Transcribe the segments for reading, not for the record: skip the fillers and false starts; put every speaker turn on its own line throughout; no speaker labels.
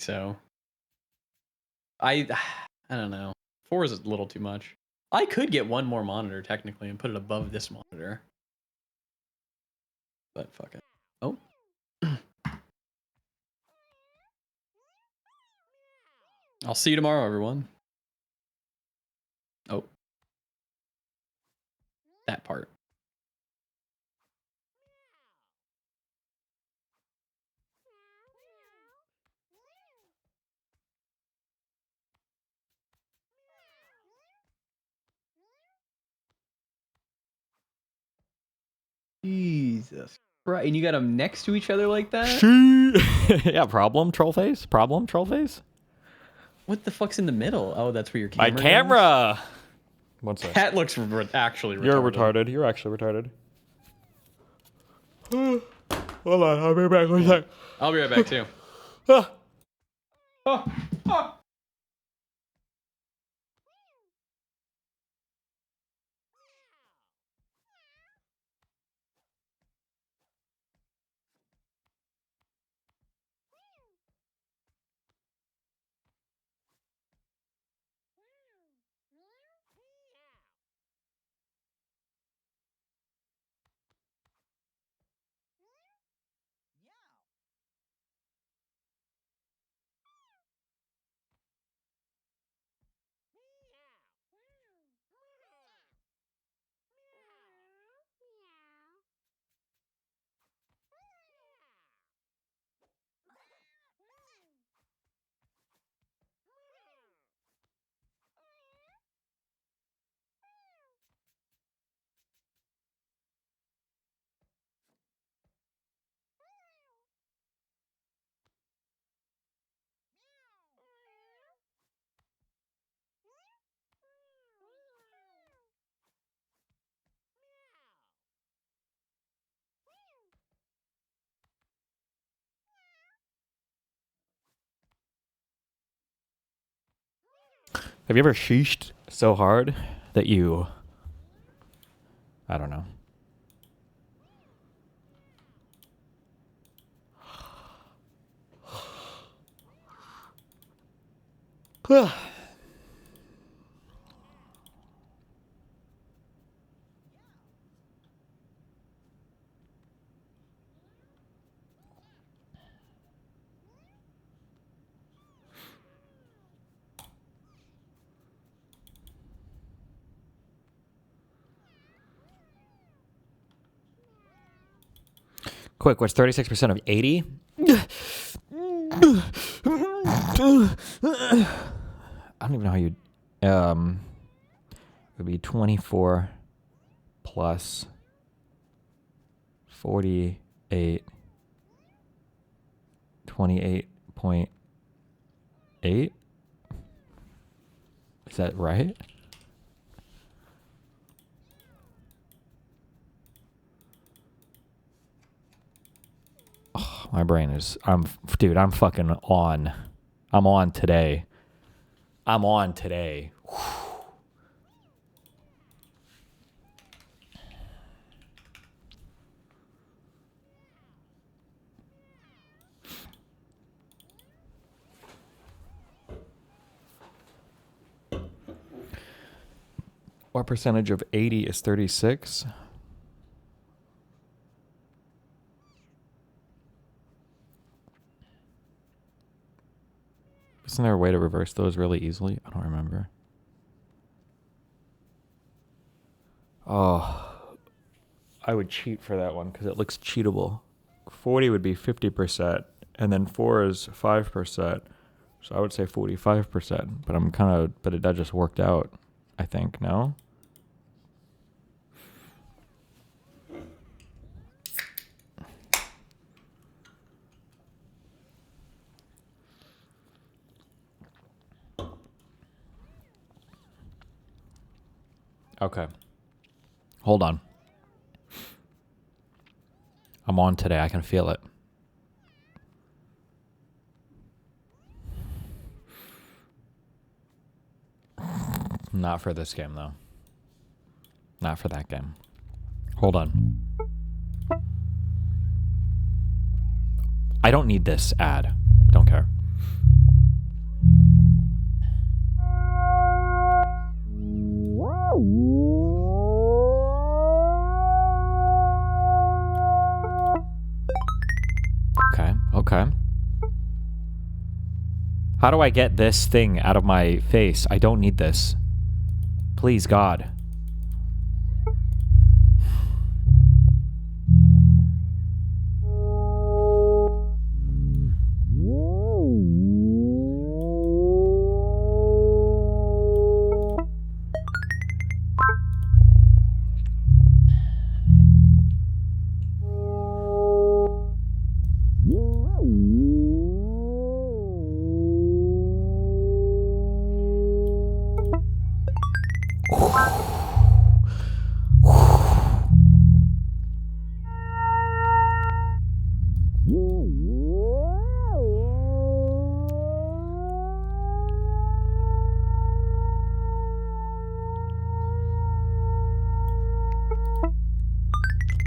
So I don't know. 4 is a little too much. I could get one more monitor technically and put it above this monitor. But fuck it. Oh. I'll see you tomorrow, everyone. Oh. That part. Jesus Christ. And you got them next to each other like that?
Yeah, problem, troll face? Problem, troll face?
What the fuck's in the middle? Oh, that's where your camera
My camera! One
goes?
sec.
That looks actually retarded.
You're retarded. You're actually retarded. Hold on, I'll be back. One sec.
I'll be right back, too.
Have you ever sheeshed so hard that you... I don't know. Quick, what's 36% of 80? I don't even know how you... it would be 24 plus 48, 28.8? Is that right? Oh, my brain is... Dude, I'm fucking on. I'm on today. I'm on today. Whew. What percentage of 80 is 36? Isn't there a way to reverse those really easily? I don't remember. Oh, I would cheat for that one because it looks cheatable. 40 would be 50%, and then 4 is 5%. So I would say 45%, but but that just worked out, I think, no? Okay. Hold on. I'm on today. I can feel it. Not for this game, though. Not for that game. Hold on. I don't need this ad. Don't care. How do I get this thing out of my face? I don't need this. Please, God.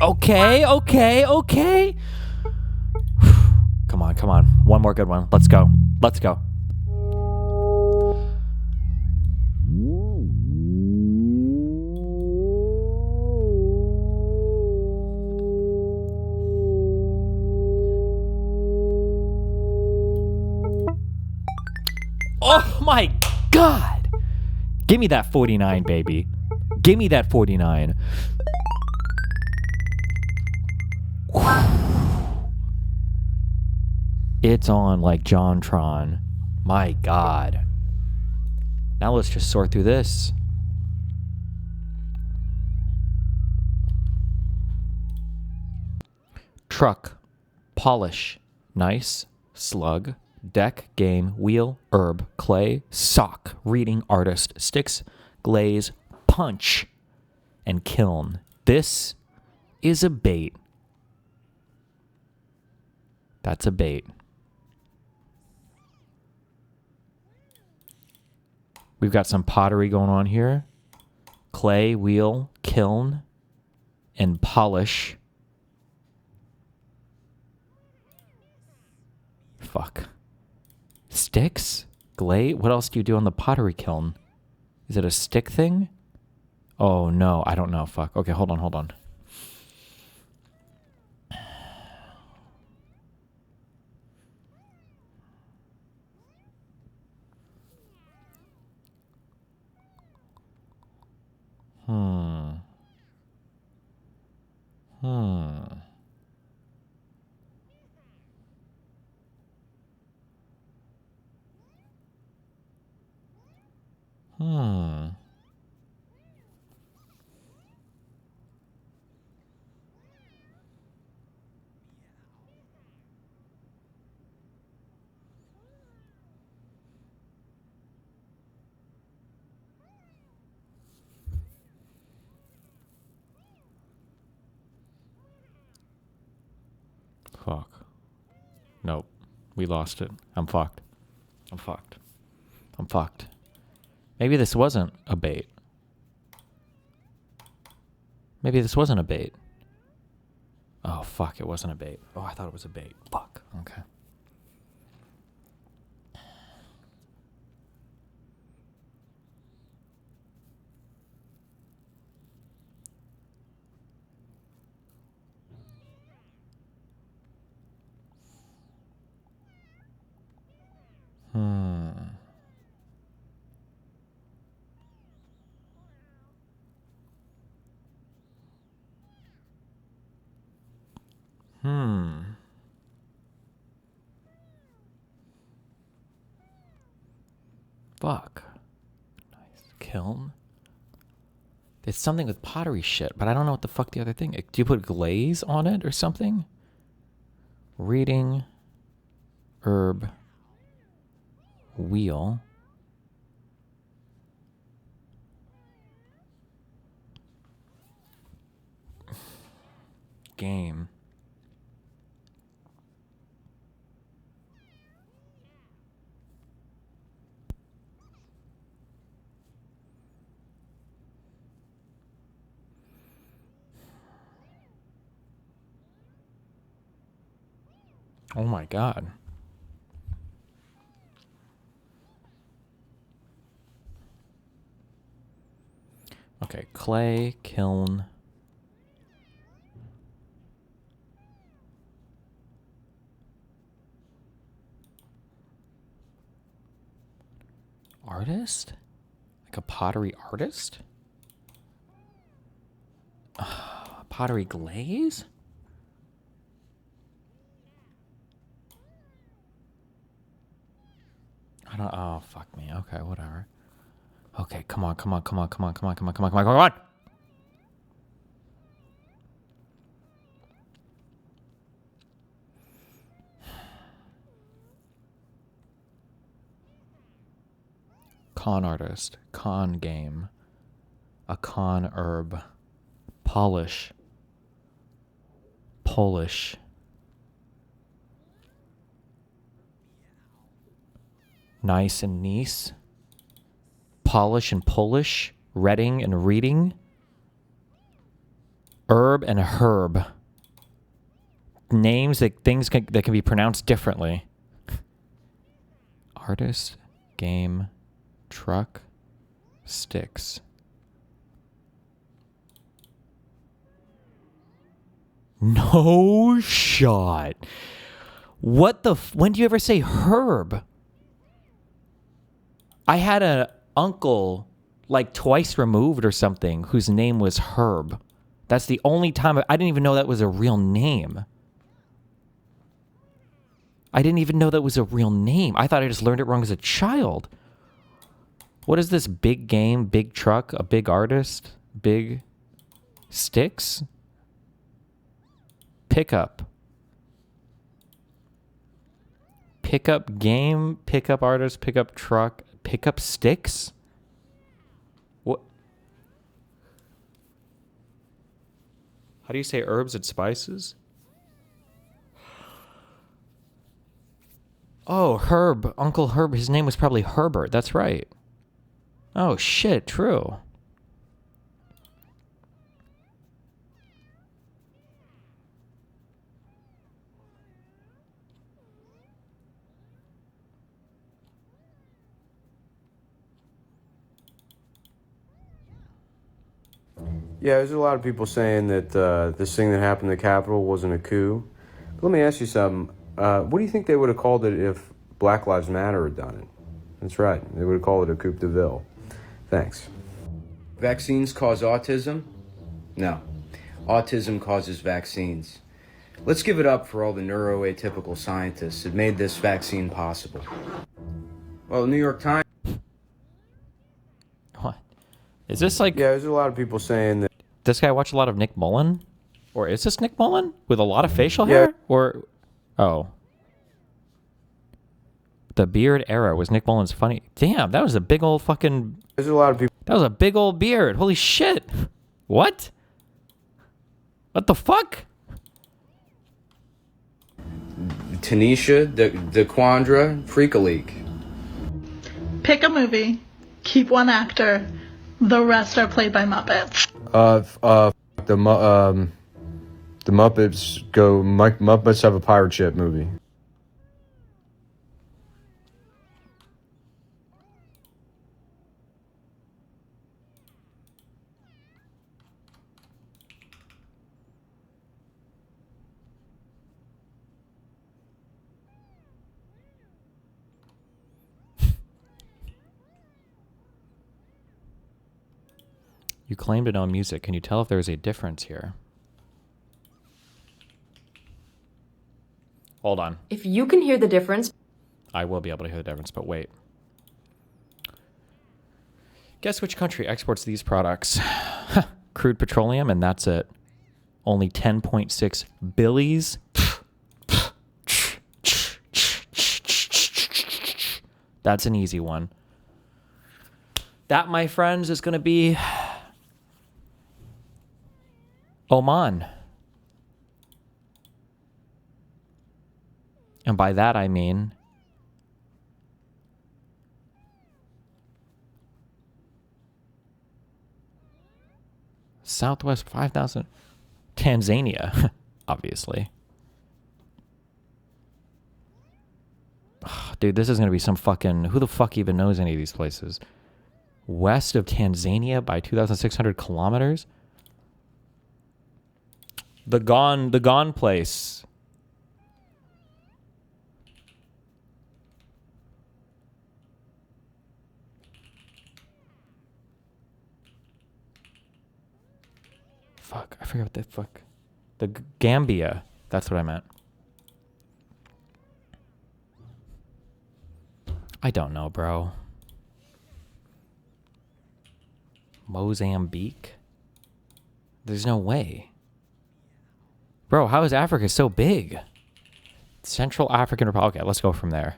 Okay, okay, okay. Come on, come on. One more good one. Let's go. Let's go. Oh my God. Give me that 49, baby. Give me that 49. It's on like JonTron. My God. Now let's just sort through this. Truck, polish, nice, slug, deck, game, wheel, herb, clay, sock, reading, artist, sticks, glaze, punch, and kiln. This is a bait. That's a bait. We've got some pottery going on here. Clay, wheel, kiln, and polish. Fuck. Sticks? Glaze? What else do you do on the pottery kiln? Is it a stick thing? Oh, no. I don't know. Fuck. Okay, hold on, hold on. Fuck. Nope. We lost it. I'm fucked. I'm fucked. I'm fucked. Maybe this wasn't a bait. Maybe this wasn't a bait. Oh, fuck. It wasn't a bait. Oh, I thought it was a bait. Fuck. Okay. Fuck. Nice. Kiln. It's something with pottery shit, but I don't know what the fuck the other thing. Do you put glaze on it or something? Reading. Herb. Wheel. Game. Oh my God. Okay, clay, kiln. Artist? Like a pottery artist? Pottery glaze? I don't. Oh, fuck me. Okay, whatever. Okay, come on, come on, come on, come on, come on, come on, come on, come on, come on. Con artist, con game, a con herb, polish, Polish, nice and niece, polish and Polish, reading and reading, herb and herb, names that that can be pronounced differently. Artist, game, truck, sticks. No shot. What the when do you ever say herb? I had an uncle like twice removed or something whose name was Herb. That's the only time I didn't even know that was a real name. I didn't even know that was a real name. I thought I just learned it wrong as a child. What is this big game, big truck, a big artist, big sticks? Pickup. Pickup game, pickup artist, pickup truck, pickup sticks? What? How do you say herbs and spices? Oh, Herb. Uncle Herb. His name was probably Herbert. That's right. Oh, shit. True.
Yeah, there's a lot of people saying that this thing that happened in the Capitol wasn't a coup. But let me ask you something. What do you think they would have called it if Black Lives Matter had done it? That's right. They would have called it a coup de ville. Thanks. Vaccines cause autism? No. Autism causes vaccines. Let's give it up for all the neuroatypical scientists that made this vaccine possible. Well, the New York Times...
What? Is this like...
Yeah, there's a lot of people saying that...
This guy watched a lot of Nick Mullen? Or is this Nick Mullen? With a lot of facial hair? Or... Oh. The beard era was Nick Mullen's funny... Damn, that was a big old fucking...
There's a lot of people...
That was a big old beard. Holy shit. What? What the fuck?
Tanisha, Daquandra, Freak a Leak.
Pick a movie, keep one actor, the rest are played by Muppets.
The Muppets go... Muppets have a pirate ship movie.
You claim to know music. Can you tell if there's a difference here? Hold on.
If you can hear the difference...
I will be able to hear the difference, but wait. Guess which country exports these products? Crude petroleum, and that's it. Only 10.6 billies. That's an easy one. That, my friends, is going to be Oman. And by that I mean Southwest 5,000. Tanzania, obviously. Oh, dude, this is going to be some fucking... Who the fuck even knows any of these places? West of Tanzania by 2,600 kilometers? The gone place. fuck? I forget what the fuck. The Gambia. That's what I meant. I don't know, bro. Mozambique? There's no way. Bro, how is Africa so big? Central African Republic. Okay, let's go from there.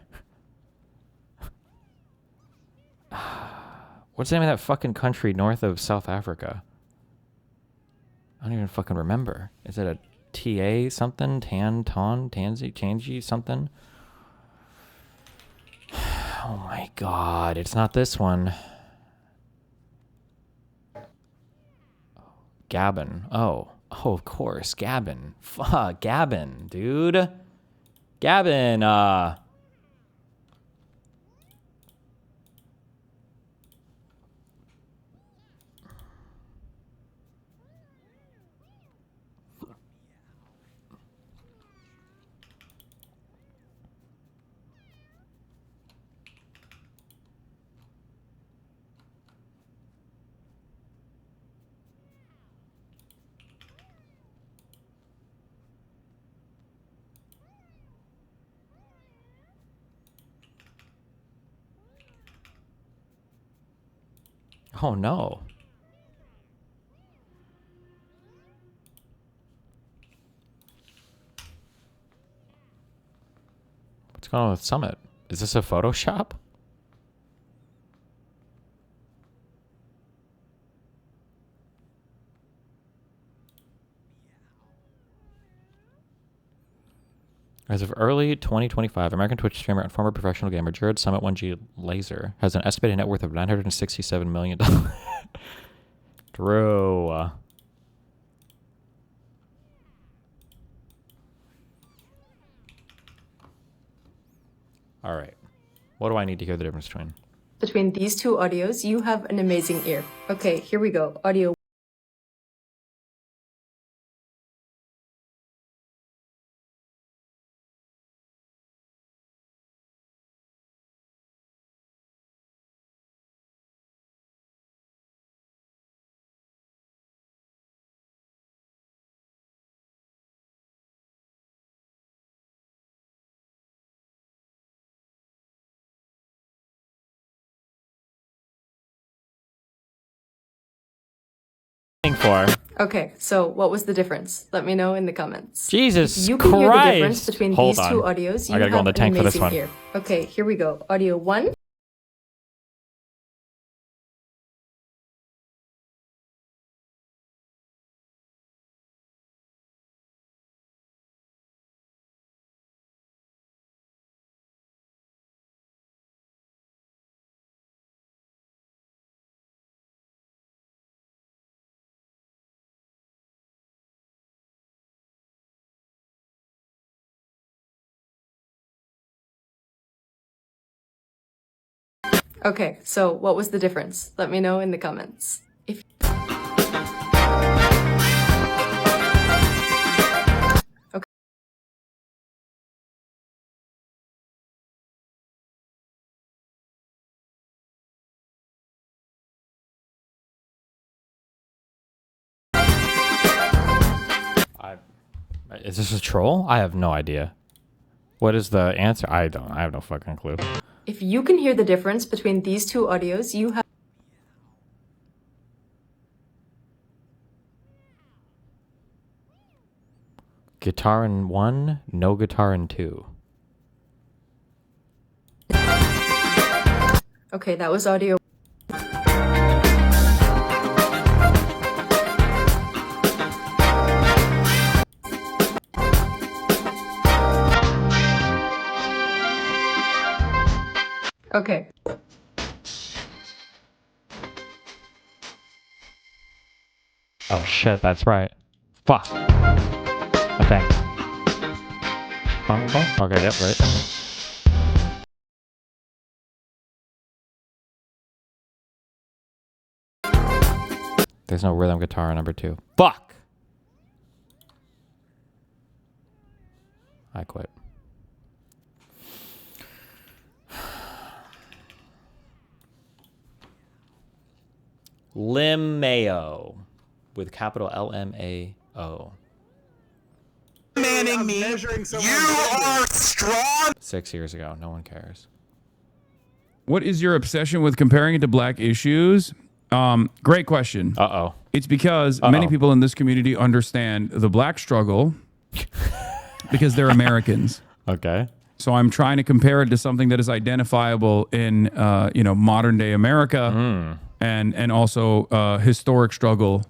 What's the name of that fucking country north of South Africa? I don't even fucking remember. Is it a TA something? Tangi something? Oh my god, it's not this one. Gabon. Oh, of course, Gabon. Fuck, Gabon, dude. Gabon, oh no. What's going on with Summit? Is this a Photoshop? As of early 2025, American Twitch streamer and former professional gamer Jared Summit 1G Laser has an estimated net worth of $967 million. Drew. All right. What do I need to hear the difference between?
Between these two audios, you have an amazing ear. Okay, here we go. Audio.
For.
Okay, so what was the difference? Let me know in the comments.
Jesus
If you can hear the difference
Christ.
between
Hold
these two
on.
audios, you
I gotta go
have
on the
an
tank for this
amazing
one.
ear. Okay, here we go. Audio 1. Okay, so what was the difference? Let me know in the comments. If Okay.
Is this a troll? I have no idea. What is the answer? I have no fucking clue.
If you can hear the difference between these two audios, you have
Guitar in 1, no guitar in 2.
Okay, that was audio. Okay.
Oh shit, that's right. Fuck. Okay. Okay, yep, right. There's no rhythm guitar in number 2. Fuck! I quit. Lim Mayo. with capital LMAO.
Manning me. You are strong.
6 years ago. No one cares.
What is your obsession with comparing it to black issues? Great question.
Uh-oh.
It's because many people in this community understand the black struggle because they're Americans.
Okay.
So I'm trying to compare it to something that is identifiable in modern day America and also historic struggle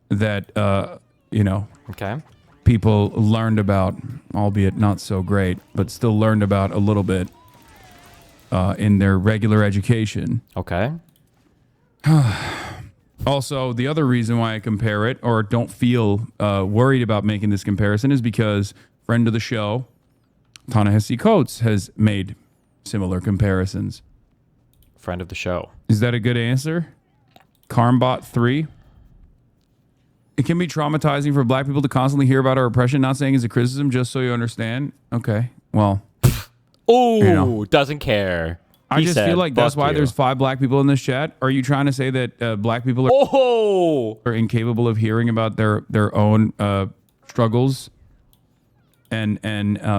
that
Okay.
people learned about, albeit not so great, but still learned about a little bit in their regular education.
Okay.
Also, the other reason why I compare it or don't feel worried about making this comparison is because friend of the show, Ta-Nehisi Coates, has made similar comparisons.
Friend of the show.
Is that a good answer? Carmbot 3. It can be traumatizing for black people to constantly hear about our oppression. Not saying it's a criticism, just so you understand. Okay, well.
Oh, doesn't care.
I just feel like that's why there's 5 black people in this chat. Are you trying to say that black people are incapable of hearing about their own struggles and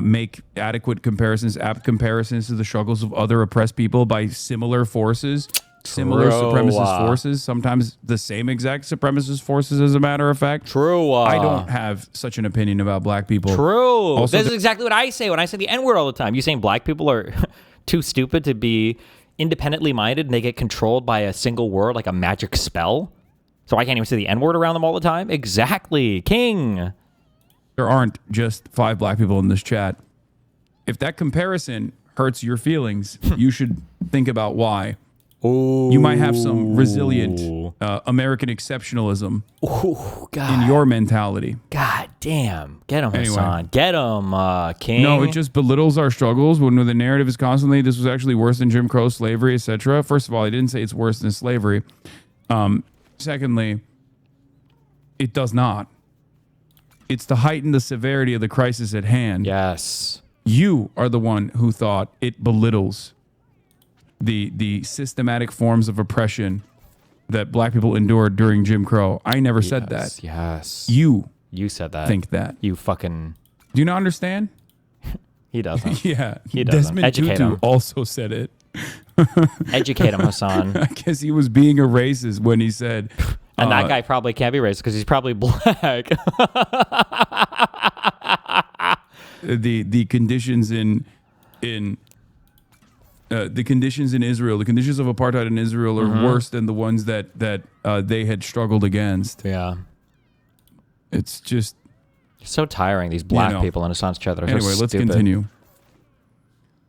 make adequate comparisons, apt comparisons to the struggles of other oppressed people by similar forces, similar supremacist forces, sometimes the same exact supremacist forces, as a matter of fact?
True.
I don't have such an opinion about black people.
True.
Also,
this is exactly what I say when I say the N-word all the time. You saying black people are too stupid to be independently minded and they get controlled by a single word like a magic spell? So I can't even say the N-word around them all the time? Exactly. King.
there aren't just 5 black people in this chat. If that comparison hurts your feelings, you should think about why.
Ooh.
You might have some resilient American exceptionalism in your mentality.
God damn. Get him,
Anyway.
Hasan. Get him, King.
No, it just belittles our struggles when the narrative is constantly, this was actually worse than Jim Crow, slavery, etc. First of all, I didn't say it's worse than slavery. Secondly, it does not. It's to heighten the severity of the crisis at hand.
Yes.
You are the one who thought it belittles the systematic forms of oppression that black people endured during Jim Crow. I never said that.
Yes.
You
said that.
think that.
You fucking...
Do you not understand?
He doesn't.
Yeah.
He doesn't.
Desmond
Educate
Tutu
him.
also said it.
Educate him, Hasan.
I guess he was being a racist when he said...
And that guy probably can't be racist because he's probably black.
The conditions in the conditions in Israel, the conditions of apartheid in Israel are worse than the ones that they had struggled against.
Yeah.
It's just
so tiring, these black people in Hasan's chat.
Anyway, let's continue.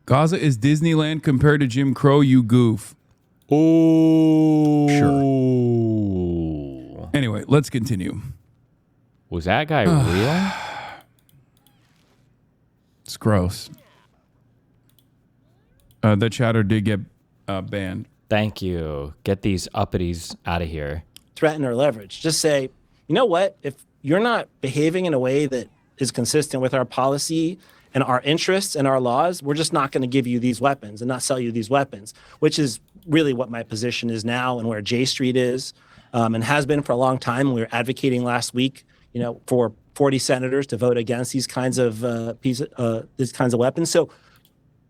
Gaza is Disneyland compared to Jim Crow, you goof.
Oh.
Sure. Anyway, let's continue.
Was that guy real?
It's gross. The chatter did get banned.
Thank you. Get these uppities out of here.
Threaten or leverage. Just say, you know what? If you're not behaving in a way that is consistent with our policy and our interests and our laws, we're just not going to give you these weapons and not sell you these weapons, which is really what my position is now and where J Street is and has been for a long time. We were advocating last week, for 40 senators to vote against these kinds of weapons. So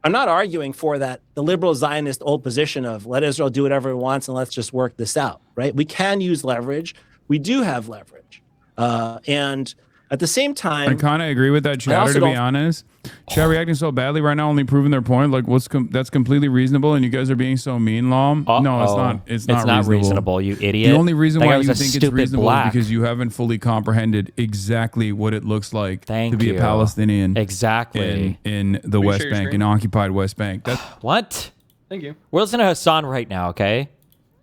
I'm not arguing for that, the liberal Zionist old position of let Israel do whatever it wants and let's just work this out, right? We can use leverage. We do have leverage. And at the same time,
I kind of agree with that chatter, to be honest. Chat reacting so badly right now, only proving their point. Like, that's completely reasonable, and you guys are being so mean, Lom. No, it's not. It's not
reasonable, you idiot.
The only reason why you think it's reasonable
black.
is because you haven't fully comprehended exactly what it looks like to be
you.
a Palestinian.
Exactly.
In the West Bank, in occupied West Bank.
What?
Thank you.
We're listening to Hasan right now, okay?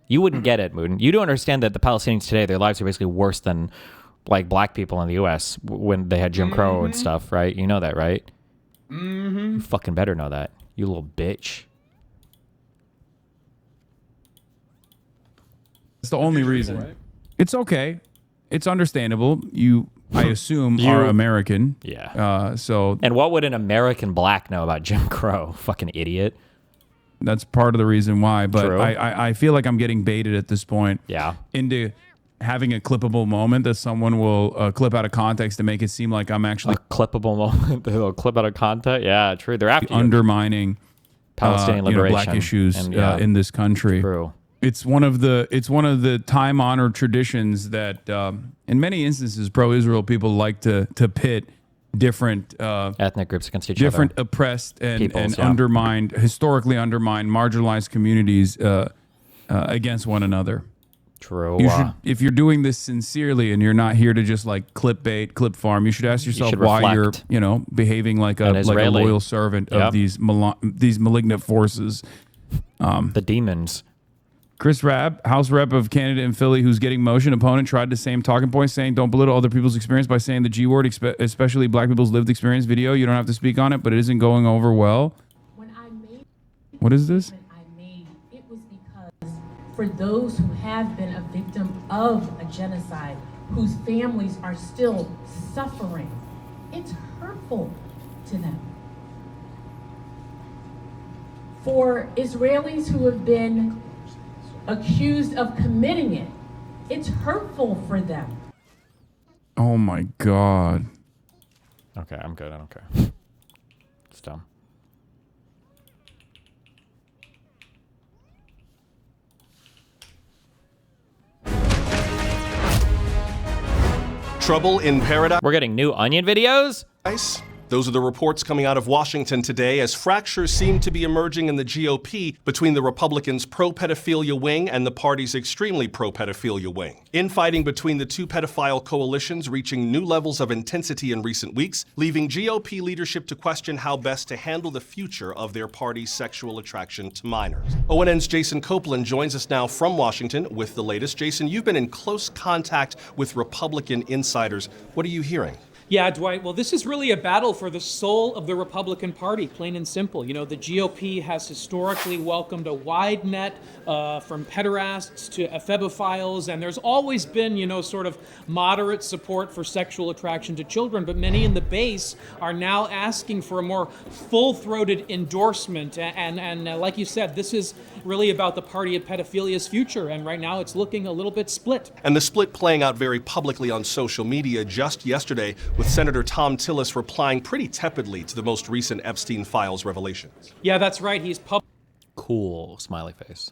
You wouldn't get it, Moon. You don't understand that the Palestinians today, their lives are basically worse than like black people in the U.S. when they had Jim Crow and stuff, right? You know that, right? Mm-hmm. You fucking better know that, you little bitch.
It's the only reason. Right? It's okay. It's understandable. I assume, are American.
Yeah.
So.
And what would an American black know about Jim Crow? Fucking idiot.
That's part of the reason why. But
True.
I feel like I'm getting baited at this point.
Yeah.
Into having a clippable moment that someone will clip out of context to make it seem like I'm actually
A clippable moment. They'll clip out of content. Yeah, true. They're after you.
undermining
Palestinian liberation,
black issues
and,
in this country.
True.
It's one of the time-honored traditions that, in many instances, pro-Israel people like to pit different
ethnic groups against each
different
other.
oppressed and
Peoples,
undermined, historically undermined, marginalized communities against one another.
True.
You should, if you're doing this sincerely and you're not here to just like clip bait, clip farm, you should ask yourself why you're, behaving like a loyal servant of these malignant forces.
The demons.
Chris Rabb, House Rep of Canada in Philly, who's getting motion, opponent, tried the same talking point, saying don't belittle other people's experience by saying the G word, especially black people's lived experience video. You don't have to speak on it, but it isn't going over well. What is this?
It was because for those who have been a victim of a genocide, whose families are still suffering, it's hurtful to them. For Israelis who have been accused of committing it, it's hurtful for them.
Oh my God.
Okay, I'm good. I don't care. It's dumb.
Trouble in paradise.
We're getting new Onion videos?
Those are the reports coming out of Washington today as fractures seem to be emerging in the GOP between the Republicans' pro-pedophilia wing and the party's extremely pro-pedophilia wing. Infighting between the two pedophile coalitions reaching new levels of intensity in recent weeks, leaving GOP leadership to question how best to handle the future of their party's sexual attraction to minors. ONN's Jason Copeland joins us now from Washington with the latest. Jason, you've been in close contact with Republican insiders. What are you hearing?
Yeah, Dwight, well, this is really a battle for the soul of the Republican Party, plain and simple. You know, the GOP has historically welcomed a wide net from pederasts to ephebophiles, and there's always been, sort of moderate support for sexual attraction to children, but many in the base are now asking for a more full-throated endorsement, and like you said, this is really about the party of pedophilia's future, and right now it's looking a little bit split.
And the split playing out very publicly on social media just yesterday, with Senator Thom Tillis replying pretty tepidly to the most recent Epstein Files revelations.
Yeah, that's right. He's
cool smiley face.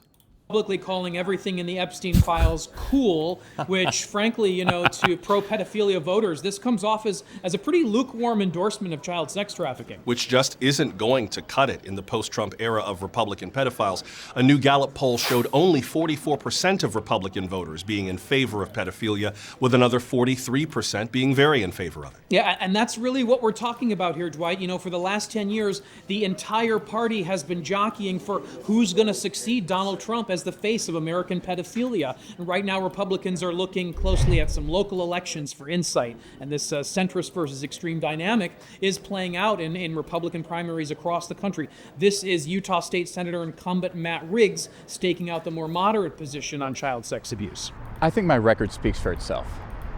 Publicly calling everything in the Epstein Files cool, which frankly, to pro-pedophilia voters, this comes off as a pretty lukewarm endorsement of child sex trafficking.
Which just isn't going to cut it in the post-Trump era of Republican pedophiles. A new Gallup poll showed only 44% of Republican voters being in favor of pedophilia, with another 43% being very in favor of it.
Yeah, and that's really what we're talking about here, Dwight. For the last 10 years, the entire party has been jockeying for who's going to succeed Donald Trump as the face of American pedophilia. And right now, Republicans are looking closely at some local elections for insight. And this centrist versus extreme dynamic is playing out in Republican primaries across the country. This is Utah State Senator incumbent Matt Riggs staking out the more moderate position on child sex abuse.
I think my record speaks for itself.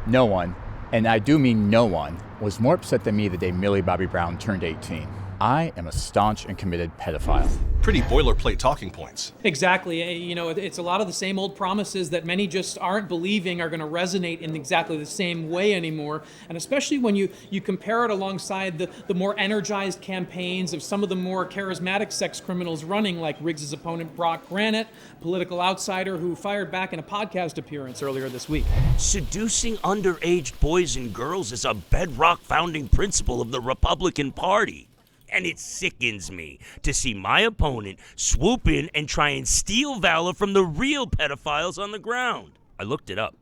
No one, and I do mean no one, was more upset than me the day Millie Bobby Brown turned 18. I am a staunch and committed pedophile.
Pretty boilerplate talking points.
Exactly. It's a lot of the same old promises that many just aren't believing are going to resonate in exactly the same way anymore. And especially when you compare it alongside the more energized campaigns of some of the more charismatic sex criminals running, like Riggs' opponent Brock Granite, political outsider who fired back in a podcast appearance earlier this week.
Seducing underage boys and girls is a bedrock founding principle of the Republican Party. And it sickens me to see my opponent swoop in and try and steal valor from the real pedophiles on the ground. I looked it up.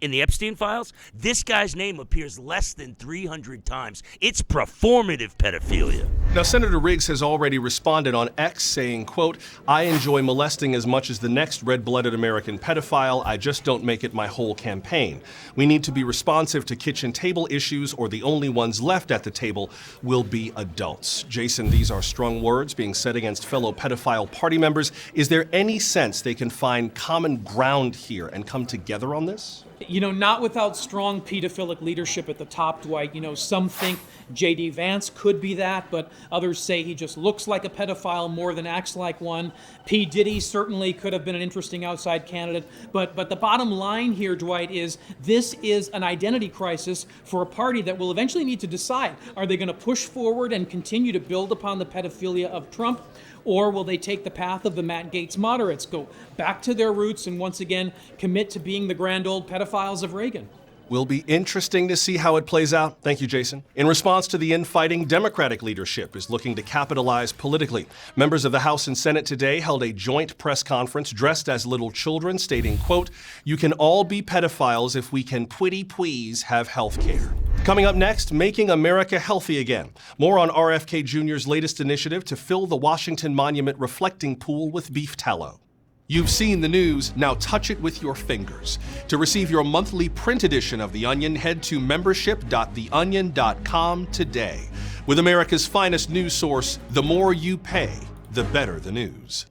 In the Epstein Files, this guy's name appears less than 300 times. It's performative pedophilia.
Now, Senator Riggs has already responded on X saying, quote, "I enjoy molesting as much as the next red-blooded American pedophile. I just don't make it my whole campaign. We need to be responsive to kitchen table issues, or the only ones left at the table will be adults." Jason, these are strong words being said against fellow pedophile party members. Is there any sense they can find common ground here and come together on this?
You know, not without strong pedophilic leadership at the top, Dwight. You know, some think J.D. Vance could be that, but others say he just looks like a pedophile more than acts like one. P. Diddy certainly could have been an interesting outside candidate. But the bottom line here, Dwight, is this is an identity crisis for a party that will eventually need to decide, are they going to push forward and continue to build upon the pedophilia of Trump? Or will they take the path of the Matt Gaetz moderates, go back to their roots and once again commit to being the grand old pedophiles of Reagan?
Will be interesting to see how it plays out. Thank you, Jason. In response to the infighting, Democratic leadership is looking to capitalize politically. Members of the House and Senate today held a joint press conference dressed as little children, stating, quote, "You can all be pedophiles if we can please have health care." Coming up next, making America healthy again. More on RFK Jr.'s latest initiative to fill the Washington Monument reflecting pool with beef tallow. You've seen the news, now touch it with your fingers. To receive your monthly print edition of The Onion, head to membership.theonion.com today. With America's finest news source, the more you pay, the better the news.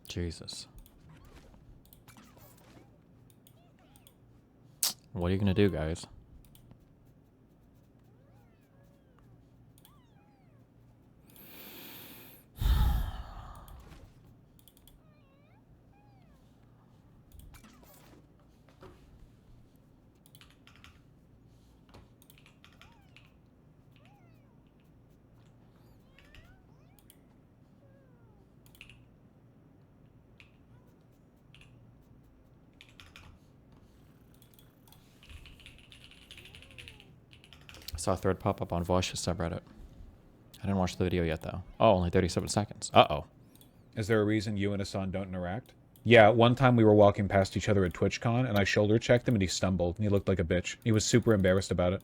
Jesus. What are you gonna do, guys? I saw a thread pop up on Voosh subreddit. I didn't watch the video yet, though. Oh, only 37 seconds. Uh-oh.
Is there a reason you and Hasan don't interact? Yeah, one time we were walking past each other at TwitchCon, and I shoulder checked him, and he stumbled, and he looked like a bitch. He was super embarrassed about it.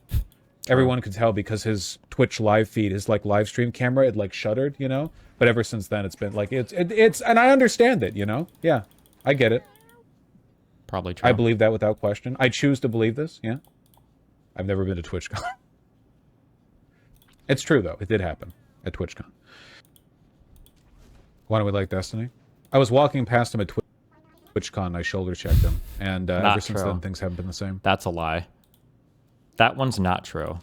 Everyone could tell because his Twitch live feed, his like live stream camera, it like shuddered, you know? But ever since then, it's been like, it's, and I understand it, you know? Yeah, I get it.
Probably true.
I believe that without question. I choose to believe this, yeah? I've never been to TwitchCon. It's true, though. It did happen at TwitchCon. Why don't we like Destiny? I was walking past him at TwitchCon, and I shoulder checked him, and ever since then, things haven't been the same.
That's a lie. That one's not true.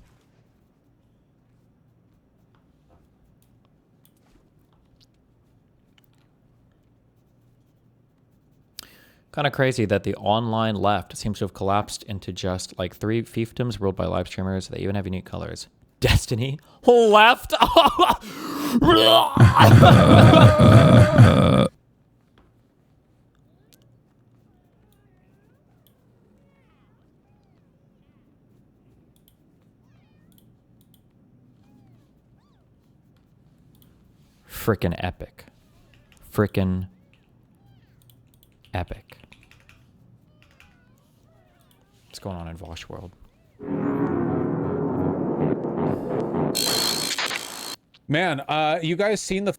Kind of crazy that the online left seems to have collapsed into just like 3 fiefdoms ruled by live streamers that even have unique colors. Destiny left. Frickin' epic. Frickin' epic. What's going on in Voosh world?
Man, you guys seen the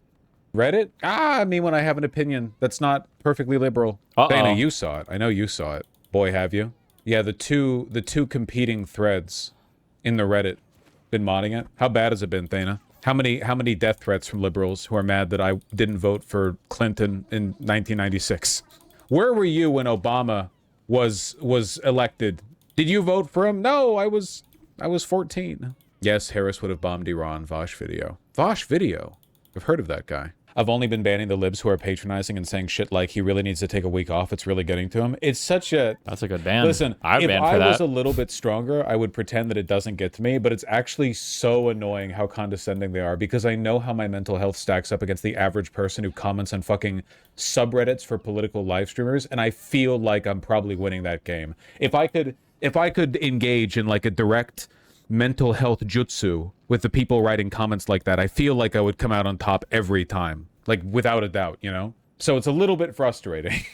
Reddit? I mean, when I have an opinion that's not perfectly liberal. Dana, you saw it. I know you saw it. Boy, have you? Yeah, the two competing threads in the Reddit. Been modding it. How bad has it been, Thana? How many death threats from liberals who are mad that I didn't vote for Clinton in 1996? Where were you when Obama was elected? Did you vote for him? No, I was 14. Yes, Harris would have bombed Iran. Voosh video. Voosh video. I've heard of that guy. I've only been banning the libs who are patronizing and saying shit like he really needs to take a week off. It's really getting to him. It's such a...
That's a good ban.
Listen, if I was a little bit stronger, I would pretend that it doesn't get to me, but it's actually so annoying how condescending they are because I know how my mental health stacks up against the average person who comments on fucking subreddits for political live streamers, and I feel like I'm probably winning that game. If I could engage in like a direct mental health jutsu with the people writing comments like that, I feel like I would come out on top every time, like without a doubt, you know? So it's a little bit frustrating.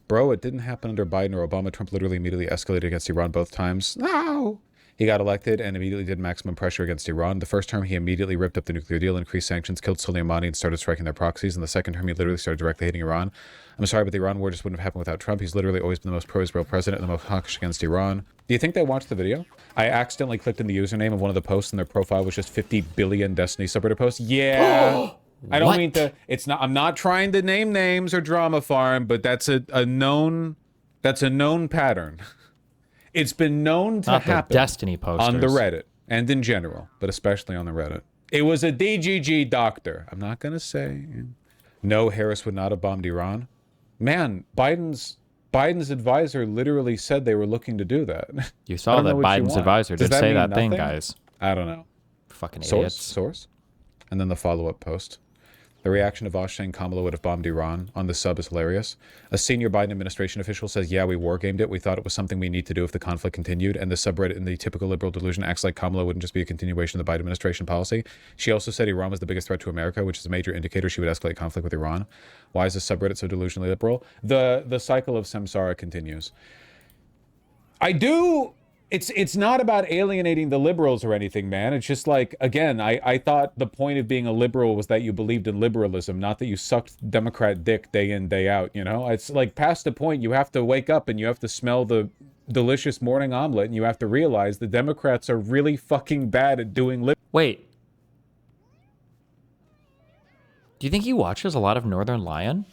Bro, it didn't happen under Biden or Obama. Trump literally immediately escalated against Iran both times. No! He got elected and immediately did maximum pressure against Iran. The first term, he immediately ripped up the nuclear deal, increased sanctions, killed Soleimani, and started striking their proxies. In the second term, he literally started directly hating Iran. I'm sorry, but the Iran war just wouldn't have happened without Trump. He's literally always been the most pro-Israel president and the most hawkish against Iran. Do you think they watched the video? I accidentally clicked in the username of one of the posts and their profile was just 50 billion Destiny subreddit posts. Yeah. I don't mean to. It's not. I'm not trying to name names or drama farm, but that's a known. That's a known pattern. It's been known to happen.
Destiny posters
on the Reddit and in general, but especially on the Reddit. It was a DGG doctor. I'm not gonna say. No, Harris would not have bombed Iran. Man, Biden's advisor literally said they were looking to do that.
You saw that Biden's advisor did say that thing, guys.
I don't know.
Fucking idiots.
Source. And then the follow-up post. The reaction of Voosh saying Kamala would have bombed Iran on the sub is hilarious. A senior Biden administration official says, yeah, we wargamed it. We thought it was something we need to do if the conflict continued. And the subreddit in the typical liberal delusion acts like Kamala wouldn't just be a continuation of the Biden administration policy. She also said Iran was the biggest threat to America, which is a major indicator she would escalate conflict with Iran. Why is the subreddit so delusionally liberal? The cycle of samsara continues. It's not about alienating the liberals or anything, man. It's just like, again, I thought the point of being a liberal was that you believed in liberalism, not that you sucked Democrat dick day in, day out, you know? It's like past the point, you have to wake up and you have to smell the delicious morning omelet and you have to realize the Democrats are really fucking bad at doing
Wait. Do you think he watches a lot of Northern Lion?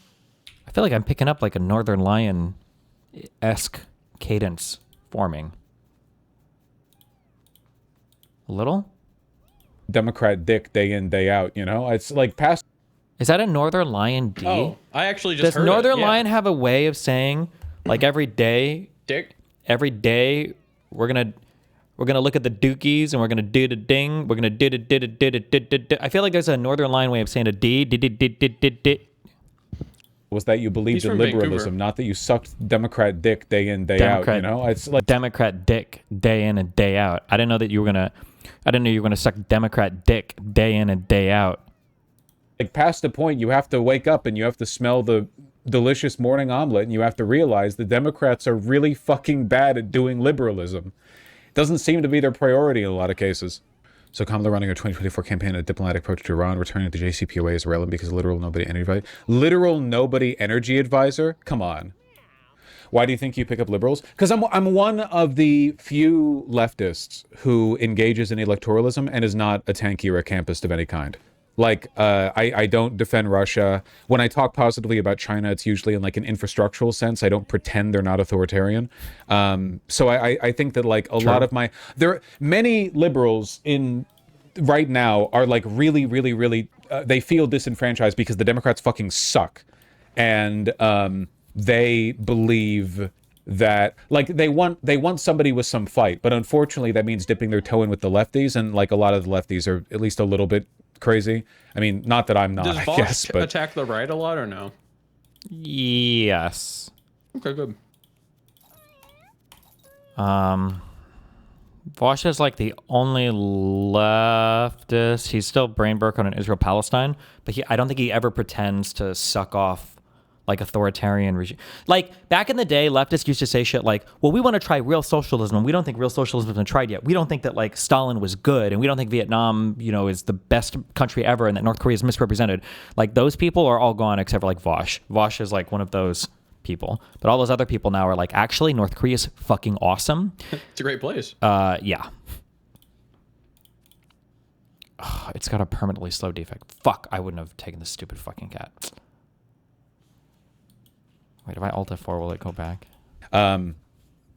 I feel like I'm picking up like a Northern Lion-esque cadence forming. A little?
Democrat dick day in, day out, you know? It's like past...
Is that a Northern Lion D?
Oh, I actually just heard
Does Northern
it, yeah.
Lion have a way of saying, like every day...
Dick?
Every day, we're gonna look at the dookies and we're gonna do the ding. We're gonna do the I feel like there's a Northern Lion way of saying a D.
Was that you believed in liberalism, Vancouver. Not that you sucked Democrat dick day in, day out, you know? It's like
Democrat dick day in and day out. I didn't know you were gonna suck Democrat dick day in and day out.
Like past the point, you have to wake up and you have to smell the delicious morning omelet and you have to realize the Democrats are really fucking bad at doing liberalism. It doesn't seem to be their priority in a lot of cases. So Kamala running her 2024 campaign, a diplomatic approach to Iran, returning to JCPOA is irrelevant because literal nobody energy advisor? Come on. Why do you think you pick up liberals? Because I'm one of the few leftists who engages in electoralism and is not a tanky or a campist of any kind. Like, I don't defend Russia. When I talk positively about China, it's usually in like an infrastructural sense. I don't pretend they're not authoritarian. So I think that like a lot of many liberals in right now are like really, they feel disenfranchised because the Democrats fucking suck. And they believe that like they want somebody with some fight. But unfortunately, that means dipping their toe in with the lefties. And like a lot of the lefties are at least a little bit crazy. I mean, not that I'm not,
Does
I
Voosh
guess, but
attack the right a lot or no?
Yes.
Okay, good.
Voosh is like the only leftist. He's still brain broke on Israel-Palestine, but I don't think he ever pretends to suck off like authoritarian regime. Like back in the day, leftists used to say shit like, well, we want to try real socialism and we don't think real socialism has been tried yet. We don't think that like Stalin was good and we don't think Vietnam, you know, is the best country ever and that North Korea is misrepresented. Like those people are all gone except for like Voosh. Voosh is like one of those people. But all those other people now are like, actually, North Korea's fucking awesome.
It's a great place.
Yeah. Ugh, it's got a permanently slow defect. Fuck, I wouldn't have taken this stupid fucking cat. Wait, if I Alt F4, will it go back?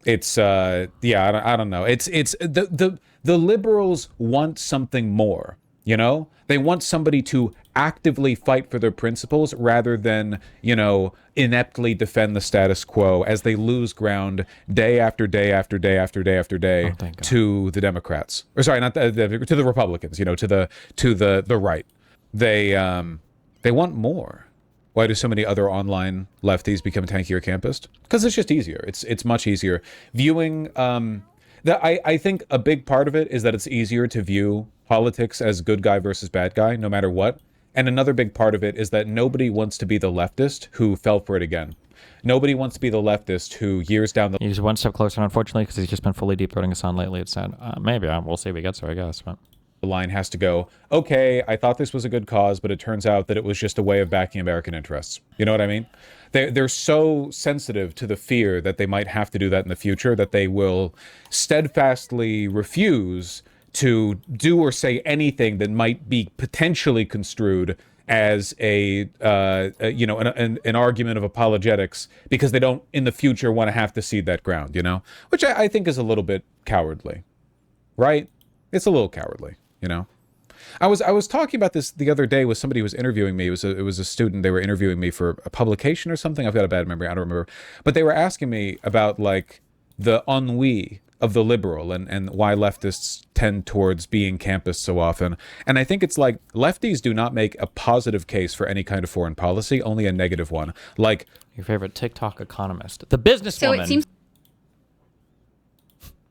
It's yeah, I don't know. It's the liberals want something more, you know? They want somebody to actively fight for their principles rather than, you know, ineptly defend the status quo as they lose ground day after day after day after day after day to the Democrats. Or sorry, not to the Republicans, you know, to the right. They want more. Why do so many other online lefties become tanky or campist? Because it's just easier. It's much easier. Viewing, I think a big part of it is that it's easier to view politics as good guy versus bad guy, no matter what. And another big part of it is that nobody wants to be the leftist who fell for it again. Nobody wants to be the leftist who years down the...
He's one step closer, unfortunately, because he's just been fully deep-throating us on lately. It's sad. Maybe. We'll see if he gets there, I guess. But...
The line has to go, okay, I thought this was a good cause, but it turns out that it was just a way of backing American interests. You know what I mean? They're so sensitive to the fear that they might have to do that in the future that they will steadfastly refuse to do or say anything that might be potentially construed as a you know, an argument of apologetics because they don't in the future want to have to cede that ground, you know, which I think is a little bit cowardly, right? It's a little cowardly, you know. I was talking about this the other day with somebody who was interviewing me. It was a student. They were interviewing me for a publication or something. I've got a bad memory. I don't remember. But they were asking me about like the ennui of the liberal and why leftists tend towards being campists so often. And I think it's like lefties do not make a positive case for any kind of foreign policy, only a negative one. Like
your favorite TikTok economist, the businesswoman.
So it seems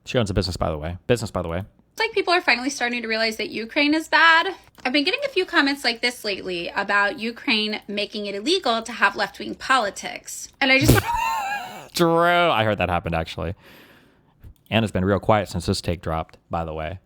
she owns a business, by the way.
It's like people are finally starting to realize that Ukraine is bad. I've been getting a few comments like this lately about Ukraine making it illegal to have left-wing politics. And I just...
True. I heard that happened, actually. Anna's been real quiet since this take dropped, by the way.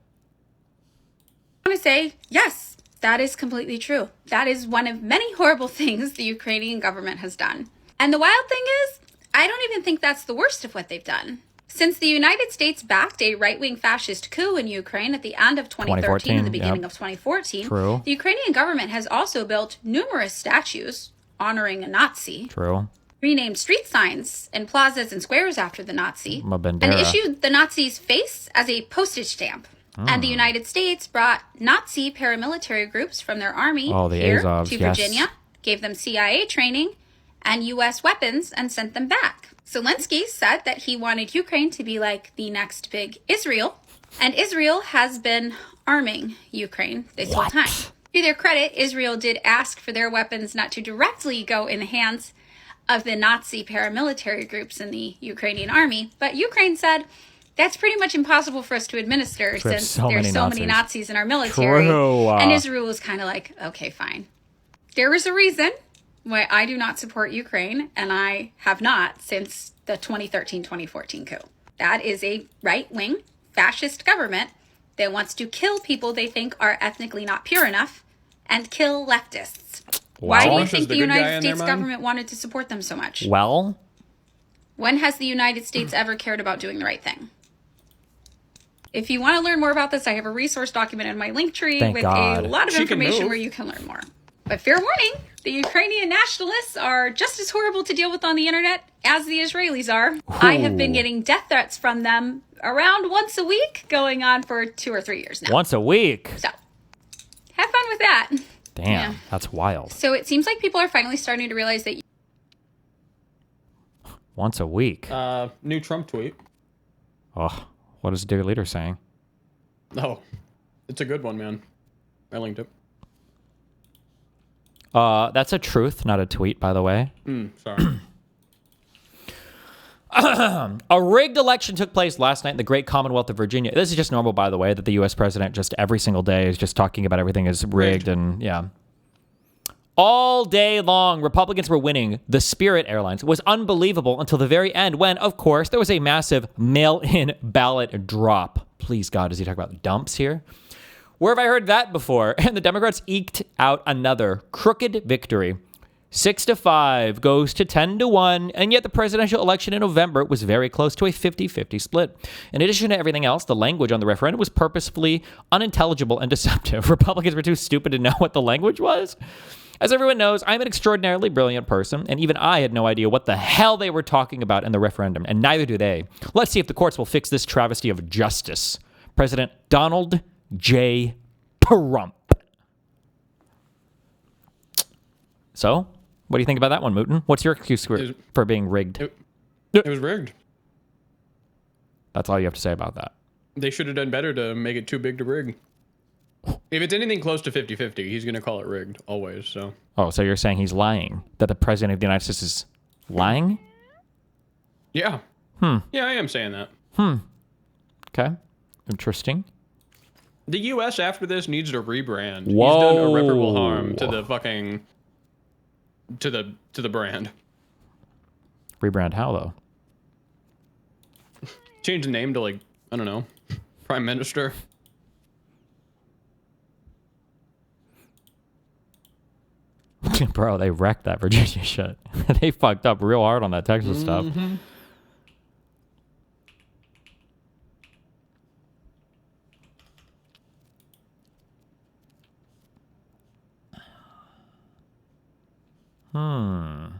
I want to say, yes, that is completely true. That is one of many horrible things the Ukrainian government has done. And the wild thing is, I don't even think that's the worst of what they've done. Since the United States backed a right-wing fascist coup in Ukraine at the end of 2013 and the beginning of 2014,
True.
The Ukrainian government has also built numerous statues honoring a Nazi.
True.
Renamed street signs and plazas and squares after the Nazi,
Bandera.
and issued the Nazi's face as a postage stamp. And the United States brought Nazi paramilitary groups from their army here
Azovs,
to Virginia, gave them CIA training and U.S. weapons, and sent them back. Zelensky said that he wanted Ukraine to be like the next big Israel, and Israel has been arming Ukraine this whole time. To their credit, Israel did ask for their weapons not to directly go in the hands of the Nazi paramilitary groups in the Ukrainian army, but Ukraine said, that's pretty much impossible for us to administer since there's so many Nazis in our military.
True.
And Israel was kind of like, okay, fine. There was a reason why I do not support Ukraine, and I have not since the 2013-2014 coup. That is a right-wing fascist government that wants to kill people they think are ethnically not pure enough and kill leftists. Why do you think the United States government wanted to support them so much?
Well,
when has the United States ever cared about doing the right thing? If you want to learn more about this, I have a resource document in my link tree with a lot of information where you can learn more. But fair warning, the Ukrainian nationalists are just as horrible to deal with on the internet as the Israelis are. Ooh. I have been getting death threats from them around once a week, going on for 2 or 3 years now.
Once a week?
So, have fun with that.
Damn, that's wild.
So it seems like people are finally starting to realize that...
Once a week?
New Trump tweet.
Oh, what is dear leader saying?
Oh, it's a good one, man. I linked it.
That's a truth, not a tweet, by the way.
Sorry.
A rigged election took place last night in the great Commonwealth of Virginia. This is just normal, by the way, that the U.S. president just every single day is just talking about everything is rigged and, yeah. All day long, Republicans were winning. The Spirit Airlines was unbelievable until the very end when, of course, there was a massive mail-in ballot drop. Please, God, is he talking about dumps here? Where have I heard that before? And the Democrats eked out another crooked victory. 6-5 goes to 10-1, and yet the presidential election in November was very close to a 50-50 split. In addition to everything else, the language on the referendum was purposefully unintelligible and deceptive. Republicans were too stupid to know what the language was. As everyone knows, I'm an extraordinarily brilliant person, and even I had no idea what the hell they were talking about in the referendum, and neither do they. Let's see if the courts will fix this travesty of justice. President Donald J. Trump. So, what do you think about that one, Mooten? What's your excuse for being rigged?
It was rigged.
That's all you have to say about that.
They should have done better to make it too big to rig. If it's anything close to 50-50, he's going to call it rigged, always, so.
Oh, so you're saying he's lying? That the president of the United States is lying?
Yeah. Yeah, I am saying that.
Okay. Interesting.
The U.S. after this needs to rebrand.
Whoa.
He's done irreparable harm to the fucking... to the brand.
Rebrand how, though?
Change the name to, like, I don't know, Prime Minister.
Bro, they wrecked that Virginia shit. They fucked up real hard on that Texas stuff. Hold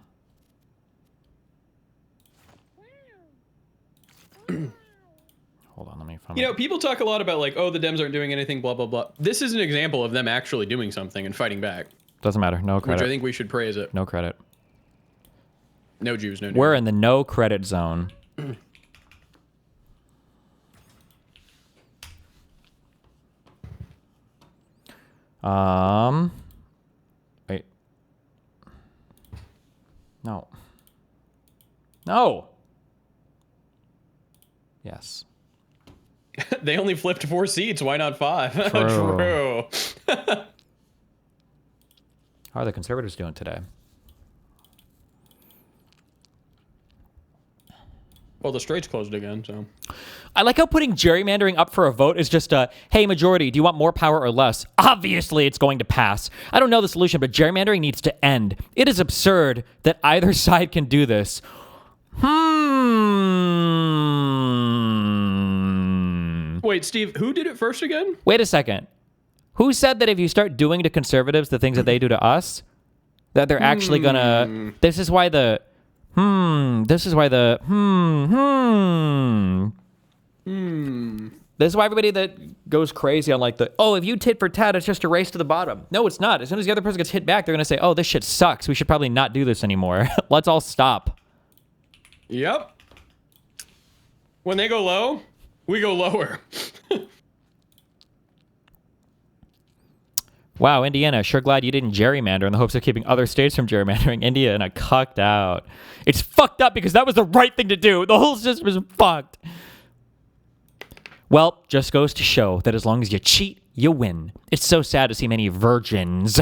on, let me find.
You know, people talk a lot about like, oh, the Dems aren't doing anything, blah blah blah. This is an example of them actually doing something and fighting back.
Doesn't matter. No credit.
Which I think we should praise it.
No credit.
No Jews, no.
We're in the no credit zone. Wait. No. No. Yes.
They only flipped 4 seats. Why not 5?
True.
True.
How are the conservatives doing today?
Well, the straits closed again, so.
I like how putting gerrymandering up for a vote is just a, hey, majority, do you want more power or less? Obviously, it's going to pass. I don't know the solution, but gerrymandering needs to end. It is absurd that either side can do this.
Wait, Steve, who did it first again?
Wait a second. Who said that if you start doing to conservatives the things that they do to us, that they're actually gonna... This is why the... This is why the... This is why everybody that goes crazy on like the, oh, if you tit for tat, it's just a race to the bottom. No, it's not. As soon as the other person gets hit back, they're going to say, oh, this shit sucks. We should probably not do this anymore. Let's all stop.
Yep. When they go low, we go lower.
Wow, Indiana, sure glad you didn't gerrymander in the hopes of keeping other states from gerrymandering. Indiana cucked out. It's fucked up because that was the right thing to do. The whole system is fucked. Well, just goes to show that as long as you cheat, you win. It's so sad to see many virgins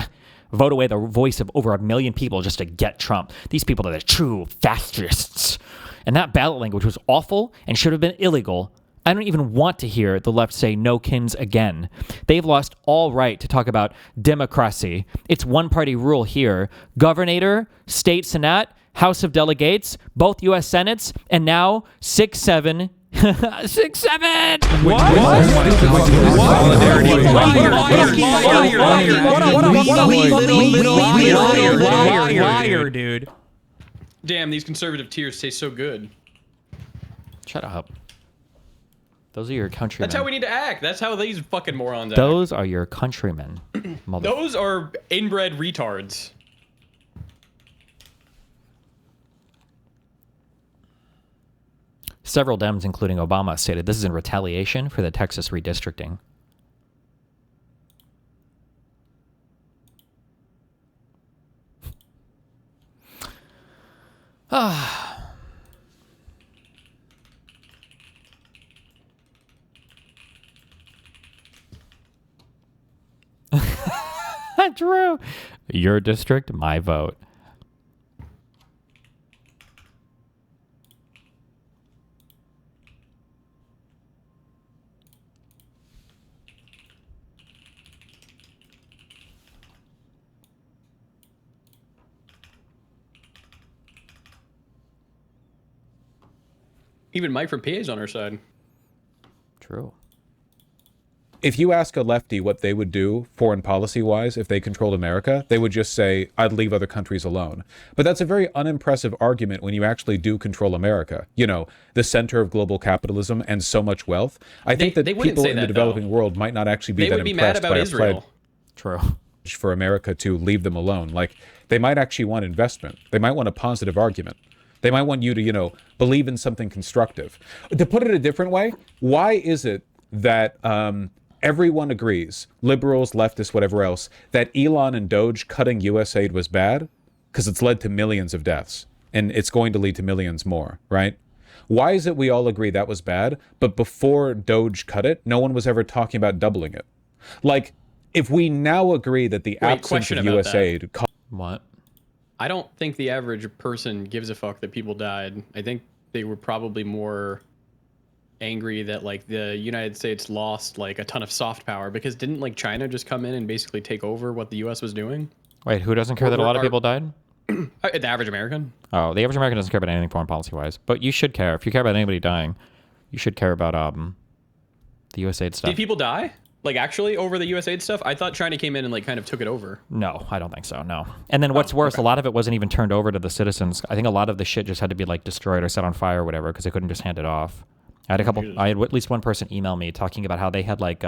vote away the voice of over 1 million people just to get Trump. These people are the true fascists. And that ballot language was awful and should have been illegal. I don't even want to hear the left say no kins again. They've lost all right to talk about democracy. It's one-party rule here. Governor, state senate, House of Delegates, both U.S. Senates, and now 6-7. 6-7. What? Liar, dude.
Damn, these conservative tears taste so good.
Shut up. Those are your countrymen.
That's how we need to act. That's how these fucking morons act.
Those are your countrymen.
Those are inbred retards.
Several Dems, including Obama, stated this is in retaliation for the Texas redistricting. True. Your district, my vote.
Even Mike from PA is on our side.
True.
If you ask a lefty what they would do foreign policy-wise if they controlled America, they would just say, I'd leave other countries alone. But that's a very unimpressive argument when you actually do control America. You know, the center of global capitalism and so much wealth. I think that people in the developing world might not actually be that impressed by a pledge.
True.
For America to leave them alone. Like, they might actually want investment. They might want a positive argument. They might want you to, you know, believe in something constructive. To put it a different way, why is it that everyone agrees, liberals, leftists, whatever else, that Elon and Doge cutting US aid was bad? Because it's led to millions of deaths, and it's going to lead to millions more, right? Why is it we all agree that was bad, but before Doge cut it, no one was ever talking about doubling it? Like, if we now agree that the absence of US aid...
What?
I don't think the average person gives a fuck that people died. I think they were probably more angry that like the United States lost like a ton of soft power, because didn't like China just come in and basically take over what the US was doing?
Wait, who doesn't care that a lot of people died?
The average American.
Oh, the average American doesn't care about anything foreign policy wise, but you should care. If you care about anybody dying, you should care about the US aid stuff.
Did people die? Like actually over the USAID stuff? I thought China came in and like kind of took it over.
No, I don't think so. No. And then what's worse, a lot of it wasn't even turned over to the citizens. I think a lot of the shit just had to be like destroyed or set on fire or whatever because they couldn't just hand it off. I had at least one person email me talking about how they had like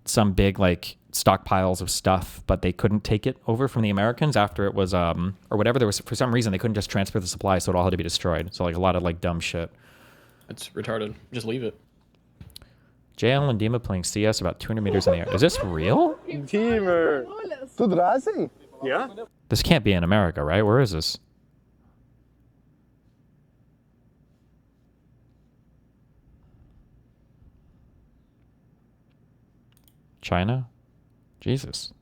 some big like stockpiles of stuff, but they couldn't take it over from the Americans after it was or whatever. There was for some reason they couldn't just transfer the supply, so it all had to be destroyed. So like a lot of like dumb shit.
That's retarded. Just leave it.
JL and Dima playing CS about 200 meters in the air. Is this real?
Timer. Tudo assim? Yeah.
This can't be in America, right? Where is this? China? Jesus.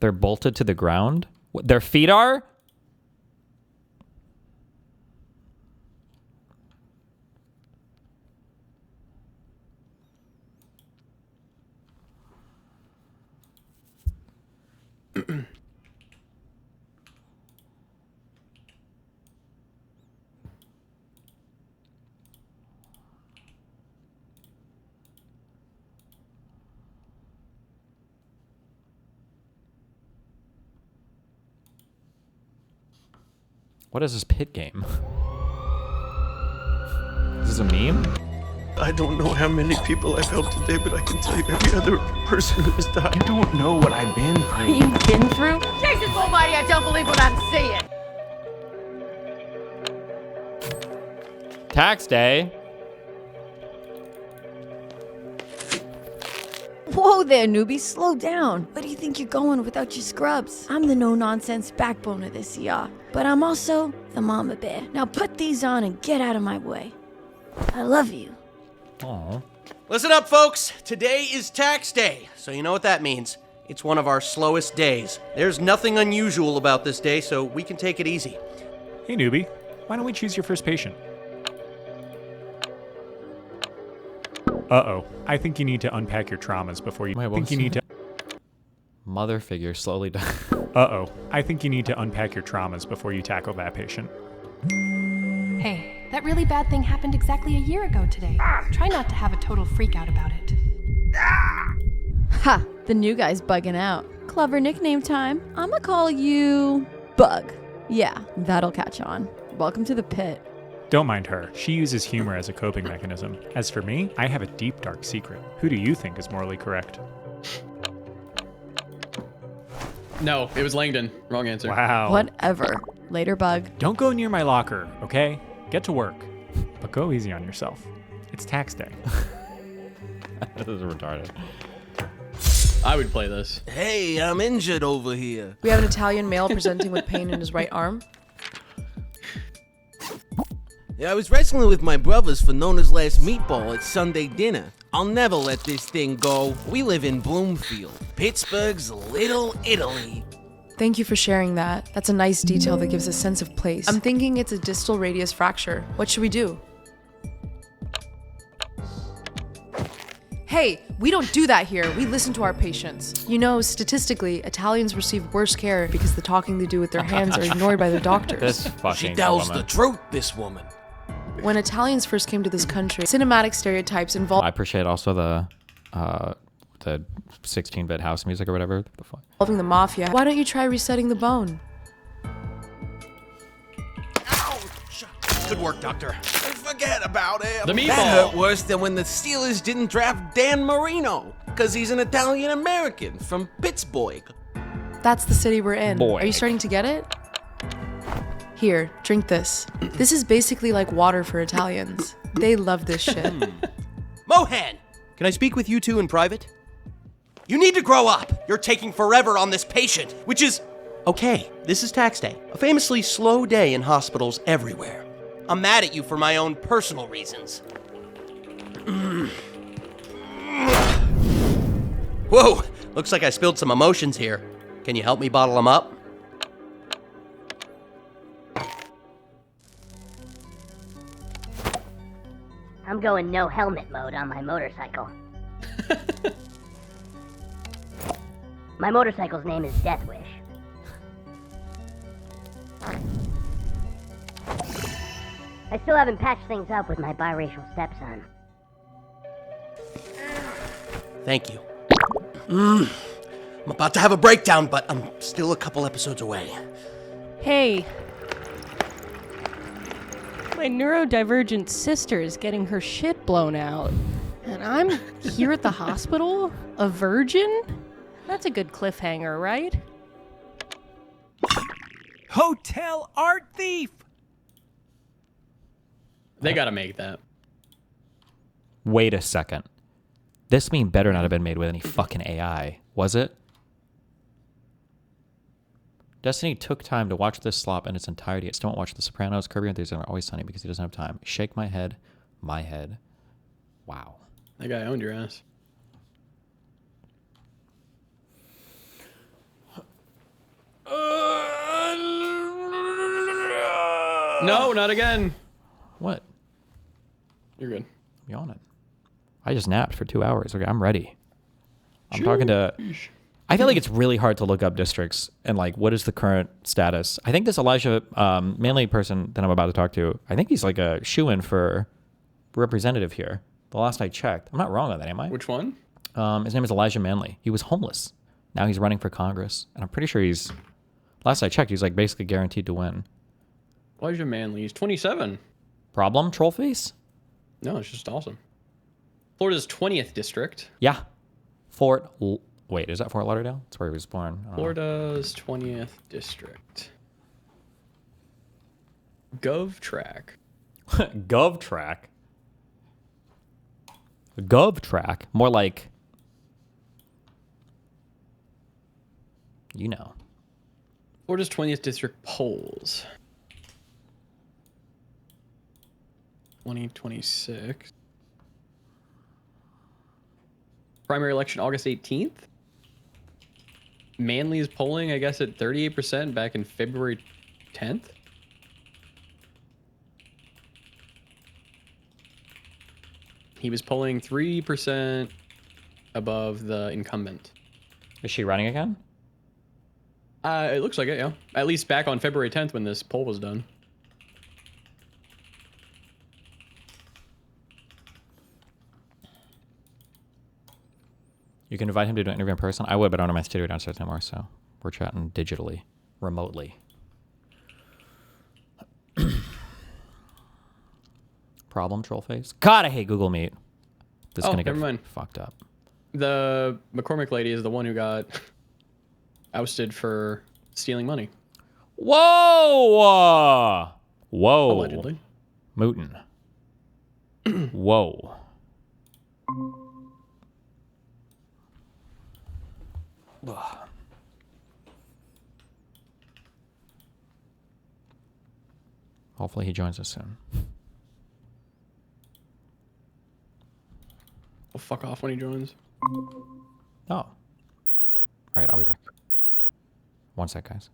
They're bolted to the ground? Their feet are? What is this Pitt game? Is this a meme?
I don't know how many people I've helped today, but I can tell you every other person who has died. You don't know what I've been through.
You've been through? Jesus almighty, I don't believe what I'm seeing.
Tax day.
Whoa there, newbie, slow down. Where do you think you're going without your scrubs? I'm the no-nonsense backbone of this ER, but I'm also the mama bear. Now put these on and get out of my way. I love you.
Aww.
Listen up, folks. Today is tax day, so you know what that means. It's one of our slowest days. There's nothing unusual about this day, so we can take it easy.
Hey, newbie. Why don't we choose your first patient? Uh-oh. I think you need to unpack your traumas before you...
Mother figure slowly down.
Uh-oh. I think you need to unpack your traumas before you tackle that patient.
Hey, that really bad thing happened exactly a year ago today. Try not to have a total freak out about it.
Ha! The new guy's bugging out. Clever nickname time. I'ma call you... Bug. Yeah, that'll catch on. Welcome to the pit.
Don't mind her. She uses humor as a coping mechanism. As for me, I have a deep, dark secret. Who do you think is morally correct?
No, it was Langdon. Wrong answer.
Wow.
Whatever. Later, Bug.
Don't go near my locker, okay? Get to work. But go easy on yourself. It's tax day.
This is retarded.
I would play this.
Hey, I'm injured over here.
We have an Italian male presenting with pain in his right arm.
Yeah, I was wrestling with my brothers for Nona's last meatball at Sunday dinner. I'll never let this thing go. We live in Bloomfield, Pittsburgh's Little Italy.
Thank you for sharing that. That's a nice detail that gives a sense of place. I'm thinking it's a distal radius fracture. What should we do? Hey, we don't do that here. We listen to our patients. You know, statistically, Italians receive worse care because the talking they do with their hands are ignored by their doctors.
This fucking
She tells the truth, this woman.
When Italians first came to this country, cinematic stereotypes involved...
I appreciate also the 16-bit house music or whatever. The fuck?
Involving the mafia. Why don't you try resetting the bone?
Good work, Doctor.
Forget about it.
The meatball.
That hurt worse than when the Steelers didn't draft Dan Marino, because he's an Italian-American from Pittsburgh.
That's the city we're in.
Boy.
Are you starting to get it? Here, drink this. This is basically like water for Italians. They love this shit.
Mohan, can I speak with you two in private? You need to grow up. You're taking forever on this patient, which is... Okay, this is tax day, a famously slow day in hospitals everywhere. I'm mad at you for my own personal reasons. Whoa, looks like I spilled some emotions here. Can you help me bottle them up?
I'm going no helmet mode on my motorcycle. My motorcycle's name is Death Wish. I still haven't patched things up with my biracial stepson.
Thank you. I'm about to have a breakdown, but I'm still a couple episodes away.
Hey. My neurodivergent sister is getting her shit blown out. And I'm here at the hospital? A virgin? That's a good cliffhanger, right?
Hotel art thief!
They gotta make that.
Wait a second. This meme better not have been made with any fucking AI, was it? Destiny took time to watch this slop in its entirety. I still won't watch The Sopranos, Curb Your Enthusiasm, or Always Sunny because he doesn't have time. Shake my head. My head. Wow.
That guy owned your ass. No, not again.
What?
You're good.
I'm yawning. I just napped for 2 hours. Okay, I'm ready. I'm talking to... I feel like it's really hard to look up districts and like what is the current status. I think this Elijah Manley person that I'm about to talk to, I think he's like a shoo-in for representative here. The last I checked. I'm not wrong on that, am I?
Which one?
His name is Elijah Manley. He was homeless. Now he's running for Congress. And I'm pretty sure he's... Last I checked, he's like basically guaranteed to win.
Elijah Manley. He's 27.
Problem, Trollface?
No, it's just awesome. Florida's 20th district.
Yeah. Wait, is that Fort Lauderdale? That's where he was born.
Florida's 20th district. GovTrack.
GovTrack? GovTrack? More like... You know.
Florida's 20th district polls. 2026. Primary election August 18th. Manley's polling, I guess, at 38% back in February 10th. He was polling 3% above the incumbent.
Is she running again?
It looks like it, yeah. At least back on February 10th when this poll was done.
You can invite him to do an interview in person. I would, but I don't have my studio downstairs anymore, so we're chatting digitally, remotely. Problem, Trollface? God, I hate Google Meet. This is gonna get fucked up.
The McCormick lady is the one who got ousted for stealing money.
Whoa! Whoa.
Allegedly.
Mootin. Whoa. Ugh. Hopefully he joins us soon.
Well, fuck off when he joins.
Oh. All right, I'll be back. One sec, guys.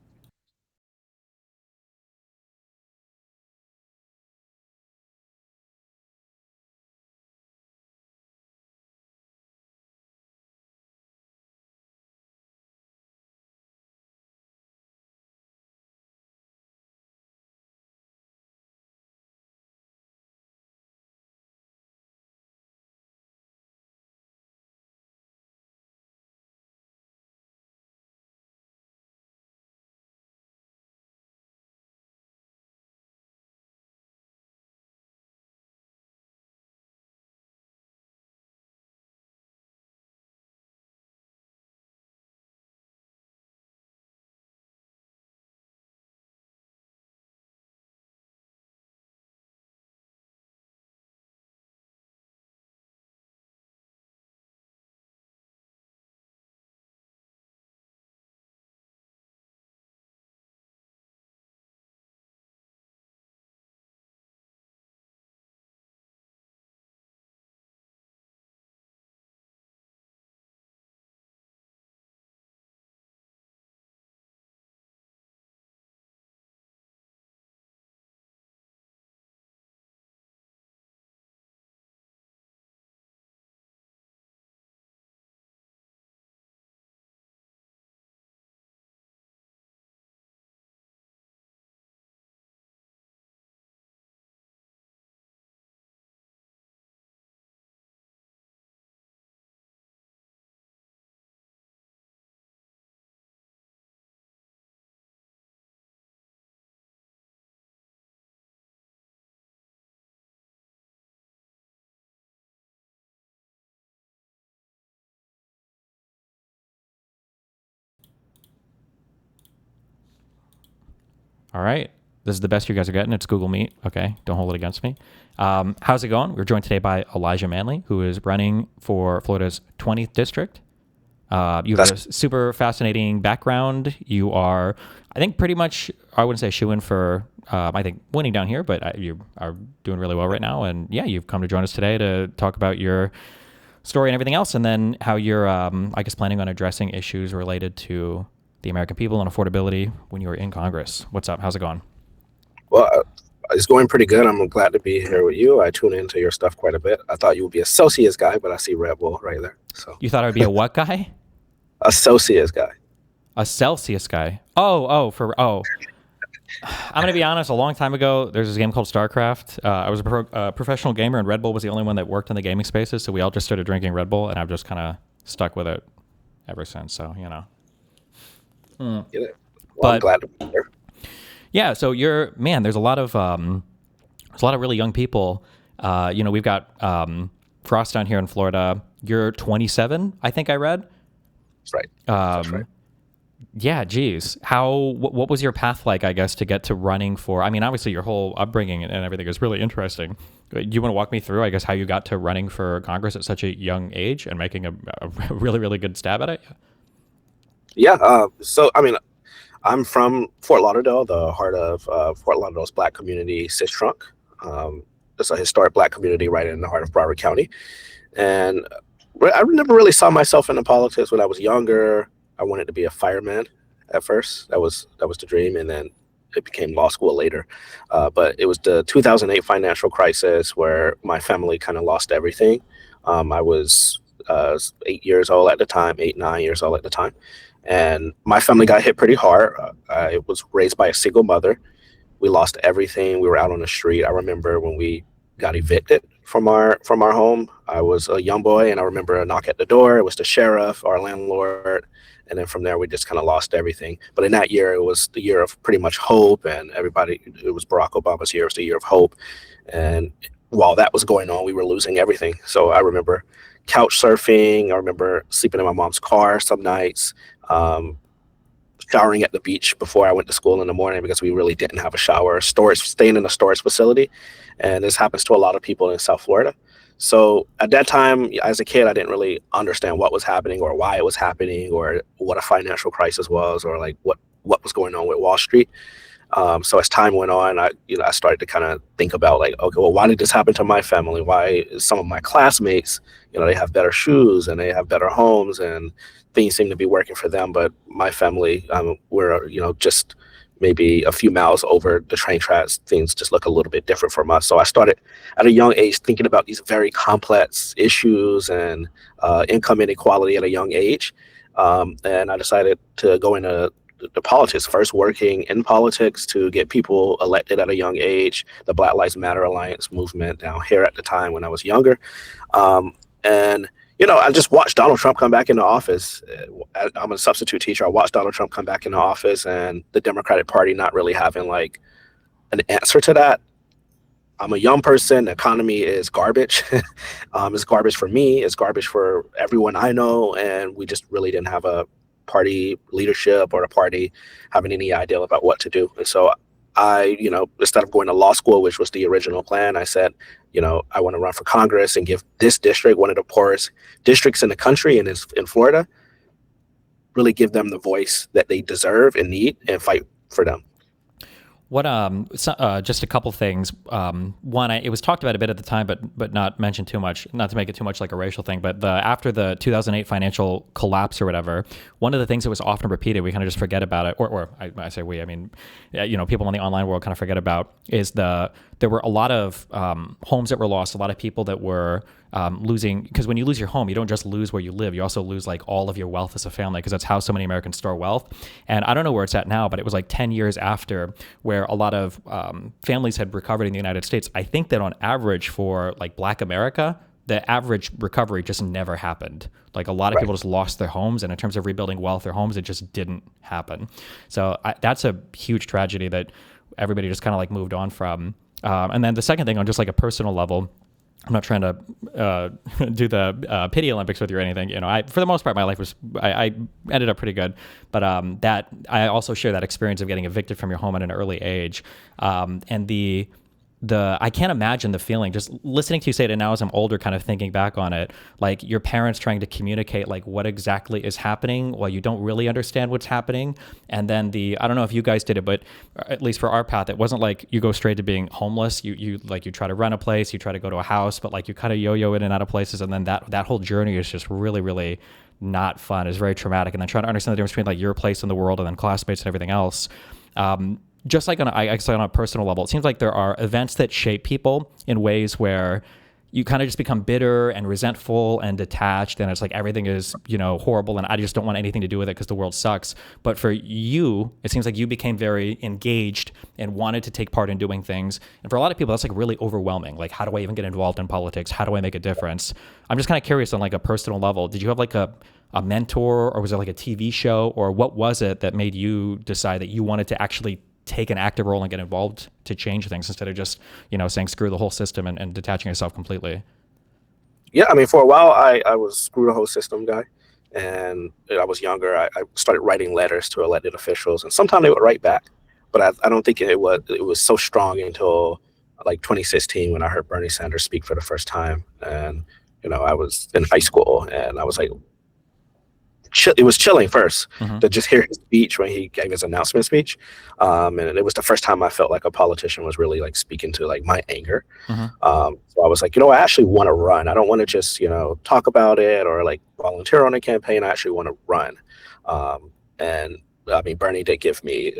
All right. This is the best you guys are getting. It's Google Meet. Okay. Don't hold it against me. How's it going? We're joined today by Elijah Manley, who is running for Florida's 20th district. You have a super fascinating background. You are, I think, pretty much, I wouldn't say shoo-in for, I think, winning down here, but you are doing really well right now. And yeah, you've come to join us today to talk about your story and everything else, and then how you're, I guess, planning on addressing issues related to the American people and affordability when you were in Congress. What's up? How's it going?
Well, it's going pretty good. I'm glad to be here with you. I tune into your stuff quite a bit. I thought you would be a Celsius guy, but I see Red Bull right there. So
you thought I would be a what guy?
A Celsius guy.
A Celsius guy. I'm gonna be honest. A long time ago, there's this game called StarCraft. I was a professional gamer, and Red Bull was the only one that worked in the gaming spaces. So we all just started drinking Red Bull, and I've just kind of stuck with it ever since. So
Well, I'm glad to be here.
Yeah, so there's a lot of really young people. We've got Frost down here in Florida. You're 27, I think I read.
That's right. That's right.
Yeah, geez. What was your path like, I guess, to get to running for, I mean, obviously your whole upbringing and everything is really interesting. Do you want to walk me through, I guess, how you got to running for Congress at such a young age and making a really, really good stab at it?
Yeah. So, I mean, I'm from Fort Lauderdale, the heart of Fort Lauderdale's Black community, Sistrunk. It's a historic Black community right in the heart of Broward County. And I never really saw myself in the politics when I was younger. I wanted to be a fireman at first. That was the dream. And then it became law school later. But it was the 2008 financial crisis where my family kind of lost everything. I was 8 years old at the time, 9 years old at the time. And my family got hit pretty hard. I was raised by a single mother. We lost everything. We were out on the street. I remember when we got evicted from our home. I was a young boy, and I remember a knock at the door. It was the sheriff, our landlord. And then from there, we just kind of lost everything. But in that year, it was the year of pretty much hope, and it was Barack Obama's year. It was the year of hope. And while that was going on, we were losing everything. So I remember couch surfing. I remember sleeping in my mom's car some nights. Showering at the beach before I went to school in the morning because we really didn't have a shower. Staying in a storage facility, and this happens to a lot of people in South Florida. So at that time, as a kid, I didn't really understand what was happening or why it was happening or what a financial crisis was or like what was going on with Wall Street. So as time went on, I started to kind of think about like, okay, well, why did this happen to my family? Why some of my classmates, they have better shoes and they have better homes and things seem to be working for them, but my family, we're just maybe a few miles over the train tracks. Things just look a little bit different from us. So I started at a young age thinking about these very complex issues and income inequality at a young age, and I decided to go into the politics, first working in politics to get people elected at a young age, the Black Lives Matter Alliance movement down here at the time when I was younger. And I just watched Donald Trump come back into office. I'm a substitute teacher. I watched Donald Trump come back into office and the Democratic Party not really having like an answer to that. I'm a young person. The economy is garbage. It's garbage for me. It's garbage for everyone I know. And we just really didn't have a party leadership or a party having any idea about what to do. And so I, instead of going to law school, which was the original plan, I said, I want to run for Congress and give this district, one of the poorest districts in the country and is in Florida, really give them the voice that they deserve and need and fight for them.
What just a couple things. One, it was talked about a bit at the time, but not mentioned too much. Not to make it too much like a racial thing, but after the 2008 financial collapse or whatever, one of the things that was often repeated, we kind of just forget about it, or I say we, I mean, people in the online world kind of forget about, is there were a lot of homes that were lost, a lot of people that were losing, because when you lose your home, you don't just lose where you live, you also lose like all of your wealth as a family, because that's how so many Americans store wealth. And I don't know where it's at now, but it was like 10 years after where a lot of families had recovered in the United States. I think that on average for like Black America, the average recovery just never happened. Like a lot of people just lost their homes, and in terms of rebuilding wealth, their homes, it just didn't happen. So that's a huge tragedy that everybody just kind of like moved on from. And then the second thing, on just like a personal level, I'm not trying to do the pity Olympics with you or anything. You know, for the most part, my life was, I ended up pretty good. But that I also share that experience of getting evicted from your home at an early age. And the I can't imagine the feeling just listening to you say it, and now as I'm older, kind of thinking back on it, like your parents trying to communicate like what exactly is happening while you don't really understand what's happening. And then I don't know if you guys did it, but at least for our path, it wasn't like you go straight to being homeless. You try to rent a place, you try to go to a house, but like you kind of yo-yo in and out of places. And then that whole journey is just really, really not fun. It's very traumatic. And then trying to understand the difference between like your place in the world and then classmates and everything else. Just like on a personal level, it seems like there are events that shape people in ways where you kind of just become bitter and resentful and detached, and it's like everything is, you know, horrible, and I just don't want anything to do with it because the world sucks. But for you, it seems like you became very engaged and wanted to take part in doing things. And for a lot of people, that's like really overwhelming. Like, how do I even get involved in politics? How do I make a difference? I'm just kind of curious on like a personal level. Did you have like a mentor, or was it like a TV show, or what was it that made you decide that you wanted to actually take an active role and get involved to change things instead of just, you know, saying screw the whole system and detaching yourself completely?
Yeah, I mean, for a while, I was screw the whole system guy. And I was younger. I started writing letters to elected officials, and sometimes they would write back. But I don't think it was so strong until like 2016 when I heard Bernie Sanders speak for the first time. And, you know, I was in high school, and I was like, it was chilling first to just hear his speech when he gave his announcement speech. And it was the first time I felt like a politician was really like speaking to like my anger. So I was like, you know, I actually want to run. I don't want to just, you know, talk about it or like volunteer on a campaign. I actually want to run. And I mean, Bernie did give me,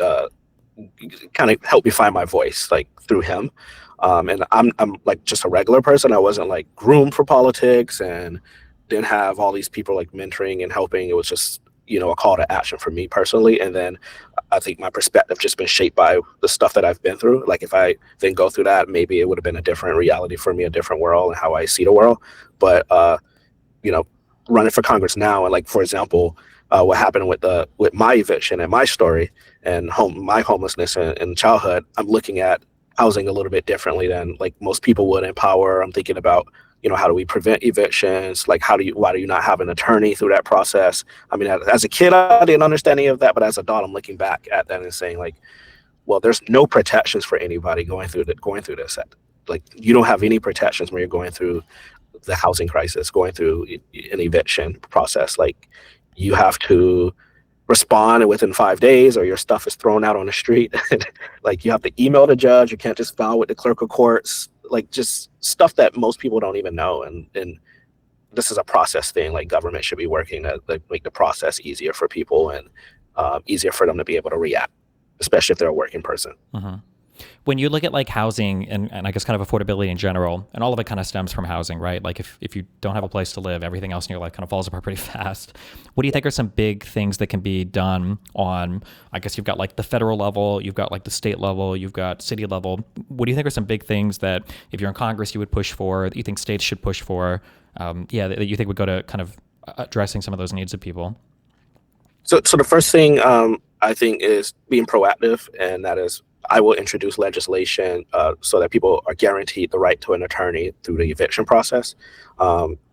kind of help me find my voice like through him. And I'm like just a regular person. I wasn't like groomed for politics and didn't have all these people like mentoring and helping. It was just, you know, a call to action for me personally. And then I think my perspective just been shaped by the stuff that I've been through. Like if I didn't go through that, maybe it would have been a different reality for me, a different world and how I see the world. But, you know, running for Congress now, and like, for example, what happened with my eviction and my story and my homelessness and childhood, I'm looking at housing a little bit differently than like most people would in power. I'm thinking about, you know, how do we prevent evictions? Like, why do you not have an attorney through that process? I mean, as a kid, I didn't understand any of that, but as an adult, I'm looking back at that and saying like, well, there's no protections for anybody going through this. Like, you don't have any protections when you're going through the housing crisis, going through an eviction process. Like, you have to respond within 5 days or your stuff is thrown out on the street. Like, you have to email the judge. You can't just file with the clerk of courts. Like, just stuff that most people don't even know. And this is a process thing. Like, government should be working to like make the process easier for people and easier for them to be able to react, especially if they're a working person.
When you look at like housing and I guess kind of affordability in general, and all of it kind of stems from housing, right? Like if you don't have a place to live, everything else in your life kind of falls apart pretty fast. What do you think are some big things that can be done on, I guess you've got like the federal level, you've got like the state level, you've got city level. What do you think are some big things that if you're in Congress, you would push for, that you think states should push for, that you think would go to kind of addressing some of those needs of people?
So the first thing I think is being proactive, and that is I will introduce legislation so that people are guaranteed the right to an attorney through the eviction process.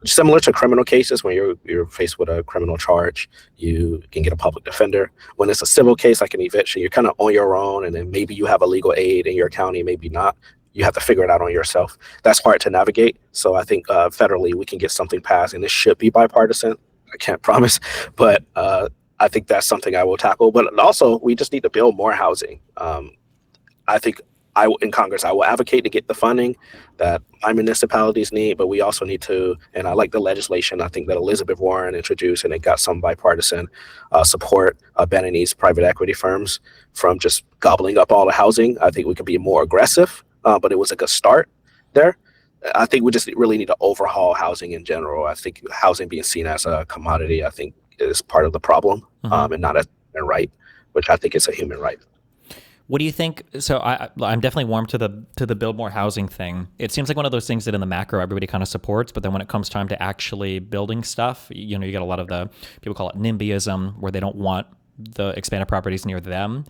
Similar to criminal cases, when you're faced with a criminal charge, you can get a public defender. When it's a civil case like an eviction, you're kind of on your own, and then maybe you have a legal aid in your county, maybe not. You have to figure it out on yourself. That's hard to navigate. So I think federally we can get something passed, and this should be bipartisan. I can't promise, but I think that's something I will tackle. But also, we just need to build more housing. I think in Congress, I will advocate to get the funding that my municipalities need, but we also need to, and I like the legislation I think that Elizabeth Warren introduced, and it got some bipartisan support, banning these private equity firms from just gobbling up all the housing. I think we could be more aggressive, but it was a good start there. I think we just really need to overhaul housing in general. I think housing being seen as a commodity, I think, is part of the problem, and not a human right, which I think is a human right.
What do you think? So I'm definitely warm to the build more housing thing. It seems like one of those things that in the macro everybody kind of supports, but then when it comes time to actually building stuff, you know, you get a lot of the people call it NIMBYism, where they don't want the expanded properties near them.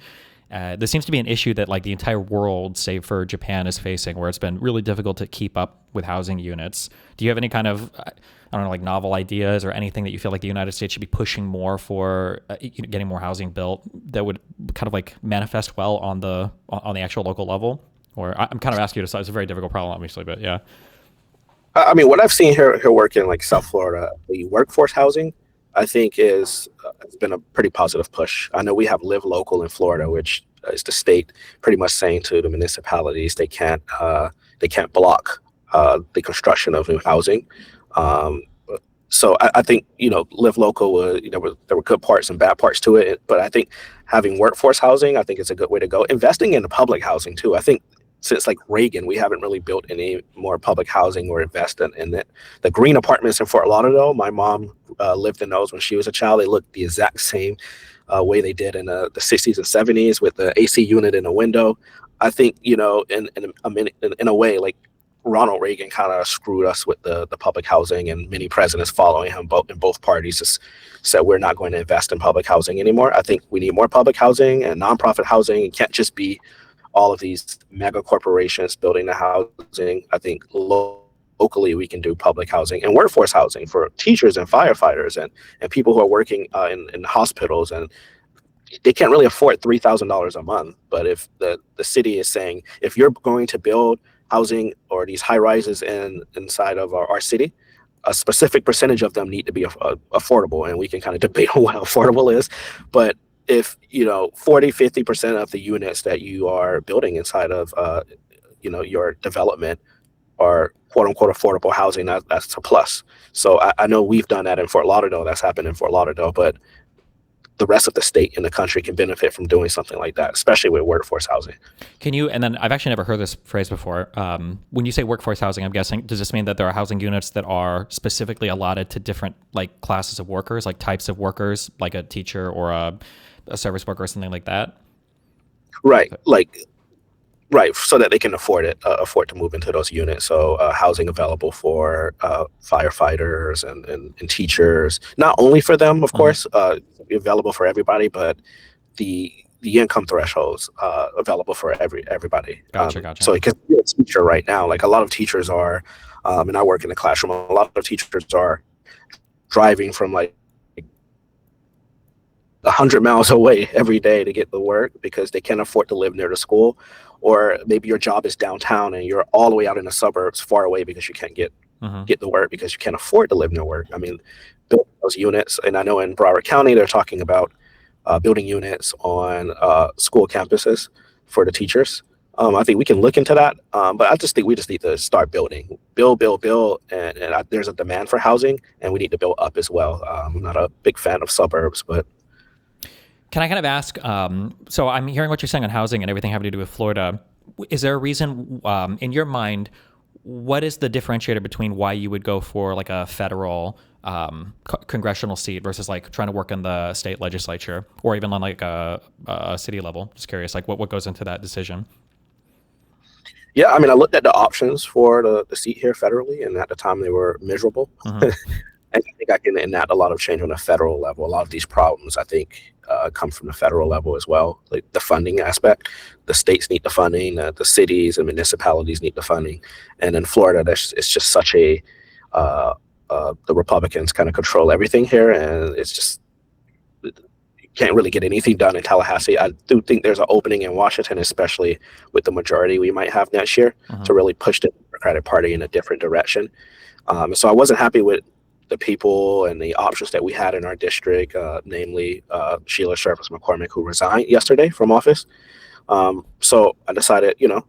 This seems to be an issue that like the entire world, save for Japan, is facing, where it's been really difficult to keep up with housing units. Do you have any kind of, I don't know, like novel ideas or anything that you feel like the United States should be pushing more for getting more housing built that would kind of like manifest well on the actual local level? Or I'm kind of asking you to solve. It's a very difficult problem, obviously, but yeah.
I mean, what I've seen here work in like South Florida, the workforce housing, I think it's been a pretty positive push. I know we have Live Local in Florida, which is the state pretty much saying to the municipalities they can't block the construction of new housing. So I think, you know, Live Local, there were good parts and bad parts to it, but I think having workforce housing, I think it's a good way to go. Investing in the public housing too. I think since like Reagan, we haven't really built any more public housing or invested in it. The green apartments in Fort Lauderdale, my mom lived in those when she was a child. They looked the exact same way they did in the 60s and 70s with the AC unit in a window. I think, you know, in a way, like Ronald Reagan kind of screwed us with the public housing, and many presidents following him in both parties just said we're not going to invest in public housing anymore. I think we need more public housing and nonprofit housing. It can't just be all of these mega corporations building the housing. I think locally we can do public housing and workforce housing for teachers and firefighters and people who are working in hospitals, and they can't really afford $3,000 a month. But if the city is saying, if you're going to build housing or these high rises inside of our city, a specific percentage of them need to be affordable, and we can kind of debate on what affordable is. But if, you know, 40-50% of the units that you are building inside of, you know, your development are quote unquote affordable housing, that's a plus. So I know we've done that in Fort Lauderdale. That's happened in Fort Lauderdale, but the rest of the state and the country can benefit from doing something like that, especially with workforce housing.
Can you, and then I've actually never heard this phrase before. When you say workforce housing, I'm guessing, does this mean that there are housing units that are specifically allotted to different like classes of workers, like types of workers, like a teacher or a service worker or something like that?
Right. Right, so that they can afford to move into those units. So housing available for firefighters and teachers, not only for them, of course, available for everybody, but the income thresholds available for everybody.
Gotcha.
So it can be a teacher right now. Like a lot of teachers are, and I work in the classroom, a lot of teachers are driving from like 100 miles away every day to get to work because they can't afford to live near the school. Or maybe your job is downtown and you're all the way out in the suburbs far away because you can't get to work because you can't afford to live near work. I mean, building those units, and I know in Broward County they're talking about building units on school campuses for the teachers. I think we can look into that, but I just think we just need to start building, build, and there's a demand for housing, and we need to build up as well. I'm not a big fan of suburbs, but
can I kind of ask, so I'm hearing what you're saying on housing and everything having to do with Florida. Is there a reason, in your mind, what is the differentiator between why you would go for like a federal congressional seat versus like trying to work in the state legislature or even on like a city level? Just curious, like what goes into that decision?
Yeah, I mean, I looked at the options for the seat here federally, and at the time they were miserable. And I think I can enact a lot of change on a federal level. A lot of these problems, I think, come from the federal level as well, like the funding aspect. The states need the funding, the cities and municipalities need the funding. And in Florida, it's just such a, the Republicans kind of control everything here, and it's just, you can't really get anything done in Tallahassee. I do think there's an opening in Washington, especially with the majority we might have next year, to really push the Democratic Party in a different direction. So I wasn't happy with the people and the options that we had in our district, namely Sheila Surface McCormick, who resigned yesterday from office. So I decided, you know,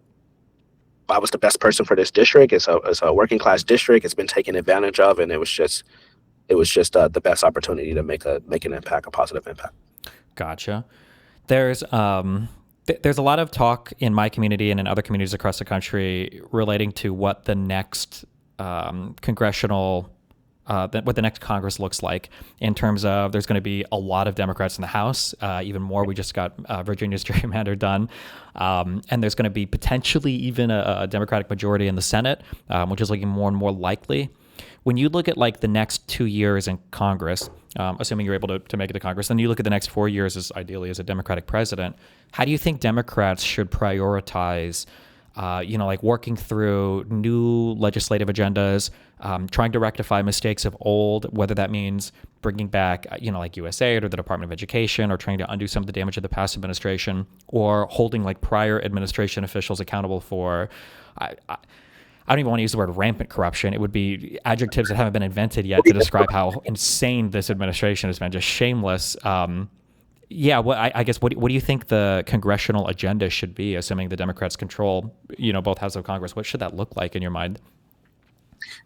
I was the best person for this district. It's a working class district. It's been taken advantage of, and it was just the best opportunity to make an impact, a positive impact.
Gotcha. There's a lot of talk in my community and in other communities across the country relating to what the next congressional what the next Congress looks like in terms of there's going to be a lot of Democrats in the House, even more. We just got Virginia's gerrymander done. And there's going to be potentially even a Democratic majority in the Senate, which is looking more and more likely. when you look at like the next 2 years in Congress, assuming you're able to make it to Congress, then you look at the next 4 years as ideally as a Democratic president, how do you think Democrats should prioritize like working through new legislative agendas, trying to rectify mistakes of old, whether that means bringing back, like USAID or the Department of Education, or trying to undo some of the damage of the past administration, or holding like prior administration officials accountable for, I don't even want to use the word rampant corruption. It would be adjectives that haven't been invented yet to describe how insane this administration has been, just shameless. I guess what do you think the congressional agenda should be, assuming the Democrats control, both houses of Congress? What should that look like in your mind?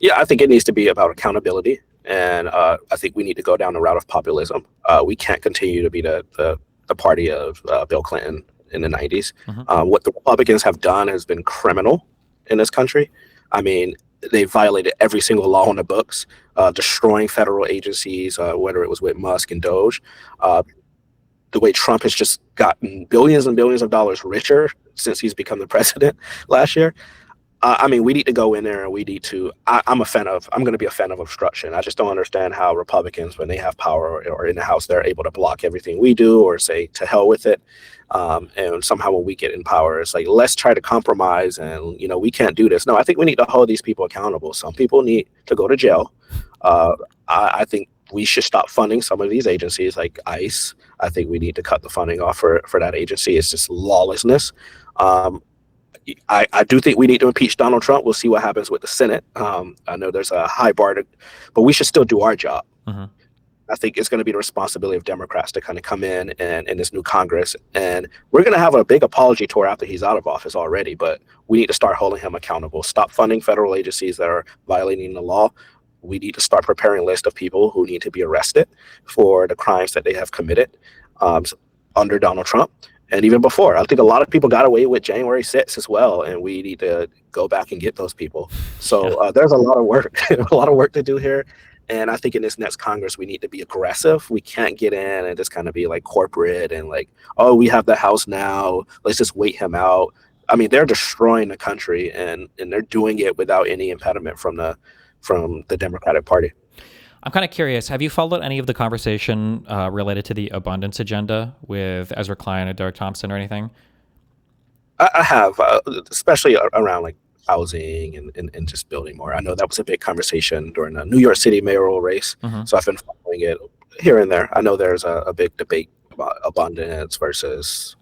Yeah, I think it needs to be about accountability, and I think we need to go down the route of populism. We can't continue to be the party of Bill Clinton in the 90s. What the Republicans have done has been criminal in this country. I mean, they violated every single law on the books, destroying federal agencies, whether it was with Musk and Doge. The way Trump has just gotten billions and billions of dollars richer since he's become the president last year. I mean, we need to go in there and we need to, I'm going to be a fan of obstruction. I just don't understand how Republicans, when they have power or in the House, they're able to block everything we do or say to hell with it. And somehow when we get in power, it's like, let's try to compromise and, we can't do this. No, I think we need to hold these people accountable. Some people need to go to jail. I think we should stop funding some of these agencies like ICE. I think we need to cut the funding off for that agency. It's just lawlessness. I do think we need to impeach Donald Trump. We'll see what happens with the Senate. I know there's a high bar, but we should still do our job. I think it's going to be the responsibility of Democrats to kind of come in and in this new Congress. And we're going to have a big apology tour after he's out of office already, but we need to start holding him accountable. Stop funding federal agencies that are violating the law. We need to start preparing a list of people who need to be arrested for the crimes that they have committed under Donald Trump. And even before, I think a lot of people got away with January 6th as well, and we need to go back and get those people. So there's a lot of work, to do here. And I think in this next Congress, we need to be aggressive. We can't get in and just kind of be like corporate and like, oh, we have the House now, let's just wait him out. I mean, they're destroying the country, and they're doing it without any impediment from the Democratic Party.
I'm kind of curious, have you followed any of the conversation related to the abundance agenda with Ezra Klein and Derek Thompson or anything?
I have, especially around like housing and just building more. I know that was a big conversation during the New York City mayoral race. So I've been following it here and there. I know there's a big debate about abundance versus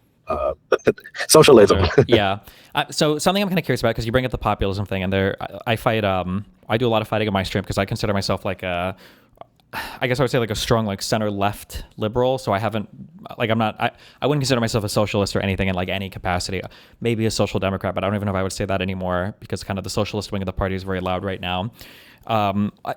socialism. So something I'm kind of curious about, because you bring up the populism thing, and I do a lot of fighting on my stream because I consider myself like I guess I would say like a strong like center left liberal. So I wouldn't consider myself a socialist or anything in like any capacity. Maybe a social democrat, but I don't even know if I would say that anymore, because kind of the socialist wing of the party is very loud right now.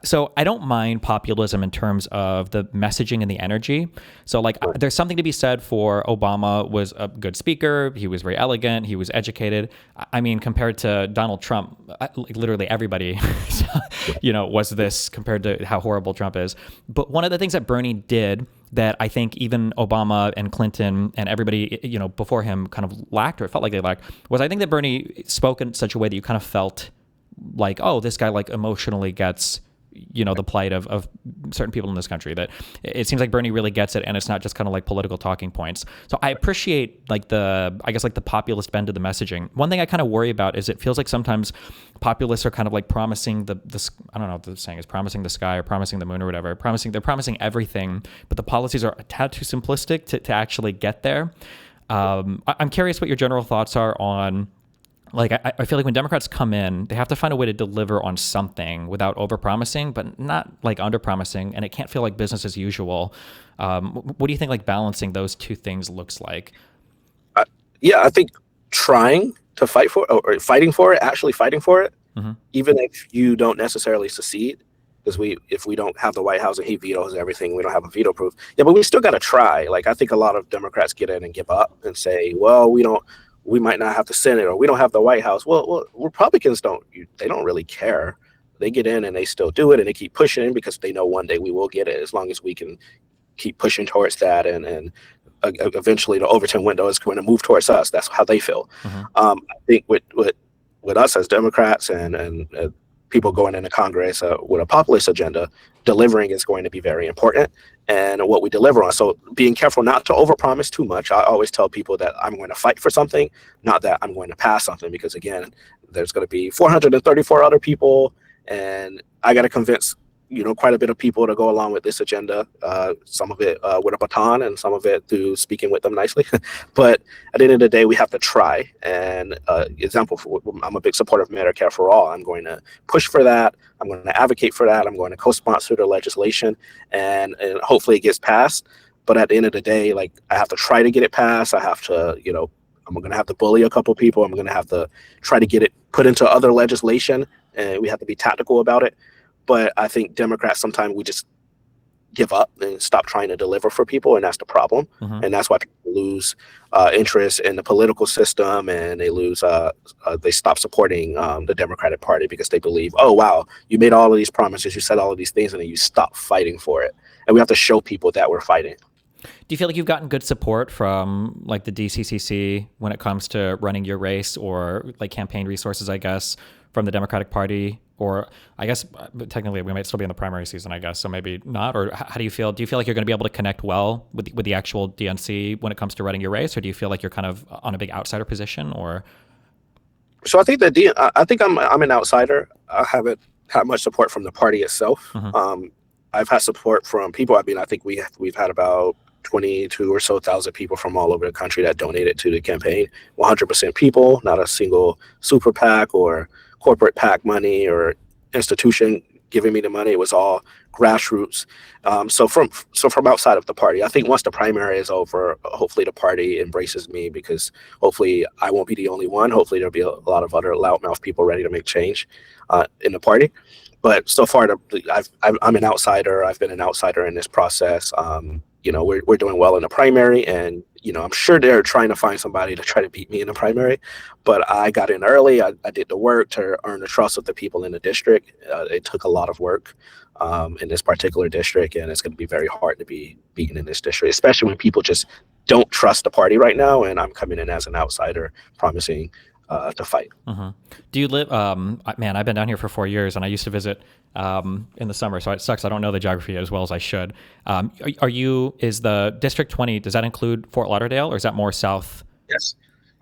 So I don't mind populism in terms of the messaging and the energy. So like there's something to be said for Obama was a good speaker. He was very elegant. He was educated. I mean, compared to Donald Trump, literally everybody, was this compared to how horrible Trump is. But one of the things that Bernie did that I think even Obama and Clinton and everybody, before him kind of lacked, or it felt like they lacked, was I think that Bernie spoke in such a way that you kind of felt like, oh, this guy like emotionally gets, the plight of certain people in this country. That it seems like Bernie really gets it, and it's not just kind of like political talking points. So I appreciate like the populist bend to the messaging. One thing I kind of worry about is it feels like sometimes populists are kind of like promising the I don't know what the saying is, promising the sky or promising the moon or whatever. They're promising everything, but the policies are a tad too simplistic to actually get there. I'm curious what your general thoughts are on. Like, I feel like when Democrats come in, they have to find a way to deliver on something without over-promising, but not like under-promising, and it can't feel like business as usual. What do you think like balancing those two things looks like? I think trying to fight for it, or fighting for it, even if you don't necessarily succeed, because if we don't have the White House and he vetoes everything, we don't have a veto proof. Yeah, but we still got to try. Like, I think a lot of Democrats get in and give up and say, well, we might not have the Senate, or we don't have the White House. Well, Republicans don't really care. They get in and they still do it, and they keep pushing because they know one day we will get it, as long as we can keep pushing towards that. And eventually the Overton window is going to move towards us. That's how they feel. I think with us as Democrats and people going into Congress with a populist agenda, delivering is going to be very important, and what we deliver on. So being careful not to overpromise too much. I always tell people that I'm going to fight for something, not that I'm going to pass something, because again, there's going to be 434 other people, and I got to convince quite a bit of people to go along with this agenda. Some of it with a baton, and some of it through speaking with them nicely. But at the end of the day, we have to try. And example, I'm a big supporter of Medicare for All. I'm going to push for that. I'm going to advocate for that. I'm going to co-sponsor the legislation, and hopefully it gets passed. But at the end of the day, like, I have to try to get it passed. I have to, I'm going to have to bully a couple people. I'm going to have to try to get it put into other legislation, and we have to be tactical about it. But I think Democrats, sometimes we just give up and stop trying to deliver for people, and that's the problem. And that's why people lose interest in the political system, and they lose, they stop supporting the Democratic Party, because they believe, oh, wow, you made all of these promises, you said all of these things, and then you stop fighting for it. And we have to show people that we're fighting.
Do you feel like you've gotten good support from like the DCCC when it comes to running your race, or like campaign resources, I guess, from the Democratic Party? Or I guess technically we might still be in the primary season, I guess, so maybe not. Or how do you feel? Do you feel like you're going to be able to connect well with the actual DNC when it comes to running your race, or do you feel like you're kind of on a big outsider position? Or
so I think that I think I'm an outsider. I haven't had much support from the party itself. I've had support from people. I mean, I think we've had about 22 or so thousand people from all over the country that donated to the campaign. 100% people, not a single super PAC or corporate PAC money or institution giving me the money. It was all grassroots. So from outside of the party, I think once the primary is over, hopefully the party embraces me, because hopefully I won't be the only one. Hopefully there'll be a lot of other loudmouth people ready to make change in the party. But so far, I'm an outsider. I've been an outsider in this process. We're doing well in the primary, and I'm sure they're trying to find somebody to try to beat me in the primary, but I got in early. I did the work to earn the trust of the people in the district. It took a lot of work in this particular district, and it's going to be very hard to be beaten in this district, especially when people just don't trust the party right now, and I'm coming in as an outsider promising to fight.
Do you live, man, I've been down here for 4 years, and I used to visit in the summer, so it sucks. I don't know the geography as well as I should. Is the District 20, does that include Fort Lauderdale, or is that more south?
Yes.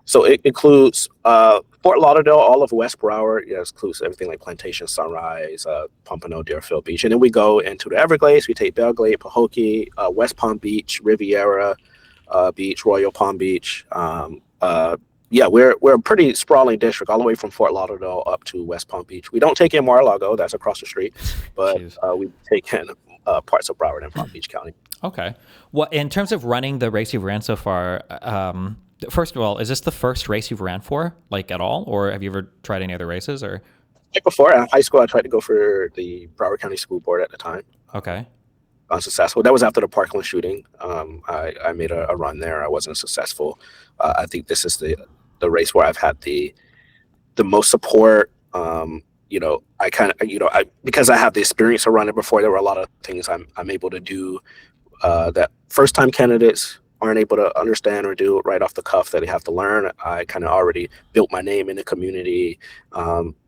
So it includes Fort Lauderdale, all of West Broward. It includes everything like Plantation, Sunrise, Pompano, Deerfield Beach. And then we go into the Everglades. We take Belglade, Pahokee, West Palm Beach, Riviera Beach, Royal Palm Beach. We're a pretty sprawling district, all the way from Fort Lauderdale up to West Palm Beach. We don't take in Mar-a-Lago, that's across the street, but we take in parts of Broward and Palm Beach County.
Okay. Well, in terms of running the race you've ran so far, first of all, is this the first race you've ran for, like, at all, or have you ever tried any other races? Or
before, in high school, I tried to go for the Broward County School Board at the time.
Okay.
Unsuccessful. That was after the Parkland shooting. I made a run there. I wasn't successful. I think this is the race where I've had the most support. Because I have the experience of running before, there were a lot of things I'm able to do that first time candidates aren't able to understand or do right off the cuff, that they have to learn. I kind of already built my name in the community,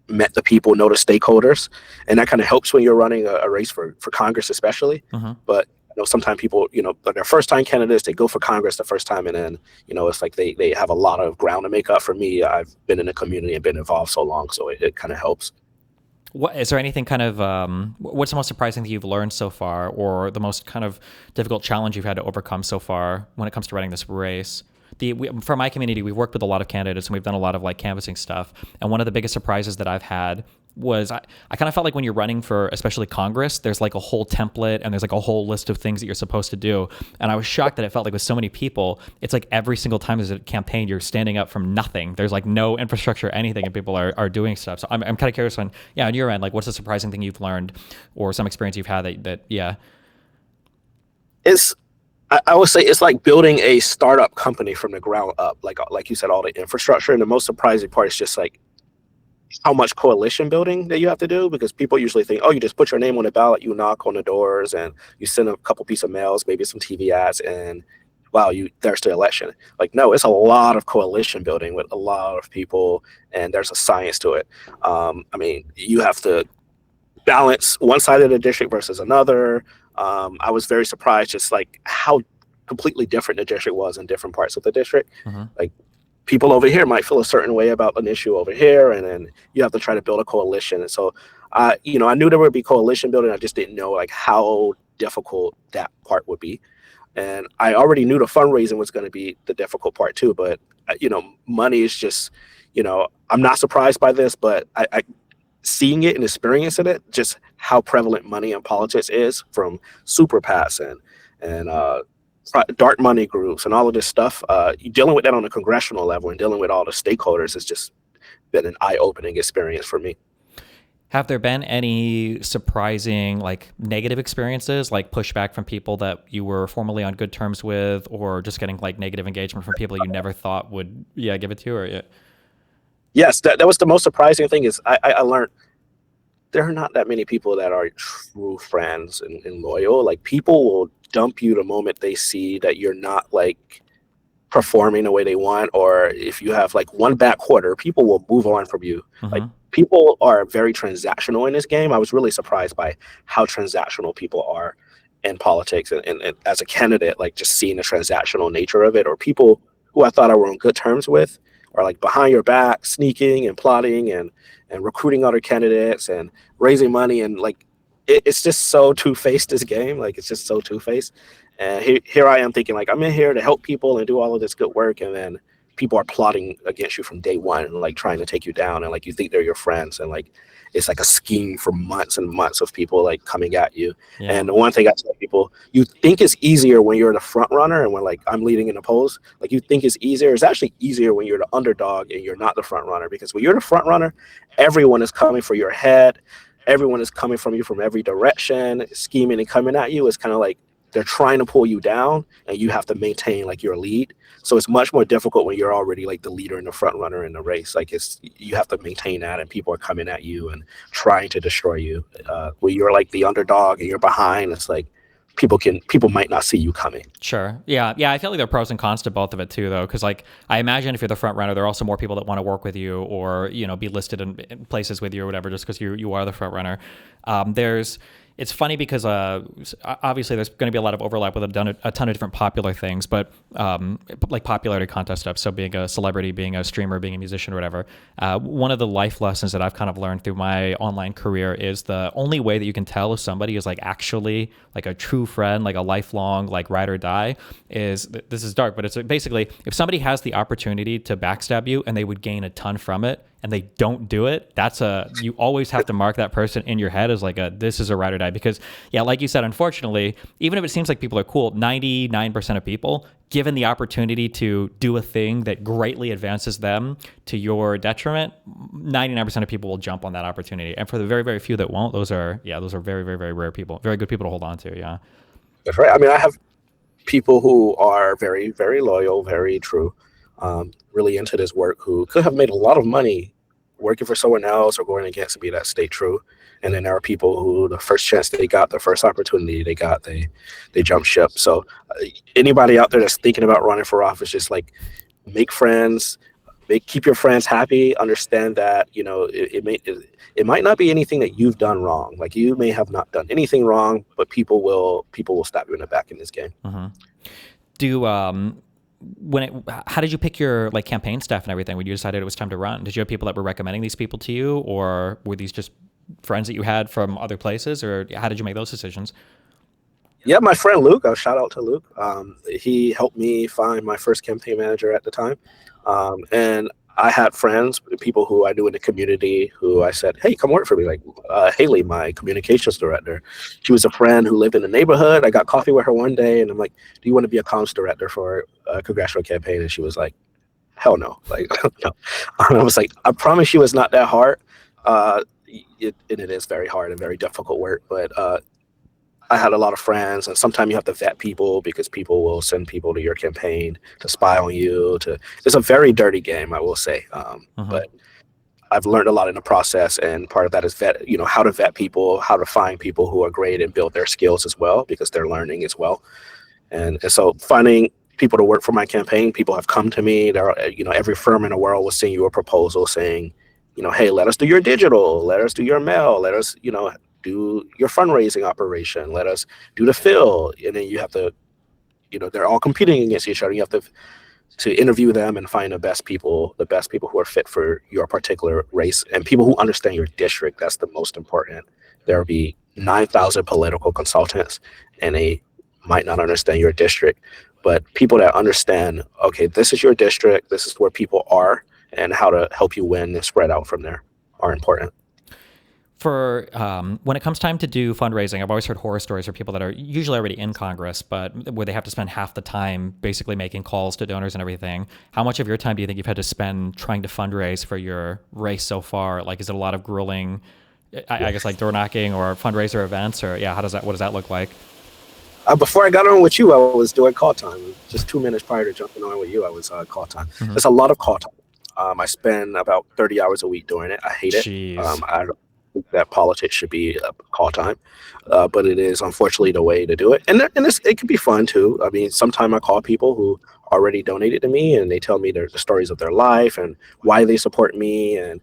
met the people, know the stakeholders, and that kind of helps when you're running a race for Congress, especially. But sometimes people, they're first time candidates, they go for Congress the first time, and then, it's like they have a lot of ground to make up. For me, I've been in the community and been involved so long, so it kind of helps.
What is there anything kind of what's the most surprising that you've learned so far, or the most kind of difficult challenge you've had to overcome so far when it comes to running this race? For my community, we've worked with a lot of candidates, and we've done a lot of like canvassing stuff. And one of the biggest surprises that I've had was I kind of felt like when you're running for especially Congress, there's like a whole template and there's like a whole list of things that you're supposed to do. And I was shocked that it felt like with so many people, it's like every single time there's a campaign, you're standing up from nothing. There's like no infrastructure, anything, and people are doing stuff. So I'm kind of curious on your end, like what's the surprising thing you've learned or some experience you've had that
I would say it's like building a startup company from the ground up, like you said, all the infrastructure. And the most surprising part is just like how much coalition building that you have to do, because people usually think, oh, you just put your name on the ballot, you knock on the doors, and you send a couple pieces of mails, maybe some TV ads, and wow, there's the election. Like, no, it's a lot of coalition building with a lot of people, and there's a science to it. I mean, you have to balance one side of the district versus another. I was very surprised just like how completely different the district was in different parts of the district. Like, people over here might feel a certain way about an issue over here, and then you have to try to build a coalition. And so, you know, I knew there would be coalition building. I just didn't know like how difficult that part would be. And I already knew the fundraising was going to be the difficult part too. But, you know, money is just, you know, I'm not surprised by this, but I seeing it and experiencing it, just how prevalent money in politics is, from super PACs and dark money groups and all of this stuff. Dealing with that on a congressional level and dealing with all the stakeholders has just been an eye-opening experience for me.
Have there been any surprising, like, negative experiences, like pushback from people that you were formerly on good terms with, or just getting like negative engagement from people you never thought would, give it to you? Or
Yes, that was the most surprising thing. Is I learned there are not that many people that are true friends and loyal. Like, people will dump you the moment they see that you're not like performing the way they want, or if you have like one bad quarter, people will move on from you. Like, people are very transactional in this game. I was really surprised by how transactional people are in politics, and as a candidate, like just seeing the transactional nature of it, or people who I thought I were on good terms with are like behind your back, sneaking and plotting and recruiting other candidates and raising money. And like, it's just so two-faced, this game. Like, it's just so two-faced. And here I am thinking like, I'm in here to help people and do all of this good work, and then people are plotting against you from day one and like trying to take you down, and like you think they're your friends, and like it's like a scheme for months and months of people like coming at you. And the one thing I tell people, you think it's easier when you're the front runner and when like I'm leading in the polls, like you think it's easier. It's actually easier when you're the underdog and you're not the front runner, because when you're the front runner, everyone is coming for your head. Everyone is coming from you from every direction, scheming and coming at you. It's kind of like they're trying to pull you down, and you have to maintain like your lead. So it's much more difficult when you're already like the leader and the front runner in the race. Like, you have to maintain that, and people are coming at you and trying to destroy you. When you're like the underdog and you're behind, it's like people might not see you coming.
Sure. Yeah. I feel like there are pros and cons to both of it too, though, because like I imagine if you're the front runner, there are also more people that want to work with you, or be listed in places with you or whatever, just because you are the front runner. It's funny because obviously there's going to be a lot of overlap with a ton of different popular things, but like popularity contest stuff. So being a celebrity, being a streamer, being a musician or whatever. One of the life lessons that I've kind of learned through my online career is the only way that you can tell if somebody is like actually like a true friend, like a lifelong like ride or die, is this is dark, but it's basically if somebody has the opportunity to backstab you and they would gain a ton from it, and they don't do it, you always have to mark that person in your head as like this is a ride or die. Because like you said, unfortunately, even if it seems like people are cool, 99% of people, given the opportunity to do a thing that greatly advances them to your detriment, 99% of people will jump on that opportunity. And for the very, very few that won't, those are very, very, very rare people, very good people to hold on to. Yeah.
That's right. I mean, I have people who are very, very loyal, very true, really into this work, who could have made a lot of money working for someone else or going against me that stay true. And then there are people who the first chance they got, the first opportunity they got, they jump ship. So anybody out there that's thinking about running for office, just like make friends, keep your friends happy, understand that, it might not be anything that you've done wrong. Like, you may have not done anything wrong, but people will stab you in the back in this game.
How did you pick your like campaign staff and everything when you decided it was time to run? Did you have people that were recommending these people to you, or were these just friends that you had from other places, or how did you make those decisions?
Yeah, my friend Luke, I'll shout out to Luke. He helped me find my first campaign manager at the time. And I had friends, people who I knew in the community, who I said, hey, come work for me. Like Haley, my communications director. She was a friend who lived in the neighborhood. I got coffee with her one day, and I'm like, do you want to be a comms director for a congressional campaign? And she was like, hell no. Like, no. And I was like, I promise you it's not that hard. It is very hard and very difficult work, but I had a lot of friends, and sometimes you have to vet people because people will send people to your campaign to spy on you. It's a very dirty game, I will say. But I've learned a lot in the process, and part of that is how to vet people, how to find people who are great and build their skills as well, because they're learning as well. And so finding people to work for my campaign. People have come to me. There are, every firm in the world will send you a proposal saying, hey, let us do your digital, let us do your mail, let us, do your fundraising operation, let us do the fill. And then you have to, they're all competing against each other. You have to interview them and find the best people who are fit for your particular race and people who understand your district. That's the most important. There will be 9,000 political consultants and they might not understand your district, but people that understand, okay, this is your district, this is where people are, and how to help you win and spread out from there are important.
For when it comes time to do fundraising, I've always heard horror stories for people that are usually already in Congress, but where they have to spend half the time basically making calls to donors and everything. How much of your time do you think you've had to spend trying to fundraise for your race so far? Like, is it a lot of grueling, I guess, like door knocking or fundraiser events, or what does that look like?
Before I got on with you, I was doing call time. Just 2 minutes prior to jumping on with you, I was call time.
Mm-hmm.
There's a lot of call time. I spend about 30 hours a week doing it. I hate it. I don't think that politics should be call time, but it is unfortunately the way to do it. And it can be fun too. I mean, sometimes I call people who already donated to me and they tell me the stories of their life and why they support me. And,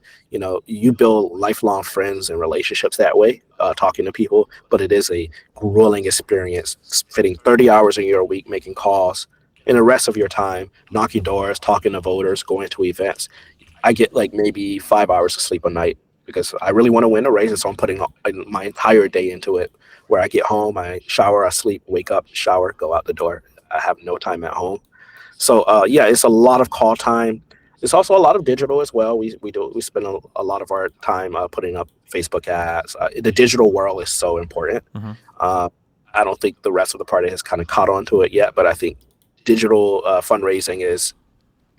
you build lifelong friends and relationships that way, talking to people, but it is a grueling experience, spending 30 hours in your week making calls and the rest of your time knocking doors, talking to voters, going to events. I get like maybe 5 hours of sleep a night because I really want to win a race. And so I'm putting my entire day into it, where I get home, I shower, I sleep, wake up, shower, go out the door. I have no time at home. So it's a lot of call time. It's also a lot of digital as well. We spend a lot of our time putting up Facebook ads. The digital world is so important.
Mm-hmm.
I don't think the rest of the party has kind of caught on to it yet, but I think digital fundraising is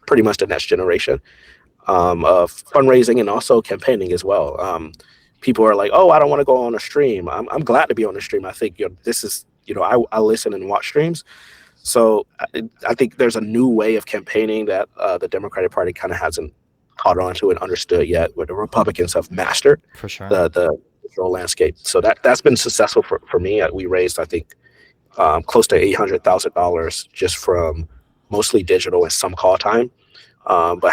pretty much the next generation of fundraising and also campaigning as well. People are like, oh, I don't want to go on a stream. I'm glad to be on the stream. I think this is, I listen and watch streams. So I think there's a new way of campaigning that the Democratic Party kind of hasn't caught on to and understood yet, where the Republicans have mastered
for sure
the digital landscape. So that's been successful for me. We raised, I think, close to $800,000 just from mostly digital and some call time, but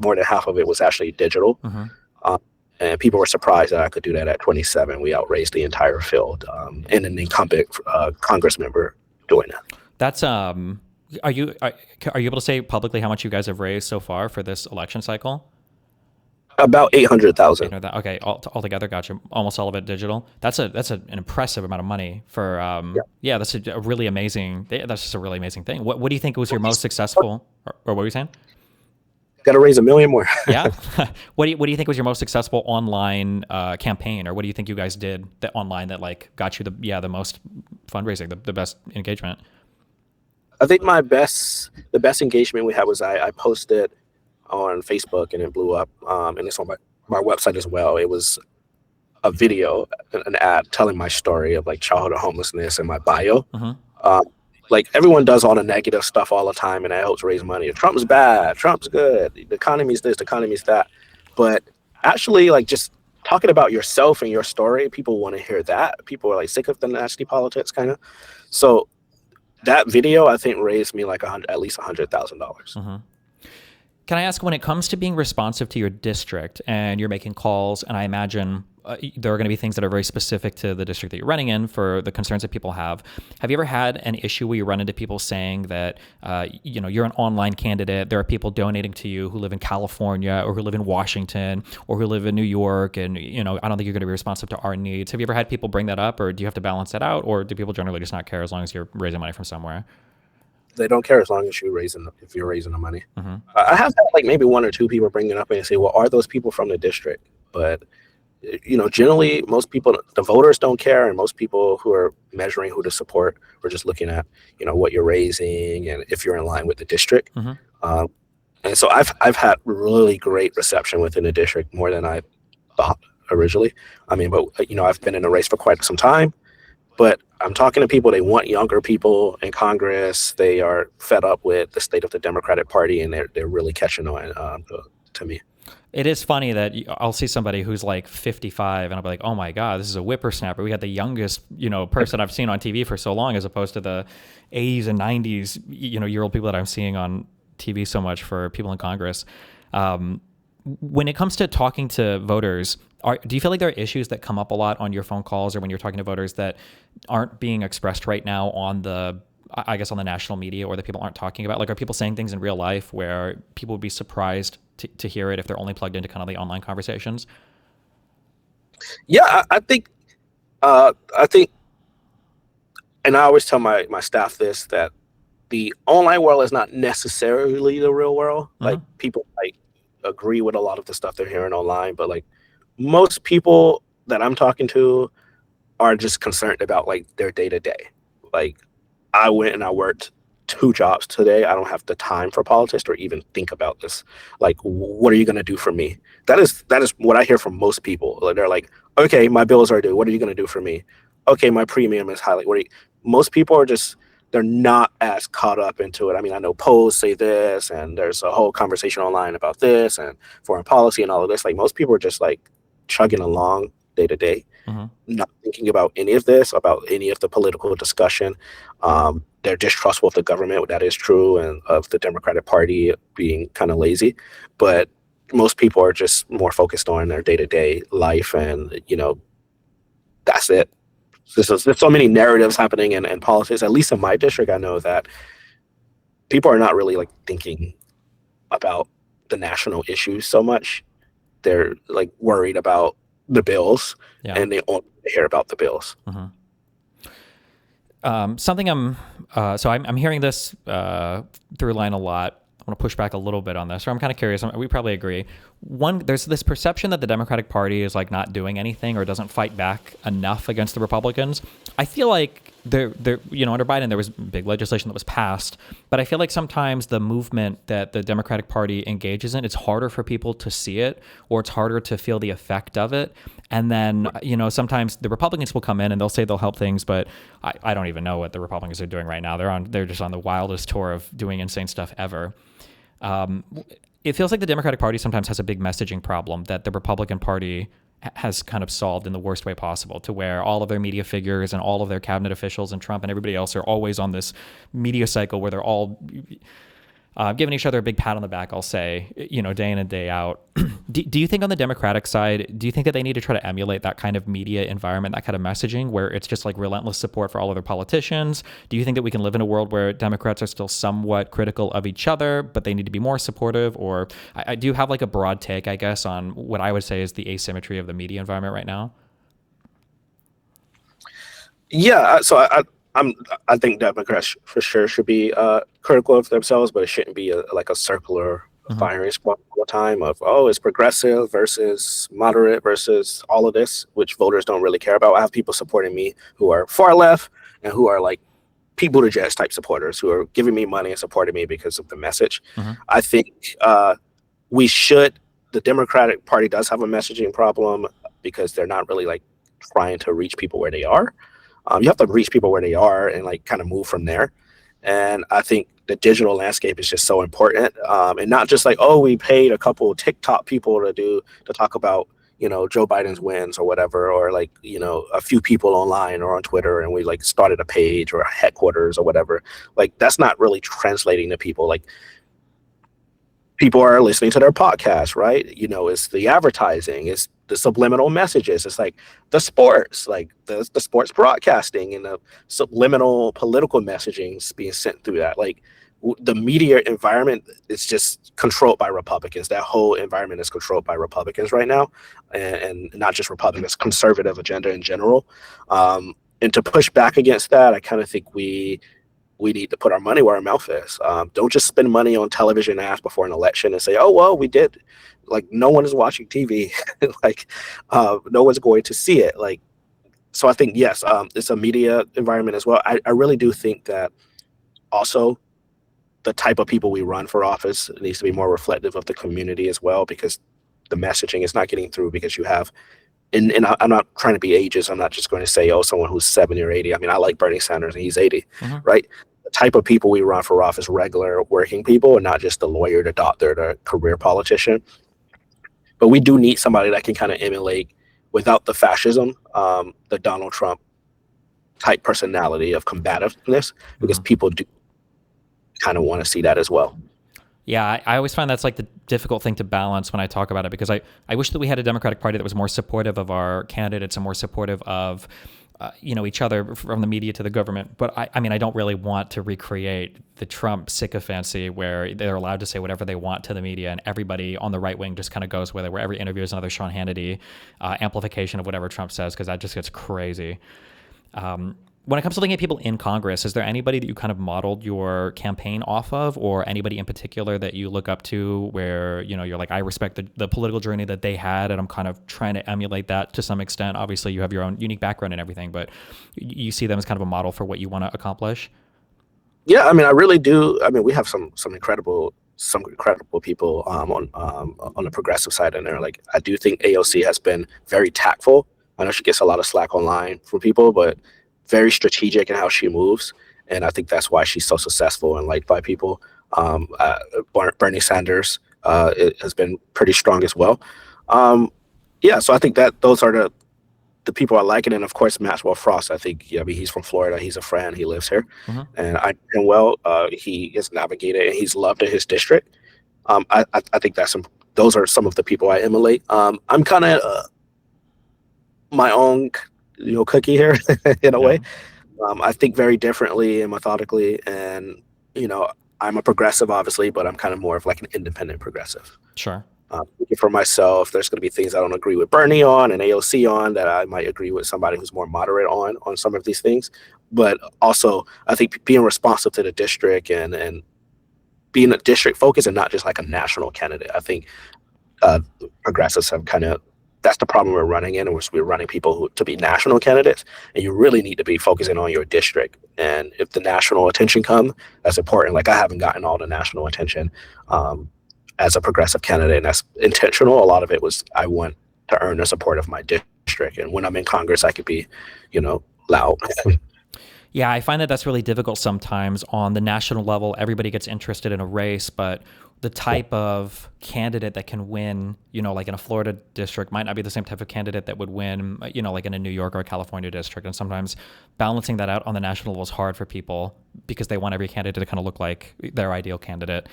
more than half of it was actually digital.
Mm-hmm.
And people were surprised that I could do that at 27. We outraised the entire field, and an incumbent Congress member doing that.
That's are you able to say publicly how much you guys have raised so far for this election cycle?
About 800,000.
Okay, altogether, gotcha. Almost all of it digital. That's an impressive amount of money for. That's a really amazing. That's just a really amazing thing. What do you think was your most successful? Or what were you saying?
Got to raise $1 million more.
Yeah. What do you think was your most successful online campaign, or what do you think you guys did that online that like got you the most fundraising, the best engagement?
I think the best engagement we had was I posted on Facebook and it blew up, and it's on my website as well. It was a video, an ad telling my story of like childhood homelessness and my bio.
Mm-hmm.
Like everyone does all the negative stuff all the time, and it helps raise money. Trump's bad, Trump's good, the economy's this, the economy's that. But actually, like just talking about yourself and your story, people want to hear that. People are like sick of the nasty politics, kind of. So that video, I think, raised me like at least $100,000.
Mm-hmm. Can I ask, when it comes to being responsive to your district and you're making calls, and I imagine there are going to be things that are very specific to the district that you're running in for the concerns that people have you ever had an issue where you run into people saying that, you're an online candidate, there are people donating to you who live in California or who live in Washington or who live in New York, and, I don't think you're going to be responsive to our needs. Have you ever had people bring that up, or do you have to balance that out, or do people generally just not care as long as you're raising money from somewhere?
They don't care as long as you're raising the money.
Mm-hmm.
I have had like maybe one or two people bring it up and say, well, are those people from the district? But, generally most people, the voters don't care. And most people who are measuring who to support are just looking at, what you're raising and if you're in line with the district.
Mm-hmm.
And so I've had really great reception within the district, more than I thought originally. I mean, but, I've been in the race for quite some time. But I'm talking to people, they want younger people in Congress. They are fed up with the state of the Democratic Party, and they're really catching on to me.
It is funny that I'll see somebody who's like 55 and I'll be like, oh my God, this is a whippersnapper. We got the youngest, person I've seen on TV for so long, as opposed to the 80s and 90s, year old people that I'm seeing on TV so much for people in Congress. When it comes to talking to voters, do you feel like there are issues that come up a lot on your phone calls or when you're talking to voters that aren't being expressed right now on the national media, or that people aren't talking about? Like, are people saying things in real life where people would be surprised to hear it if they're only plugged into kind of the online conversations?
Yeah, I think, and I always tell my staff this, that the online world is not necessarily the real world. Like, people like agree with a lot of the stuff they're hearing online, but like most people that I'm talking to are just concerned about like their day to day. Like, I went and I worked 2 jobs today. I don't have the time for politics or even think about this. Like, what are you going to do for me? That is what I hear from most people. Like, they're like, okay, my bills are due. What are you going to do for me? Okay, my premium is high. Like, most people are just, they're not as caught up into it. I mean, I know polls say this, and there's a whole conversation online about this and foreign policy and all of this. Like, most people are just like chugging along day to day, not thinking about any of this, about any of the political discussion. They're distrustful of the government. That is true, and of the Democratic Party being kind of lazy. But most people are just more focused on their day to day life, and that's it. There's so many narratives happening in politics. At least in my district, I know that people are not really like thinking about the national issues so much. They're like worried about the bills, and they only hear about the bills.
Something I'm hearing this through line a lot. I want to push back a little bit on this, or I'm kind of curious. We probably agree. One, there's this perception that the Democratic Party is like not doing anything or doesn't fight back enough against the Republicans. I feel like under Biden, there was big legislation that was passed, but I feel like sometimes the movement that the Democratic Party engages in, it's harder for people to see it, or it's harder to feel the effect of it. And then, sometimes the Republicans will come in and they'll say they'll help things, but I don't even know what the Republicans are doing right now. They're just on the wildest tour of doing insane stuff ever. It feels like the Democratic Party sometimes has a big messaging problem that the Republican Party has kind of solved in the worst way possible, to where all of their media figures and all of their cabinet officials and Trump and everybody else are always on this media cycle where they're all giving each other a big pat on the back, I'll say, day in and day out. Do you think on the Democratic side, do you think that they need to try to emulate that kind of media environment, that kind of messaging where it's just like relentless support for all of their politicians? Do you think that we can live in a world where Democrats are still somewhat critical of each other, but they need to be more supportive? Or I do have like a broad take, I guess, on what I would say is the asymmetry of the media environment right now.
Yeah, so I think Democrats for sure should be critical of themselves, but it shouldn't be like a circular firing squad all the time of, oh, it's progressive versus moderate versus all of this, which voters don't really care about. I have people supporting me who are far left and who are like Pete Buttigieg type supporters who are giving me money and supporting me because of the message. I think the Democratic Party does have a messaging problem because they're not really like trying to reach people where they are. You have to reach people where they are and like kind of move from there. And I think the digital landscape is just so important. And not just like, oh, we paid a couple of TikTok people to talk about, Joe Biden's wins or whatever, or like, a few people online or on Twitter, and we like started a page or a headquarters or whatever. Like, that's not really translating to people. Like, people are listening to their podcast, right? It's the advertising, it's the subliminal messages, it's like the sports, like the sports broadcasting and the subliminal political messaging being sent through that. Like, the media environment is just controlled by Republicans. That whole environment is controlled by Republicans right now, and not just Republicans, conservative agenda in general. And to push back against that, I kind of think we need to put our money where our mouth is. Don't just spend money on television ads before an election and say, oh, well, we did. Like, no one is watching TV. Like, no one's going to see it. Like, so I think, yes, it's a media environment as well. I really do think that also the type of people we run for office needs to be more reflective of the community as well, because the messaging is not getting through because you have, and I'm not trying to be ageist. I'm not just going to say, oh, someone who's 70 or 80. I mean, I like Bernie Sanders and he's 80, right? The type of people we run for office, regular working people, and not just the lawyer, the doctor, the career politician. But we do need somebody that can kind of emulate, without the fascism, the Donald Trump type personality of combativeness, because people do kind of want to see that as well.
Yeah, I always find that's like the difficult thing to balance when I talk about it, because I wish that we had a Democratic Party that was more supportive of our candidates and more supportive of each other, from the media to the government. But I mean, I don't really want to recreate the Trump sycophancy where they're allowed to say whatever they want to the media, and everybody on the right wing just kind of goes with it, where every interview is another Sean Hannity amplification of whatever Trump says, because that just gets crazy. When it comes to looking at people in Congress, is there anybody that you kind of modeled your campaign off of, or anybody in particular that you look up to where, you're like, I respect the political journey that they had, and I'm kind of trying to emulate that to some extent? Obviously, you have your own unique background and everything, but you see them as kind of a model for what you want to accomplish?
Yeah, I mean, I really do. I mean, we have some incredible people on the progressive side in there. Like, I do think AOC has been very tactful. I know she gets a lot of slack online from people, but very strategic in how she moves, and I think that's why she's so successful and liked by people. Bernie Sanders has been pretty strong as well. So I think that those are the people I like, and then of course Maxwell Frost. I think he's from Florida, he's a friend, he lives here, and I know him well. He has navigated and he's loved in his district. I think those are some of the people I emulate. I'm kind of my own cookie here in a way. I think very differently and methodically, and I'm a progressive obviously, but I'm kind of more of like an independent progressive.
Sure.
For myself, there's going to be things I don't agree with Bernie on and AOC on that I might agree with somebody who's more moderate on some of these things. But also I think being responsive to the district and being a district focused and not just like a national candidate. I think progressives have that's the problem we're running in, which we're running people to be national candidates, and you really need to be focusing on your district. And if the national attention come, that's important. Like, I haven't gotten all the national attention as a progressive candidate, and that's intentional. A lot of it was I want to earn the support of my district, and when I'm in Congress, I could be, loud.
Yeah, I find that that's really difficult sometimes. On the national level, everybody gets interested in a race, but the type of candidate that can win, like in a Florida district might not be the same type of candidate that would win, like in a New York or a California district. And sometimes balancing that out on the national level is hard for people because they want every candidate to kind of look like their ideal candidate.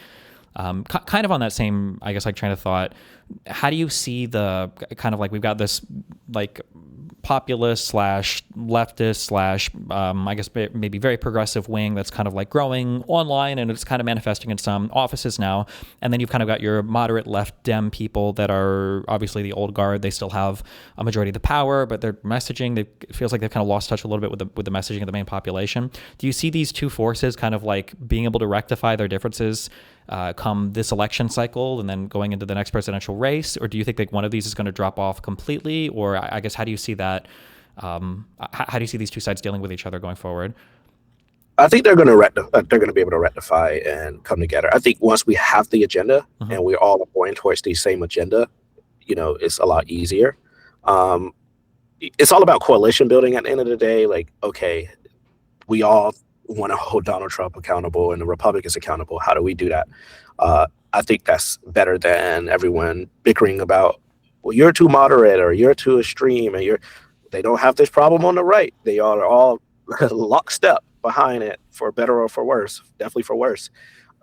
Kind of on that same, I guess, like train of thought, how do you see the kind of like, we've got this like populist slash leftist slash, I guess maybe very progressive wing that's kind of like growing online, and it's kind of manifesting in some offices now. And then you've kind of got your moderate left Dem people that are obviously the old guard. They still have a majority of the power, but their messaging, it feels like they've kind of lost touch a little bit with the messaging of the main population. Do you see these two forces kind of like being able to rectify their differences come this election cycle and then going into the next presidential race? Or do you think like one of these is going to drop off completely? Or I guess, how do you see that? How do you see these two sides dealing with each other going forward?
I think they're going to be able to rectify and come together. I think once we have the agenda and we're all going towards the same agenda, it's a lot easier. It's all about coalition building at the end of the day. Like, okay, we all want to hold Donald Trump accountable and the Republicans accountable. How do we do that? I think that's better than everyone bickering about, well, you're too moderate or you're too extreme, and they don't have this problem on the right. They are all lockstep behind it, for better or for worse, definitely for worse.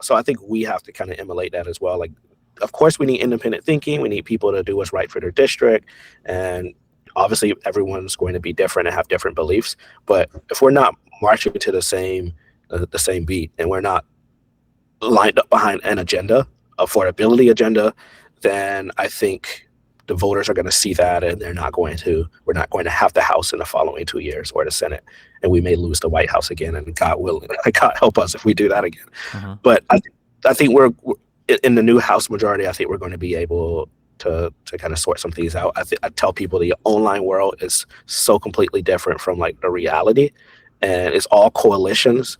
So I think we have to kind of emulate that as well. Like, of course, we need independent thinking. We need people to do what's right for their district. And obviously, everyone's going to be different and have different beliefs. But if we're not marching to the same beat, and we're not lined up behind an agenda, affordability agenda, then I think the voters are going to see that, and we're not going to have the House in the following 2 years, or the Senate, and we may lose the White House again. And God willing, God help us if we do that again. But I think we're in the new House majority. I think we're going to be able to kind of sort some things out. I tell people the online world is so completely different from like the reality, and it's all coalitions.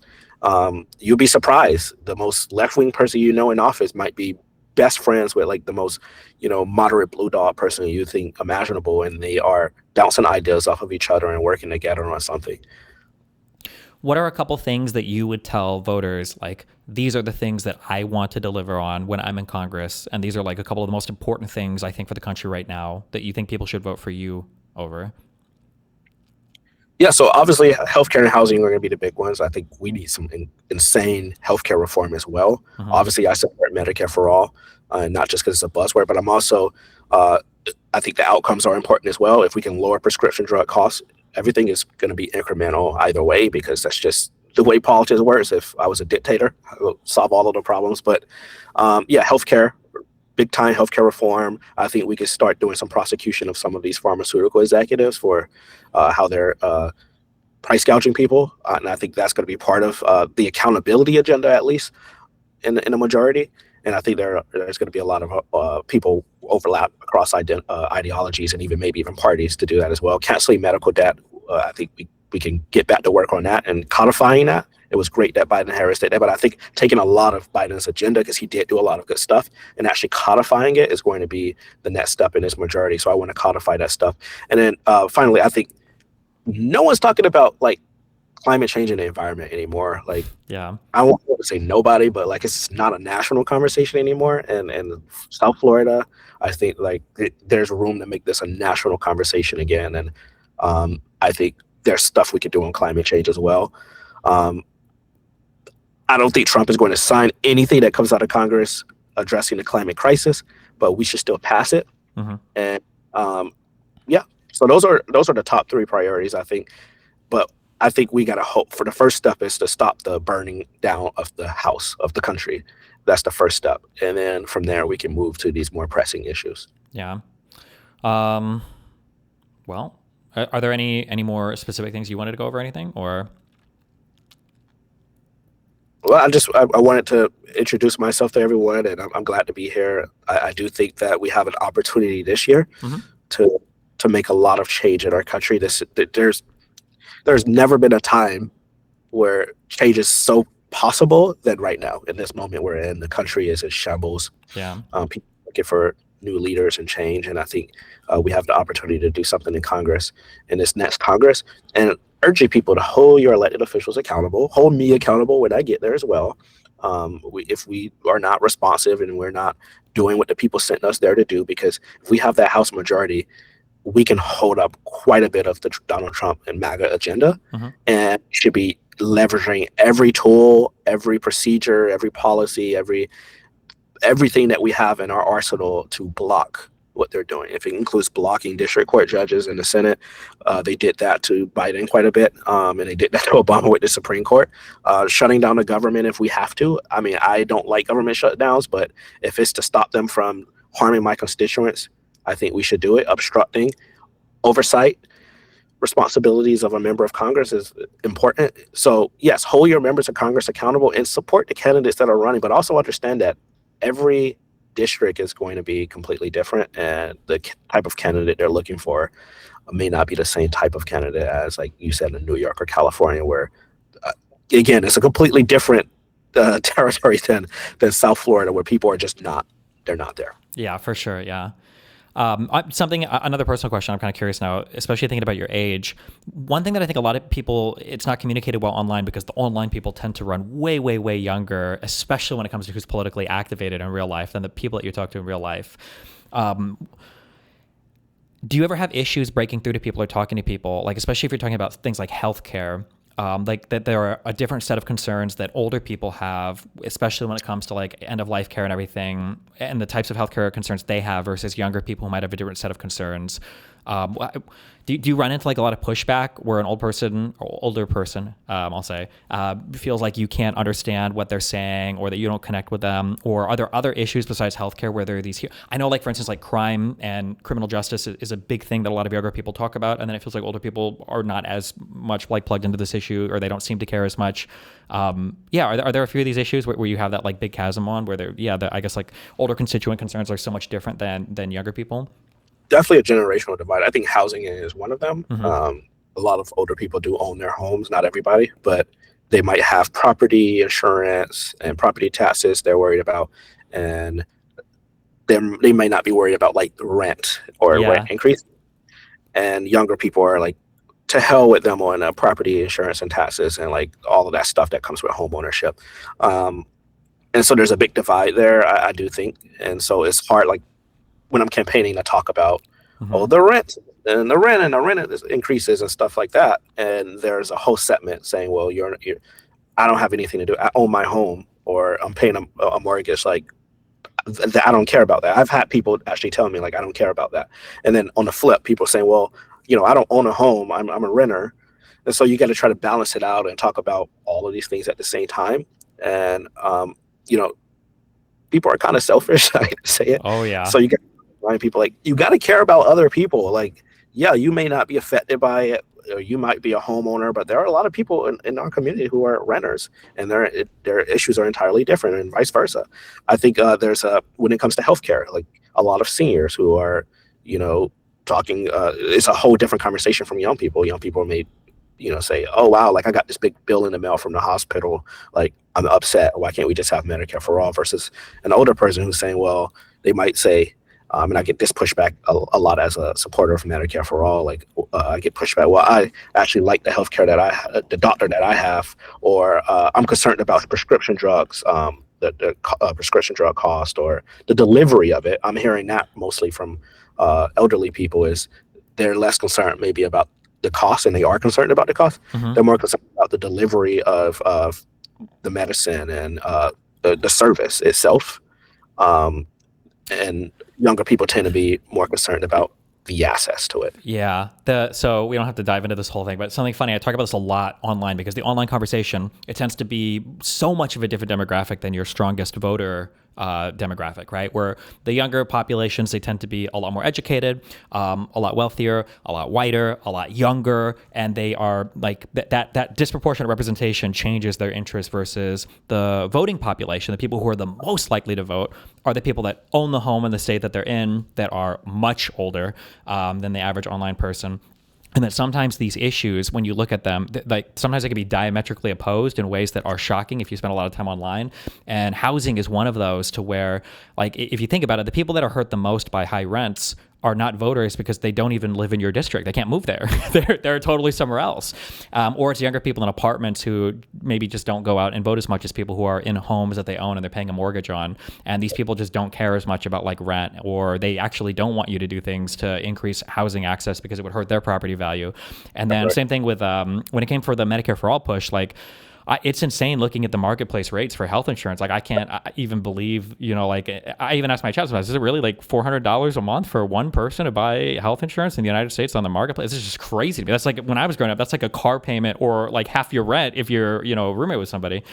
You'll be surprised. The most left-wing person in office might be best friends with like the most, moderate blue dog person you think imaginable, and they are bouncing ideas off of each other and working together on something.
what are a couple things that you would tell voters, like, these are the things that I want to deliver on when I'm in Congress, and these are like a couple of the most important things I think for the country right now that you think people should vote for you over?
Yeah, so obviously healthcare and housing are going to be the big ones. I think we need some insane healthcare reform as well. Obviously, I support Medicare for all, not just because it's a buzzword, but I'm also, I think the outcomes are important as well. If we can lower prescription drug costs, everything is going to be incremental either way, because that's just the way politics works. If I was a dictator, I would solve all of the problems. But yeah, healthcare, big time healthcare reform. I think we could start doing some prosecution of some of these pharmaceutical executives for how they're price gouging people. And I think that's going to be part of the accountability agenda, at least in a majority. And I think there's going to be a lot of people overlap across ideologies and maybe even parties to do that as well. Canceling medical debt. I think we can get back to work on that and codifying that. It was great that Biden and Harris did that, but I think taking a lot of Biden's agenda, because he did do a lot of good stuff, and actually codifying it is going to be the next step in this majority. So I want to codify that stuff. And then finally, I think no one's talking about like climate change and the environment anymore. Like,
yeah,
I won't want to say nobody, but like it's not a national conversation anymore. And South Florida, I think like there's room to make this a national conversation again. And I think there's stuff we could do on climate change as well. I don't think Trump is going to sign anything that comes out of Congress addressing the climate crisis, but we should still pass it. And yeah, so those are the top three priorities, I think. But I think we got to hope for the first step is to stop the burning down of the house of the country. That's the first step. And then from there, we can move to these more pressing issues.
Yeah. Well, are there any more specific things you wanted to go over, anything, or?
Well, I wanted to introduce myself to everyone, and I'm glad to be here. I do think that we have an opportunity this year to make a lot of change in our country. There's never been a time where change is so possible than right now. In this moment we're in, the country is in shambles.
Yeah.
People are looking for new leaders and change, and I think we have the opportunity to do something in Congress, in this next Congress, and urging people to hold your elected officials accountable, hold me accountable when I get there as well. If we are not responsive and we're not doing what the people sent us there to do, because if we have that House majority, we can hold up quite a bit of the Donald Trump and MAGA agenda, and should be leveraging every tool, every procedure, every policy, everything that we have in our arsenal to block what they're doing. If it includes blocking district court judges in the Senate, they did that to Biden quite a bit, and they did that to Obama with the Supreme Court. Shutting down the government if we have to. I mean, I don't like government shutdowns, but if it's to stop them from harming my constituents, I think we should do it. Obstructing oversight responsibilities of a member of Congress is important. So yes, hold your members of Congress accountable and support the candidates that are running, but also understand that every district is going to be completely different, and the type of candidate they're looking for may not be the same type of candidate as, like you said, in New York or California, where again, it's a completely different territory than South Florida, where people are just they're not there.
Yeah, for sure. Yeah. Another personal question. I'm kind of curious now, especially thinking about your age. One thing that I think a lot of people, it's not communicated well online, because the online people tend to run way, way, way younger, especially when it comes to who's politically activated in real life than the people that you talk to in real life. Do you ever have issues breaking through to people or talking to people, like especially if you're talking about things like healthcare? Like that there are a different set of concerns that older people have, especially when it comes to like end of life care and everything, and the types of healthcare concerns they have versus younger people who might have a different set of concerns. Do you run into like a lot of pushback where an older person, I'll say, feels like you can't understand what they're saying, or that you don't connect with them? Or are there other issues besides healthcare where there are these? I know, like for instance, like crime and criminal justice is a big thing that a lot of younger people talk about, and then it feels like older people are not as much like plugged into this issue, or they don't seem to care as much. Yeah, are there a few of these issues where you have that like big chasm on, where I guess like older constituent concerns are so much different than younger people?
Definitely a generational divide. I think housing is one of them. A lot of older people do own their homes, not everybody, but they might have property insurance and property taxes they're worried about, and they might not be worried about like rent or rent increase. And younger people are like to hell with them on property insurance and taxes and like all of that stuff that comes with home ownership. And so there's a big divide there, I do think. And so it's hard, like when I'm campaigning, to talk about, the rent increases and stuff like that. And there's a whole segment saying, well, I don't have anything to do. I own my home, or I'm paying a mortgage. Like, I don't care about that. I've had people actually tell me, like, I don't care about that. And then on the flip, people saying, well, I don't own a home. I'm a renter. And so you got to try to balance it out and talk about all of these things at the same time. And, people are kind of selfish, I hate to say it.
Oh, yeah.
So you got to remind people, like, you got to care about other people. Like, yeah, you may not be affected by it, or you might be a homeowner, but there are a lot of people in our community who are renters, and their issues are entirely different, and vice versa. I think there's when it comes to healthcare, like a lot of seniors who are, talking, it's a whole different conversation from young people. Young people may, say, oh, wow, like I got this big bill in the mail from the hospital. Like, I'm upset. Why can't we just have Medicare for all? Versus an older person who's saying, well, they might say, and I get this pushback a lot as a supporter of Medicare for all. Like, I get pushback. Well, I actually like the healthcare the doctor that I have, or I'm concerned about prescription drugs, the prescription drug cost, or the delivery of it. I'm hearing that mostly from elderly people, is they're less concerned maybe about the cost, and they are concerned about the cost. They're more concerned about the delivery of the medicine and the service itself. And younger people tend to be more concerned about the access to it.
Yeah. So we don't have to dive into this whole thing, but something funny, I talk about this a lot online, because the online conversation, it tends to be so much of a different demographic than your strongest voter demographic, right? Where the younger populations, they tend to be a lot more educated, a lot wealthier, a lot whiter, a lot younger, and they are like that disproportionate representation changes their interest, versus the voting population. The people who are the most likely to vote are the people that own the home in the state that they're in, that are much older than the average online person. And that sometimes these issues, when you look at them, like sometimes they can be diametrically opposed in ways that are shocking if you spend a lot of time online. And housing is one of those, to where, like, if you think about it, the people that are hurt the most by high rents are not voters, because they don't even live in your district. They can't move there. They're totally somewhere else. Or it's younger people in apartments who maybe just don't go out and vote as much as people who are in homes that they own and they're paying a mortgage on. And these people just don't care as much about like rent, or they actually don't want you to do things to increase housing access because it would hurt their property value. And then same thing with when it came for the Medicare for All push, like, it's insane looking at the marketplace rates for health insurance. Like, I can't even believe, like, I even asked my chat sometimes, is it really like $400 a month for one person to buy health insurance in the United States on the marketplace? It's just crazy to me. That's like, when I was growing up, that's like a car payment, or like half your rent if you're, roommate with somebody.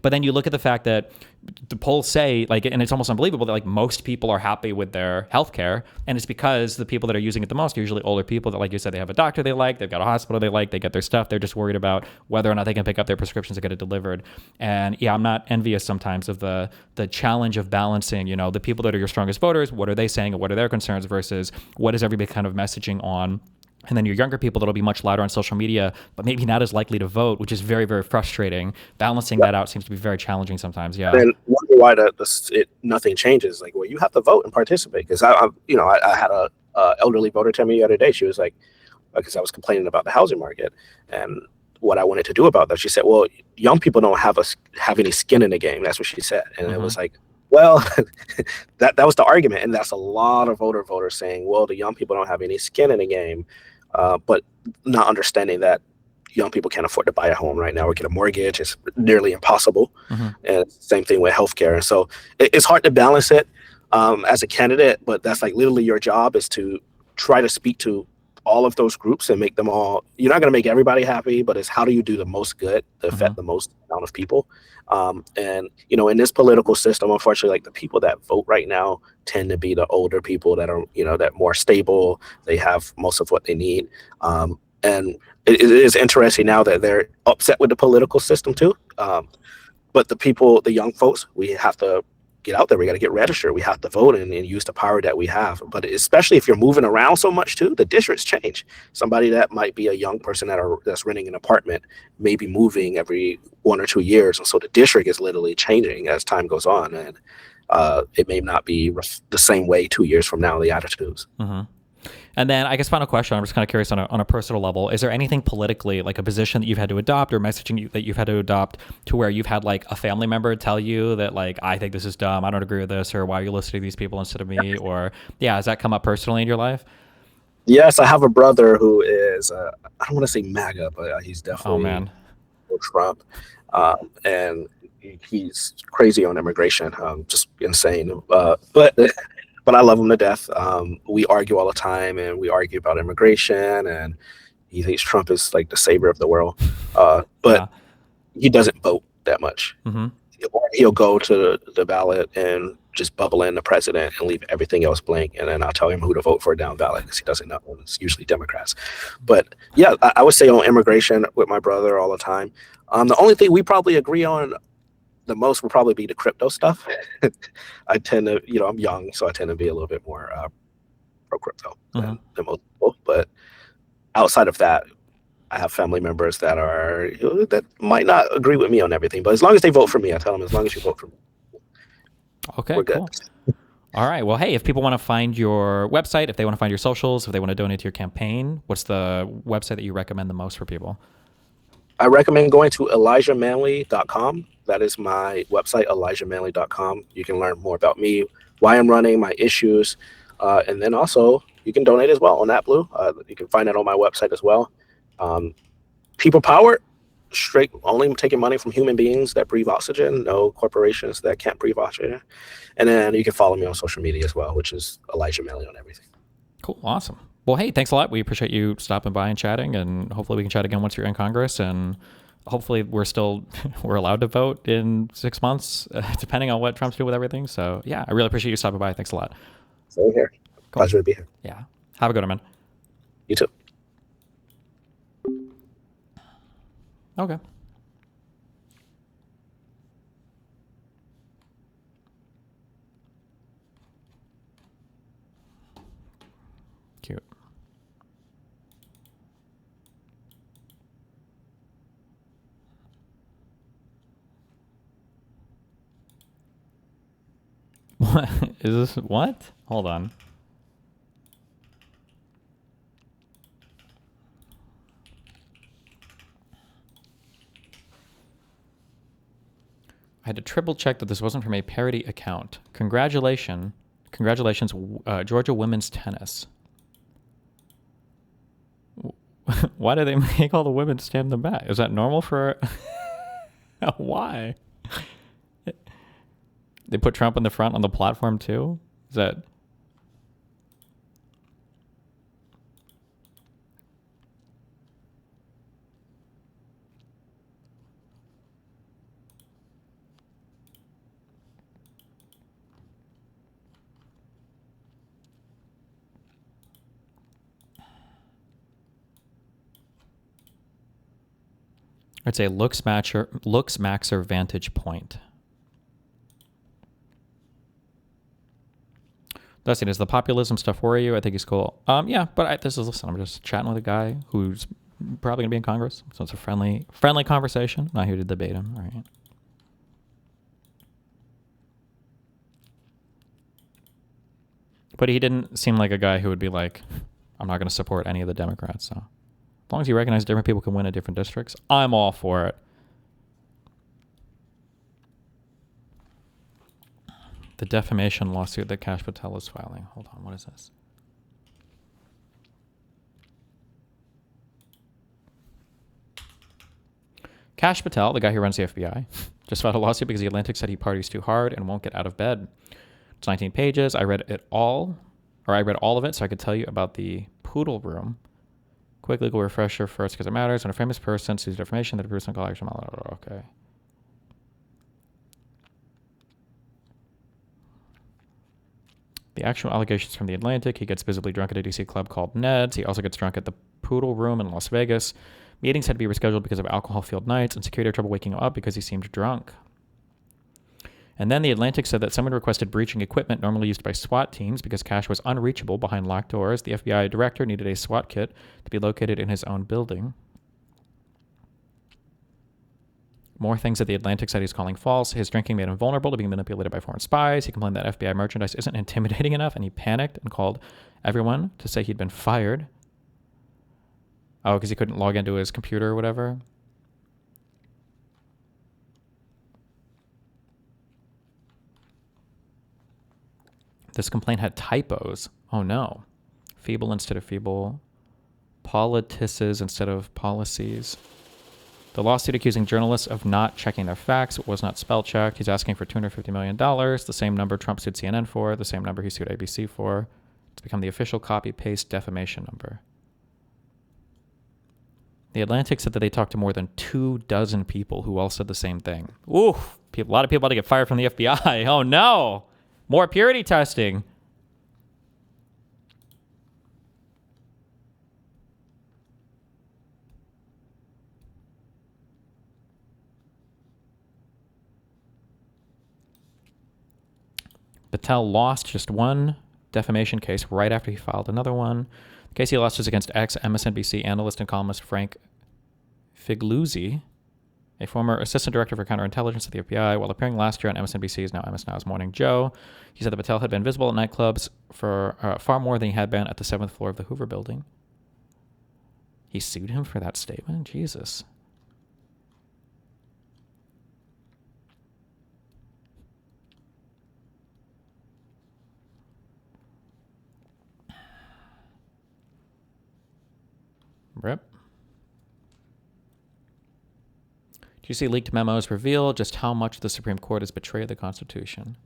But then you look at the fact that the polls say, like, and it's almost unbelievable that like most people are happy with their healthcare, and it's because the people that are using it the most are usually older people that, like you said, they have a doctor they like, they've got a hospital they like, they get their stuff, they're just worried about whether or not they can pick up their prescriptions and get it delivered. And yeah, I'm not envious sometimes of the challenge of balancing, the people that are your strongest voters, what are they saying and what are their concerns, versus what is everybody kind of messaging on. And then your younger people that'll be much louder on social media, but maybe not as likely to vote, which is very, very frustrating. Balancing that out seems to be very challenging sometimes. Yeah.
And wonder why nothing changes. Like, well, you have to vote and participate. Because I had a elderly voter tell me the other day. She was like, because I was complaining about the housing market and what I wanted to do about that. She said, well, young people don't have any skin in the game. That's what she said. And it was like, well, that was the argument. And that's a lot of voters saying, well, the young people don't have any skin in the game. But not understanding that young people can't afford to buy a home right now or get a mortgage. It's nearly impossible. And same thing with healthcare. And so it's hard to balance it as a candidate, but that's like literally your job, is to try to speak to all of those groups and make them all, you're not going to make everybody happy, but it's how do you do the most good to affect the most amount of people. And, in this political system, unfortunately, like the people that vote right now tend to be the older people that are, that more stable. They have most of what they need. And it is interesting now that they're upset with the political system too. But the young folks, we have to get out there. We got to get registered. We have to vote and use the power that we have. But especially if you're moving around so much too, the districts change. Somebody that might be a young person that's renting an apartment may be moving every 1 or 2 years. And so the district is literally changing as time goes on. And it may not be the same way 2 years from now, the attitudes.
And then I guess final question, I'm just kind of curious on a personal level, is there anything politically, like a position that you've had to adopt or messaging that you've had to adopt to where you've had like a family member tell you that like, I think this is dumb, I don't agree with this, or why are you listening to these people instead of me? Or yeah, has that come up personally in your life?
Yes, I have a brother who is, I don't want to say MAGA, but he's definitely Trump. And he's crazy on immigration, just insane. But I love him to death. We argue all the time, and we argue about immigration, and he thinks Trump is like the savior of the world. But he doesn't vote that much. He'll go to the ballot and just bubble in the president and leave everything else blank. And then I'll tell him who to vote for down ballot because he doesn't know. It's usually Democrats. But yeah, I would say on immigration with my brother all the time. The only thing we probably agree on the most would probably be the crypto stuff. I tend to, I'm young, so I tend to be a little bit more pro crypto than most people. But outside of that, I have family members that are that might not agree with me on everything. But as long as they vote for me, I tell them, as long as you vote for me,
okay,
we're good.
Cool. All right. Well, hey, if people want to find your website, if they want to find your socials, if they want to donate to your campaign, what's the website that you recommend the most for people?
I recommend going to ElijahManley.com. That is my website, ElijahManley.com. You can learn more about me, why I'm running, my issues, and then also you can donate as well on AdBlue. You can find that on my website as well. People power, straight, only taking money from human beings that breathe oxygen, no corporations that can't breathe oxygen. And then you can follow me on social media as well, which is Elijah Manley on everything.
Cool. Awesome. Well, hey, thanks a lot. We appreciate you stopping by and chatting, and hopefully we can chat again once you're in Congress, and hopefully we're allowed to vote in 6 months, depending on what Trump's doing with everything. So yeah, I really appreciate you stopping by. Thanks a lot.
Same here. Cool. Pleasure to be here.
Yeah. Have a good one, man.
You too.
Okay. Cute. What is this? What? Hold on. I had to triple check that this wasn't from a parody account. Congratulations, Georgia women's tennis. Why do they make all the women stand in the back? Is that normal for? Why? They put Trump in the front on the platform too? Is that? I'd say looks maxer vantage point. Dustin, does the populism stuff worry you? I think he's cool. Yeah, but listen, I'm just chatting with a guy who's probably gonna be in Congress, so it's a friendly conversation. Not here to debate him. All right. But he didn't seem like a guy who would be like, I'm not gonna support any of the Democrats. So as long as you recognize different people can win in different districts, I'm all for it. The defamation lawsuit that Kash Patel is filing. Hold on, what is this? Kash Patel, the guy who runs the FBI, just filed a lawsuit because The Atlantic said he parties too hard and won't get out of bed. It's 19 pages. I read all of it so I could tell you about the poodle room. Quick legal refresher first because it matters. When a famous person sues defamation, that a person calls action. Okay. The actual allegations from The Atlantic: he gets visibly drunk at a DC club called Ned's. He also gets drunk at the Poodle Room in Las Vegas. Meetings had to be rescheduled because of alcohol-filled nights, and security had trouble waking him up because he seemed drunk. And then The Atlantic said that someone requested breaching equipment normally used by SWAT teams because Kash was unreachable behind locked doors. The FBI director needed a SWAT kit to be located in his own building. More things that the Atlantic said he's calling false. His drinking made him vulnerable to being manipulated by foreign spies. He complained that FBI merchandise isn't intimidating enough, and he panicked and called everyone to say he'd been fired. Oh, because he couldn't log into his computer or whatever. This complaint had typos. Oh no. Feeble instead of feeble. Politices instead of policies. The lawsuit accusing journalists of not checking their facts was not spell checked. He's asking for $250 million, the same number Trump sued CNN for, the same number he sued ABC for. It's become the official copy-paste defamation number. The Atlantic said that they talked to more than 24 people who all said the same thing. Ooh, a lot of people had to get fired from the FBI. Oh no! More purity testing. Patel lost just one defamation case right after he filed another one. The case he lost was against ex-MSNBC analyst and columnist Frank Figliuzzi, a former assistant director for counterintelligence at the FBI. While appearing last year on MSNBC's Now MS Now's Morning Joe, he said that Patel had been visible at nightclubs for far more than he had been at the 7th floor of the Hoover Building. He sued him for that statement? Jesus. Rip. Do you see leaked memos reveal just how much the Supreme Court has betrayed the Constitution?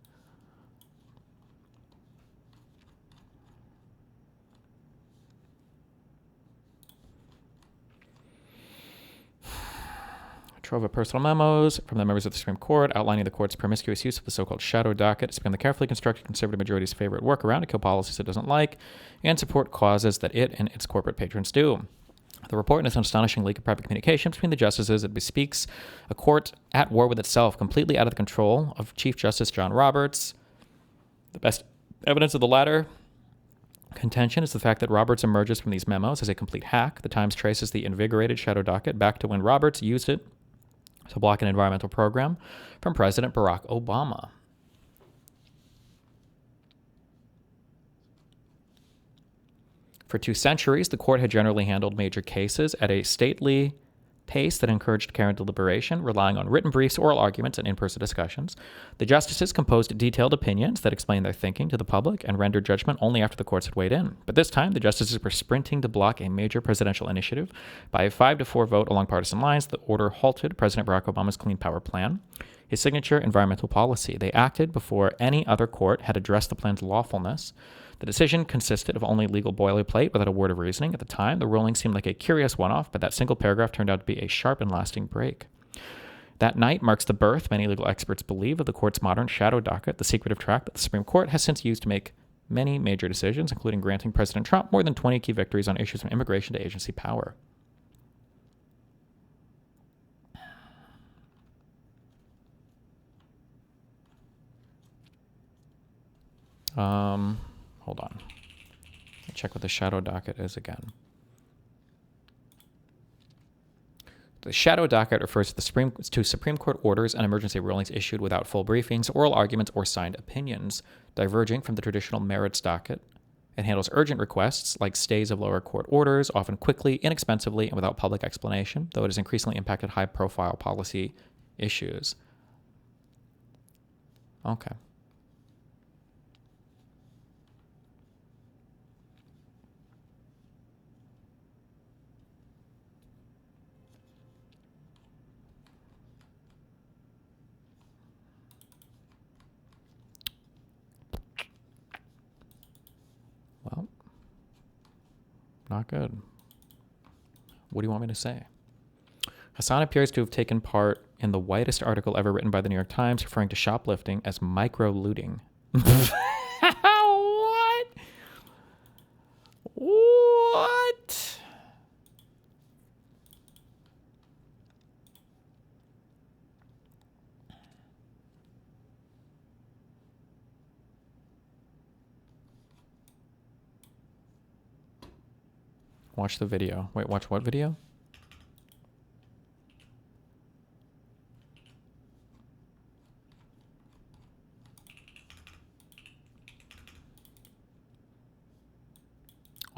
A trove of personal memos from the members of the Supreme Court outlining the court's promiscuous use of the so-called shadow docket. It's become the carefully constructed conservative majority's favorite workaround to kill policies it doesn't like and support causes that it and its corporate patrons do. The report is an astonishing leak of private communication between the justices. It bespeaks a court at war with itself, completely out of the control of Chief Justice John Roberts. The best evidence of the latter contention is the fact that Roberts emerges from these memos as a complete hack. The Times traces the invigorated shadow docket back to when Roberts used it to block an environmental program from President Barack Obama. For 2 centuries, the court had generally handled major cases at a stately pace that encouraged care and deliberation, relying on written briefs, oral arguments, and in-person discussions. The justices composed detailed opinions that explained their thinking to the public and rendered judgment only after the courts had weighed in. But this time, the justices were sprinting to block a major presidential initiative. By a 5-4 vote along partisan lines, the order halted President Barack Obama's Clean Power Plan, his signature environmental policy. They acted before any other court had addressed the plan's lawfulness. The decision consisted of only legal boilerplate without a word of reasoning. At the time, the ruling seemed like a curious one-off, but that single paragraph turned out to be a sharp and lasting break. That night marks the birth, many legal experts believe, of the court's modern shadow docket, the secretive track that the Supreme Court has since used to make many major decisions, including granting President Trump more than 20 key victories on issues from immigration to agency power. Hold on. I'll check what the shadow docket is again. The shadow docket refers to Supreme Court orders and emergency rulings issued without full briefings, oral arguments, or signed opinions, diverging from the traditional merits docket. It handles urgent requests like stays of lower court orders, often quickly, inexpensively, and without public explanation, though it has increasingly impacted high-profile policy issues. Okay. Well, not good. What do you want me to say? Hasan appears to have taken part in the whitest article ever written by the New York Times, referring to shoplifting as micro-looting. What? What? Watch the video. Wait, watch what video?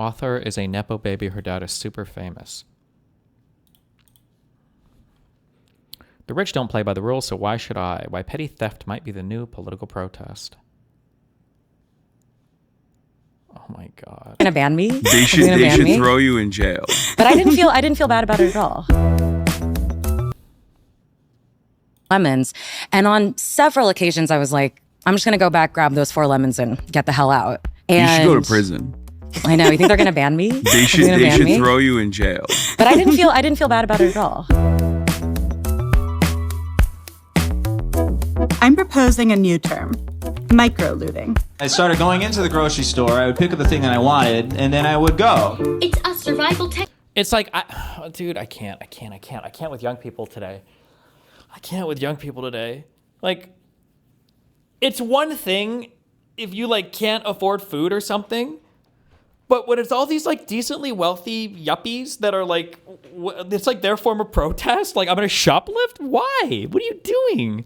Author is a Nepo baby. Her dad is super famous. The rich don't play by the rules, so why should I? Why petty theft might be the new political protest. Oh my God.
Gonna ban me?
They should throw you in jail.
But I didn't feel bad about it at all. Lemons. And on several occasions I was like, I'm just gonna go back, grab those 4 lemons and get the hell out. And
you should go to prison.
I know. You think they're gonna ban me?
They should throw you in jail.
But I didn't feel bad about it at all.
I'm proposing a new term, micro-looting.
I started going into the grocery store, I would pick up the thing that I wanted, and then I would go.
It's a survival tech.
It's like, dude, I can't with young people today. I can't with young people today. Like, it's one thing if you like can't afford food or something, but when it's all these like decently wealthy yuppies that are like, it's like their form of protest. Like, I'm gonna shoplift? Why? What are you doing?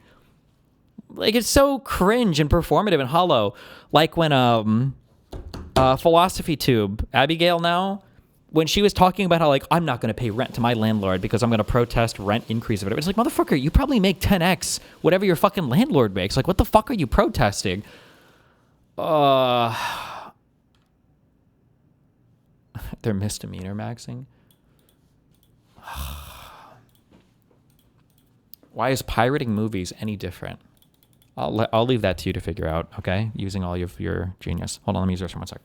Like, it's so cringe and performative and hollow. Like when Philosophy Tube, Abigail now, when she was talking about how like, I'm not going to pay rent to my landlord because I'm going to protest rent increase or whatever. It's like, motherfucker, you probably make 10x whatever your fucking landlord makes. Like, what the fuck are you protesting? They're misdemeanor maxing. Why is pirating movies any different? I'll leave that to you to figure out, okay? Using all of your genius. Hold on, let me use this for 1 sec.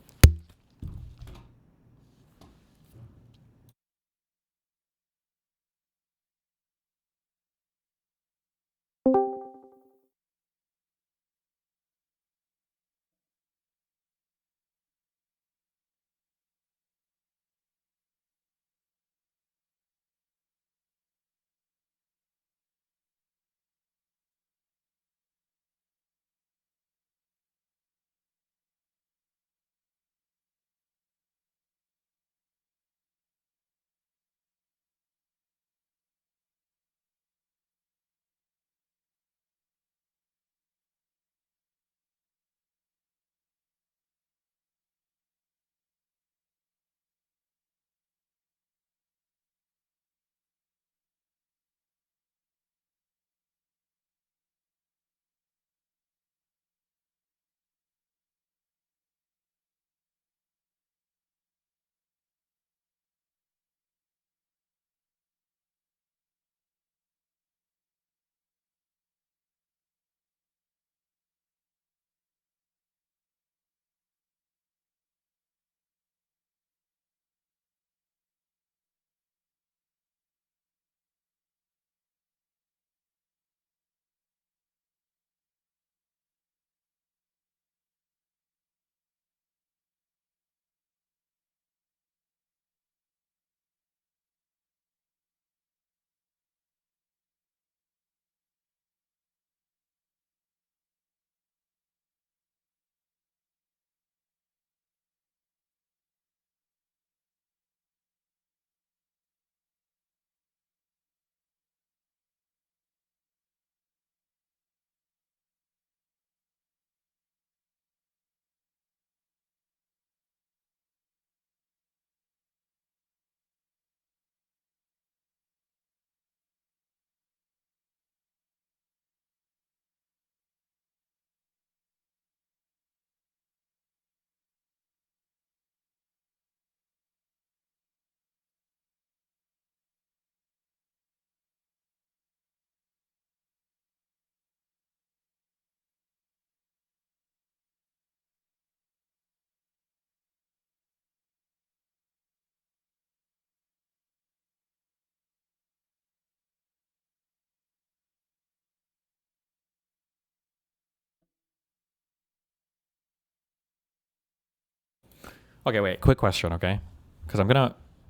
Okay, wait. Quick question, okay? Because I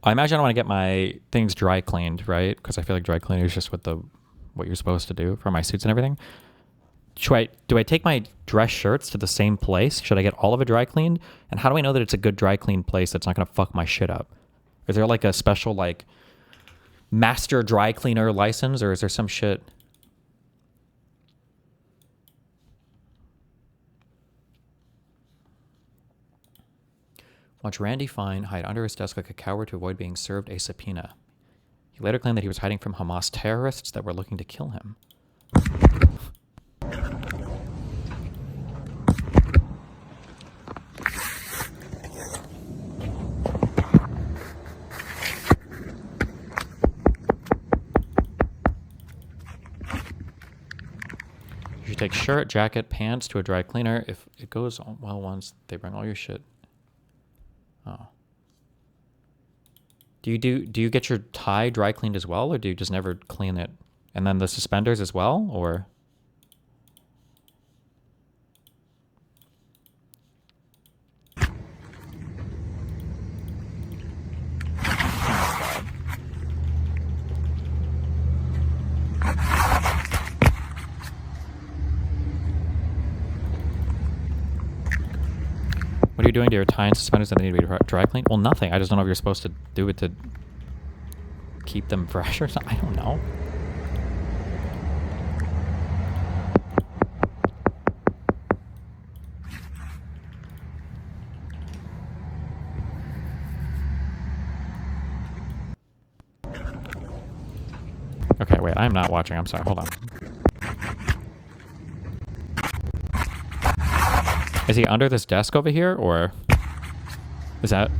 imagine I want to get my things dry cleaned, right? Because I feel like dry cleaning is just what you're supposed to do for my suits and everything. Do I take my dress shirts to the same place? Should I get all of it dry cleaned? And how do I know that it's a good dry clean place that's not going to fuck my shit up? Is there like a special like master dry cleaner license, or is there some shit? Watch Randy Fine hide under his desk like a coward to avoid being served a subpoena. He later claimed that he was hiding from Hamas terrorists that were looking to kill him. You should take shirt, jacket, pants to a dry cleaner. If it goes well once, they bring all your shit. Oh. Do you get your tie dry cleaned as well, or do you just never clean it? And then the suspenders as well, or? What are you doing to your tie and suspenders that need to be dry cleaned? Well, nothing. I just don't know if you're supposed to do it to keep them fresh or something. I don't know. Okay, wait. I'm not watching. I'm sorry. Hold on. Is he under this desk over here, or is that?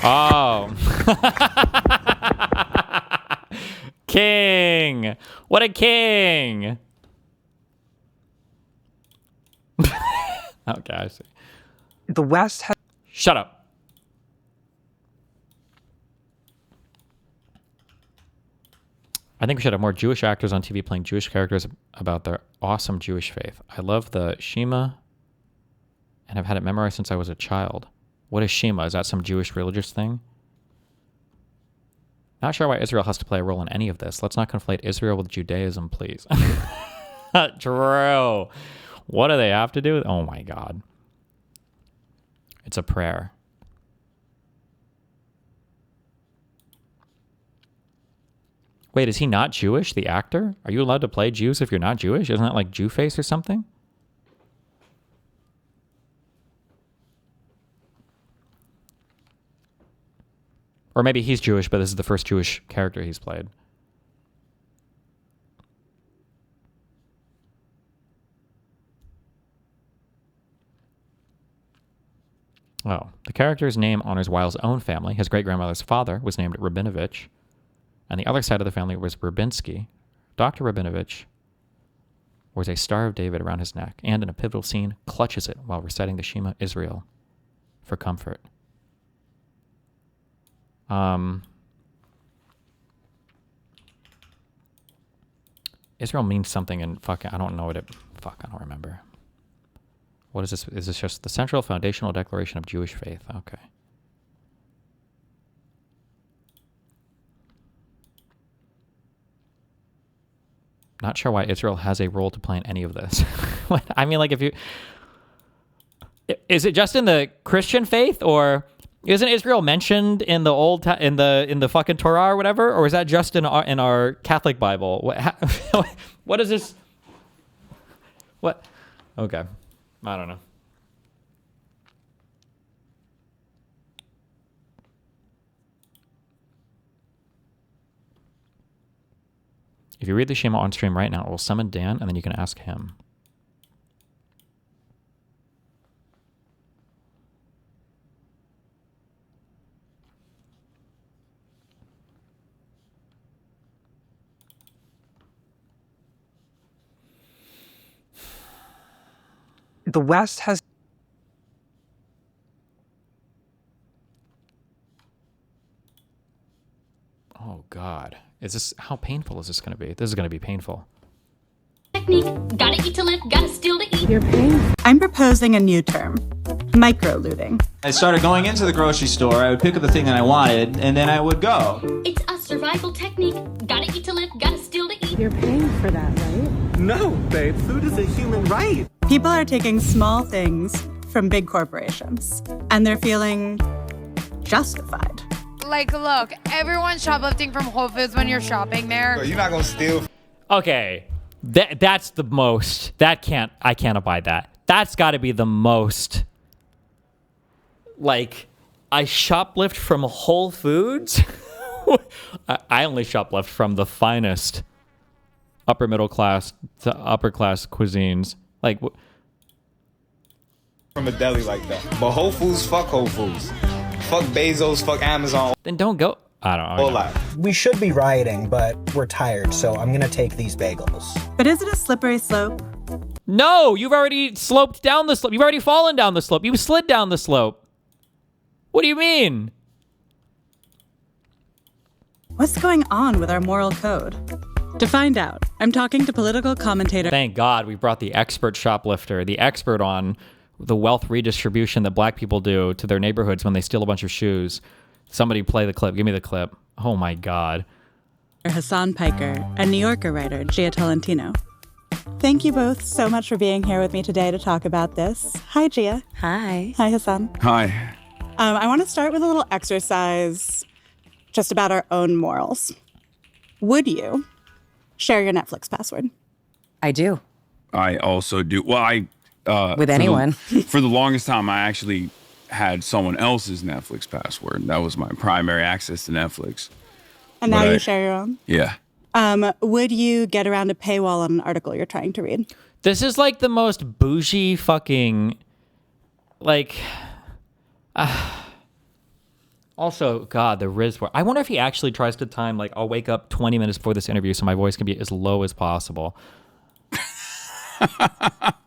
Oh. King! What a king! Okay, I see.
The West has...
Shut up. I think we should have more Jewish actors on TV playing Jewish characters about their awesome Jewish faith. I love the Shema and have had it memorized since I was a child. What is Shema? Is that some Jewish religious thing? Not sure why Israel has to play a role in any of this. Let's not conflate Israel with Judaism, please. True. What do they have to do with? Oh my God. It's a prayer. Wait, is he not Jewish, the actor? Are you allowed to play Jews if you're not Jewish? Isn't that like Jew face or something? Or maybe he's Jewish, but this is the first Jewish character he's played. Oh, the character's name honors Weil's own family. His great-grandmother's father was named Rabinovich, and the other side of the family was Rabinsky. Dr. Rabinovich wears a Star of David around his neck, and in a pivotal scene, clutches it while reciting the Shema Israel for comfort. Israel means something in fucking, I don't know what it, fuck, I don't remember. What is this? Is this just the central foundational declaration of Jewish faith? Okay. Not sure why Israel has a role to play in any of this. I mean, like, if you... Is it just in the Christian faith, or isn't Israel mentioned in the old in the fucking Torah or whatever, or is that just in our Catholic Bible? What is this? What? Okay. I don't know. If you read the Shema on stream right now, it will summon Dan, and then you can ask him.
The West has...
Oh, God. Is this... How painful is this going to be? This is going to be painful.
Technique. Gotta eat to live, gotta steal to eat.
You're paying. I'm proposing a new term. Micro-looting.
I started going into the grocery store, I would pick up the thing that I wanted, and then I would go.
It's a survival technique. Gotta eat to live, gotta steal to eat.
You're paying for that, right?
No, babe. Food is a human right.
People are taking small things from big corporations, and they're feeling justified.
Like, look, everyone's shoplifting from Whole Foods when you're shopping there.
You're not gonna steal.
Okay, that's the most. I can't abide that. That's got to be the most. Like, I shoplift from Whole Foods. I only shoplift from the finest upper middle class to upper class cuisines. Like,
From a deli like that. But Whole Foods, fuck Whole Foods. Fuck Bezos, fuck Amazon.
Then don't go. I don't know.
We should be rioting, but we're tired, so I'm gonna take these bagels.
But is it a slippery slope?
No, you've already sloped down the slope. You've already fallen down the slope. You slid down the slope. What do you mean?
What's going on with our moral code? To find out, I'm talking to political commentator.
Thank God we brought the expert shoplifter, the expert on the wealth redistribution that black people do to their neighborhoods when they steal a bunch of shoes. Somebody play the clip. Give me the clip. Oh my God.
Hassan Piker and New Yorker writer Gia Tolentino. Thank you both so much for being here with me today to talk about this. Hi, Gia.
Hi.
Hi, Hassan.
Hi.
I want to start with a little exercise just about our own morals. Would you share your Netflix password?
I do.
I also do. Well,
With anyone.
For the longest time, I actually had someone else's Netflix password. That was my primary access to Netflix.
And now you share your own?
Yeah.
Would you get around a paywall on an article you're trying to read?
This is like the most bougie fucking, like, also, God, the Riz. I wonder if he actually tries to time, like, I'll wake up 20 minutes before this interview so my voice can be as low as possible.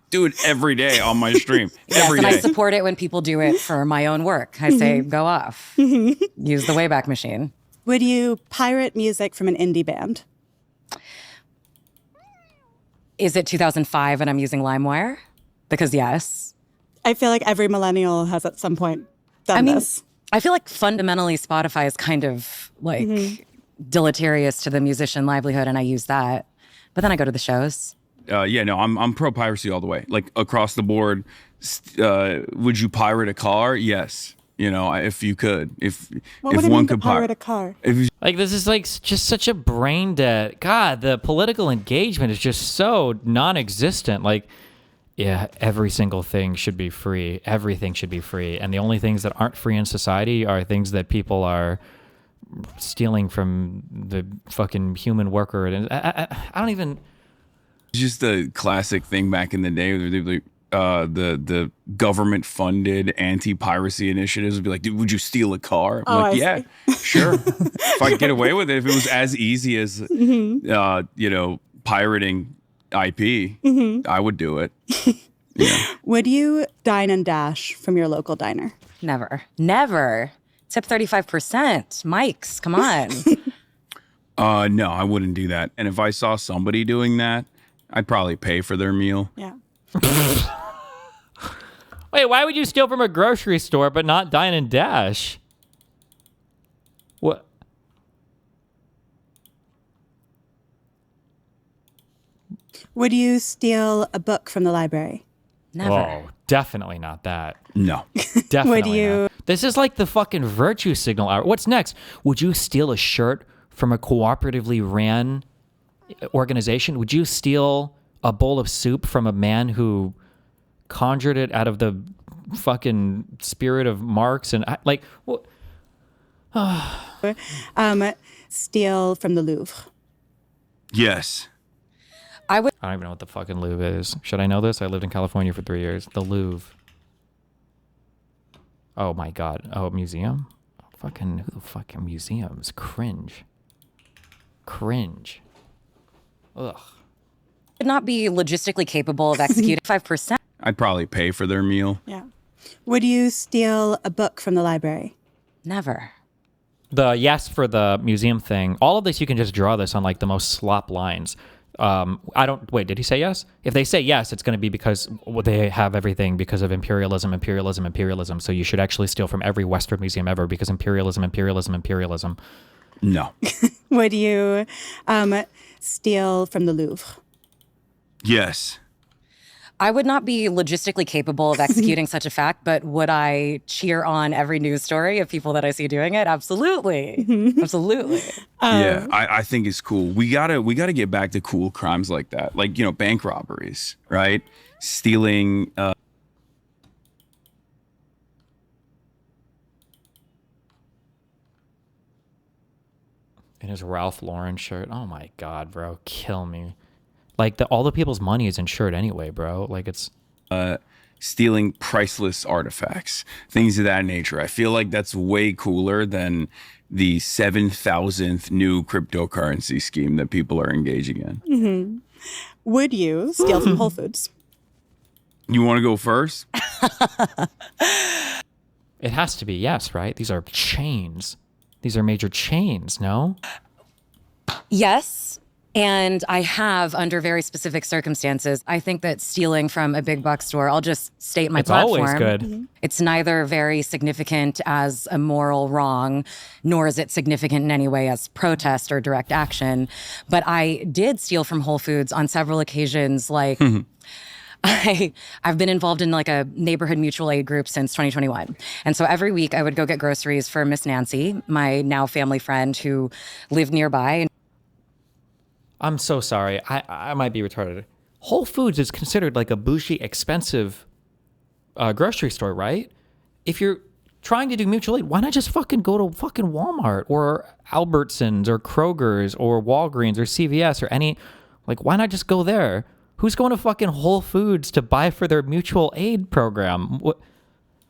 Do it every day on my stream.
Yes,
Every
and
day.
I support it when people do it for my own work. I say, go off. Use the Wayback Machine.
Would you pirate music from an indie band?
Is it 2005 and I'm using LimeWire? Because yes.
I feel like every millennial has at some point done this.
I feel like fundamentally Spotify is kind of like deleterious to the musician livelihood, and I use that. But then I go to the shows.
Yeah, no, I'm pro piracy all the way. Like across the board. Would you pirate a car? Yes. You know, if you could, if one could
pirate a car.
Like, this is like just such a brain dead. God, the political engagement is just so non-existent. Like, yeah, every single thing should be free. Everything should be free. And the only things that aren't free in society are things that people are stealing from the fucking human worker. And I don't even...
Just the classic thing back in the day where they'd be like, the government-funded anti-piracy initiatives would be like, dude, would you steal a car? I'm like, yeah, sure. If I could get away with it, if it was as easy as, you know, pirating IP, I would do it. Yeah.
Would you dine and dash from your local diner?
Never. Never. Tip 35%. Mike's, come on.
No, I wouldn't do that. And if I saw somebody doing that, I'd probably pay for their meal.
Yeah.
Wait, why would you steal from a grocery store but not dine and dash? What?
Would you steal a book from the library?
Never.
Oh, definitely not that.
No.
Definitely
Would you?
not. This is like the fucking virtue signal hour. What's next? Would you steal a shirt from a cooperatively ran organization? Would you steal a bowl of soup from a man who conjured it out of the fucking spirit of Marx? And like, what?
Steal from the Louvre.
Yes.
I don't
even know what the fucking Louvre is. Should I know this? I lived in California for 3 years. The Louvre. Oh my God. Oh, museum? Fucking, who the fucking museums? Cringe. Cringe. Ugh.
Would not be logistically capable of executing 5%.
I'd probably pay for their meal.
Yeah. Would you steal a book from the library?
Never.
The yes for the museum thing. All of this, you can just draw this on like the most slop lines. Wait, did he say yes? If they say yes, it's going to be because they have everything because of imperialism. So you should actually steal from every Western museum ever because imperialism.
No.
Would you steal from the Louvre?
Yes.
I would not be logistically capable of executing such a fact, but would I cheer on every news story of people that I see doing it? Absolutely. Absolutely.
Yeah, I think it's cool. We gotta get back to cool crimes like that. Like, you know, bank robberies, right? Stealing
in his Ralph Lauren shirt. Oh my God, bro. Kill me. Like, all the people's money is insured anyway, bro. Like, it's...
stealing priceless artifacts, things of that nature. I feel like that's way cooler than the 7,000th new cryptocurrency scheme that people are engaging in.
Would you steal from Whole Foods?
You want to go first?
It has to be, yes, right? These are chains. These are major chains, no?
Yes. And I have, under very specific circumstances. I think that stealing from a big box store, I'll just state my platform.
It's always good.
It's neither very significant as a moral wrong, nor is it significant in any way as protest or direct action. But I did steal from Whole Foods on several occasions, like... I've been involved in like a neighborhood mutual aid group since 2021. And so every week I would go get groceries for Miss Nancy, my now family friend who lived nearby.
I'm so sorry. I might be retarded. Whole Foods is considered like a bougie, expensive grocery store, right? If you're trying to do mutual aid, why not just fucking go to fucking Walmart or Albertsons or Kroger's or Walgreens or CVS or any... Like, why not just go there? Who's going to fucking Whole Foods to buy for their mutual aid program? What?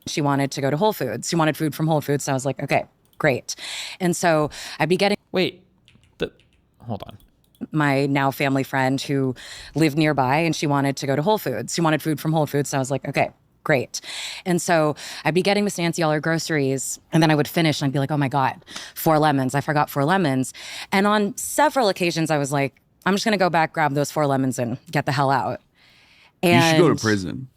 She wanted to go to Whole Foods. She wanted food from Whole Foods. So I was like, okay, great. And so I'd be getting...
Wait, hold on.
My now family friend who lived nearby, and she wanted to go to Whole Foods. She wanted food from Whole Foods. So I was like, okay, great. And so I'd be getting Miss Nancy all her groceries, and then I would finish and I'd be like, oh my God, 4 lemons. I forgot 4 lemons. And on several occasions, I was like, I'm just going to go back, grab those 4 lemons and get the hell out. And
you should go to prison.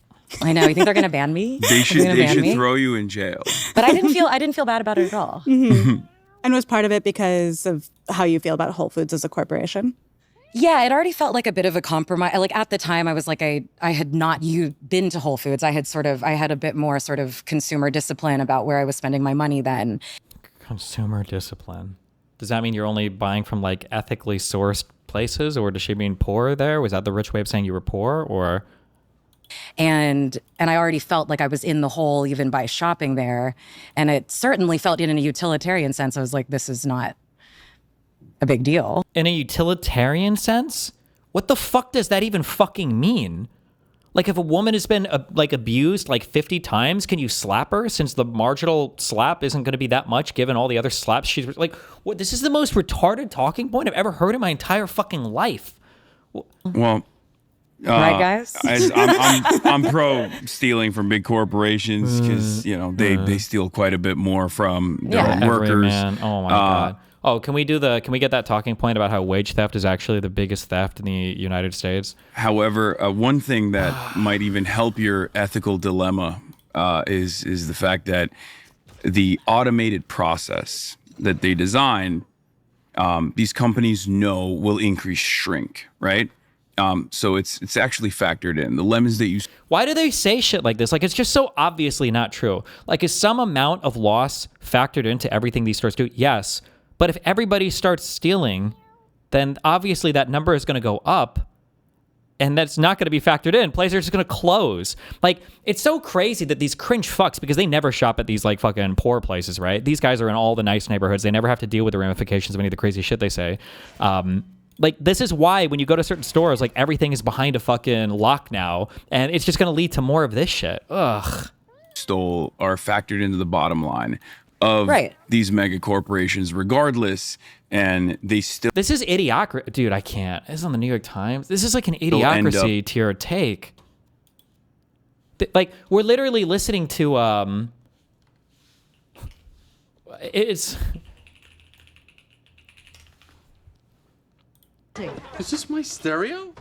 I know. You think they're going to ban me?
They should throw you in jail.
But I didn't feel bad about it at all.
And was part of it because of how you feel about Whole Foods as a corporation?
Yeah, it already felt like a bit of a compromise. Like at the time, I was like, I had not been to Whole Foods. I had a bit more sort of consumer discipline about where I was spending my money then.
Consumer discipline. Does that mean you're only buying from like ethically sourced places, or does she mean poor there? Was that the rich way of saying you were poor, or?
And I already felt like I was in the hole even by shopping there. And it certainly felt in a utilitarian sense. I was like, this is not a big deal.
In a utilitarian sense? What the fuck does that even fucking mean? Like, if a woman has been abused like 50 times, can you slap her since the marginal slap isn't going to be that much given all the other slaps she's like? What? This is the most retarded talking point I've ever heard in my entire fucking life.
Well,
right, guys?
I'm pro stealing from big corporations because they steal quite a bit more from their own workers.
Man. Oh my God. Oh, can we get that talking point about how wage theft is actually the biggest theft in the United States?
However, one thing that might even help your ethical dilemma is the fact that the automated process that they design, these companies know will increase shrink, right? So it's actually factored in. The lemons that you...
Why do they say shit like this? Like, it's just so obviously not true. Like, is some amount of loss factored into everything these stores do? Yes. But if everybody starts stealing, then obviously that number is going to go up, and that's not going to be factored in. Places are just going to close. Like, it's so crazy that these cringe fucks, because they never shop at these like fucking poor places, right? These guys are in all the nice neighborhoods. They never have to deal with the ramifications of any of the crazy shit they say. Like, this is why when you go to certain stores, like, everything is behind a fucking lock now, and it's just going to lead to more of this shit. Ugh.
Stole are factored into the bottom line of these mega corporations regardless, and they still...
This is idiocracy. Dude, I can't. This is on the New York Times. This is like an idiocracy tier take. Like, we're literally listening to... It's...
Is this my stereo?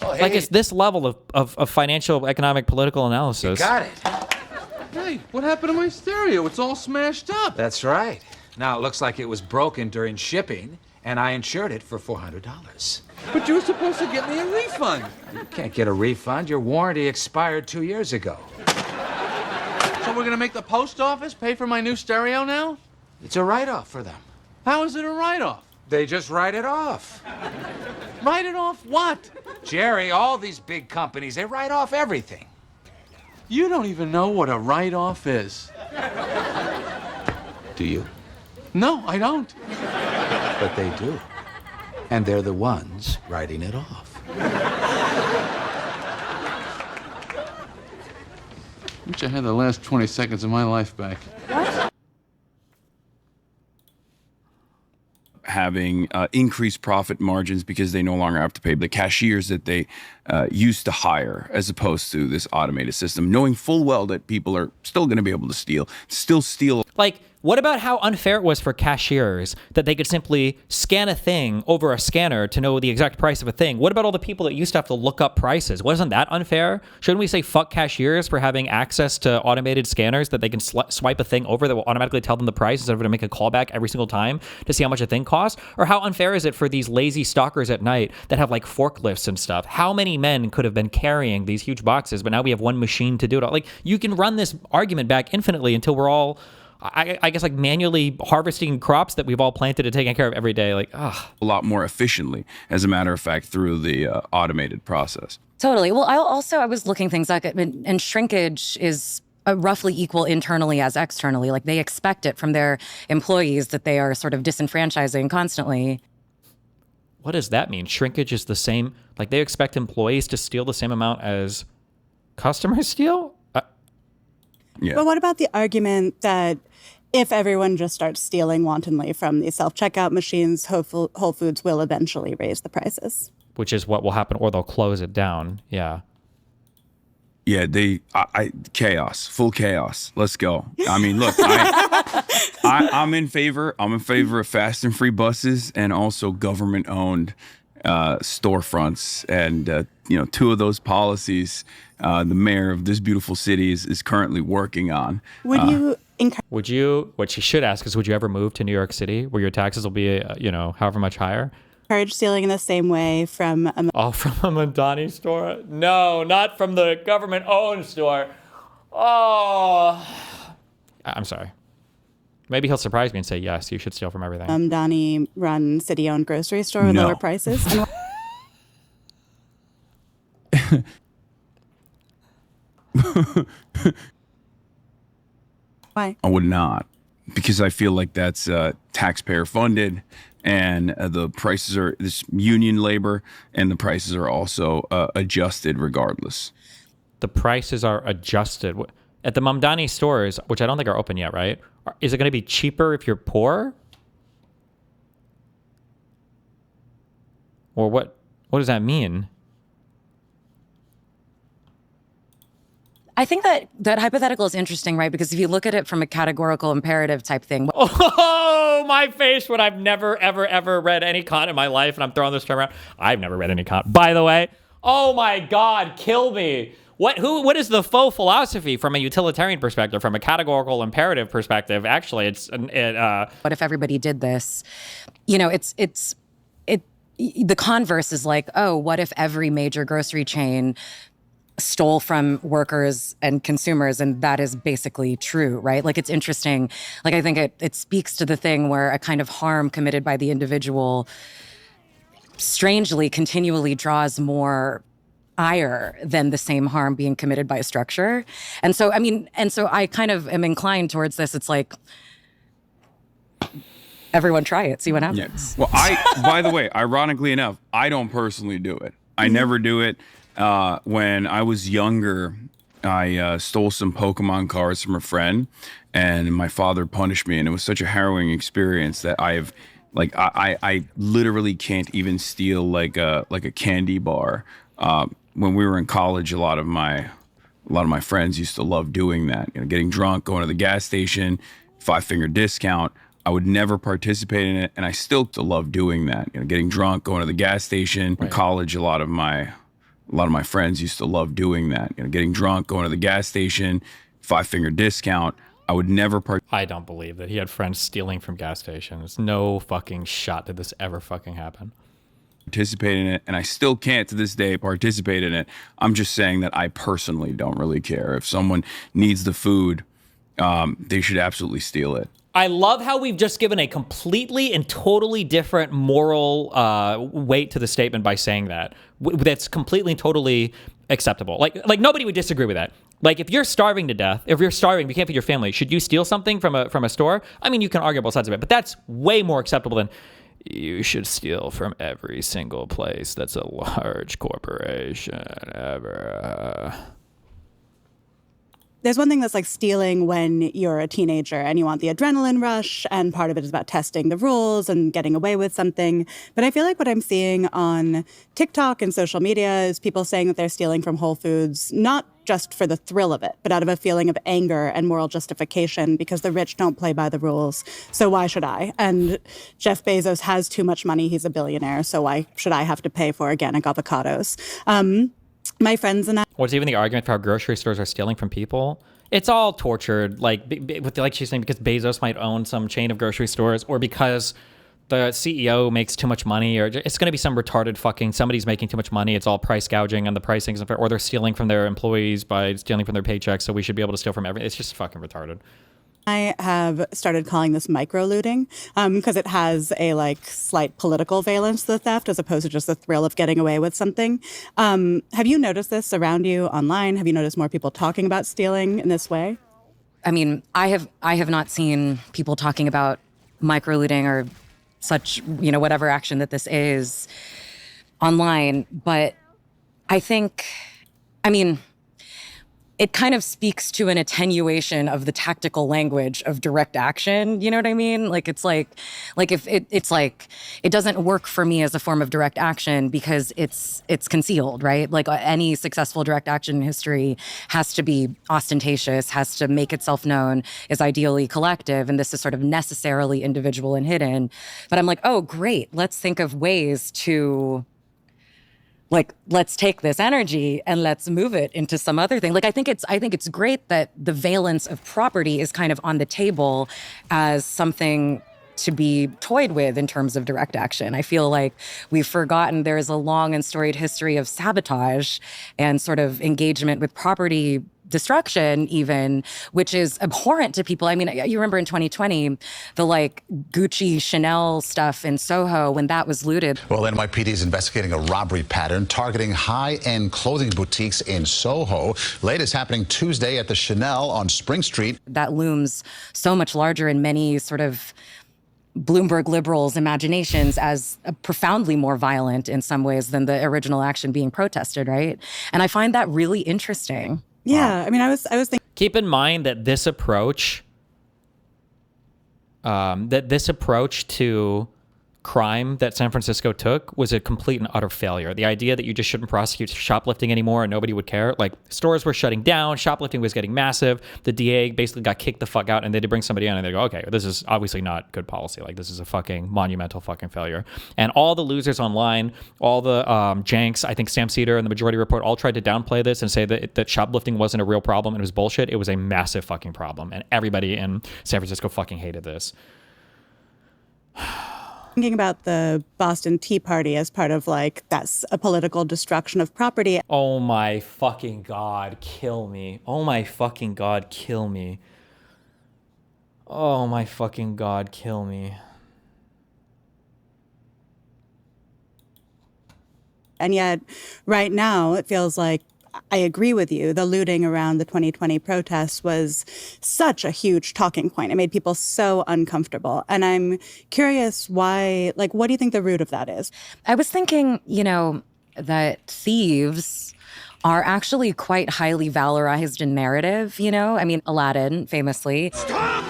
Oh, hey. Like, it's this level of financial, economic, political analysis.
You got it. Hey, what happened to my stereo? It's all smashed up.
That's right. Now it looks like it was broken during shipping, and I insured it for $400.
But you were supposed to get me a refund.
You can't get a refund. Your warranty expired 2 years ago.
So we're gonna make the post office pay for my new stereo now?
It's a write-off for them.
How is it a write-off?
They just write it off.
Write it off what?
Jerry, all these big companies, they write off everything.
You don't even know what a write-off is.
Do you?
No, I don't.
But they do. And they're the ones writing it off.
Wish I had the last 20 seconds of my life back.
Having increased profit margins because they no longer have to pay the cashiers that they used to hire, as opposed to this automated system, knowing full well that people are still going to be able to still steal.
Like, what about how unfair it was for cashiers that they could simply scan a thing over a scanner to know the exact price of a thing? What about all the people that used to have to look up prices? Wasn't that unfair? Shouldn't we say fuck cashiers for having access to automated scanners that they can swipe a thing over that will automatically tell them the price instead of having to make a callback every single time to see how much a thing costs? Or how unfair is it for these lazy stalkers at night that have like forklifts and stuff? How many men could have been carrying these huge boxes, but now we have one machine to do it all? Like, you can run this argument back infinitely until we're all, I guess, like manually harvesting crops that we've all planted and taken care of every day. Like, a
lot more efficiently, as a matter of fact, through the automated process.
Totally. Well, I was looking things like, and shrinkage is roughly equal internally as externally. Like, they expect it from their employees that they are sort of disenfranchising constantly.
What does that mean? Shrinkage is the same? Like, they expect employees to steal the same amount as customers steal?
Yeah.
But what about the argument that if everyone just starts stealing wantonly from the self-checkout machines, Whole Foods will eventually raise the prices?
Which is what will happen, or they'll close it down. Yeah.
Yeah, chaos, full chaos. Let's go. I mean, look, I'm in favor of fast and free buses and also government-owned storefronts. And, two of those policies, the mayor of this beautiful city is currently working on.
Would you
what she should ask is, would you ever move to New York City where your taxes will be, however much higher?
encourage stealing in the same way from a...
from a Madani store? No, not from the government-owned store. Oh. I'm sorry. Maybe he'll surprise me and say, yes, you should steal from everything.
Donnie-run city-owned grocery store with lower prices. Why?
I would not, because I feel like that's taxpayer funded, and the prices are this union labor, and the prices are also adjusted regardless.
The prices are adjusted at the Mamdani stores, which I don't think are open yet, right? Is it going to be cheaper if you're poor? Or what does that mean?
I think that hypothetical is interesting, right? Because if you look at it from a categorical imperative type thing.
Oh, my face when I've never, ever, ever read any Kant in my life, and I'm throwing this term around. I've never read any Kant, by the way. Oh my God, kill me. What is the faux philosophy from a utilitarian perspective, from a categorical imperative perspective? Actually,
what if everybody did this? You know, the converse is like, oh, what if every major grocery chain stole from workers and consumers, and that is basically true, right? Like, it's interesting. Like, I think it speaks to the thing where a kind of harm committed by the individual strangely continually draws more ire than the same harm being committed by a structure. And so, I kind of am inclined towards this. It's like, everyone try it, see what happens.
Yeah. Well, by the way, ironically enough, I don't personally do it. I never do it. When I was younger, I stole some Pokemon cards from a friend, and my father punished me, and it was such a harrowing experience that I literally can't even steal like a candy bar. When we were in college, a lot of my friends used to love doing that. You know, getting drunk, going to the gas station, 5-finger discount. I would never participate in it, and I still love doing that. You know, getting drunk, going to the gas station. In college, a lot of my friends used to love doing that. You know, getting drunk, going to the gas station, 5-finger discount. I would never
I don't believe that he had friends stealing from gas stations. No fucking shot did this ever fucking happen.
participate in it, and I still can't to this day participate in it. I'm just saying that I personally don't really care. If someone needs the food, they should absolutely steal it.
I love how we've just given a completely and totally different moral weight to the statement by saying that. That's completely and totally acceptable. Like nobody would disagree with that. Like, if you're starving to death, if you're starving, you can't feed your family, should you steal something from a store? I mean, you can argue both sides of it, but that's way more acceptable than you should steal from every single place that's a large corporation ever.
There's one thing that's like stealing when you're a teenager and you want the adrenaline rush, and part of it is about testing the rules and getting away with something. But I feel like what I'm seeing on TikTok and social media is people saying that they're stealing from Whole Foods, not just for the thrill of it, but out of a feeling of anger and moral justification because the rich don't play by the rules. So why should I? And Jeff Bezos has too much money. He's a billionaire. So why should I have to pay for organic avocados? My friends and I.
What's even the argument for how grocery stores are stealing from people? It's all tortured, like she's saying, because Bezos might own some chain of grocery stores, or because the CEO makes too much money, or it's going to be some retarded fucking somebody's making too much money. It's all price gouging, and the pricing is unfair, or they're stealing from their employees by stealing from their paychecks. So we should be able to steal from everything. It's just fucking retarded.
I have started calling this micro-looting because it has a like slight political valence to the theft as opposed to just the thrill of getting away with something. Have you noticed this around you online? Have you noticed more people talking about stealing in this way?
I mean, I have not seen people talking about micro-looting or such, whatever action that this is online. But I think, it kind of speaks to an attenuation of the tactical language of direct action. You know what I mean? Like, it's like if it doesn't work for me as a form of direct action because it's concealed, right? Like any successful direct action in history has to be ostentatious, has to make itself known, is ideally collective. And this is sort of necessarily individual and hidden. But I'm like, oh, great. Let's think of ways to, let's take this energy and let's move it into some other thing. I think it's great that the valence of property is kind of on the table as something to be toyed with in terms of direct action. I feel like we've forgotten there is a long and storied history of sabotage and sort of engagement with property destruction even, which is abhorrent to people. I mean, you remember in 2020, the Gucci, Chanel stuff in Soho when that was looted.
Well, NYPD is investigating a robbery pattern targeting high-end clothing boutiques in Soho. Latest happening Tuesday at the Chanel on Spring Street.
That looms so much larger in many sort of Bloomberg liberals' imaginations as profoundly more violent in some ways than the original action being protested, right? And I find that really interesting.
Yeah, I mean, I was thinking.
Keep in mind that this approach, to crime that San Francisco took was a complete and utter failure. The idea that you just shouldn't prosecute shoplifting anymore and nobody would care. Stores were shutting down, shoplifting was getting massive. The DA basically got kicked the fuck out, and they did bring somebody in and they go, okay, this is obviously not good policy. This is a fucking monumental fucking failure. And all the losers online, all the janks, I think Sam Cedar and the Majority Report all tried to downplay this and say that shoplifting wasn't a real problem and it was bullshit. It was a massive fucking problem. And everybody in San Francisco fucking hated this.
Thinking about the Boston Tea Party as part of that's a political destruction of property.
Oh my fucking God, kill me. Oh my fucking God, kill me. Oh my fucking God, kill me.
And yet, right now, it feels like I agree with you. The looting around the 2020 protests was such a huge talking point. It made people so uncomfortable. And I'm curious why, what do you think the root of that is?
I was thinking, that thieves are actually quite highly valorized in narrative, I mean, Aladdin, famously.
Stop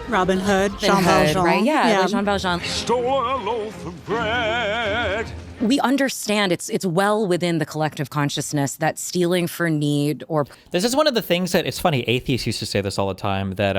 Robin Hood, Jean Valjean.
Right? Yeah.
Jean
Valjean.
Stole a loaf of bread.
We understand it's well within the collective consciousness that stealing for need or...
This is one of the things that, it's funny, atheists used to say this all the time, that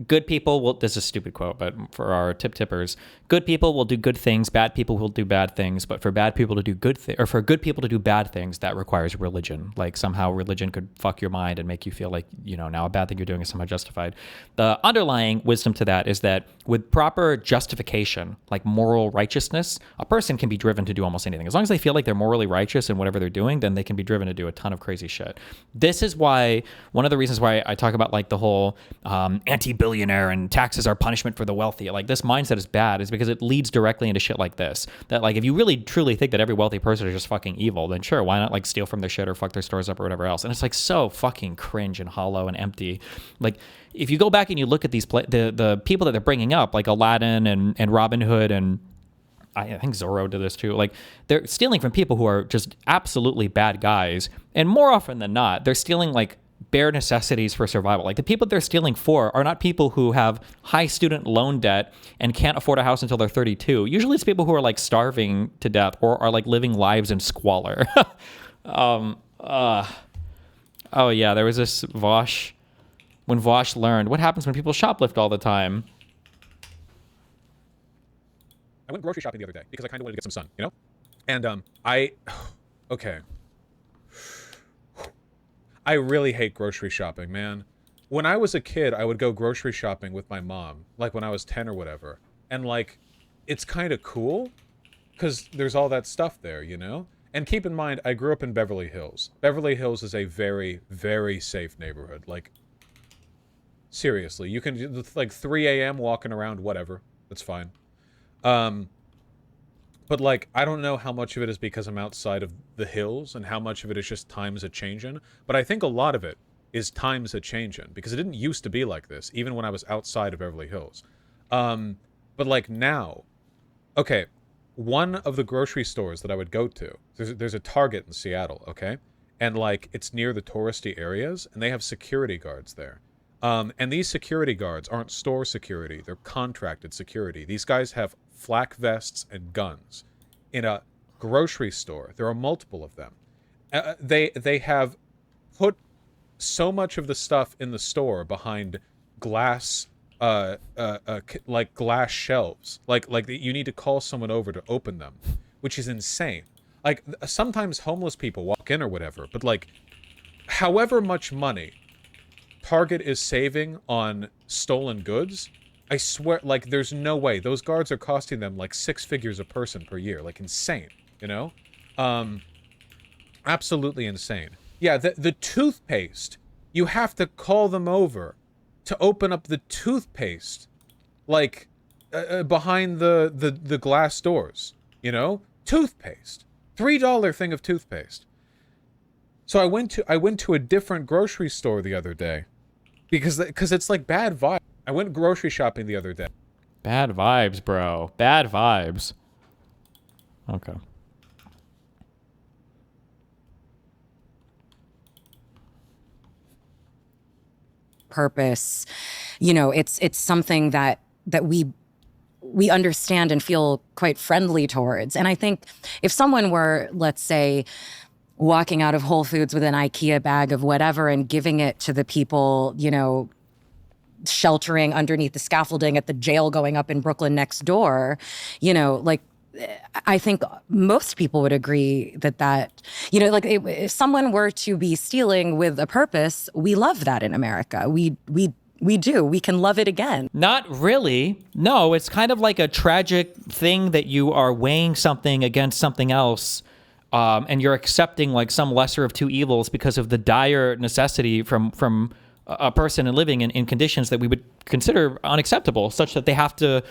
good people will, this is a stupid quote, but for our tippers, good people will do good things, bad people will do bad things, but for bad people to do good things, or for good people to do bad things, that requires religion. Like somehow religion could fuck your mind and make you feel like, you know, now a bad thing you're doing is somehow justified. The underlying wisdom to that is that with proper justification, like moral righteousness, a person can be driven to do almost anything. As long as they feel like they're morally righteous in whatever they're doing, then they can be driven to do a ton of crazy shit. This is why, one of the reasons why I talk about like the whole anti-billionaire and taxes are punishment for the wealthy. Like this mindset is bad is because it leads directly into shit like this. That like if you really truly think that every wealthy person is just fucking evil, then sure, why not like steal from their shit or fuck their stores up or whatever else? And it's like so fucking cringe and hollow and empty. Like if you go back and you look at these the people that they're bringing up, like Aladdin and Robin Hood, and I think Zorro did this too. Like they're stealing from people who are just absolutely bad guys, and more often than not, they're stealing like bare necessities for survival. Like the people they're stealing for are not people who have high student loan debt and can't afford a house until they're 32. Usually it's people who are like starving to death or are like living lives in squalor. Oh yeah, there was this Voosh, when Voosh learned what happens when people shoplift all the time.
I went grocery shopping the other day because I kind of wanted to get some sun, you know? And okay. I really hate grocery shopping, man. When I was a kid, I would go grocery shopping with my mom, like when I was 10 or whatever. And like, it's kind of cool because there's all that stuff there, you know? And keep in mind, I grew up in Beverly Hills. Beverly Hills is a very, very safe neighborhood. Like, seriously, you can, like 3 a.m. walking around, whatever. That's fine. But like, I don't know how much of it is because I'm outside of the hills and how much of it is just times a changin'. But I think a lot of it is times a changin' because it didn't used to be like this, even when I was outside of Beverly Hills. But like now, okay, one of the grocery stores that I would go to, there's a Target in Seattle, okay? And like, it's near the touristy areas and they have security guards there. And these security guards aren't store security, they're contracted security. These guys have flak vests and guns. In a grocery store, there are multiple of them. They have put so much of the stuff in the store behind glass, like glass shelves. Like you need to call someone over to open them, which is insane. Like sometimes homeless people walk in or whatever, but like however much money Target is saving on stolen goods, I swear, like, there's no way. Those guards are costing them, like, 6 figures a person per year. Like, insane, you know? Absolutely insane. Yeah, the toothpaste, you have to call them over to open up the toothpaste, like, behind the glass doors, you know? Toothpaste. $3 thing of toothpaste. So I went to a different grocery store the other day because it's like bad vibes. I went grocery shopping the other day.
Bad vibes, bro. Bad vibes. Okay.
Purpose, you know, it's something that we understand and feel quite friendly towards. And I think if someone were, let's say, walking out of Whole Foods with an IKEA bag of whatever and giving it to the people, you know, sheltering underneath the scaffolding at the jail going up in Brooklyn next door, you know, like, I think most people would agree that, you know, like if someone were to be stealing with a purpose, we love that in America. We do. We can love it again.
Not really. No, it's kind of like a tragic thing that you are weighing something against something else, and you're accepting like some lesser of two evils because of the dire necessity from a person and living in conditions that we would consider unacceptable, such that they have to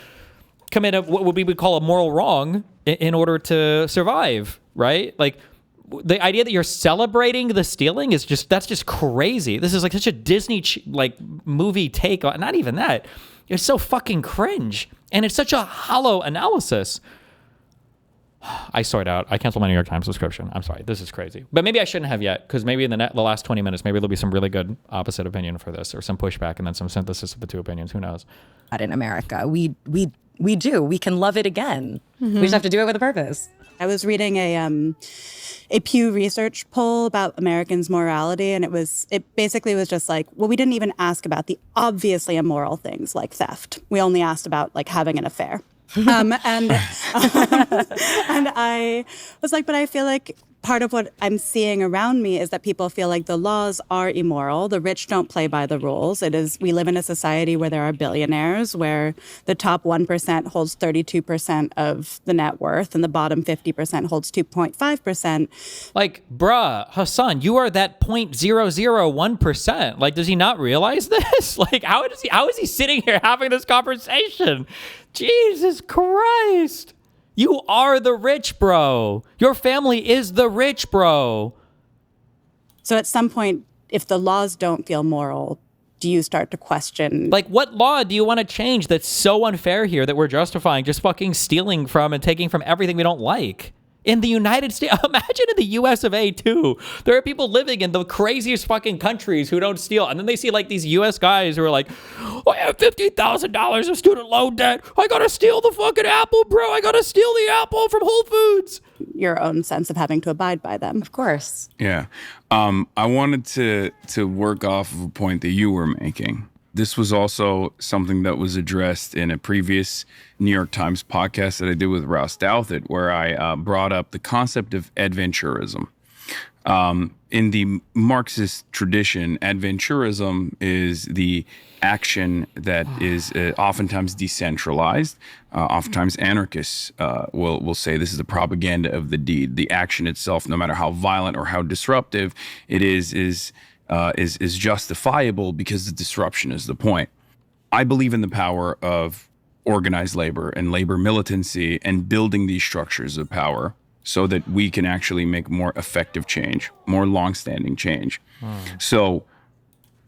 commit what we would call a moral wrong in order to survive, right? Like, the idea that you're celebrating the stealing is that's just crazy. This is like such a Disney like movie take on, not even that. It's so fucking cringe. And it's such a hollow analysis. I sort out. I canceled my New York Times subscription. I'm sorry. This is crazy. But maybe I shouldn't have yet, because maybe in the last 20 minutes, maybe there'll be some really good opposite opinion for this, or some pushback, and then some synthesis of the two opinions. Who knows?
In America, we we do. We can love it again. We just have to do it with a purpose.
I was reading a Pew Research poll about Americans' morality, and it basically was just like, well, we didn't even ask about the obviously immoral things like theft. We only asked about like having an affair. And I was like, but I feel like part of what I'm seeing around me is that people feel like the laws are immoral. The rich don't play by the rules. We live in a society where there are billionaires, where the top 1% holds 32% of the net worth and the bottom 50% holds 2.5%.
Like, bruh, Hasan, you are that 0.001%. Like, does he not realize this? Like, how is he sitting here having this conversation? Jesus Christ. You are the rich, bro. Your family is the rich, bro.
So at some point, if the laws don't feel moral, do you start to question?
Like, what law do you want to change that's so unfair here that we're justifying just fucking stealing from and taking from everything we don't like? In the United States, imagine in the US of A too. There are people living in the craziest fucking countries who don't steal. And then they see like these US guys who are like, I have $50,000 of student loan debt. I gotta steal the fucking apple, bro. I gotta steal the apple from Whole Foods.
Your own sense of having to abide by them.
Of course.
Yeah. I wanted to work off of a point that you were making. This was also something that was addressed in a previous New York Times podcast that I did with Ross Douthat, where I brought up the concept of adventurism. In the Marxist tradition, adventurism is the action that is oftentimes decentralized. Oftentimes anarchists will say this is the propaganda of the deed. The action itself, no matter how violent or how disruptive it is justifiable because the disruption is the point. I believe in the power of organized labor and labor militancy and building these structures of power so that we can actually make more effective change, more long-standing change. So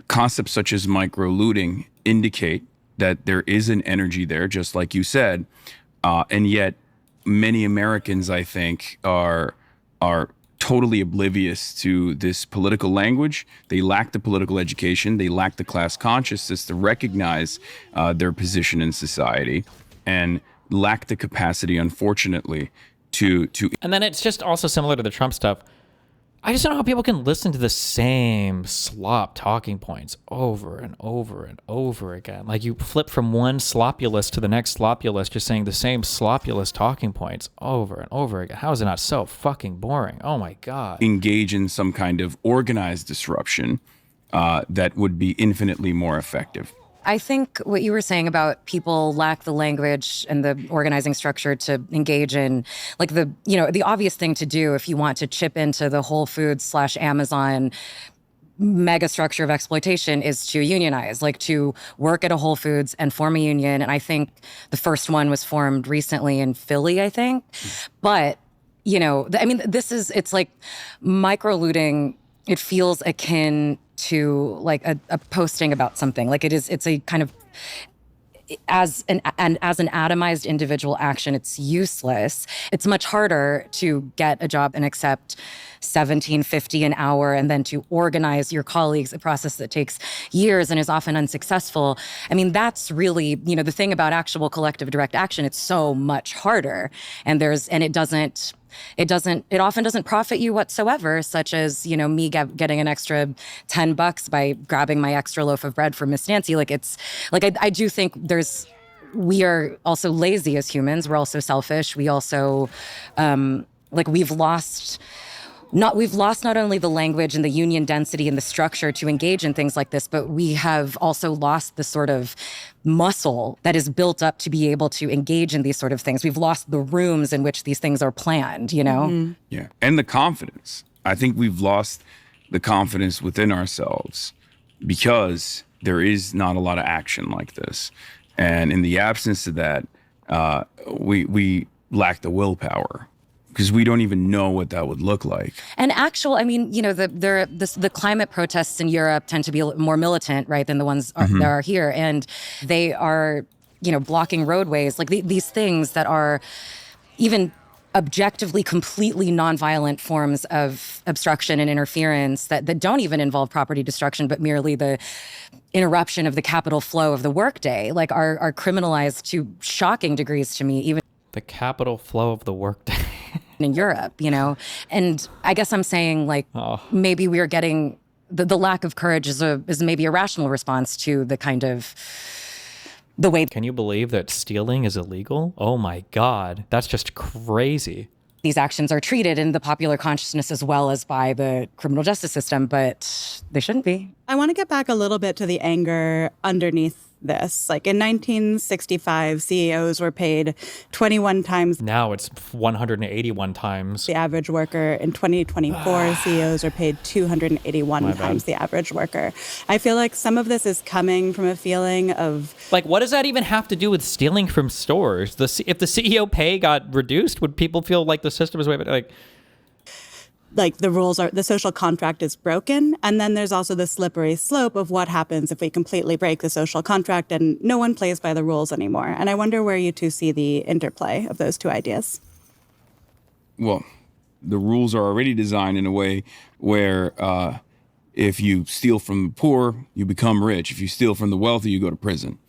concepts such as micro-looting indicate that there is an energy there, just like you said, and yet many Americans, I think, are totally oblivious to this political language. They lack the political education. They lack the class consciousness to recognize their position in society, and lack the capacity, unfortunately, to.
And then it's just also similar to the Trump stuff. I just don't know how people can listen to the same slop talking points over and over and over again. Like, you flip from one slopulous to the next slopulous, just saying the same slopulous talking points over and over again. How is it not so fucking boring? Oh my God.
Engage in some kind of organized disruption that would be infinitely more effective.
I think what you were saying about people lack the language and the organizing structure to engage in, like, the obvious thing to do if you want to chip into the Whole Foods / Amazon mega structure of exploitation is to unionize, like to work at a Whole Foods and form a union. And I think the first one was formed recently in Philly, I think. But, it's like micro-looting. It feels akin to like a posting about something. Like it's a kind of, as an atomized individual action, it's useless. It's much harder to get a job and accept $17.50 an hour, and then to organize your colleagues, a process that takes years and is often unsuccessful. I mean, that's really, the thing about actual collective direct action. It's so much harder, and it often doesn't profit you whatsoever, such as, me getting an extra $10 by grabbing my extra loaf of bread from Miss Nancy. Like, it's like, I do think we are also lazy as humans. We're also selfish. We also, we've lost not only the language and the union density and the structure to engage in things like this, but we have also lost the sort of muscle that is built up to be able to engage in these sort of things. We've lost the rooms in which these things are planned,
Mm-hmm.
Yeah. And the confidence. I think we've lost the confidence within ourselves because there is not a lot of action like this. And in the absence of that, we lack the willpower, because we don't even know what that would look like.
And the climate protests in Europe tend to be a little more militant, right, than the ones that are here. And they are, blocking roadways, like these things that are even objectively completely nonviolent forms of obstruction and interference that don't even involve property destruction, but merely the interruption of the capital flow of the workday, like are criminalized to shocking degrees to me, even
the capital flow of the workday.
in Europe, you know? And I guess I'm saying, like, maybe we're getting the lack of courage is maybe a rational response to the kind of the way.
Can you believe that stealing is illegal? Oh my God, that's just crazy.
These actions are treated in the popular consciousness as well as by the criminal justice system, but they shouldn't be.
I want to get back a little bit to the anger underneath this. Like in 1965, CEOs were paid 21 times.
Now it's 181 times.
The average worker. In 2024, CEOs are paid 281 times the average worker. I feel like some of this is coming from a feeling of...
Like, what does that even have to do with stealing from stores? If the CEO pay got reduced, would people feel like the system is way better?
Like the social contract is broken. And then there's also the slippery slope of what happens if we completely break the social contract and no one plays by the rules anymore. And I wonder where you two see the interplay of those two ideas.
Well, the rules are already designed in a way where if you steal from the poor, you become rich. If you steal from the wealthy, you go to prison.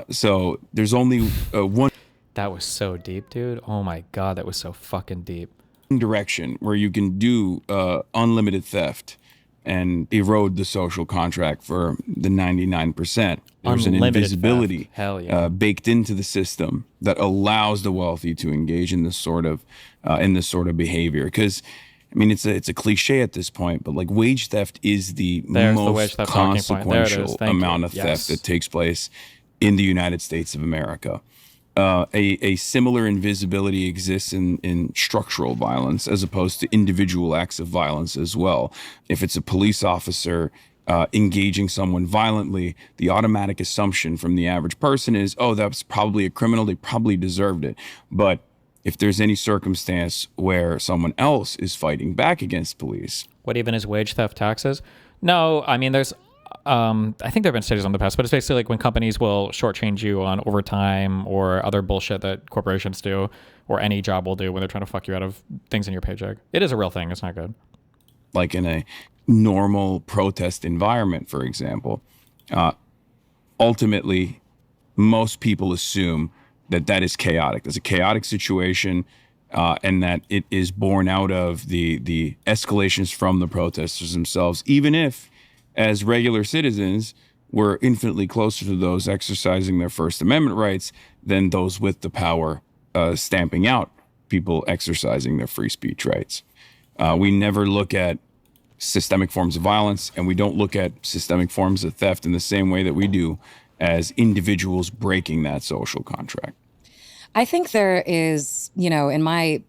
So there's only one.
That was so deep, dude. Oh my God, that was so fucking deep.
Direction where you can do unlimited theft and erode the social contract for the 99%. There's an invisibility baked into the system that allows the wealthy to engage in this sort of behavior. Because I mean, it's a cliche at this point, but like wage theft is the most consequential amount of theft that takes place in the United States of America. A similar invisibility exists in structural violence as opposed to individual acts of violence as well. If it's a police officer engaging someone violently, the automatic assumption from the average person is, oh, that's probably a criminal, they probably deserved it. But if there's any circumstance where someone else is fighting back against police.
What even is wage theft taxes? No, I mean, there's... I think there have been studies on the past, but it's basically like when companies will shortchange you on overtime or other bullshit that corporations do, or any job will do when they're trying to fuck you out of things in your paycheck. It is a real thing. It's not good.
Like in a normal protest environment, for example, ultimately, most people assume that that is chaotic. There's a chaotic situation, and that it is born out of the escalations from the protesters themselves, even if as regular citizens, we're infinitely closer to those exercising their First Amendment rights than those with the power stamping out people exercising their free speech rights. We never look at systemic forms of violence, and we don't look at systemic forms of theft in the same way that we do as individuals breaking that social contract.
I think there is, you know, in my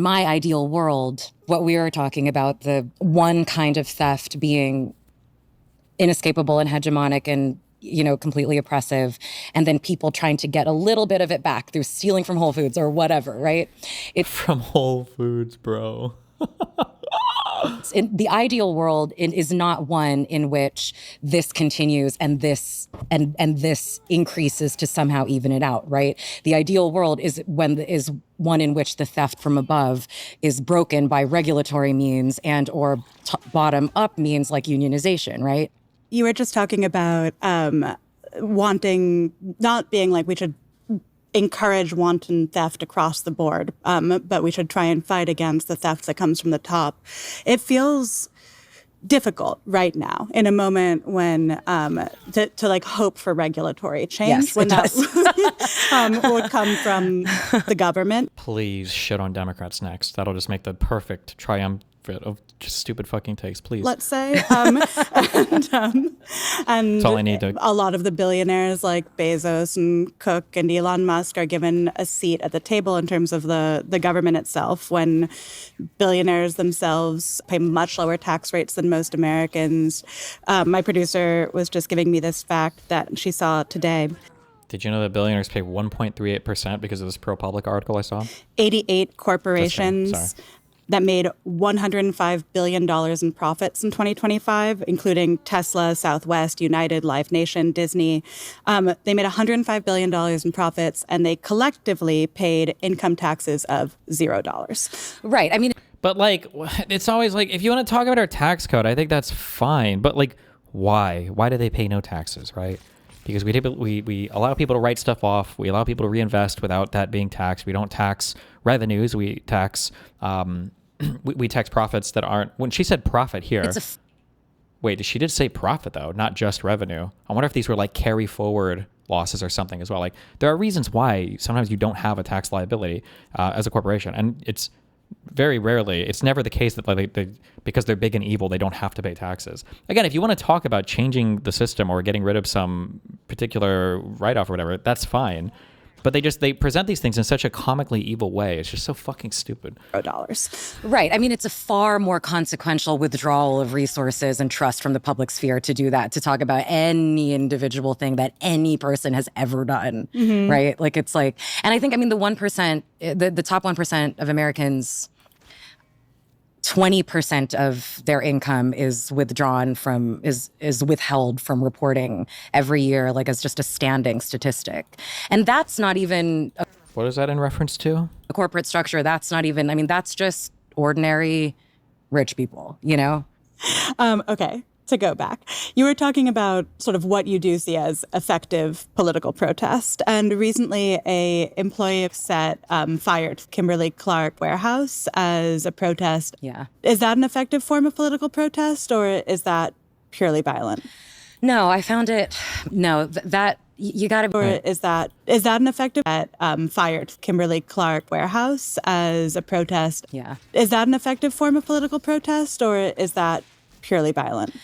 ideal world, what we are talking about, the one kind of theft being inescapable and hegemonic and, you know, completely oppressive, and then people trying to get a little bit of it back through stealing from Whole Foods or whatever, right?
From Whole Foods, bro.
In the ideal world is not one in which this continues and this increases to somehow even it out, right? The ideal world is one in which the theft from above is broken by regulatory means and or bottom up means like unionization, right?
You were just talking about wanting, not being like we should encourage wanton theft across the board, but we should try and fight against the theft that comes from the top. It feels difficult right now in a moment when to like hope for regulatory change,
yes,
when that would come from the government.
Please shit on Democrats next. That'll just make the perfect triumvirate of just stupid fucking takes, please.
Let's say. And
that's all I need to...
a lot of the billionaires like Bezos and Cook and Elon Musk are given a seat at the table in terms of the government itself, when billionaires themselves pay much lower tax rates than most Americans. My producer was just giving me this fact that she saw today.
Did you know that billionaires pay 1.38% because of this ProPublica article I saw?
88 corporations that made $105 billion in profits in 2025, including Tesla, Southwest, United, Live Nation, Disney. They made $105 billion in profits, and they collectively paid income taxes of $0.
Right. I mean,
but like, it's always like, if you want to talk about our tax code, I think that's fine. But like, why? Why do they pay no taxes, right? Because we allow people to write stuff off. We allow people to reinvest without that being taxed. We don't tax revenues. We tax we tax profits that aren't. When she said profit here, wait, she did say profit though, not just revenue. I wonder if these were like carry forward losses or something as well. Like there are reasons why sometimes you don't have a tax liability as a corporation, and it's very rarely, it's never the case that because they're big and evil, they don't have to pay taxes. Again, if you want to talk about changing the system or getting rid of some particular write-off or whatever, that's fine. But they present these things in such a comically evil way. It's just so fucking stupid.
$0.
Right. I mean, it's a far more consequential withdrawal of resources and trust from the public sphere to do that, to talk about any individual thing that any person has ever done.
Mhm.
Right. Like, it's like, and I think, I mean, the 1%, the top 1% of Americans, 20% of their income is withdrawn from, is withheld from reporting every year, like as just a standing statistic. And that's not even
what is that in reference to?
A corporate structure. That's not even, I mean, that's just ordinary rich people, you know?
Okay, to go back. You were talking about sort of what you do see as effective political protest. And recently a employee of SET fired Kimberly Clark Warehouse as a protest.
Yeah.
Is that an effective form of political protest, or is that purely violent?
No, I found it, no, that you gotta be.
Or is that an effective fired Kimberly Clark Warehouse as a protest?
Yeah.
Is that an effective form of political protest, or is that purely violent?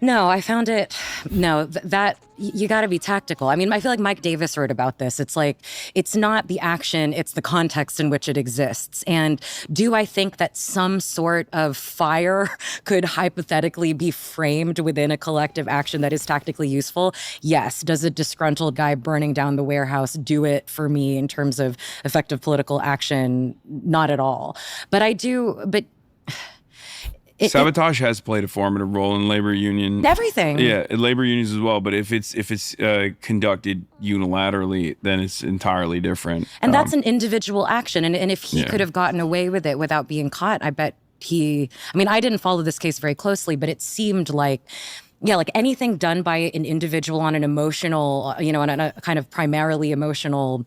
No, I found it, no, that you got to be tactical. I mean, I feel like Mike Davis wrote about this. It's like, it's not the action, it's the context in which it exists. And do I think that some sort of fire could hypothetically be framed within a collective action that is tactically useful? Yes. Does a disgruntled guy burning down the warehouse do it for me in terms of effective political action? Not at all. But I do, but...
Sabotage has played a formative role in labor union.
Everything.
Yeah, labor unions as well. But if it's conducted unilaterally, then it's entirely different.
And that's an individual action. And if he
Yeah.
could have gotten away with it without being caught, I bet I mean, I didn't follow this case very closely, but it seemed like, yeah, like anything done by an individual on an emotional, you know, on a kind of primarily emotional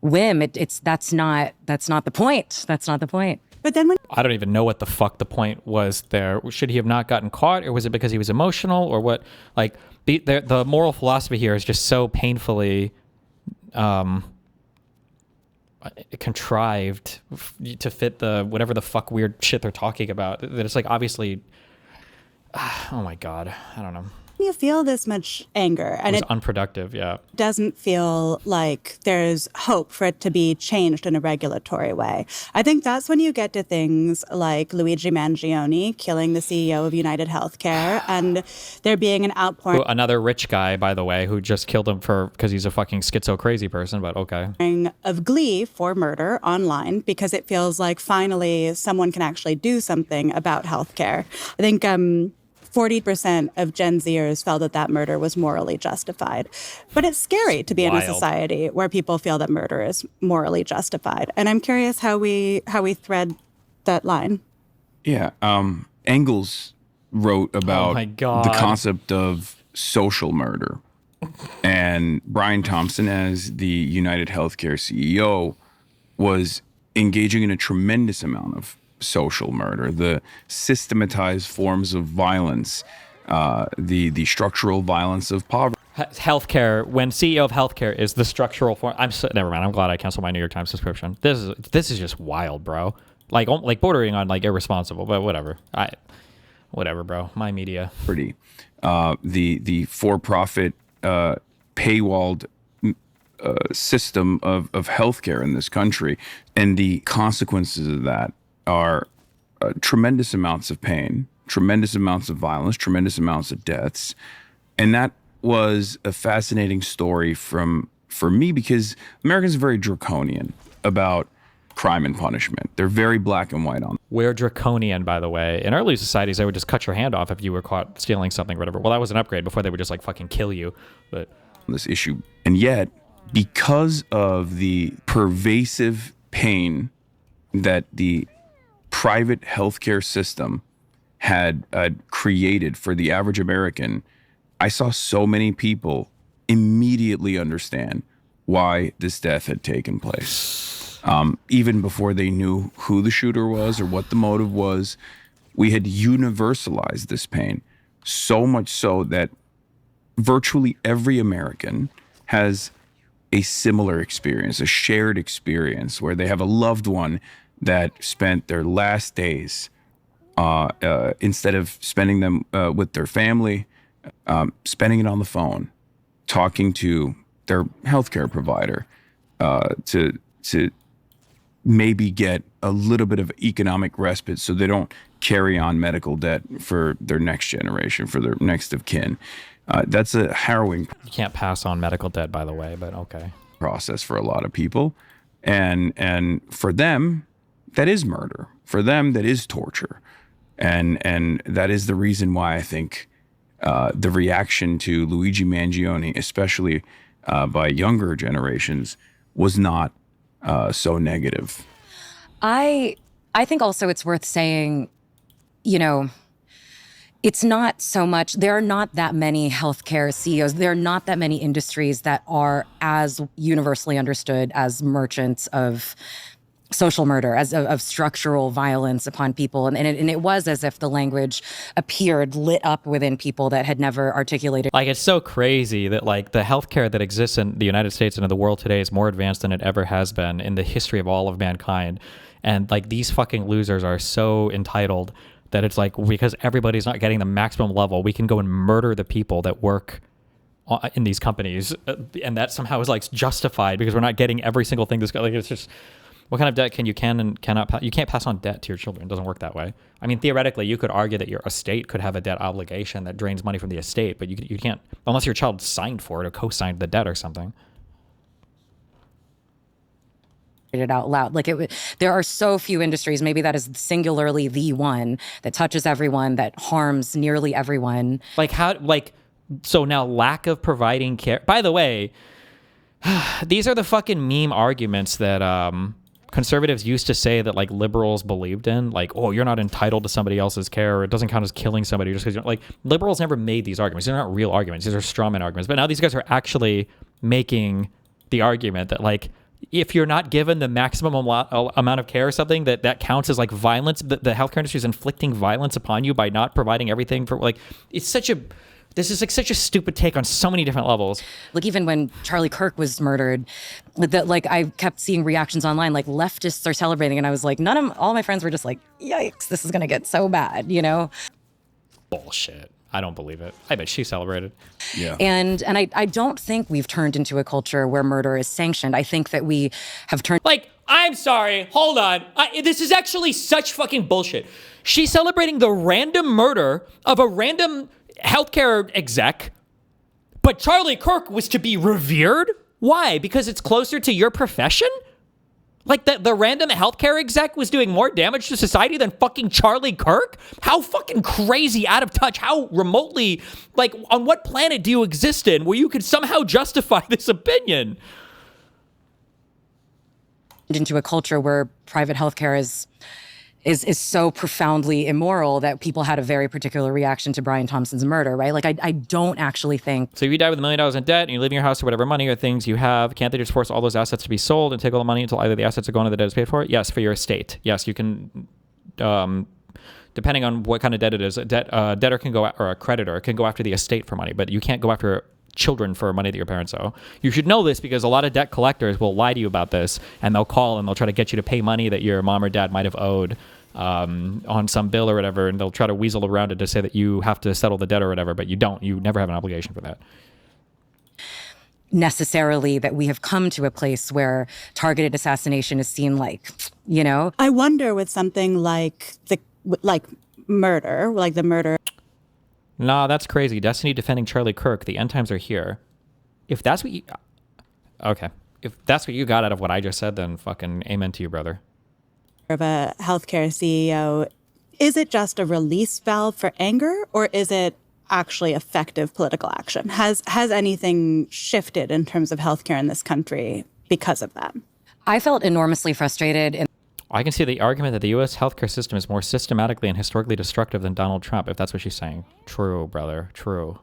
whim, that's not the point. That's not the point.
But then
I don't even know what the fuck the point was there. Should he have not gotten caught, or was it because he was emotional, or what? Like the moral philosophy here is just so painfully contrived to fit the whatever the fuck weird shit they're talking about, that it's like obviously, oh my God, I don't know.
You feel this much anger, and
it was unproductive. Yeah.
Doesn't feel like there's hope for it to be changed in a regulatory way. I think that's when you get to things like Luigi Mangione killing the CEO of United Healthcare, and there being an outpouring.
Another rich guy, by the way, who just killed him because he's a fucking schizo crazy person, but okay.
Of glee for murder online, because it feels like finally someone can actually do something about healthcare. I think 40% of Gen Zers felt that murder was morally justified. But it's scary to be in a society where people feel that murder is morally justified. And I'm curious how we thread that line.
Yeah. Engels wrote about the concept of social murder. And Brian Thompson, as the United Healthcare CEO, was engaging in a tremendous amount of social murder, the systematized forms of violence, the structural violence of poverty.
Healthcare, when CEO of healthcare is the structural form, never mind. I'm glad I canceled my New York Times subscription. This is just wild, bro. Like bordering on like irresponsible, but whatever. Whatever, bro. My media.
The for-profit paywalled system of healthcare in this country, and the consequences of that are tremendous amounts of pain, tremendous amounts of violence, tremendous amounts of deaths. And that was a fascinating story for me, because Americans are very draconian about crime and punishment. They're very black and white on
We're draconian, by the way. In early societies, they would just cut your hand off if you were caught stealing something or whatever. Well, that was an upgrade. Before, they would just like fucking kill you. But
this issue. And yet, because of the pervasive pain that the private healthcare system had created for the average American, I saw so many people immediately understand why this death had taken place. Even before they knew who the shooter was or what the motive was, we had universalized this pain, so much so that virtually every American has a similar experience, a shared experience where they have a loved one that spent their last days, instead of spending them with their family, spending it on the phone, talking to their healthcare provider, to maybe get a little bit of economic respite so they don't carry on medical debt for their next generation, for their next of kin. That's a harrowing.
You can't pass on medical debt, by the way, but okay.
Process for a lot of people. And for them, that is murder. For them, that is torture. And that is the reason why I think the reaction to Luigi Mangione, especially by younger generations, was not so negative.
I think also it's worth saying, you know, it's not so much, there are not that many healthcare CEOs, there are not that many industries that are as universally understood as merchants of social murder, as of structural violence upon people. And it was as if the language appeared lit up within people that had never articulated.
Like, it's so crazy that like the healthcare that exists in the United States and in the world today is more advanced than it ever has been in the history of all of mankind. And like these fucking losers are so entitled that it's like, because everybody's not getting the maximum level, we can go and murder the people that work in these companies. And that somehow is like justified because we're not getting every single thing this guy, like, it's just, what kind of debt you can and cannot, you can't pass on debt to your children. It doesn't work that way. I mean, theoretically, you could argue that your estate could have a debt obligation that drains money from the estate, but you can't, unless your child signed for it or co-signed the debt or something.
It out loud. Like there are so few industries, maybe that is singularly the one that touches everyone, that harms nearly everyone.
Like how, like, so now lack of providing care. By the way, these are the fucking meme arguments that conservatives used to say that like liberals believed in. Like, oh, you're not entitled to somebody else's care, or it doesn't count as killing somebody just because you're like, liberals never made these arguments. They're not real arguments. These are strawman arguments. But now these guys are actually making the argument that like, if you're not given the maximum amount of care or something, that counts as like violence. The healthcare industry is inflicting violence upon you by not providing everything for like, it's such a, this is like such a stupid take on so many different levels.
Like even when Charlie Kirk was murdered, that like I kept seeing reactions online, like leftists are celebrating, and I was like, all my friends were just like, yikes, this is gonna get so bad, you know?
Bullshit. I don't believe it. I bet she celebrated.
Yeah.
And I don't think we've turned into a culture where murder is sanctioned. I think that we have turned...
Like, I'm sorry. Hold on. This is actually such fucking bullshit. She's celebrating the random murder of a random healthcare exec, but Charlie Kirk was to be revered? Why? Because it's closer to your profession? Like the random healthcare exec was doing more damage to society than fucking Charlie Kirk? How fucking crazy, out of touch, how remotely, like, on what planet do you exist in where you could somehow justify this opinion?
Into a culture where private healthcare is so profoundly immoral that people had a very particular reaction to Brian Thompson's murder, right? Like, I don't actually think...
So if you die with $1 million in debt and you live in your house or whatever money or things you have, can't they just force all those assets to be sold and take all the money until either the assets are gone or the debt is paid for? Yes, for your estate. Yes, you can... depending on what kind of debt it is, a debtor can go, or a creditor can go after the estate for money, but you can't go after children for money that your parents owe. You should know this because a lot of debt collectors will lie to you about this, and they'll call and they'll try to get you to pay money that your mom or dad might have owed on some bill or whatever, and they'll try to weasel around it to say that you have to settle the debt or whatever, but you don't. You never have an obligation for that.
Necessarily that we have come to a place where targeted assassination is seen like, you know?
I wonder with something like murder, like the murder.
Nah, that's crazy. Destiny defending Charlie Kirk. The end times are here. If that's what you... Okay. if that's what you got out of what I just said, then fucking amen to you, brother.
Of a healthcare CEO, is it just a release valve for anger, or is it actually effective political action? Has anything shifted in terms of healthcare in this country because of that?
I felt enormously frustrated.
I can see the argument that the U.S. healthcare system is more systematically and historically destructive than Donald Trump, if that's what she's saying. True, brother. True.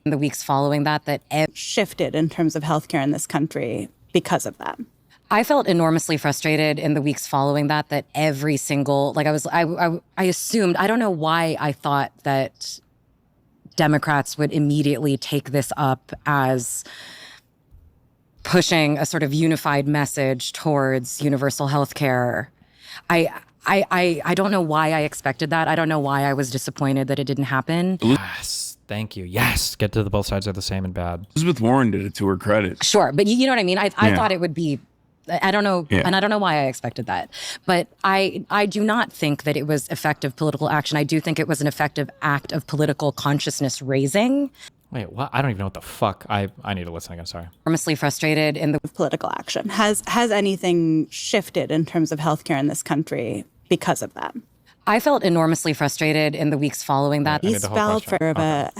In the weeks following that
shifted in terms of healthcare in this country because of that.
I felt enormously frustrated in the weeks following that every single, I assumed, I don't know why I thought that Democrats would immediately take this up as pushing a sort of unified message towards universal health care. I don't know why I expected that. I don't know why I was disappointed that it didn't happen.
Yes, thank you. Yes, get to the both sides are the same and bad.
Elizabeth Warren did it to her credit.
Sure, but you know what I mean? I thought it would be, I don't know, and I don't know why I expected that. But I do not think that it was effective political action. I do think it was an effective act of political consciousness raising.
Wait, what? I don't even know what the fuck. I need to listen again, sorry.
Enormously frustrated in the
political action. Has anything shifted in terms of healthcare in this country because of that?
I felt enormously frustrated in the weeks following that.
Release valve for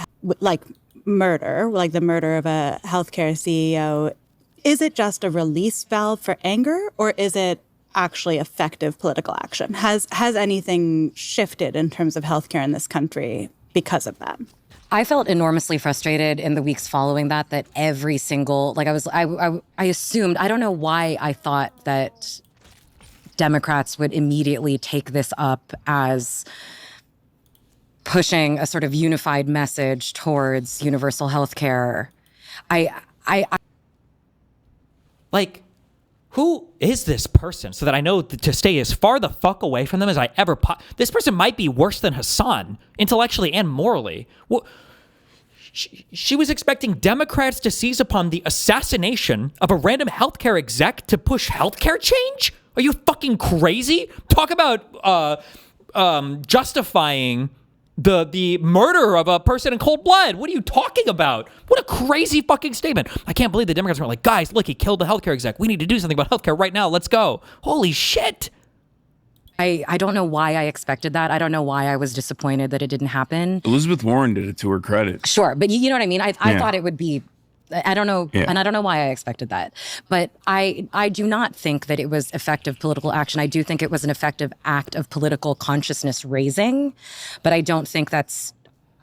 murder, like the murder of a healthcare CEO. Is it just a release valve for anger, or is it actually effective political action? Has anything shifted in terms of healthcare in this country because of that?
I felt enormously frustrated in the weeks following that every single, I assumed, I don't know why I thought that Democrats would immediately take this up as pushing a sort of unified message towards universal health care.
Who is this person so that I know to stay as far the fuck away from them as I ever This person might be worse than Hasan, intellectually and morally. Well, she was expecting Democrats to seize upon the assassination of a random healthcare exec to push healthcare change? Are you fucking crazy? Talk about justifying the murder of a person in cold blood. What are you talking about? What a crazy fucking statement. I can't believe the Democrats were like, guys, look, he killed the healthcare exec. We need to do something about healthcare right now. Let's go. Holy shit.
I don't know why I expected that. I don't know why I was disappointed that it didn't happen.
Elizabeth Warren did it to her credit.
Sure, but you know what I mean? I thought it would be, I don't know, and I don't know why I expected that. But I do not think that it was effective political action. I do think it was an effective act of political consciousness raising, but I don't think that's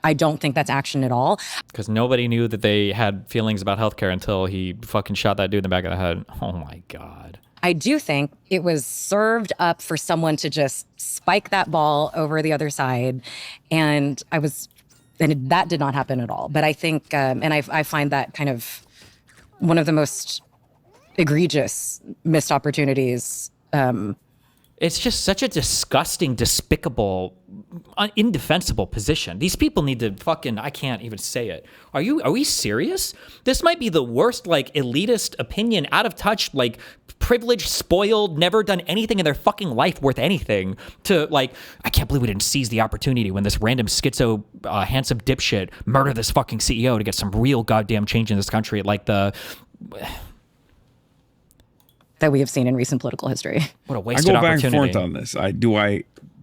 action at all.
Because nobody knew that they had feelings about healthcare until he fucking shot that dude in the back of the head. Oh my God.
I do think it was served up for someone to just spike that ball over the other side. And that did not happen at all. But I think, and I find that kind of one of the most egregious missed opportunities.
It's just such a disgusting, despicable, indefensible position. These people need to fucking, I can't even say it. Are we serious? This might be the worst, elitist opinion, out of touch, privileged, spoiled, never done anything in their fucking life worth anything to, I can't believe we didn't seize the opportunity when this random schizo, handsome dipshit murdered this fucking CEO to get some real goddamn change in this country,
that we have seen in recent political history.
What a wasted opportunity.
I go back and forth on this.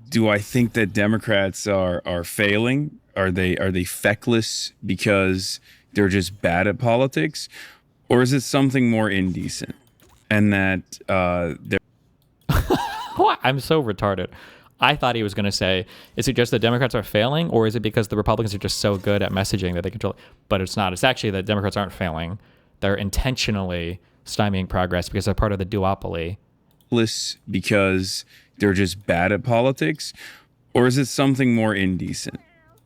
Do I think that Democrats are failing? Are they feckless because they're just bad at politics? Or is it something more indecent? And that they're...
I'm so retarded. I thought he was going to say, is it just the Democrats are failing, or is it because the Republicans are just so good at messaging that they control it? But it's not. It's actually that Democrats aren't failing. They're intentionally stymieing progress because they're part of the duopoly.
Because they're just bad at politics? Or is it something more indecent?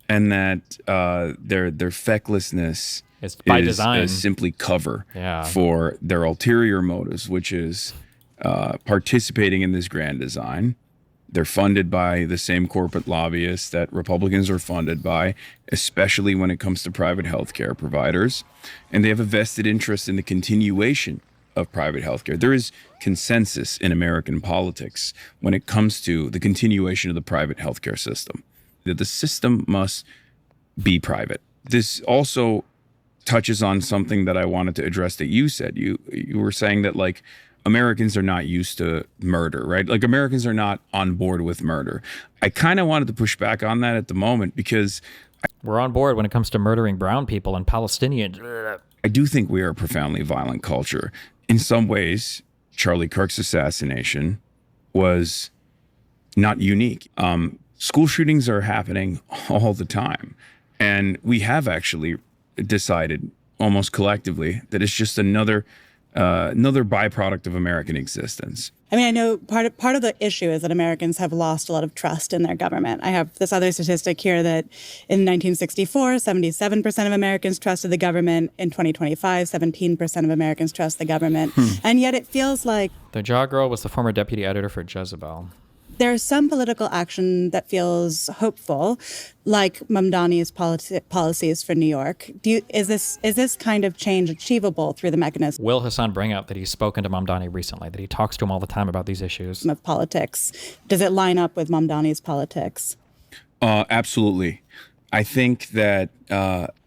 And that their fecklessness
is by design,
is simply cover for their ulterior motives, which is participating in this grand design. They're funded by the same corporate lobbyists that Republicans are funded by, especially when it comes to private healthcare providers. And they have a vested interest in the continuation of private healthcare. There is consensus in American politics when it comes to the continuation of the private healthcare system, that the system must be private. This also touches on something that I wanted to address that you said. You were saying that like Americans are not used to murder, right? Like Americans are not on board with murder. I kind of wanted to push back on that at the moment because
we're on board when it comes to murdering brown people and Palestinians.
I do think we are a profoundly violent culture. In some ways, Charlie Kirk's assassination was not unique. School shootings are happening all the time. And we have actually decided almost collectively that it's just another byproduct of American existence.
I mean, I know part of the issue is that Americans have lost a lot of trust in their government. I have this other statistic here that in 1964, 77% of Americans trusted the government. In 2025, 17% of Americans trust the government. And yet it feels like
the jaw girl was the former deputy editor for Jezebel.
There's some political action that feels hopeful, like Mamdani's policies for New York. Is this kind of change achievable through the mechanism?
Will Hasan bring up that he's spoken to Mamdani recently, that he talks to him all the time about these issues?
Of politics. Does it line up with Mamdani's politics?
Absolutely. I think that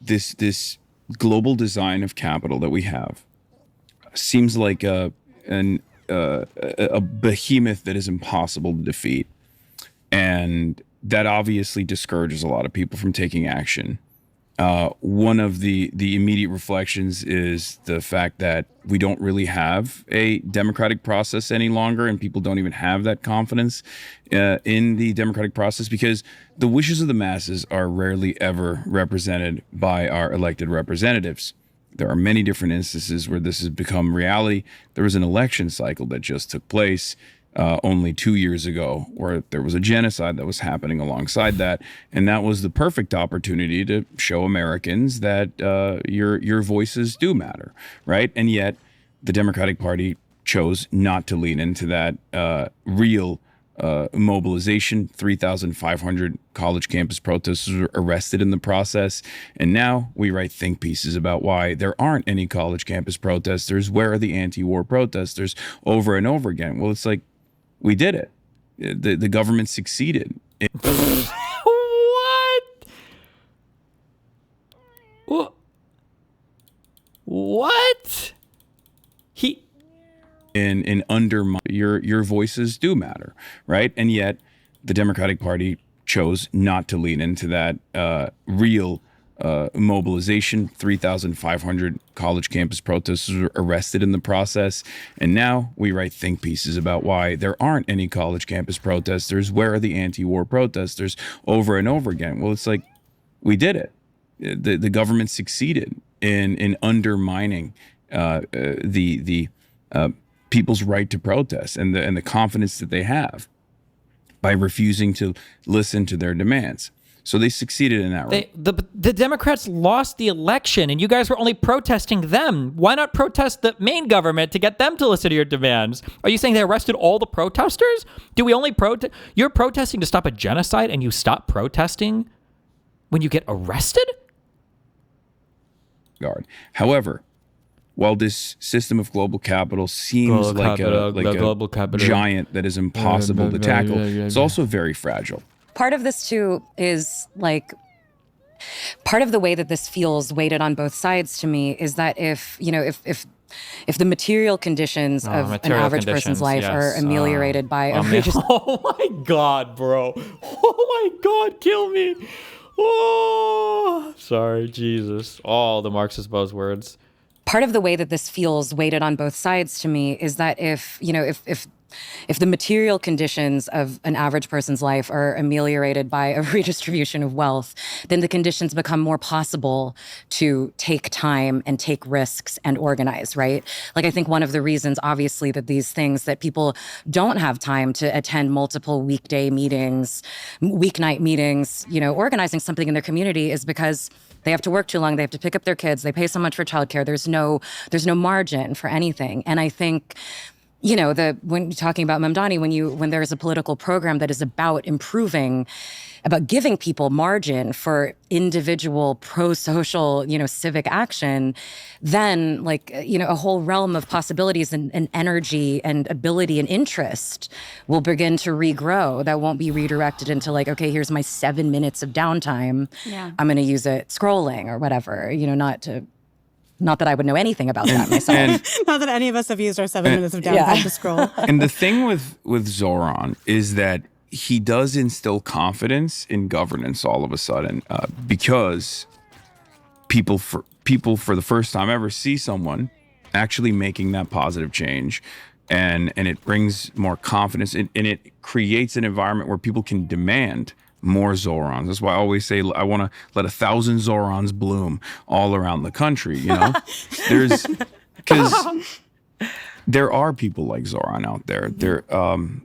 this global design of capital that we have seems like a behemoth that is impossible to defeat. And that obviously discourages a lot of people from taking action. One of the immediate reflections is the fact that we don't really have a democratic process any longer, and people don't even have that confidence in the democratic process because the wishes of the masses are rarely ever represented by our elected representatives. There are many different instances where this has become reality. There was an election cycle that just took place only 2 years ago where there was a genocide that was happening alongside that. And that was the perfect opportunity to show Americans that your voices do matter, right? And yet the Democratic Party chose not to lean into that real mobilization. 3,500 college campus protesters were arrested in the process. And now we write think pieces about why there aren't any college campus protesters. Where are the anti-war protesters over and over again? Well, it's like, we did it. The government succeeded.
What?
In undermine your voices do matter, right? And yet the Democratic Party chose not to lean into that real mobilization. 3,500 college campus protesters were arrested in the process. And now we write think pieces about why there aren't any college campus protesters. Where are the anti-war protesters over and over again? Well, it's like, we did it. The government succeeded in undermining the people's right to protest and the confidence that they have by refusing to listen to their demands. So they succeeded in that way.
The Democrats lost the election, and you guys were only protesting them. Why not protest the main government to get them to listen to your demands? Are you saying they arrested all the protesters? Do we only protest? You're protesting to stop a genocide, and you stop protesting when you get arrested?
However, while this system of global capital seems like a giant that is impossible to tackle, it's also very fragile.
Part of this too is like, part of the way that this feels weighted on both sides to me is that if the material conditions of an average person's life are ameliorated by a
oh my God, bro. Oh my God, kill me. Oh, sorry, Jesus. All the Marxist buzzwords.
Part of the way that this feels weighted on both sides to me is that if the material conditions of an average person's life are ameliorated by a redistribution of wealth, then the conditions become more possible to take time and take risks and organize, right? Like, I think one of the reasons, obviously, that these things that people don't have time to attend multiple weekday meetings, weeknight meetings, organizing something in their community is because they have to work too long. They have to pick up their kids. They pay so much for childcare. There's no margin for anything. And I think, when you're talking about Mamdani, when there's a political program that is about improving, about giving people margin for individual pro-social, civic action, then a whole realm of possibilities and energy and ability and interest will begin to regrow. That won't be redirected into okay, here's my 7 minutes of downtime. Yeah. I'm going to use it scrolling or whatever, not to Not that I would know anything about that myself.
Not that any of us have used our 7 minutes of downtime to scroll.
And the thing with Zohran is that he does instill confidence in governance all of a sudden, because people for the first time ever see someone actually making that positive change, and it brings more confidence, and it creates an environment where people can demand more Zohrans. That's why I always say I want to let 1,000 Zohrans bloom all around the country. You know, because there are people like Zohran out there.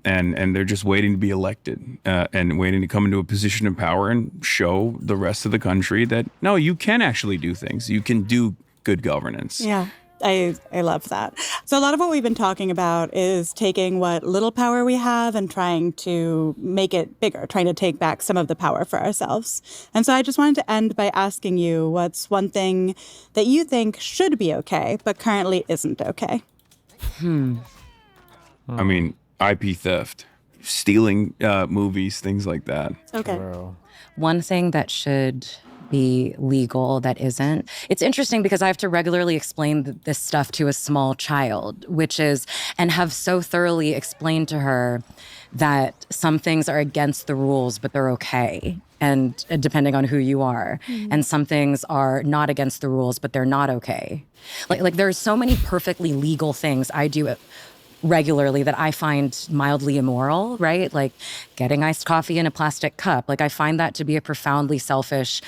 And they're just waiting to be elected and waiting to come into a position of power and show the rest of the country that no, you can actually do things. You can do good governance.
Yeah. I love that. So a lot of what we've been talking about is taking what little power we have and trying to make it bigger, trying to take back some of the power for ourselves. And so I just wanted to end by asking you, what's one thing that you think should be okay, but currently isn't okay?
I mean, IP theft, stealing movies, things like that.
Okay.
One thing that should be legal that isn't. It's interesting because I have to regularly explain this stuff to a small child, and have so thoroughly explained to her that some things are against the rules, but they're okay. And depending on who you are. And some things are not against the rules, but they're not okay. Like there's so many perfectly legal things I do regularly that I find mildly immoral, right? Like getting iced coffee in a plastic cup. Like I find that to be a profoundly selfish.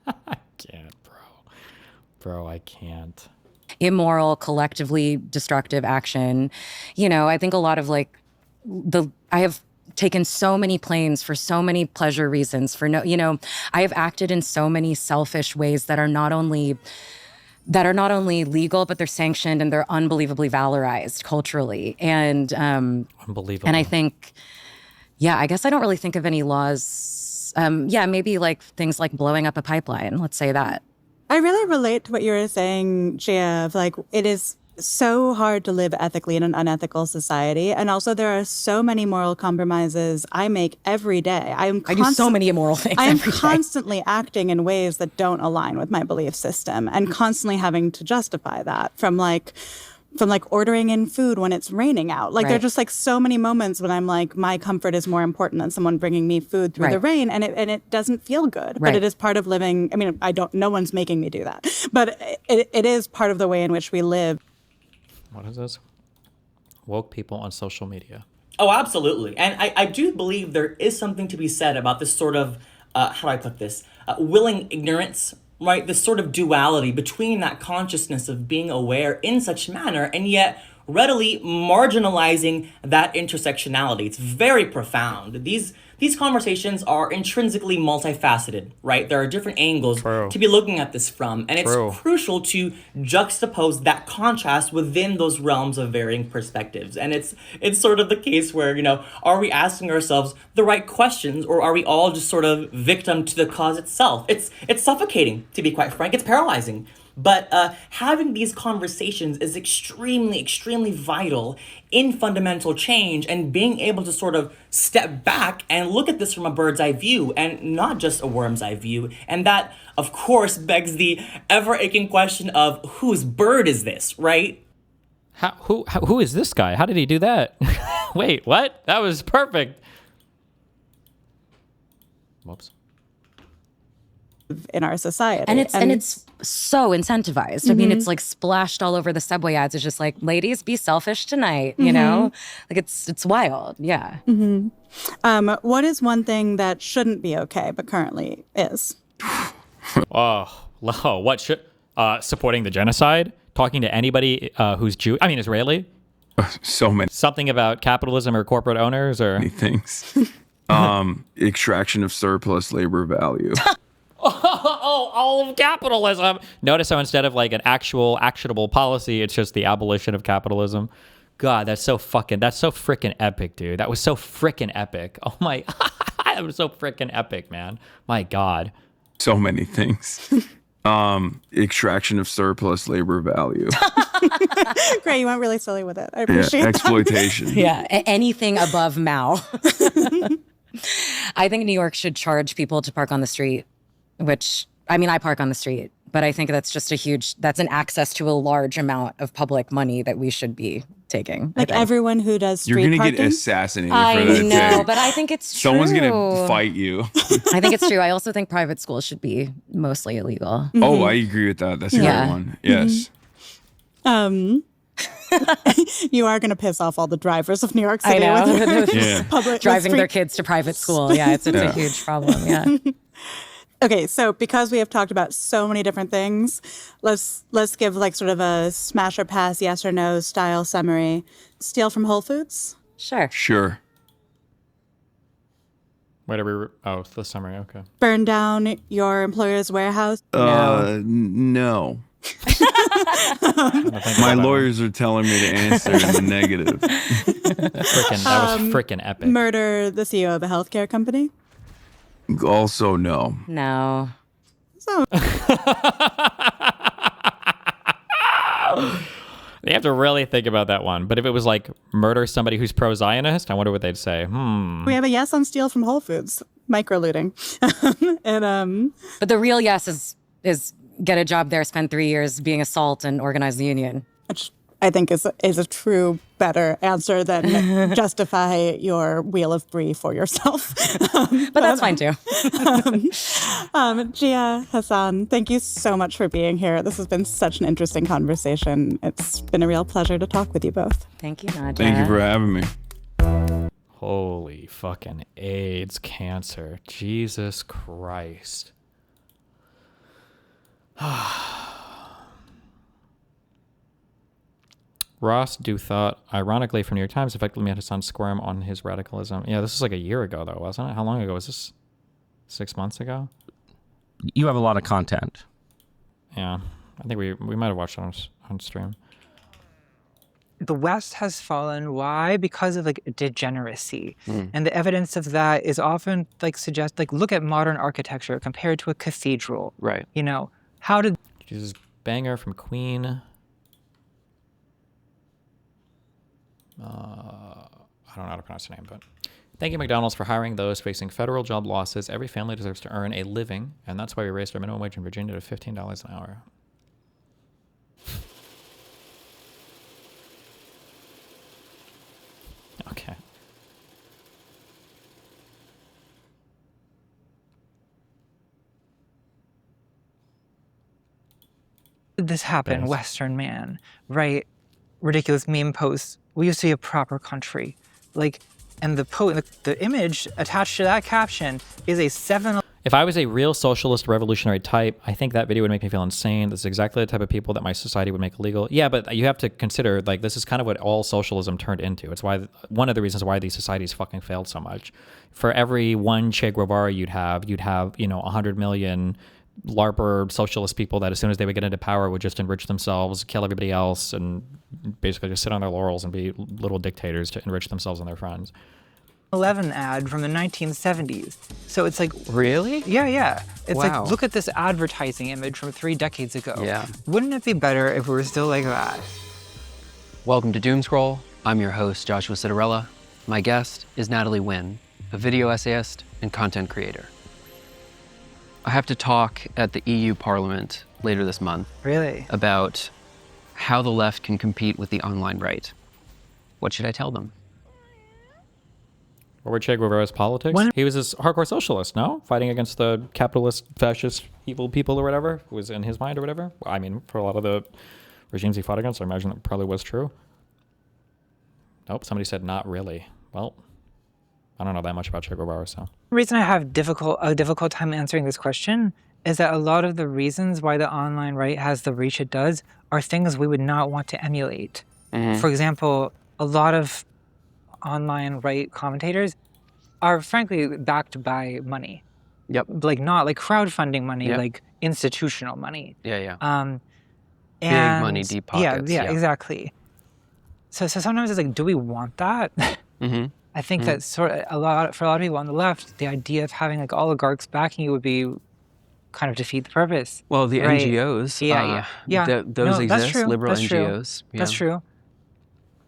I can't, bro, I can't.
Immoral, collectively destructive action. You know, I think a lot of I have taken so many planes for so many pleasure reasons I have acted in so many selfish ways that are not only legal, but they're sanctioned and they're unbelievably valorized culturally. And
unbelievable.
And I think, I guess I don't really think of any laws. Maybe like things like blowing up a pipeline. Let's say that.
I really relate to what you were saying, Gia, of it is so hard to live ethically in an unethical society. And also there are so many moral compromises I make every day. I
do so many immoral things.
I am constantly acting in ways that don't align with my belief system and constantly having to justify that from ordering in food when it's raining out. There are just so many moments when I'm my comfort is more important than someone bringing me food through the rain, and it doesn't feel good. But it is part of living. I mean, no one's making me do that, but it is part of the way in which we live.
What is this? Woke people on social media.
Oh, absolutely. And I do believe there is something to be said about this sort of, how do I put this? Willing ignorance, right? This sort of duality between that consciousness of being aware in such manner and yet readily marginalizing that intersectionality. It's very profound. These conversations are intrinsically multifaceted, right? There are different angles to be looking at this from, and it's crucial to juxtapose that contrast within those realms of varying perspectives. And it's sort of the case where, are we asking ourselves the right questions, or are we all just sort of victim to the cause itself? It's suffocating, to be quite frank. It's paralyzing. But having these conversations is extremely, extremely vital in fundamental change, and being able to sort of step back and look at this from a bird's eye view and not just a worm's eye view. And that, of course, begs the ever-aching question of whose bird is this, right?
Who is this guy? How did he do that? Wait, what? That was perfect. Whoops.
In our society.
And it's so incentivized. I mean, it's splashed all over the subway ads. It's just ladies, be selfish tonight, you know? It's wild. Yeah.
What is one thing that shouldn't be okay, but currently is?
What should, supporting the genocide? Talking to anybody who's Israeli?
So many.
Something about capitalism or corporate owners or?
Many things. Extraction of surplus labor value.
All of capitalism. Notice how instead of an actual actionable policy, it's just the abolition of capitalism. God, that's so freaking epic, dude. That was so freaking epic. Oh my, that was so freaking epic, man. My God.
So many things. Extraction of surplus labor value.
Great, you went really silly with it. I appreciate that.
Exploitation.
Yeah, anything above Mao. I think New York should charge people to park on the street, which, I park on the street, But I think that's just that's an access to a large amount of public money that we should be taking.
Like everyone who does street
You're gonna
parking?
get assassinated
I
for that.
know,
too.
but I think it's true.
Someone's gonna fight you.
I think it's true. I also think private schools should be mostly illegal.
Oh, I agree with that. That's a
Yeah.
great one. Yes.
You are going to piss off all the drivers of New York
I
City.
know.
with
Yeah.
public
Driving their
street-
kids to private school. Yeah, it's
Yeah.
a huge problem. Yeah.
Okay, so because we have talked about so many different things, let's give like sort of a smash or pass, yes or no style summary. Steal from Whole Foods?
Sure.
Sure.
Whatever. Oh, the summary. Okay.
Burn down your employer's warehouse?
No. My lawyers are telling me to answer in the negative.
That was freaking epic.
Murder the CEO of a healthcare company?
Also, no.
No.
So
They have to really think about that one. But if it was like murder somebody who's pro-Zionist, I wonder what they'd say.
we have a yes on steal from Whole Foods, micro-looting. And
But the real yes is get a job there, spend 3 years being a SALT and organize the union.
which I think is a true better answer than justify your wheel of brie for yourself.
But that's fine too.
Gia, Hasan, thank you so much for being here. This has been such an interesting conversation. It's been a real pleasure to talk with you both.
Thank you, Nadia.
Thank you for having me.
Holy fucking AIDS, cancer. Jesus Christ. Ross Duthought, ironically from New York Times, effectively made Hasan squirm on his radicalism. Yeah, this was like a year ago, though, wasn't it? How long ago was this? 6 months ago?
You have a lot of content.
Yeah, I think we might have watched it on stream.
The West has fallen. Why? Because of like degeneracy. And the evidence of that is often like look at modern architecture compared to a cathedral.
Right.
You know, how did
Jesus, banger from Queen. I don't know how to pronounce her name, but thank you, McDonald's, for hiring those facing federal job losses. Every family deserves to earn a living, and that's why we raised our minimum wage in Virginia to $15 an hour. Okay.
did this happen,
Yes.
Western man? Right? Ridiculous meme posts. We used to be a proper country. Like, and the image attached to that caption is a 7.
If I was a real socialist revolutionary type, I think that video would make me feel insane. This is exactly the type of people that my society would make illegal. Yeah, but you have to consider, like, this is kind of what all socialism turned into. It's why one of the reasons why these societies fucking failed so much. For every one Che Guevara you'd have, 100 million LARPer socialist people that as soon as they would get into power would just enrich themselves, kill everybody else, and basically just sit on their laurels and be little dictators to enrich themselves and their friends.
11 ad from the 1970s. So it's like,
really?
Yeah. It's
Wow.
like, look at this advertising image from 3 decades ago.
Yeah.
Wouldn't it be better if we were still like that?
Welcome to Doomscroll. I'm your host, Joshua Citarella. My guest is Natalie Wynn, a video essayist and content creator. I have to talk at the EU Parliament later this month.
Really?
About how the left can compete with the online right. What should I tell them?
What were Che Guevara's politics? He was this hardcore socialist, no? Fighting against the capitalist, fascist, evil people or whatever, who was in his mind or whatever. I mean, for a lot of the regimes he fought against, I imagine that probably was true. Nope, somebody said not really. Well, I don't know that much about Che Guevara, so.
The reason I have a difficult time answering this question is that a lot of the reasons why the online right has the reach it does are things we would not want to emulate.
Mm-hmm.
For example, a lot of online right commentators are frankly backed by money.
Yep.
Like not like crowdfunding money,
Yep.
like institutional money.
Yeah.
And
Big money, deep pockets.
Yeah, exactly. So sometimes it's like, do we want that?
Mm-hmm.
I think that for a lot of people on the left, the idea of having like oligarchs backing you would be kind of defeat the purpose.
Well, the
right?
NGOs.
Yeah.
Those
No, that's
exist.
true.
Liberal
That's
NGOs.
True. That's true.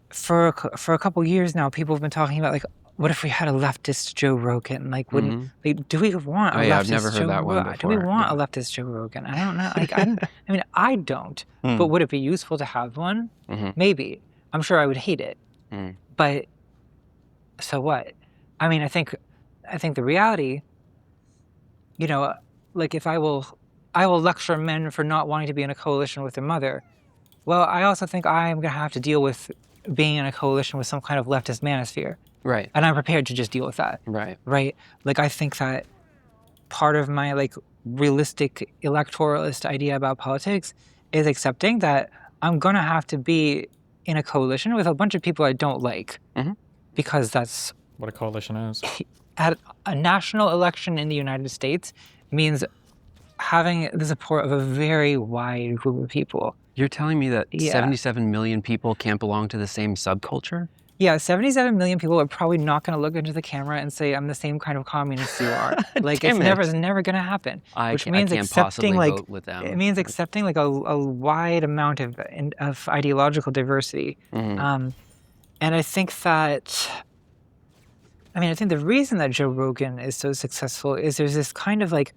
For a couple years now, people have been talking about like what if we had a leftist Joe Rogan? Like, wouldn't like, do we want a leftist
I've never heard
Joe
that one
Rogan? Do we
before.
want a leftist Joe Rogan? I don't know. Like, I mean, I don't. But would it be useful to have one? Maybe. I'm sure I would hate it. But so what? I mean, I think the reality, you know, like if I will lecture men for not wanting to be in a coalition with their mother. Well, I also think I'm gonna have to deal with being in a coalition with some kind of leftist manosphere.
Right.
And I'm prepared to just deal with that.
Right.
Right. Like I think that part of my like realistic electoralist idea about politics is accepting that I'm gonna have to be in a coalition with a bunch of people I don't like. Because that's
what a coalition is.
At a national election in the United States means having the support of a very wide group of people.
You're telling me that 77 million people can't belong to the same subculture?
Yeah, 77 million people are probably not going to look into the camera and say, I'm the same kind of communist you are. Like, it's never going to happen.
Which means accepting, like, vote with them.
It means accepting, like, a wide amount of ideological diversity. And I think that, I think the reason that Joe Rogan is so successful is there's this kind of, like,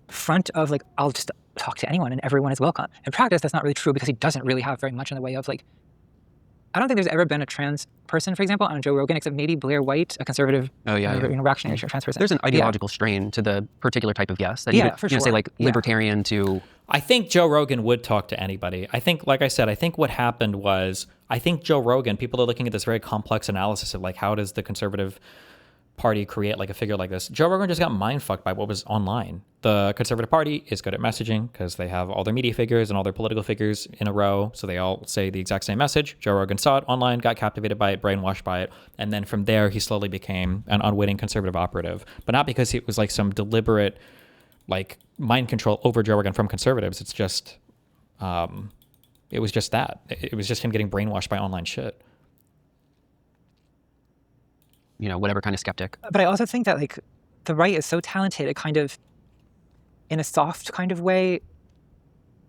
front of, like, I'll just talk to anyone and everyone is welcome. In practice, that's not really true because he doesn't really have very much in the way of, like, I don't think there's ever been a trans person, for example, on Joe Rogan, except maybe Blair White, a conservative, reactionary trans person.
There's an ideological strain to the particular type of guest. That you
for sure.
Say like libertarian to...
I think Joe Rogan would talk to anybody. I think, like I said, I think what happened was, I think Joe Rogan, people are looking at this very complex analysis of like, how does the conservative party create like a figure like this? Joe Rogan just got mind fucked by what was online. The Conservative Party is good at messaging because they have all their media figures and all their political figures in a row, so they all say the exact same message. Joe Rogan saw it online, got captivated by it, brainwashed by it, and then from there he slowly became an unwitting conservative operative. But not because it was like some deliberate like mind control over Joe Rogan from conservatives. It's just it was just that. It was just him getting brainwashed by online shit.
You know, whatever kind of skeptic.
But I also think that like the right is so talented, it kind of, in a soft kind of way,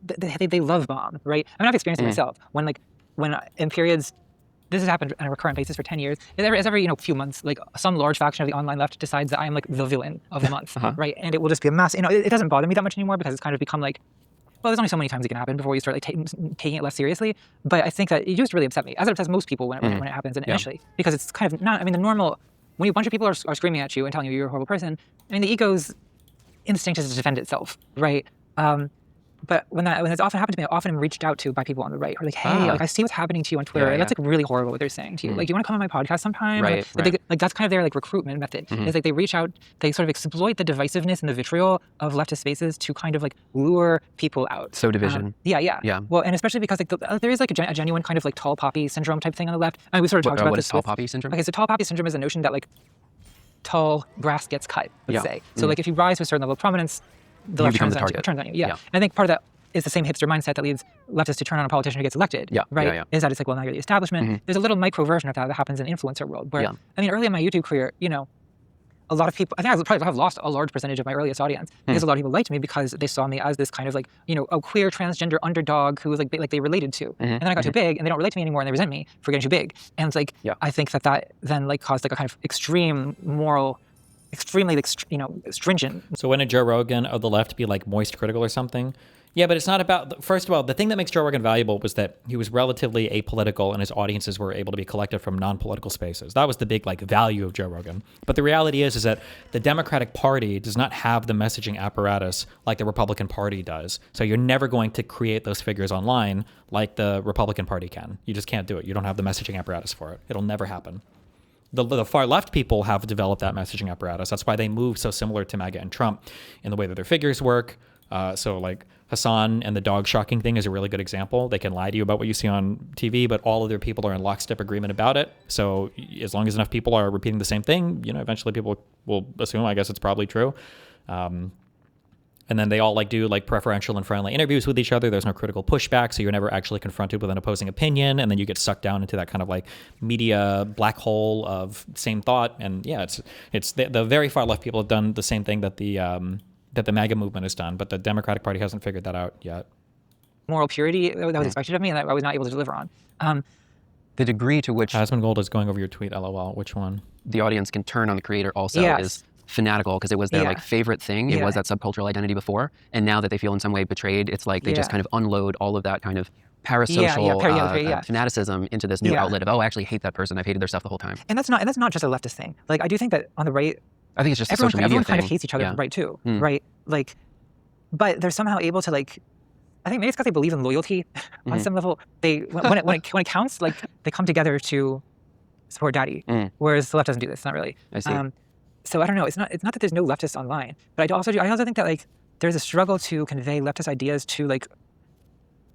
they love bomb, right? I mean, I've experienced it myself. When in periods, this has happened on a recurrent basis for 10 years. Every few months, like some large faction of the online left decides that I am like the villain of the month, right? And it will just be a mass. It doesn't bother me that much anymore because it's kind of become like, well, there's only so many times it can happen before you start like taking it less seriously. But I think that it used to really upset me, as it upsets most people when it happens initially, because it's kind of not. I mean, the normal when a bunch of people are screaming at you and telling you you're a horrible person. I mean, the ego's instinct is to defend itself, right? But when it's often happened to me, I often am reached out to by people on the right who are like, hey, like I see what's happening to you on Twitter. And that's like really horrible what they're saying to you. Like, do you want to come on my podcast sometime?
Right.
Like that's kind of their like recruitment method. It's like they reach out, they sort of exploit the divisiveness and the vitriol of leftist spaces to kind of like lure people out.
So division.
Yeah. Well, and especially because like there is like a genuine kind of like tall poppy syndrome type thing on the left. I mean, we sort of talked about
what
this.
What is tall poppy syndrome?
Okay, so tall poppy syndrome is a notion that like tall grass gets cut, let's say. So like if you rise to a certain level of prominence, the left turns on you. Yeah. And I think part of that is the same hipster mindset that leads leftists to turn on a politician who gets elected, right? Is that it's like, well, now you're the establishment. There's a little micro version of that happens in the influencer world where, I mean, early in my YouTube career, a lot of people, I think I probably have lost a large percentage of my earliest audience because a lot of people liked me because they saw me as this kind of like, a queer transgender underdog who was like they related to. And then I got too big and they don't relate to me anymore and they resent me for getting too big. And it's like, I think that then like caused like a kind of extreme moral, extremely like, stringent.
So when a Joe Rogan of the left be like moist critical or something? Yeah, but it's not about, first of all, the thing that makes Joe Rogan valuable was that he was relatively apolitical and his audiences were able to be collected from non-political spaces. That was the big like value of Joe Rogan. But the reality is that the Democratic Party does not have the messaging apparatus like the Republican Party does. So you're never going to create those figures online like the Republican Party can. You just can't do it. You don't have the messaging apparatus for it. It'll never happen. The far left people have developed that messaging apparatus. That's why they move so similar to MAGA and Trump in the way that their figures work. So like Hasan and the dog shocking thing is a really good example. They can lie to you about what you see on TV, but all of their people are in lockstep agreement about it. So as long as enough people are repeating the same thing, eventually people will assume, I guess it's probably true. And then they all like do like preferential and friendly interviews with each other. There's no critical pushback, so you're never actually confronted with an opposing opinion, and then you get sucked down into that kind of like media black hole of same thought. And yeah, it's the very far left people have done the same thing that the MAGA movement has done, but the Democratic Party hasn't figured that out yet.
Moral purity that was expected of me and that I was not able to deliver on.
The degree to which...
Asmongold is going over your tweet, LOL. Which one?
the audience can turn on the creator also is fanatical because it was their like favorite thing. It was that subcultural identity before, and now that they feel in some way betrayed, it's like they just kind of unload all of that kind of parasocial fanaticism into this new outlet of, oh, I actually hate that person. I've hated their stuff the whole time.
And that's not just a leftist thing. Like I do think that on the right,
I think it's just
everyone,
a social media
everyone
thing.
kind of hates each other on the right too, right? Like, but they're somehow able to like. I think maybe it's because they believe in loyalty on some level. They when it counts, like they come together to support daddy. Whereas the left doesn't do this. Not really.
I see.
So I don't know. It's not that there's no leftists online, but I also think that like there's a struggle to convey leftist ideas to like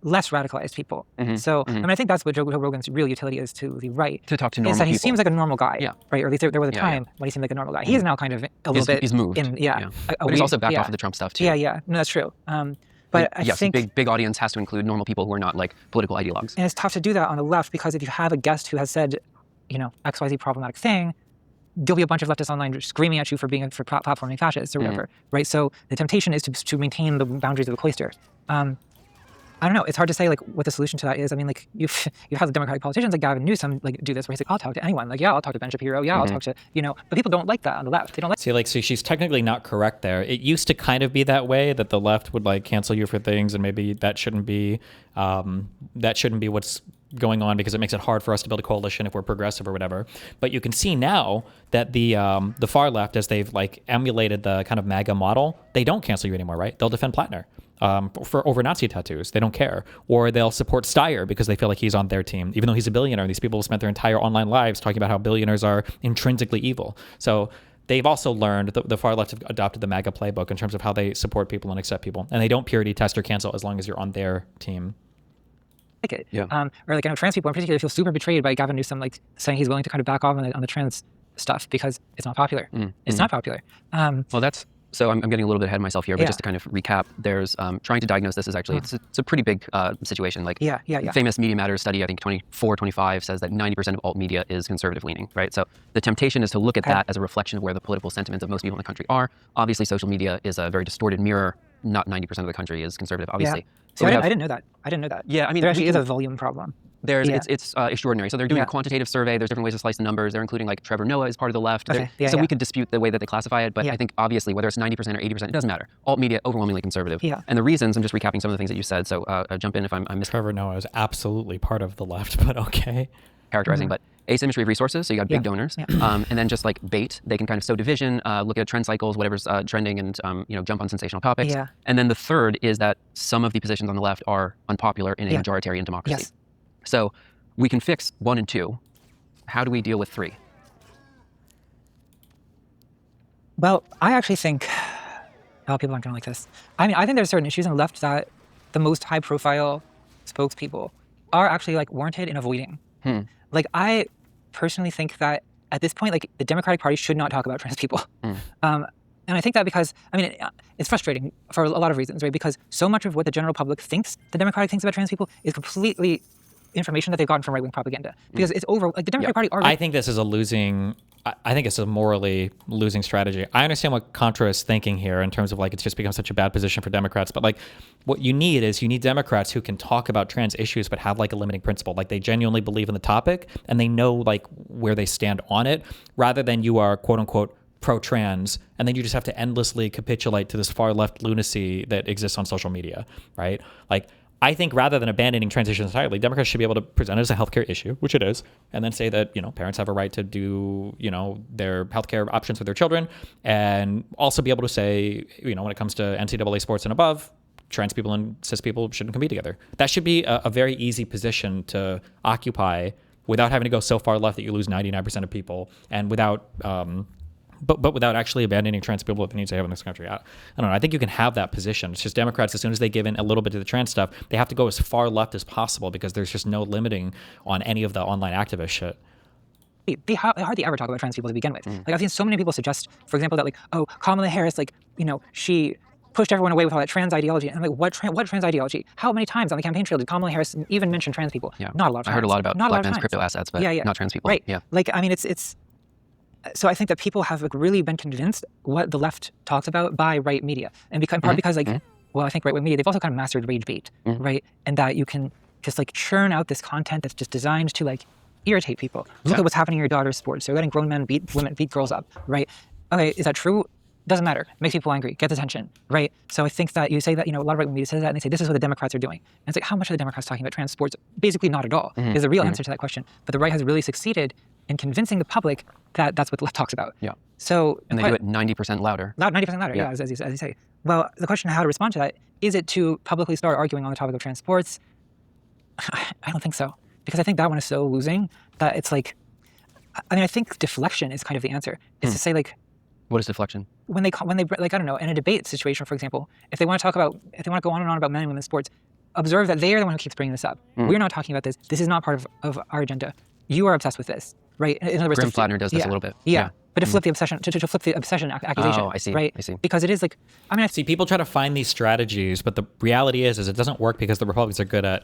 less radicalized people. So I mean, I think that's what Joe Rogan's real utility is to the right.
To talk to normal
is that
people.
he seems like a normal guy, right? Or at least there was a time when he seemed like a normal guy. He is now kind of a little bit.
He's moved. But he's also backed off of the Trump stuff too.
Yeah. No, that's true. But I think
big audience has to include normal people who are not like political ideologues.
And it's tough to do that on the left because if you have a guest who has said, you know, XYZ problematic thing, there'll be a bunch of leftists online screaming at you for being platforming fascists or whatever, right? So the temptation is to maintain the boundaries of the cloister. I don't know. It's hard to say like what the solution to that is. I mean, like you've had the Democratic politicians like Gavin Newsom like do this where he's like, I'll talk to anyone. Like, yeah, I'll talk to Ben Shapiro. Yeah, I'll talk to but people don't like that on the left. They don't like.
So she's technically not correct there. It used to kind of be that way that the left would like cancel you for things, and maybe that shouldn't be what's going on because it makes it hard for us to build a coalition if we're progressive or whatever. But you can see now that the far left, as they've like emulated the kind of MAGA model, they don't cancel you anymore, right? They'll defend Plattner for over Nazi tattoos. They don't care. Or they'll support Steyer because they feel like he's on their team, even though he's a billionaire. These people spent their entire online lives talking about how billionaires are intrinsically evil. So they've also learned, the far left have adopted the MAGA playbook in terms of how they support people and accept people. And they don't purity test or cancel as long as you're on their team.
Like it. Or like trans people in particular feel super betrayed by Gavin Newsom like saying he's willing to kind of back off on the trans stuff because it's not popular. It's not popular.
Well, that's so I'm getting a little bit ahead of myself here, but just to kind of recap, there's trying to diagnose this is actually it's a pretty big situation. Like famous Media Matters study, I think 25 says that 90% of alt media is conservative leaning, right? So the temptation is to look at that as a reflection of where the political sentiments of most people in the country are. Obviously, social media is a very distorted mirror. Not 90% of the country is conservative, obviously.
So I didn't know that. I didn't know that.
Yeah, I mean,
there actually is a volume problem.
It's extraordinary. So they're doing a quantitative survey. There's different ways to slice the numbers. They're including like Trevor Noah as part of the left. So we could dispute the way that they classify it, but I think obviously whether it's 90% or 80%, it doesn't matter. Alt media overwhelmingly conservative. And the reasons, I'm just recapping some of the things that you said. So jump in if I'm missing.
Trevor Noah is absolutely part of the left, but okay.
Characterizing, but asymmetry of resources. So you got big donors, and then just like bait, they can kind of sow division, look at trend cycles, whatever's trending, and jump on sensational topics. And then the third is that some of the positions on the left are unpopular in a majoritarian democracy. So we can fix 1 and 2. How do we deal with 3?
Well, I actually think people aren't going to like this. I mean, I think there's certain issues on the left that the most high-profile spokespeople are actually like warranted in avoiding. Like I personally think that at this point, like the Democratic Party should not talk about trans people. And I think that because, I mean, it's frustrating for a lot of reasons, right? Because so much of what the general public thinks the Democratic thinks about trans people is completely information that they've gotten from right-wing propaganda. Because it's over, like the Democratic Party already...
I think this is I think it's a morally losing strategy. I understand what Contra is thinking here in terms of like it's just become such a bad position for Democrats, but like what you need Democrats who can talk about trans issues but have like a limiting principle. Like they genuinely believe in the topic and they know like where they stand on it, rather than you are quote unquote pro-trans and then you just have to endlessly capitulate to this far left lunacy that exists on social media, right? Like I think rather than abandoning trans issues entirely, Democrats should be able to present it as a healthcare issue, which it is, and then say that, parents have a right to do, their healthcare options for their children, and also be able to say, when it comes to NCAA sports and above, trans people and cis people shouldn't compete together. That should be a very easy position to occupy without having to go so far left that you lose 99% of people, and without but without actually abandoning trans people that they need to have in this country. I don't know. I think you can have that position. It's just Democrats, as soon as they give in a little bit to the trans stuff, they have to go as far left as possible because there's just no limiting on any of the online activist shit.
They hardly ever talk about trans people to begin with. Like I've seen so many people suggest, for example, that like, oh, Kamala Harris, like, she pushed everyone away with all that trans ideology. And I'm like, what trans ideology? How many times on the campaign trail did Kamala Harris even mention trans people? Not a lot of times.
I heard a lot about black men's crypto assets, but not trans people.
Right. Like, I mean, it's so I think that people have like really been convinced what the left talks about by right media, and in part because like, well, I think right-wing media, they've also kind of mastered rage bait, right? And that you can just like churn out this content that's just designed to like irritate people. Look at what's happening in your daughter's sports. They're letting grown men beat girls up, right? Okay, is that true? Doesn't matter. It makes people angry. Gets attention, right? So I think that you say that, a lot of right-wing media says that, and they say this is what the Democrats are doing. And it's like, how much are the Democrats talking about trans sports? Basically not at all. There's a real answer to that question. But the right has really succeeded in convincing the public that that's what the left talks about.
Yeah.
So
and they do it 90% louder.
90% louder, yeah, as you say. Well, the question of how to respond to that, is it to publicly start arguing on the topic of trans sports? I don't think so. Because I think that one is so losing that it's like, I think deflection is kind of the answer. It's to say like,
what is deflection?
When they like, I don't know, in a debate situation, for example, if they want to go on and on about men and women's sports, observe that they are the one who keeps bringing this up. We're not talking about this. This is not part of our agenda. You are obsessed with this, right? In other words,
Grim Flatner does this a little bit.
Yeah. But to flip the obsession, to flip the obsession accusation.
Oh, I see.
Right?
I see.
Because it is like, I
see, people try to find these strategies, but the reality is it doesn't work because the Republicans are good at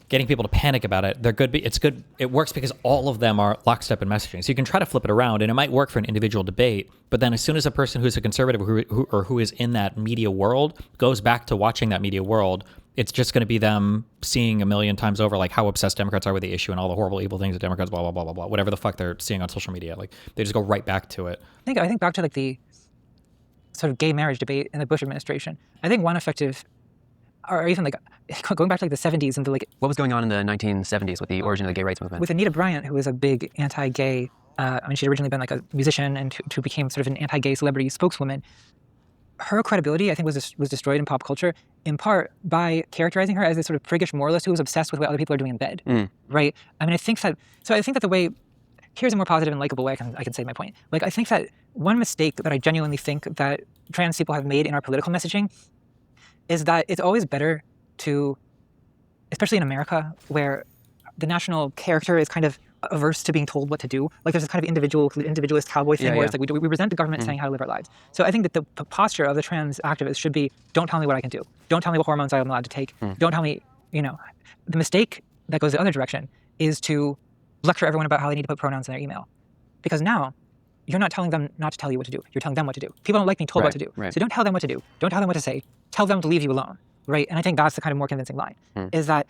getting people to panic about it. They're good. It's good. It works because all of them are lockstep in messaging. So you can try to flip it around, and it might work for an individual debate. But then, as soon as a person who's a conservative who is in that media world goes back to watching that media world, it's just going to be them seeing a million times over like how obsessed Democrats are with the issue and all the horrible, evil things that Democrats, blah blah blah blah blah, whatever the fuck they're seeing on social media. Like they just go right back to it.
I think back to like the sort of gay marriage debate in the Bush administration. I think one effective, or even like going back to like the 70s and the like.
What was going on in the 1970s with the origin of the gay rights movement?
With Anita Bryant, who was a big anti-gay, she'd originally been like a musician and who became sort of an anti-gay celebrity spokeswoman. Her credibility, I think, was destroyed in pop culture in part by characterizing her as this sort of priggish moralist who was obsessed with what other people are doing in bed, right? I think that the way, here's a more positive and likable way I can say my point. Like, I think that one mistake that I genuinely think that trans people have made in our political messaging is that it's always better to, especially in America, where the national character is kind of averse to being told what to do. Like there's this kind of individualist cowboy thing where it's like we resent the government saying how to live our lives. So I think that the posture of the trans activist should be, don't tell me what I can do. Don't tell me what hormones I'm allowed to take. Don't tell me, the mistake that goes the other direction is to lecture everyone about how they need to put pronouns in their email. Because now you're not telling them not to tell you what to do. You're telling them what to do. People don't like being told what to do. So don't tell them what to do. Don't tell them what to say. Tell them to leave you alone. Right? And I think that's the kind of more convincing line, is that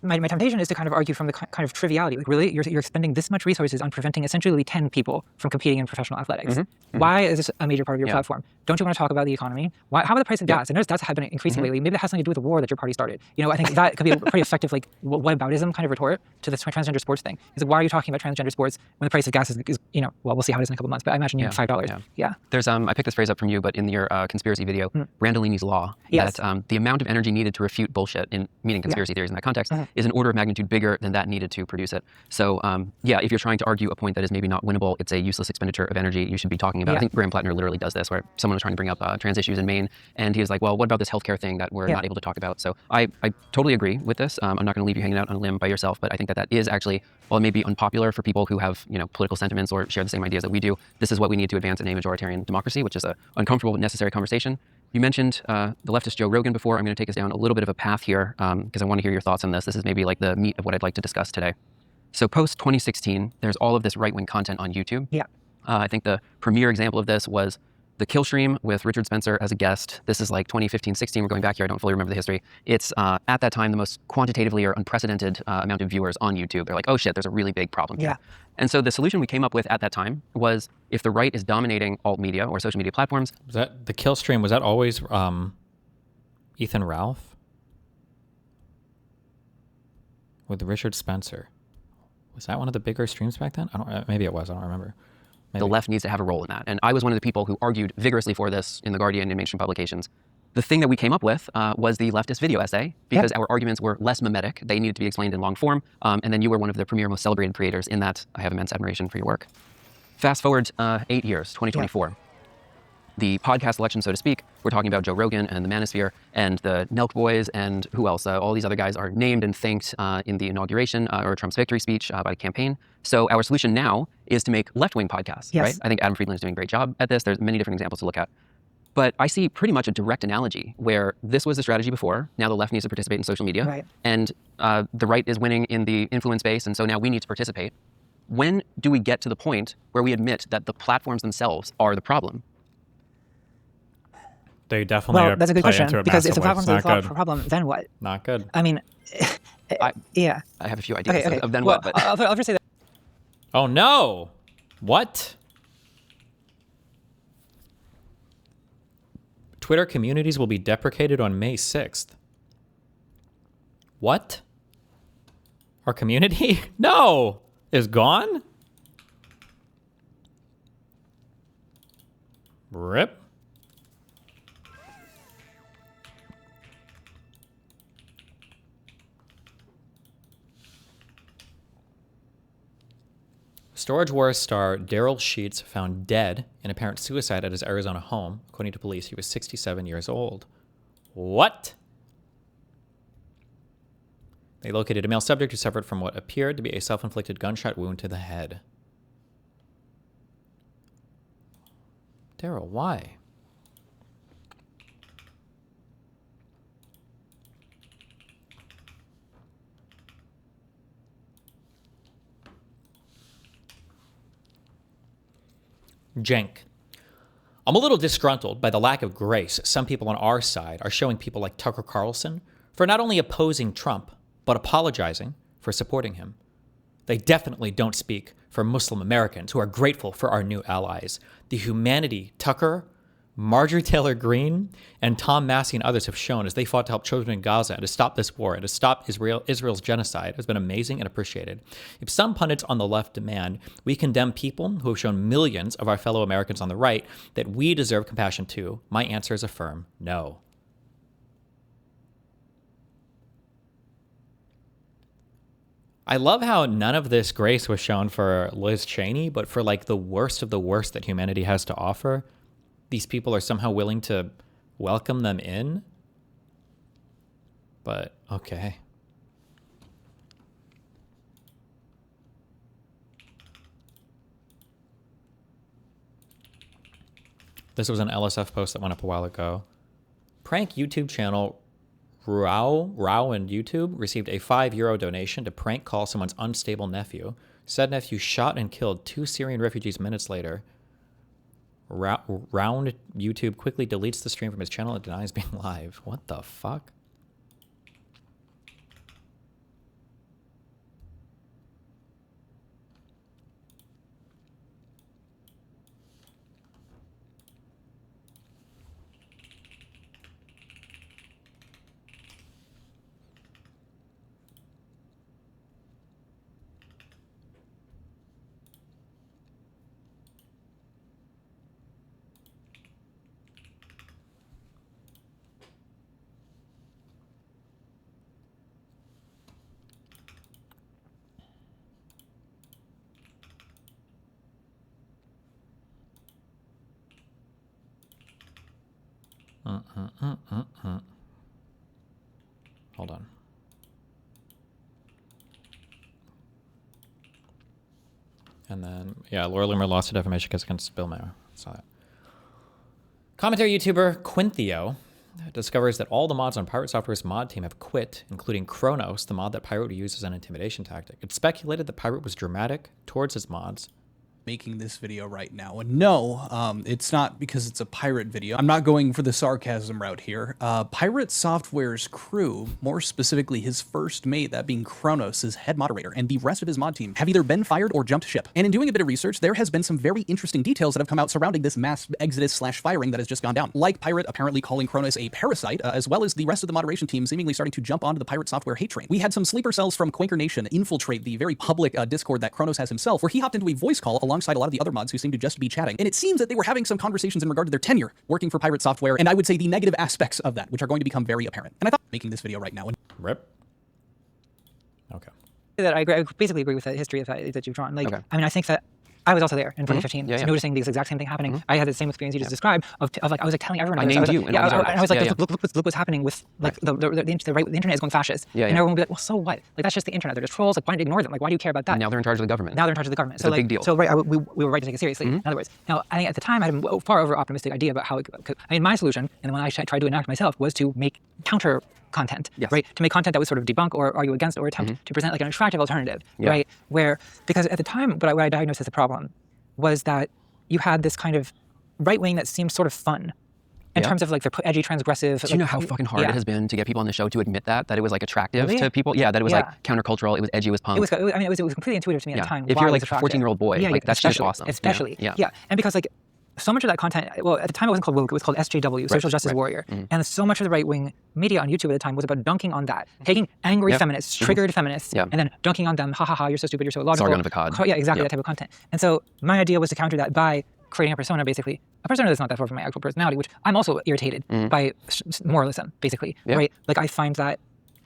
my temptation is to kind of argue from the kind of triviality. Like, really, you're expending this much resources on preventing essentially 10 people from competing in professional athletics. Why is this a major part of your platform? Don't you want to talk about the economy? How about the price of gas? I notice that's happening increasingly lately. Maybe that has something to do with the war that your party started. I think that could be a pretty effective, like, whataboutism kind of retort to this transgender sports thing. It's like, why are you talking about transgender sports when the price of gas is well, we'll see how it is in a couple months, but I imagine you need $5. Yeah.
There's, I picked this phrase up from you, but in your conspiracy video, Randolini's Law, that the amount of energy needed to refute bullshit, meaning conspiracy theories in that context, is an order of magnitude bigger than that needed to produce it. So, if you're trying to argue a point that is maybe not winnable, it's a useless expenditure of energy you should be talking about. I think Graham Plattner literally does this, where someone was trying to bring up trans issues in Maine, and he was like, well, what about this healthcare thing that we're not able to talk about? So I totally agree with this. I'm not going to leave you hanging out on a limb by yourself, but I think that is actually, while it may be unpopular for people who have, political sentiments or share the same ideas that we do, this is what we need to advance in a majoritarian democracy, which is an uncomfortable but necessary conversation. You mentioned the leftist Joe Rogan before. I'm going to take us down a little bit of a path here because I want to hear your thoughts on this. This is maybe like the meat of what I'd like to discuss today. So post 2016, there's all of this right-wing content on YouTube.
Yeah.
I think the premier example of this was the Kill Stream with Richard Spencer as a guest. This is like 2015-16. We're going back here. I don't fully remember the history. It's at that time the most quantitatively or unprecedented amount of viewers on YouTube. They're like, oh shit, there's a really big problem here. And so the solution we came up with at that time was, if the right is dominating alt media or social media platforms.
Was that the Kill Stream? Was that always Ethan Ralph with Richard Spencer? Was that one of the bigger streams back then? Maybe it was. I don't remember. Maybe.
The left needs to have a role in that. And I was one of the people who argued vigorously for this in The Guardian and mainstream publications. The thing that we came up with was the leftist video essay, because our arguments were less mimetic. They needed to be explained in long form. And then you were one of the premier, most celebrated creators in that. I have immense admiration for your work. Fast forward 8 years, 2024. The podcast election, so to speak, we're talking about Joe Rogan and the Manosphere and the Nelk Boys and who else? All these other guys are named and thanked in the inauguration or Trump's victory speech by the campaign. So our solution now is to make left-wing podcasts, right? I think Adam Friedland is doing a great job at this. There's many different examples to look at. But I see pretty much a direct analogy where this was the strategy before. Now the left needs to participate in social media. And the right is winning in the influence base, and so now we need to participate. When do we get to the point where we admit that the platforms themselves are the problem?
They definitely
that's a good question, because if the
platform's
platform's a problem, then what?
Not good.
I mean, Yeah.
I have a few ideas
Okay.
of then
well,
what, but
I'll just say that.
Oh no! What? Twitter communities will be deprecated on May 6th. What? Our community? No! Is gone? Rip. Storage Wars star Daryl Sheets found dead in apparent suicide at his Arizona home. According to police, he was 67 years old. What? They located a male subject who suffered from what appeared to be a self-inflicted gunshot wound to the head. Daryl, why? CENK. I'm a little disgruntled by the lack of grace some people on our side are showing people like Tucker Carlson for not only opposing Trump, but apologizing for supporting him. They definitely don't speak for Muslim Americans who are grateful for our new allies. The humanity Tucker, Marjorie Taylor Greene, and Tom Massey and others have shown as they fought to help children in Gaza and to stop this war and to stop Israel's genocide has been amazing and appreciated. If some pundits on the left demand we condemn people who have shown millions of our fellow Americans on the right that we deserve compassion too, my answer is a firm no. I love how none of this grace was shown for Liz Cheney, but for like the worst of the worst that humanity has to offer, these people are somehow willing to welcome them in. But okay. This was an LSF post that went up a while ago. Prank YouTube channel Rao and YouTube received a €5 donation to prank call someone's unstable nephew. Said nephew shot and killed 2 Syrian refugees minutes later. Round YouTube quickly deletes the stream from his channel and denies being live. What the fuck? Hold on. And then, yeah, Laura Loomer lost a defamation case against Bill Maher. Saw that. Commentary YouTuber Quinthio discovers that all the mods on PirateSLOPware's mod team have quit, including Kronos, the mod that Pirate would use as an intimidation tactic. It's speculated that Pirate was dramatic towards his mods.
Making this video right now. And no, it's not because it's a pirate video. I'm not going for the sarcasm route here. PirateSLOPware's crew, more specifically his first mate, that being Kronos, his head moderator, and the rest of his mod team have either been fired or jumped ship. And in doing a bit of research, there has been some very interesting details that have come out surrounding this mass exodus / firing that has just gone down. Like Pirate apparently calling Kronos a parasite, as well as the rest of the moderation team seemingly starting to jump onto the PirateSLOPware hate train. We had some sleeper cells from Quaker Nation infiltrate the very public Discord that Kronos has himself, where he hopped into a voice call alongside a lot of the other mods who seem to just be chatting. And it seems that they were having some conversations in regard to their tenure working for PirateSLOPware, and I would say the negative aspects of that, which are going to become very apparent. And I thought making this video right now.
Rip. Okay.
That I basically agree with the history of that you've drawn. Like, I mean, I think that I was also there in 2015, noticing the exact same thing happening. I had the same experience you just described of like I was like telling everyone.
I named you.
I was like, look what's happening with like the internet is going fascist. And everyone would be like, well, so what? Like that's just the internet. They're just trolls. Like why don't you ignore them? Like why do you care about that?
And now they're in charge of the government.
Now they're in charge of the government.
It's a big deal.
So right, we were right to take it seriously. In other words, now I think at the time I had a far over optimistic idea about how. I mean, my solution and the one I tried to enact myself was to make counter content, right? To make content that would sort of debunk or argue against or attempt to present like an attractive alternative, right? Where because at the time, what I diagnosed as a problem was that you had this kind of right wing that seemed sort of fun, in terms of like the edgy, transgressive.
Do you know how fucking hard it has been to get people on the show to admit that it was like attractive to people? Yeah, that it was like countercultural, it was edgy, it was punk.
It was completely intuitive to me at the time.
If you're like a 14-year-old boy, like that's just awesome.
Especially, yeah. And because like so much of that content, well, at the time it wasn't called woke, it was called SJW, Social Justice Warrior. And so much of the right-wing media on YouTube at the time was about dunking on that, taking angry feminists, triggered feminists, and then dunking on them, ha ha ha, you're so stupid, you're so illogical.
Sargon of Akkad.
Yeah, exactly, that type of content. And so my idea was to counter that by creating a persona, basically. A persona that's not that far from my actual personality, which I'm also irritated by moralism, basically, right? Like I find that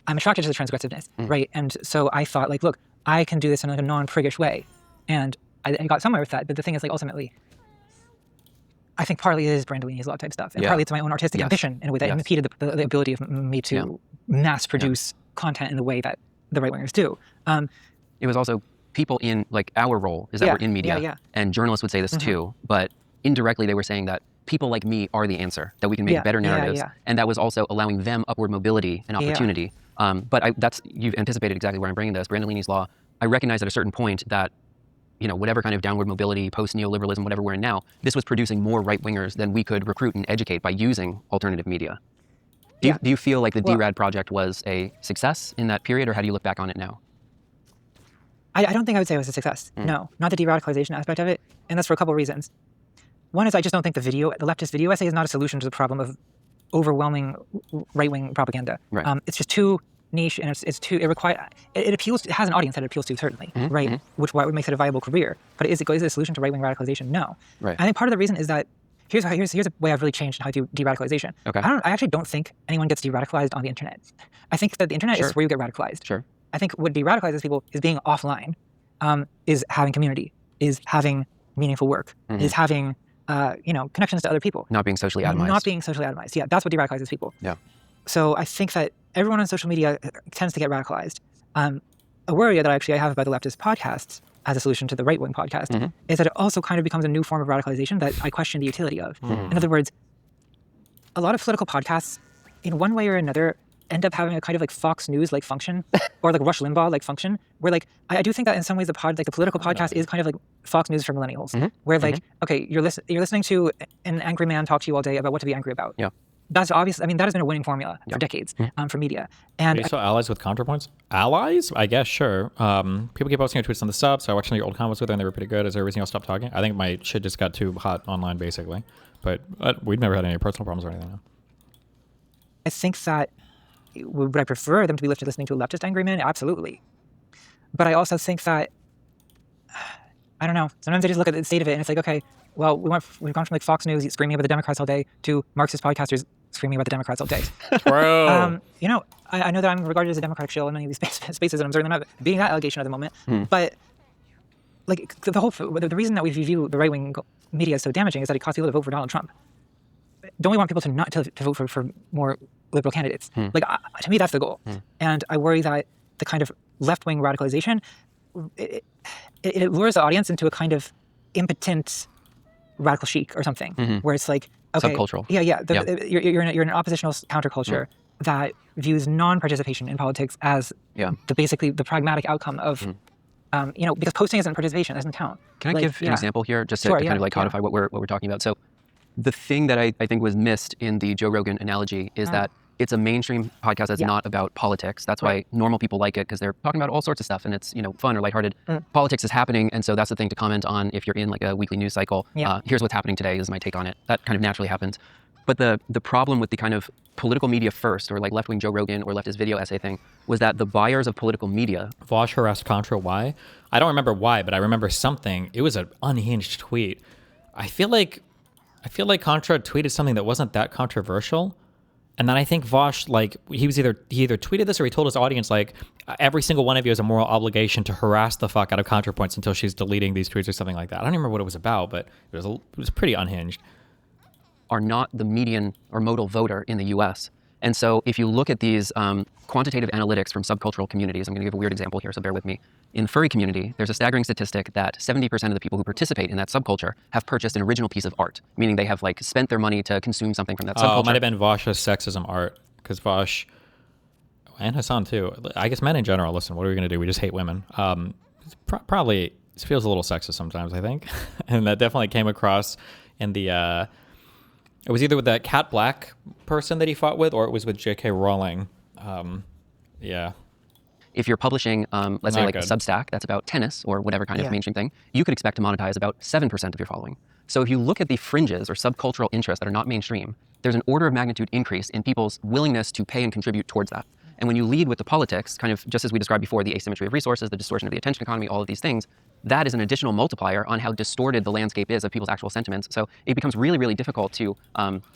I'm attracted to the transgressiveness, right? And so I thought like, look, I can do this in like a non-priggish way. And I got somewhere with that, but the thing is like ultimately, I think partly it is Brandolini's law type stuff, and partly it's my own artistic ambition in a way that impeded the ability of me to mass produce content in the way that the right wingers do.
It was also people in like our role is that we're in media, and journalists would say this too, but indirectly they were saying that people like me are the answer, that we can make better narratives, and that was also allowing them upward mobility and opportunity. But you've anticipated exactly where I'm bringing this. Brandolini's law, I recognized at a certain point that whatever kind of downward mobility, post-neoliberalism, whatever we're in now, this was producing more right-wingers than we could recruit and educate by using alternative media. Do you feel like the DRAD project was a success in that period, or how do you look back on it now?
I don't think I would say it was a success. No, not the de-radicalization aspect of it, and that's for a couple of reasons. One is I just don't think the leftist video essay is not a solution to the problem of overwhelming right-wing propaganda. It's just too niche, and it has an audience that it appeals to, certainly, right? Which makes it a viable career. But is it a solution to right-wing radicalization? No. I think part of the reason is that here's a way I've really changed how I do de-radicalization. I actually don't think anyone gets de-radicalized on the internet. I think that the internet is where you get radicalized. I think what de-radicalizes people is being offline, is having community, is having meaningful work, is having connections to other people.
Not being socially atomized.
Not being socially atomized. Yeah, that's what de-radicalizes people. So I think that everyone on social media tends to get radicalized. A worry that I have about the leftist podcasts as a solution to the right-wing podcast is that it also kind of becomes a new form of radicalization that I question the utility of. In other words, a lot of political podcasts, in one way or another, end up having a kind of like Fox News-like function, or like Rush Limbaugh-like function, where like I do think that in some ways the political podcast is kind of like Fox News for millennials, where like okay, you're listening to an angry man talk to you all day about what to be angry about. That's obvious. I mean, that has been a winning formula for decades for media. And
are you still allies with ContraPoints? Allies? I guess, sure. People keep posting your tweets on the subs. So I watched some of your old comments with them. They were pretty good. Is there a reason y'all stopped talking? I think my shit just got too hot online, basically. But we've never had any personal problems or anything.
I think that would I prefer them to be listening to a leftist angry man? Absolutely. But I also think that, I don't know, sometimes I just look at the state of it and it's like, okay, well, we've gone from like Fox News screaming about the Democrats all day to Marxist podcasters screaming about the Democrats all day.
Bro.
I know that I'm regarded as a Democratic shill in many of these spaces, and I'm certainly not being that allegation at the moment. But like the reason that we view the right-wing media as so damaging is that it costs people to vote for Donald Trump. Don't we want people to vote for more liberal candidates? Like to me, that's the goal. And I worry that the kind of left-wing radicalization, it lures the audience into a kind of impotent radical chic or something, where it's like, okay,
subcultural.
You're in an oppositional counterculture that views non-participation in politics as basically the pragmatic outcome of, because posting isn't participation, it doesn't count.
Can I give an example here, just to kind of like codify what we're talking about? So, the thing that I think was missed in the Joe Rogan analogy is that it's a mainstream podcast that's not about politics. That's why normal people like it, because they're talking about all sorts of stuff and it's fun or lighthearted. Politics is happening, and so that's the thing to comment on if you're in like a weekly news cycle. Here's what's happening today is my take on it. That kind of naturally happens. But the problem with the kind of political media first, or like left-wing Joe Rogan or leftist video essay thing, was that the buyers of political media.
Voosh harassed Contra. Why? I don't remember why, but I remember something. It was an unhinged tweet. I feel like Contra tweeted something that wasn't that controversial. And then I think Voosh, like, he either tweeted this or he told his audience, like, every single one of you has a moral obligation to harass the fuck out of ContraPoints until she's deleting these tweets or something like that. I don't remember what it was about, but it was pretty unhinged.
Are not the median or modal voter in the US. And so if you look at these quantitative analytics from subcultural communities, I'm going to give a weird example here, so bear with me. In furry community, there's a staggering statistic that 70% of the people who participate in that subculture have purchased an original piece of art, meaning they have like spent their money to consume something from that subculture.
It might have been Voosh's sexism art, because Voosh, and Hasan too, I guess men in general, listen, what are we going to do? We just hate women. Probably feels a little sexist sometimes, I think. And that definitely came across in the It was either with that Cat Black person that he fought with, or it was with J.K. Rowling. Yeah.
If you're publishing, let's say
Not
like a
good.
Substack that's about tennis or whatever kind
Yeah.
of mainstream thing, you could expect to monetize about 7% of your following. So if you look at the fringes or subcultural interests that are not mainstream, there's an order of magnitude increase in people's willingness to pay and contribute towards that. And when you lead with the politics, kind of just as we described before, the asymmetry of resources, the distortion of the attention economy, all of these things, that is an additional multiplier on how distorted the landscape is of people's actual sentiments. So it becomes really, really difficult to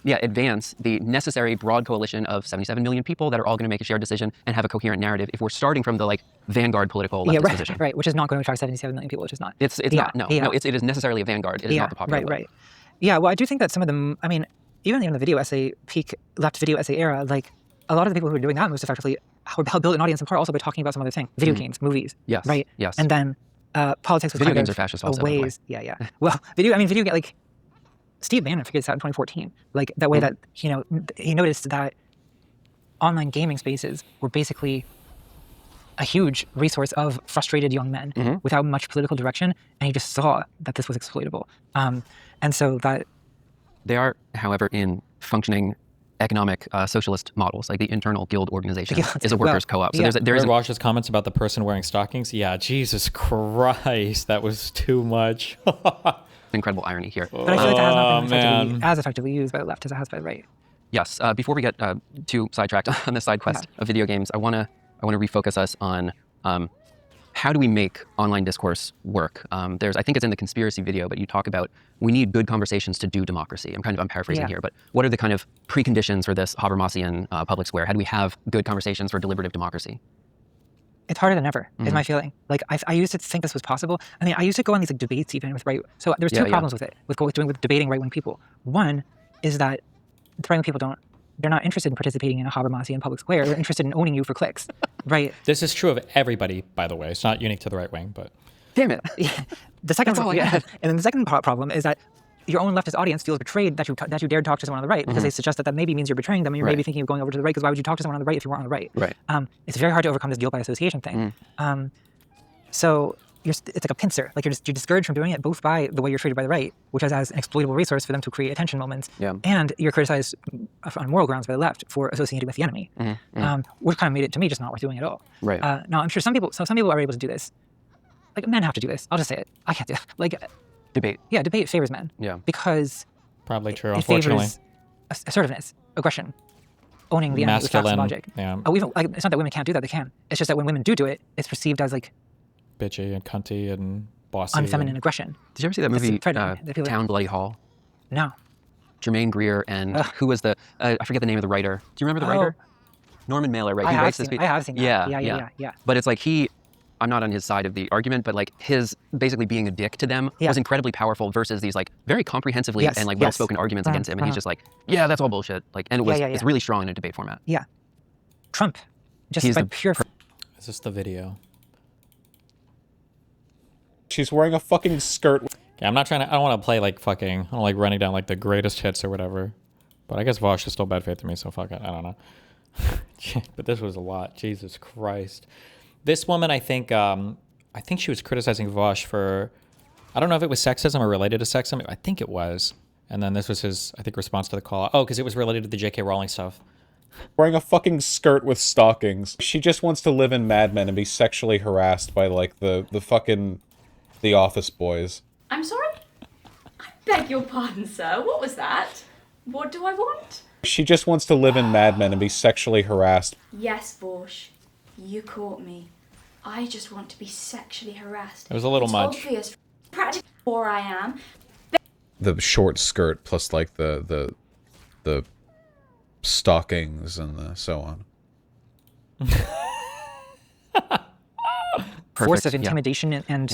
advance the necessary broad coalition of 77 million people that are all going to make a shared decision and have a coherent narrative if we're starting from the like vanguard political leftist position.
Right, which is not going to attract 77 million people, which is not.
It's not. No, it is necessarily a vanguard. It is not the popular vote.
Right. Yeah, well, I do think that some of them, I mean, even in the video essay, peak left video essay era, like a lot of the people who were doing that most effectively helped build an audience in part also by talking about some other thing, video games, movies.
Yes.
Right.
Yes.
And then politics was
Video
kind
games
of
are fascist
a
also, by the way.
ways. Yeah. Well, video like Steve Bannon figured this out in 2014, like that way that he noticed that online gaming spaces were basically a huge resource of frustrated young men without much political direction, and he just saw that this was exploitable. And so that
they are, however, in functioning economic socialist models, like the internal guild organization is a workers' co-op. So there's
Wash's comments about the person wearing stockings. Yeah, Jesus Christ, that was too much.
incredible irony here.
But I feel like that has not been as effectively used by the left as it has by the right.
Yes. Before we get too sidetracked on the side quest of video games, I want to refocus us on how do we make online discourse work? I think it's in the conspiracy video, but you talk about we need good conversations to do democracy. I'm paraphrasing here, but what are the kind of preconditions for this Habermasian public square? How do we have good conversations for deliberative democracy?
It's harder than ever, is my feeling. Like I used to think this was possible. I mean, I used to go on these like debates even with right. So there's two problems with it, with debating right-wing people. One is that the right-wing people they're not interested in participating in a Habermasian public square. They're interested in owning you for clicks, right?
This is true of everybody, by the way. It's not unique to the right wing, but
damn it. The second and then the second problem is that your own leftist audience feels betrayed that you dared talk to someone on the right because they suggest that maybe means you're betraying them and you're maybe thinking of going over to the right because why would you talk to someone on the right if you weren't on the right?
Right.
It's very hard to overcome this guilt by association thing. So it's like a pincer. Like you're discouraged from doing it both by the way you're treated by the right, which is as an exploitable resource for them to create attention moments, and you're criticized on moral grounds by the left for associating with the enemy, which kind of made it to me just not worth doing at all.
Right.
Now I'm sure some people are able to do this. Like men have to do this. I'll just say it. I can't do it. Like
debate.
Yeah, debate favors men.
Yeah.
Because
probably true.
It
Unfortunately,
favors assertiveness, aggression, owning the enemy with facts and logic.
Yeah.
It's not that women can't do that; they can. It's just that when women do it, it's perceived as like
bitchy and cunty and bossy.
Unfeminine aggression.
Did you ever see that movie, Town Bloody Hall?
No.
Jermaine Greer and who was the, I forget the name of the writer. Do you remember the writer? Norman Mailer, right?
I have seen that. Yeah.
But it's like I'm not on his side of the argument, but like his basically being a dick to them was incredibly powerful versus these like very comprehensively and like well-spoken arguments against him. And he's just like, yeah, that's all bullshit. Like, and it's really strong in a debate format.
Yeah. Trump. Just by pure...
Is this the video?
She's wearing a fucking skirt.
Okay, I don't want to play like fucking, I don't like running down like the greatest hits or whatever. But I guess Voosh is still bad faith to me, so fuck it. I don't know. But this was a lot. Jesus Christ. This woman, I think she was criticizing Voosh for, I don't know if it was sexism or related to sexism. I think it was. And then this was his, I think, response to the call. Oh, because it was related to the J.K. Rowling stuff.
Wearing a fucking skirt with stockings. She just wants to live in Mad Men and be sexually harassed by like the fucking the office boys.
I'm sorry? I beg your pardon, sir. What was that? What do I want?
She just wants to live in Mad Men and be sexually harassed.
Yes, Voosh. You caught me. I just want to be sexually harassed.
It was a little much.
It's obvious. Practically poor I am.
The short skirt plus like the stockings and the so on.
Force of intimidation and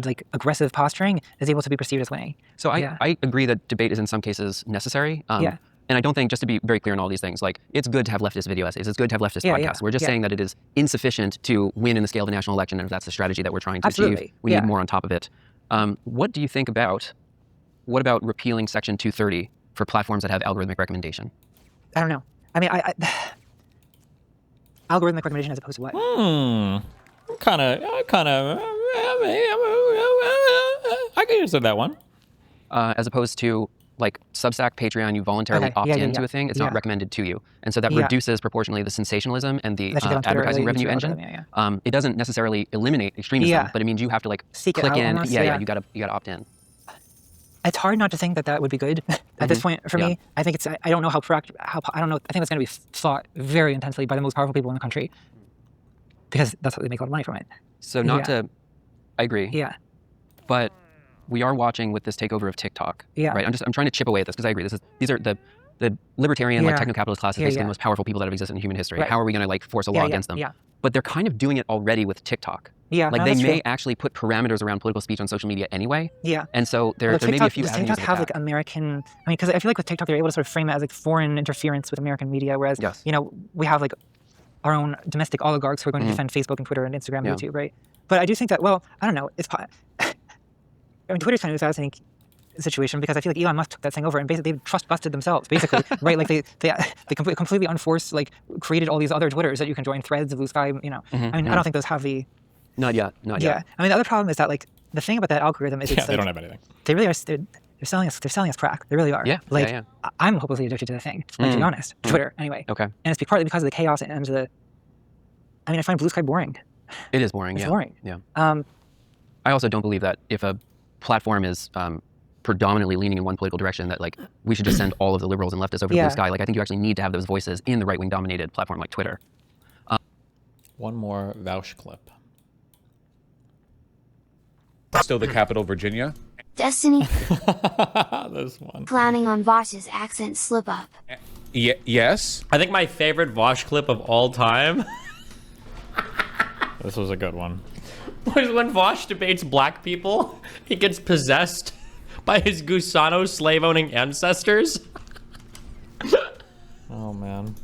like aggressive posturing is able to be perceived as winning.
So I agree that debate is in some cases necessary. And I don't think, just to be very clear on all these things, like it's good to have leftist video essays. It's good to have leftist podcasts. We're just saying that it is insufficient to win in the scale of the national election. And if that's the strategy that we're trying to achieve, we need more on top of it. What do you think about repealing Section 230 for platforms that have algorithmic recommendation?
I don't know. I mean, algorithmic recommendation as opposed to what?
I can answer that one.
As opposed to like Substack, Patreon, you voluntarily
Okay.
opt
Yeah, yeah,
into
yeah.
a thing, it's
Yeah.
not recommended to you. And so that
Yeah.
reduces proportionally the sensationalism and the
That you get on Twitter,
advertising
the
revenue
YouTube
engine.
algorithm, yeah,
It doesn't necessarily eliminate extremism,
Yeah.
but it means you have to like
Seek it
click
out
in.
almost,
Yeah,
yeah.
you gotta opt in.
It's hard not to think that that would be good at this point for me. I think it's, I don't know how I don't know, I think that's going to be fought very intensely by the most powerful people in the country because that's how they make a lot of money from it.
So I agree.
Yeah.
But we are watching with this takeover of TikTok.
Yeah.
Right. I'm trying to chip away at this because I agree. These are the libertarian, like techno-capitalist class is
Yeah,
basically
yeah.
the most powerful people that have existed in human history.
Right.
How are we going to like force a law
Yeah, yeah,
against them?
yeah.
But they're kind of doing it already with TikTok.
Yeah,
Like
no,
they
that's
may
true.
actually put parameters around political speech on social media anyway.
Yeah.
And so there
Although
may be a
TikTok,
few
does
avenues
TikTok
of
have
attack.
like American, I mean, because I feel like with TikTok, they're able to sort of frame it as like foreign interference with American media, whereas, you know, we have like our own domestic oligarchs who are going to defend Facebook and Twitter and Instagram and YouTube, right? But I do think that, well, I don't know, I mean, Twitter's kind of a fascinating situation because I feel like Elon Musk took that thing over and basically they trust busted themselves, basically, right? Like they completely unforced, like created all these other Twitters that you can join, Threads, Blue Sky, you know. I mean, I don't think those have the...
Not yet.
Yeah. I mean, the other problem is that like the thing about that algorithm is it's
they
like,
don't have anything.
They really are. They're selling us crack. They really are.
Yeah.
Like
yeah.
I'm hopelessly addicted to the thing. Like, to be honest, Twitter anyway.
Okay.
And it's partly because of the chaos and the. I mean, I find Blue Sky boring.
It is boring.
It's
yeah.
boring.
Yeah. I also don't believe that if a platform is predominantly leaning in one political direction, that like we should just send all of the liberals and leftists over to Blue Sky. Like I think you actually need to have those voices in the right-wing dominated platform like Twitter.
One more Voosh clip.
Still the capital, Virginia.
Destiny.
This one.
Planning on Voosh's accent slip up.
Yes.
I think my favorite Voosh clip of all time
This was a good one.
was when Voosh debates black people. He gets possessed by his Gusano slave-owning ancestors.
Oh, man.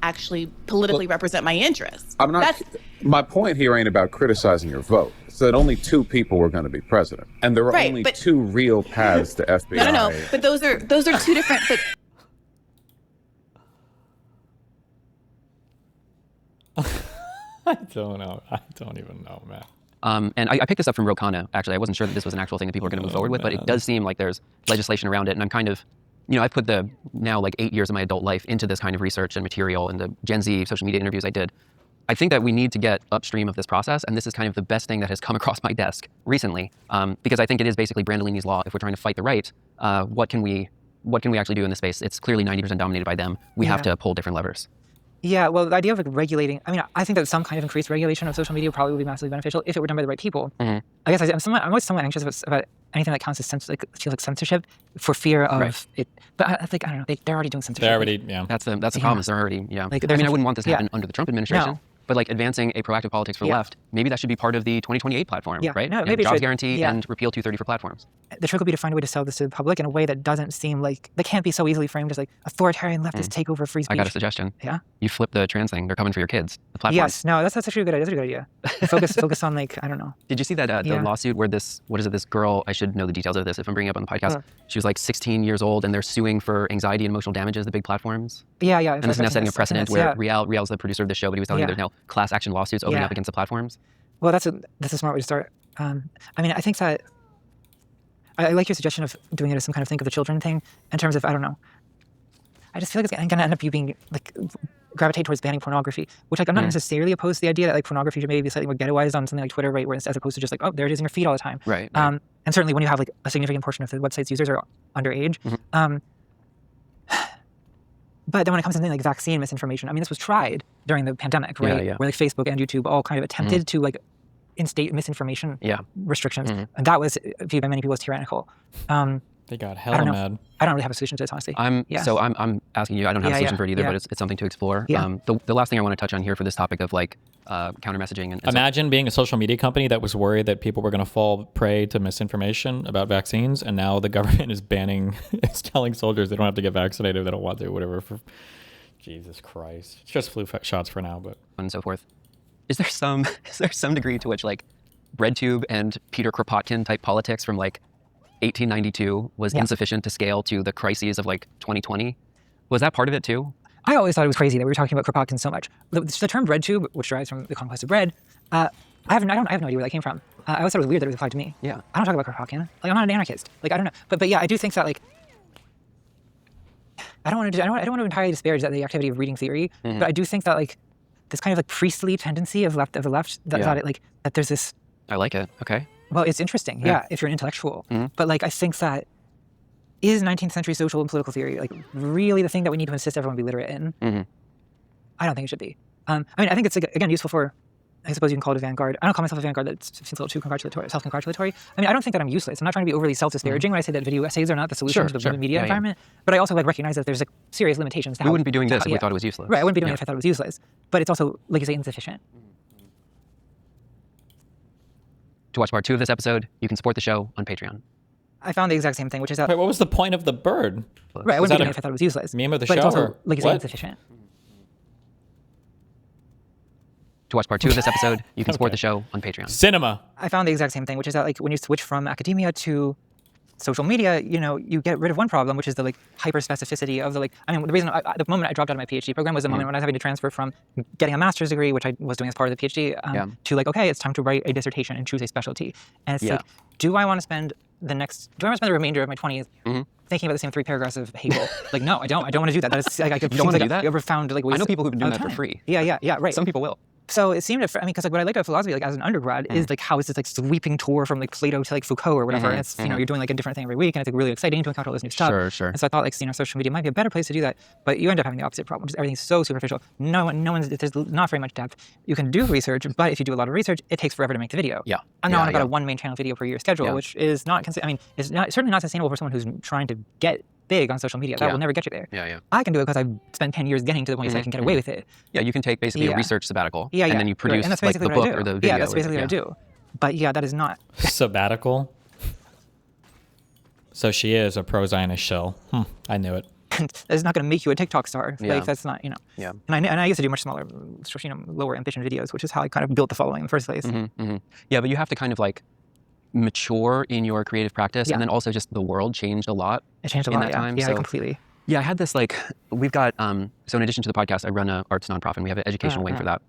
Actually politically represent my interests.
I'm not. My point here ain't about criticizing your vote. It's that only 2 people were going to be president, and there are
Right,
only
but-
2 real paths to FBI.
No. But those are 2 different. But
I don't know. I don't even know, man.
And I picked this up from Rokana, actually. I wasn't sure that this was an actual thing that people were going to move forward with, but it does seem like there's legislation around it. And I'm kind of, you know, I've put the now like 8 years of my adult life into this kind of research and material and the Gen Z social media interviews I did. I think that we need to get upstream of this process, and this is kind of the best thing that has come across my desk recently, because I think it is basically Brandolini's law. If we're trying to fight the right, what can we actually do in this space? It's clearly 90% dominated by them. We have to pull different levers.
Yeah, well, the idea of like regulating, I mean, I think that some kind of increased regulation of social media probably would be massively beneficial if it were done by the right people. I guess I'm always somewhat anxious about anything that counts as feels like censorship for fear of it. But I think, I don't know, they're already doing censorship.
They're already, yeah.
That's the problem is they're already,
Like,
I mean, I wouldn't want this to happen under the Trump administration.
No.
But like advancing a proactive politics for the left, maybe that should be part of the 2028 platform, right?
No,
You know,
maybe it
jobs
should.
guarantee
Yeah.
and repeal 230 for platforms.
The trick would be to find a way to sell this to the public in a way that doesn't seem like, they can't be so easily framed as like authoritarian leftist takeover of free speech.
I got a suggestion.
Yeah?
You flip the trans thing. They're coming for your kids. The platform.
Yes, no, that's actually a good idea. That's a good idea. Focus on like, I don't know.
Did you see that the
Yeah.
lawsuit where this girl, I should know the details of this if I'm bringing it up on the podcast. She was like 16 years old and they're suing for anxiety and emotional damages, the big platforms.
Yeah.
And this is now setting a precedent where Rial's the producer of the show, but he was telling me
Yeah.
there's now class action lawsuits opening
Yeah.
up against the platforms.
Well, that's a smart way to start. I mean, I think that I like your suggestion of doing it as some kind of think of the children thing in terms of, I don't know. I just feel like it's going to end up you being like gravitate towards banning pornography, which like I'm not necessarily opposed to the idea that like pornography should maybe be slightly more ghettoized on something like Twitter, right? Where as opposed to just like, oh, there it is in your feed all the time.
Right.
And certainly when you have like a significant portion of the website's users are underage. But then when it comes to something like vaccine misinformation, I mean, this was tried during the pandemic, right?
Yeah.
Where like Facebook and YouTube all kind of attempted to like instate misinformation restrictions. And that was viewed by many people as tyrannical.
They got
I
hella
don't know.
mad.
I don't really have a solution to this, honestly.
I'm asking you, I don't have a solution for it either,
yeah.
but it's something to explore.
Yeah.
The last thing I want to touch on here for this topic of like counter messaging and
Imagine being a social media company that was worried that people were going to fall prey to misinformation about vaccines, and now the government is is telling soldiers they don't have to get vaccinated if they don't want to, whatever. Jesus Christ. It's just flu shots for now, but
and so forth. Is there some degree to which like BreadTube and Peter Kropotkin type politics from like 1892 was insufficient to scale to the crises of like 2020? Was that part of it too?
I always thought it was crazy that we were talking about Kropotkin so much. The term BreadTube, which derives from the conquest of bread, I have no idea where that came from. I always thought it was weird that it was applied to me.
Yeah.
I don't talk about Kropotkin. Like, I'm not an anarchist. Like, I don't know. But yeah, I do think that like I don't want to entirely disparage the activity of reading theory, but I do think that like this kind of like priestly tendency of the left that there's this.
I like it. Okay.
Well, it's interesting, yeah, if you're an intellectual. But like I think that is 19th century social and political theory like really the thing that we need to insist everyone be literate in? I don't think it should be. I mean, I think it's again useful for. I suppose you can call it a vanguard. I don't call myself a vanguard. That seems a little too self-congratulatory. I mean, I don't think that I'm useless. I'm not trying to be overly self-disparaging when I say that video essays are not the solution to the media environment. But I also like recognize that there's like serious limitations.
We wouldn't be doing this if we thought it was useless.
Right, I wouldn't be doing it if I thought it was useless. But it's also, like you say, insufficient.
To watch part 2 of this episode, you can support the show on Patreon.
I found the exact same thing, which is that.
Wait, what was the point of the bird?
Right, I wouldn't be doing it if I thought it was useless.
Meme of the
but
show?
It's also,
Or
like you say,
what?
insufficient.
To watch part 2 of this episode, you can support the show on Patreon.
Cinema.
I found the exact same thing, which is that like when you switch from academia to social media, you know, you get rid of one problem, which is the like hyper specificity of the like. I mean, the reason the moment I dropped out of my PhD program was the moment when I was having to transfer from getting a master's degree, which I was doing as part of the PhD, to like, okay, it's time to write a dissertation and choose a specialty. And it's like, do I want to spend the remainder of my 20s thinking about the same 3 paragraphs of Hegel? Like, no, I don't. I don't want to do that. That is like,
You don't want to do that?
I found like ways.
I know people who've been doing that for
time.
free.
Yeah, right.
Some people will.
So it seemed, I mean, because like what I liked about philosophy, like as an undergrad, is like how it's this like sweeping tour from like Plato to like Foucault or whatever. And it's you know you're doing like a different thing every week, and it's like really exciting to encounter all this new stuff.
Sure.
And so I thought like social media might be a better place to do that, but you end up having the opposite problem, which is everything's so superficial. No one's there's not very much depth. You can do research, but if you do a lot of research, it takes forever to make the video.
Yeah.
I'm not on about a 1 main channel video per year schedule, which is not. I mean, it's certainly not sustainable for someone who's trying to get big on social media. That will never get you there.
Yeah.
I can do it because I spent 10 years getting to the point so I can get away with it.
Yeah, you can take basically a research sabbatical,
and
then you produce
and that's
like
basically
the
what
book
I do.
or the video.
Yeah, that's basically what I do. But yeah, that is not.
Sabbatical? So she is a pro-Zionist shill. I knew it.
That's not going to make you a TikTok star.
Yeah.
Like that's not, you know.
Yeah.
And I used to do much smaller, lower ambition videos, which is how I kind of built the following in the first place.
Yeah, but you have to kind of like mature in your creative practice, and then also just the world changed a lot.
It changed a lot in that time. Yeah, completely.
Yeah, I had this like, we've got, so in addition to the podcast, I run an arts nonprofit, and we have an education wing for that.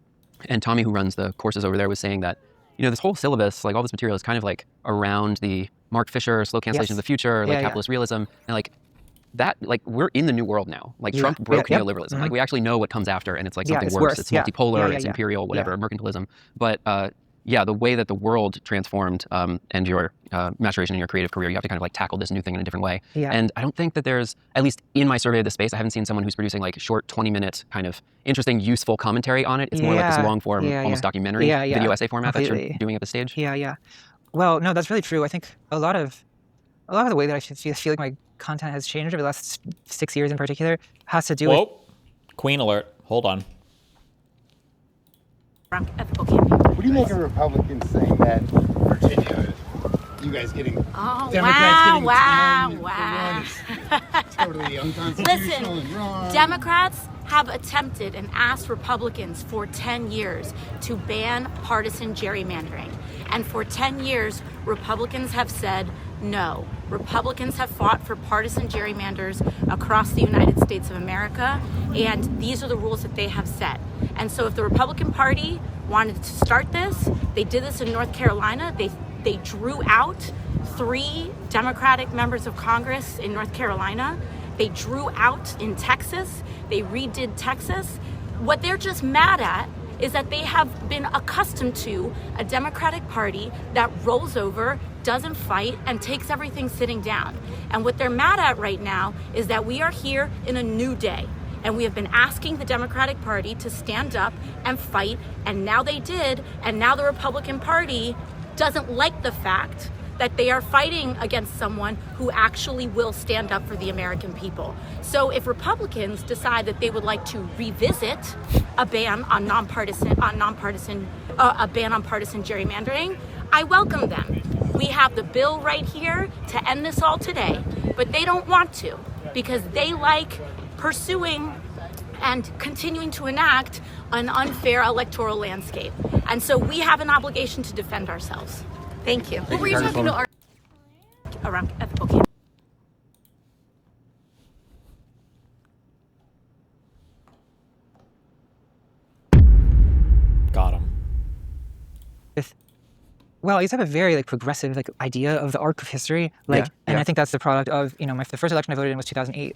And Tommy, who runs the courses over there, was saying that, you know, this whole syllabus, like all this material is kind of like around the Mark Fisher, slow cancellation of the future, like capitalist realism, and like that, like we're in the new world now. Like Trump broke neoliberalism. Like we actually know what comes after, and it's like something worse. It's multipolar, it's imperial, whatever, mercantilism. But yeah, the way that the world transformed and your maturation in your creative career, you have to kind of like tackle this new thing in a different way.
Yeah.
And I don't think that there's, at least in my survey of the space, I haven't seen someone who's producing like short 20-minute kind of interesting, useful commentary on it. It's more like this long form, almost documentary video essay format that you're doing at the stage.
Yeah. Well, no, that's really true. I think a lot of the way that I feel like my content has changed over the last 6 years in particular has to do with.
Queen alert. Hold on.
What do you make of Republicans saying that Virginia, you guys getting
Democrats
wow. It's totally unconstitutional
Listen,
and wrong.
Democrats have attempted and asked Republicans for 10 years to ban partisan gerrymandering. And for 10 years, Republicans have said no. Republicans have fought for partisan gerrymanders across the United States of America, and these are the rules that they have set. And so if the Republican Party wanted to start this, they did this in North Carolina. They drew out 3 Democratic members of Congress in North Carolina. They drew out in Texas. They redid Texas. What they're just mad at is that they have been accustomed to a Democratic Party that rolls over, doesn't fight, and takes everything sitting down. And what they're mad at right now is that we are here in a new day. And we have been asking the Democratic Party to stand up and fight, and now they did, and now the Republican Party doesn't like the fact that they are fighting against someone who actually will stand up for the American people. So if Republicans decide that they would like to revisit a ban on partisan gerrymandering, I welcome them. We have the bill right here to end this all today, but they don't want to because they like pursuing and continuing to enact an unfair electoral landscape. And so we have an obligation to defend ourselves. Thank you. What were you talking about around ethical campaign?
Got him.
Well, I used to have a very like progressive idea of the arc of history, and I think that's the product of the first election I voted in was 2008.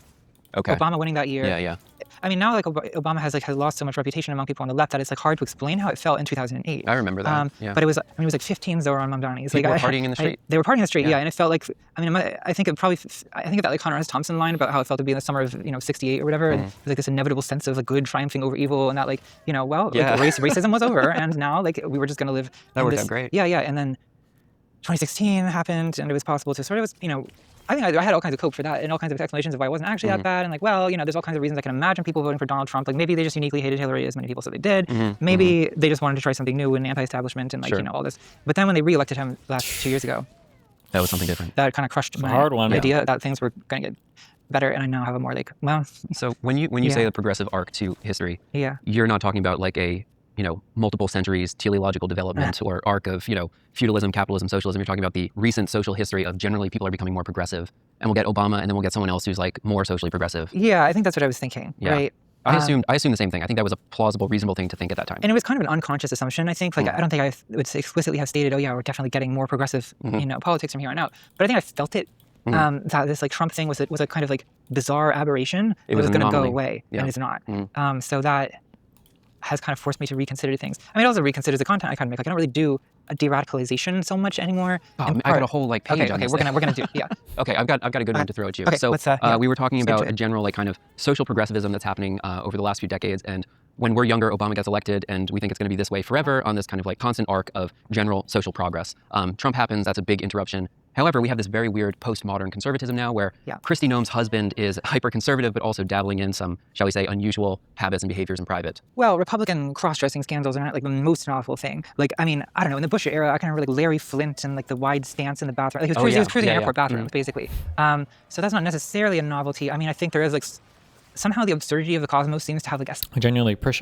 Okay.
Obama winning that year.
Yeah, yeah.
I mean, now like Obama has lost so much reputation among people on the left that it's like hard to explain how it felt in 2008.
I remember that. Yeah.
But it was like 15 Zohran Mamdanis.
People were partying in the street.
They were partying in the street, yeah. And it felt like, I mean, I think of that like Conrad S. Thompson line about how it felt to be in the summer of 68 or whatever. And it was like this inevitable sense of like good triumphing over evil, and that like racism was over, and now like we were just gonna live.
That worked out great.
Yeah, yeah. And then 2016 happened, and it was possible to sort of I think I had all kinds of cope for that and all kinds of explanations of why it wasn't actually that bad. And like, well, there's all kinds of reasons I can imagine people voting for Donald Trump. Like maybe they just uniquely hated Hillary, as many people said they did. Maybe they just wanted to try something new and anti-establishment and like, all this. But then when they reelected him last 2 years ago,
that was something different.
That kind of crushed my idea that things were going to get better. And I now have a more like, well.
So when you say the progressive arc to history, you're not talking about like a multiple centuries teleological development or arc of, feudalism, capitalism, socialism. You're talking about the recent social history of generally people are becoming more progressive, and we'll get Obama and then we'll get someone else who's like more socially progressive.
Yeah, I think that's what I was thinking, right?
I assumed the same thing. I think that was a plausible, reasonable thing to think at that time.
And it was kind of an unconscious assumption, I think. Like, I don't think I would explicitly have stated, oh yeah, we're definitely getting more progressive, politics from here on out. But I think I felt it, that this like Trump thing was a kind of like bizarre aberration. It was going to go away, and it's not. So that has kind of forced me to reconsider things. I mean, it also reconsiders the content I kind of make. Like, I don't really do a de-radicalization so much anymore.
I got a whole like page on this.
We're gonna do
Okay, I've got a good one to throw at you.
Okay,
so we were talking about a general like kind of social progressivism that's happening over the last few decades, and when we're younger, Obama gets elected, and we think it's going to be this way forever on this kind of like constant arc of general social progress. Trump happens, that's a big interruption. However, we have this very weird postmodern conservatism now where Kristi Noem's husband is hyper-conservative, but also dabbling in some, shall we say, unusual habits and behaviors in private.
Well, Republican cross-dressing scandals are not like the most novel thing. Like, I mean, I don't know, in the Bush era, I can remember like Larry Flynt and like the wide stance in the bathroom. Like, he was cruising in airport bathrooms, basically. So that's not necessarily a novelty. I mean, I think there is like, somehow the absurdity of the cosmos seems to have like a...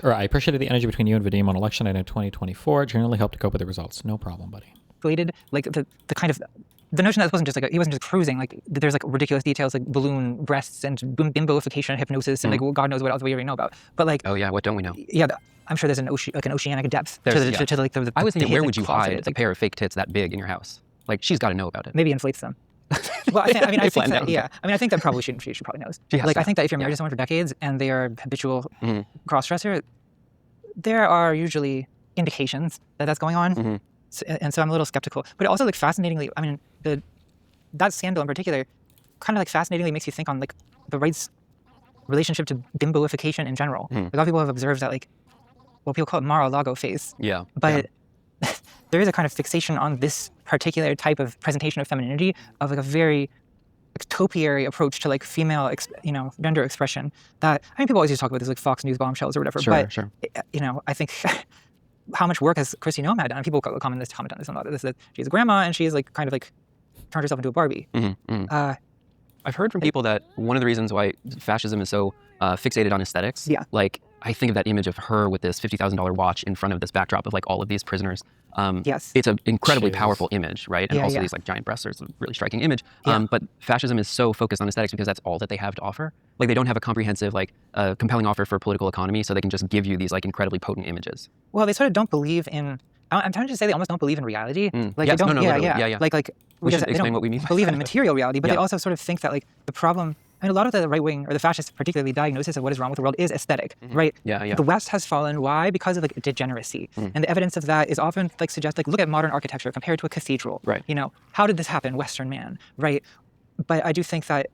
I appreciated the energy between you and Vadim on election night in 2024. Generally helped to cope with the results. No problem, buddy.
Like the kind of... The notion that it wasn't just like he wasn't just cruising, like there's like ridiculous details like balloon breasts and bimboification and hypnosis and like God knows what else we already know about. But like,
oh yeah, what don't we know?
Yeah, I'm sure there's an oceanic depth to like the.
I was thinking, where would you hide a pair of fake tits that big in your house? Like, she's got to know about it.
Maybe inflates them. Well, I think that, yeah. I mean, I think that probably she probably knows. Like, I think that if you're married to someone for decades and they are habitual cross-dresser, there are usually indications that that's going on. And so I'm a little skeptical. But also, like, fascinatingly, I mean, that scandal in particular kind of like fascinatingly makes you think on like the right's relationship to bimboification in general. Like, a lot of people have observed that, like, well, people call it Mar-a-Lago face.
Yeah.
But there is a kind of fixation on this particular type of presentation of femininity, of like a very topiary approach to like female, gender expression. That, I mean, people always used to talk about this like Fox News bombshells or whatever.
Sure.
I think how much work has Kristi Noem had done? People comment on this a lot. This that she's a grandma and she's like kind of like turned herself into a Barbie.
I've heard from people that one of the reasons why fascism is so fixated on aesthetics, like I think of that image of her with this $50,000 watch in front of this backdrop of like all of these prisoners.
Yes.
It's an incredibly powerful image, right? And also these like giant breasts are a really striking image. But fascism is so focused on aesthetics because that's all that they have to offer. Like, they don't have a comprehensive, like, compelling offer for political economy, so they can just give you these like incredibly potent images.
Well, they sort of don't believe in. I'm trying to say they almost don't believe in reality. Like,
yes,
they don't.
Yeah.
Like
we should explain what we mean.
Believe in material reality, but they also sort of think that like the problem. I mean, a lot of the right wing or the fascist, particularly, diagnosis of what is wrong with the world is aesthetic, right?
Yeah.
The West has fallen. Why? Because of like degeneracy, and the evidence of that is often like look at modern architecture compared to a cathedral.
Right.
How did this happen, Western man? Right. But I do think that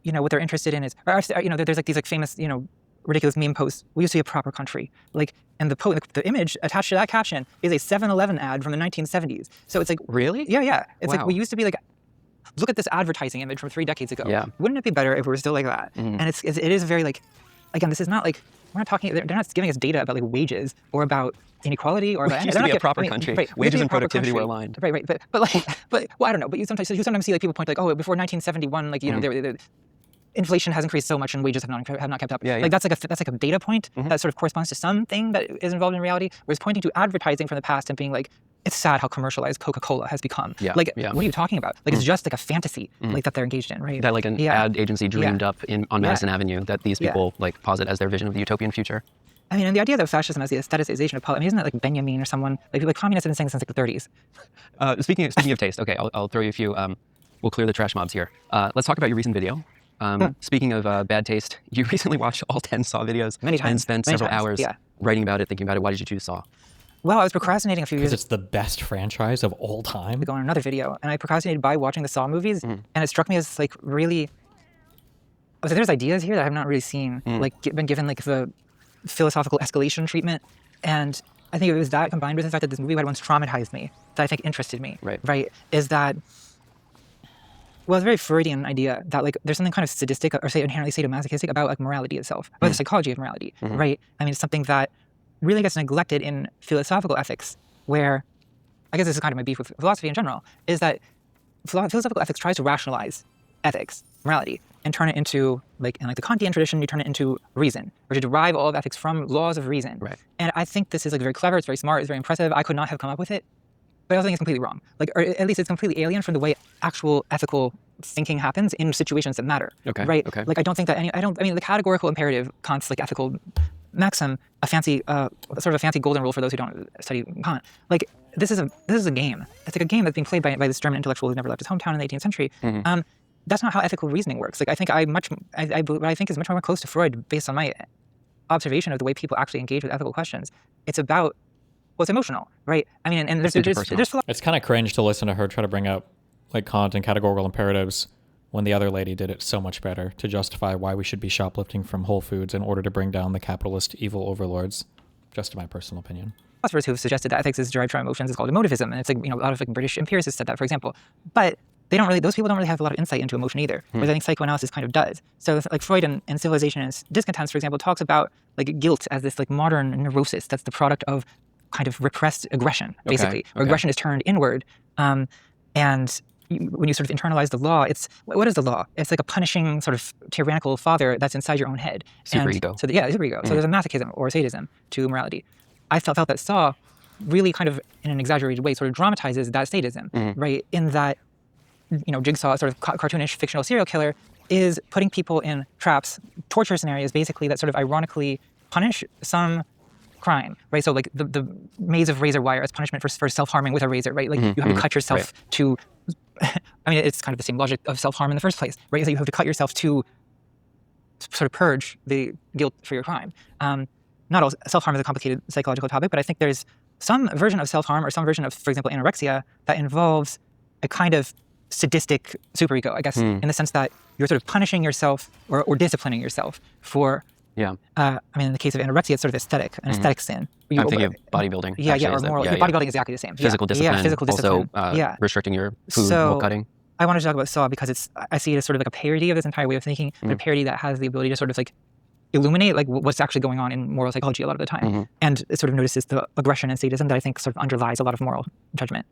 what they're interested in is, there's like these like famous ridiculous meme posts. We used to be a proper country. Like, and the image attached to that caption is a 7-Eleven ad from the 1970s. So it's like,
really?
Yeah. It's like we used to be like. Look at this advertising image from 3 decades ago.
Yeah.
Wouldn't it be better if we were still like that? And it is very like, again, this is not like, we're not talking, they're not giving us data about like wages or about inequality or about
anything. We used to be a proper country. Right, wages and productivity were aligned.
Right. But well, I don't know. But you sometimes see like people point like, oh, before 1971, like, inflation has increased so much and wages have not kept up.
Yeah.
Like, that's like a data point that sort of corresponds to something that is involved in reality, whereas pointing to advertising from the past and being like, it's sad how commercialized Coca-Cola has become. What are you talking about? Like, it's just like a fantasy like that they're engaged in, right?
That like an ad agency dreamed up on Madison Avenue that these people like posit as their vision of the utopian future.
I mean, and the idea that fascism as the aestheticization of politics, I mean, isn't that like Benjamin or someone? Like communists have been saying since like the 30s.
Speaking of taste, okay, I'll throw you a few. We'll clear the trash mobs here. Let's talk about your recent video. Speaking of bad taste, you recently watched all 10 Saw videos.
Many times.
And spent
Many
several
times,
hours
yeah.
writing about it, thinking about it. Why did you choose Saw?
Well, I was procrastinating a few years
Because it's the best franchise of all time.
ago on another video, and I procrastinated by watching the Saw movies, and it struck me as like really. I was like, there's ideas here that I have not really seen, like been given like the philosophical escalation treatment, and I think it was that combined with the fact that this movie had once traumatized me that I think interested me. Right. Is that. Well, it's a very Freudian idea that like there's something kind of sadistic or say inherently sadomasochistic about like morality itself, about the psychology of morality, right? I mean, it's something that really gets neglected in philosophical ethics, where I guess this is kind of my beef with philosophy in general, is that philosophical ethics tries to rationalize ethics, morality, and turn it into like in like the Kantian tradition, you turn it into reason, or to derive all of ethics from laws of reason. And I think this is like very clever, it's very smart, it's very impressive. I could not have come up with it. But I also think it's completely wrong. Like, or at least it's completely alien from the way actual ethical thinking happens in situations that matter. Right? Like, I don't think that I mean, the categorical imperative, Kant's like ethical maxim, a fancy, sort of a fancy golden rule for those who don't study Kant. Like, this is a game. It's like a game that's being played by this German intellectual who never left his hometown in the 18th century. That's not how ethical reasoning works. Like, I think what I think is much more close to Freud based on my observation of the way people actually engage with ethical questions. It's about. Well, it's emotional, right? I mean, and there's
It's kind of cringe to listen to her try to bring up like Kant and categorical imperatives when the other lady did it so much better to justify why we should be shoplifting from Whole Foods in order to bring down the capitalist evil overlords. Just my personal opinion.
Philosophers who have suggested that ethics is derived from emotions is called emotivism, and it's like, you know, a lot of like British empiricists said that, for example. But those people don't really have a lot of insight into emotion either, whereas I think psychoanalysis kind of does. So like Freud and Civilization and Its Discontents, for example, talks about like guilt as this like modern neurosis that's the product of kind of repressed aggression, basically, where aggression is turned inward. And when you sort of internalize the law, what is the law? It's like a punishing sort of tyrannical father that's inside your own head.
Superego.
So superego. So there's a masochism or sadism to morality. I felt that Saw really kind of, in an exaggerated way, sort of dramatizes that sadism, right? In that, you know, Jigsaw, sort of cartoonish fictional serial killer, is putting people in traps, torture scenarios, basically, that sort of ironically punish some crime, right? So like the maze of razor wire as punishment for self-harming with a razor, right? Like you have to cut yourself to, I mean, it's kind of the same logic of self-harm in the first place, right? So you have to cut yourself to sort of purge the guilt for your crime. Not all self-harm is a complicated psychological topic, but I think there's some version of self-harm or some version of, for example, anorexia that involves a kind of sadistic superego, I guess, in the sense that you're sort of punishing yourself or disciplining yourself for. I mean, in the case of anorexia, it's sort of aesthetic, an aesthetic sin.
I'm thinking of bodybuilding.
Or moral. Bodybuilding is exactly the same.
Physical discipline.
Physical discipline.
Also, restricting your food while cutting.
I wanted to talk about Saw because I see it as sort of like a parody of this entire way of thinking, but a parody that has the ability to sort of like illuminate like what's actually going on in moral psychology a lot of the time. And it sort of notices the aggression and sadism that I think sort of underlies a lot of moral judgment.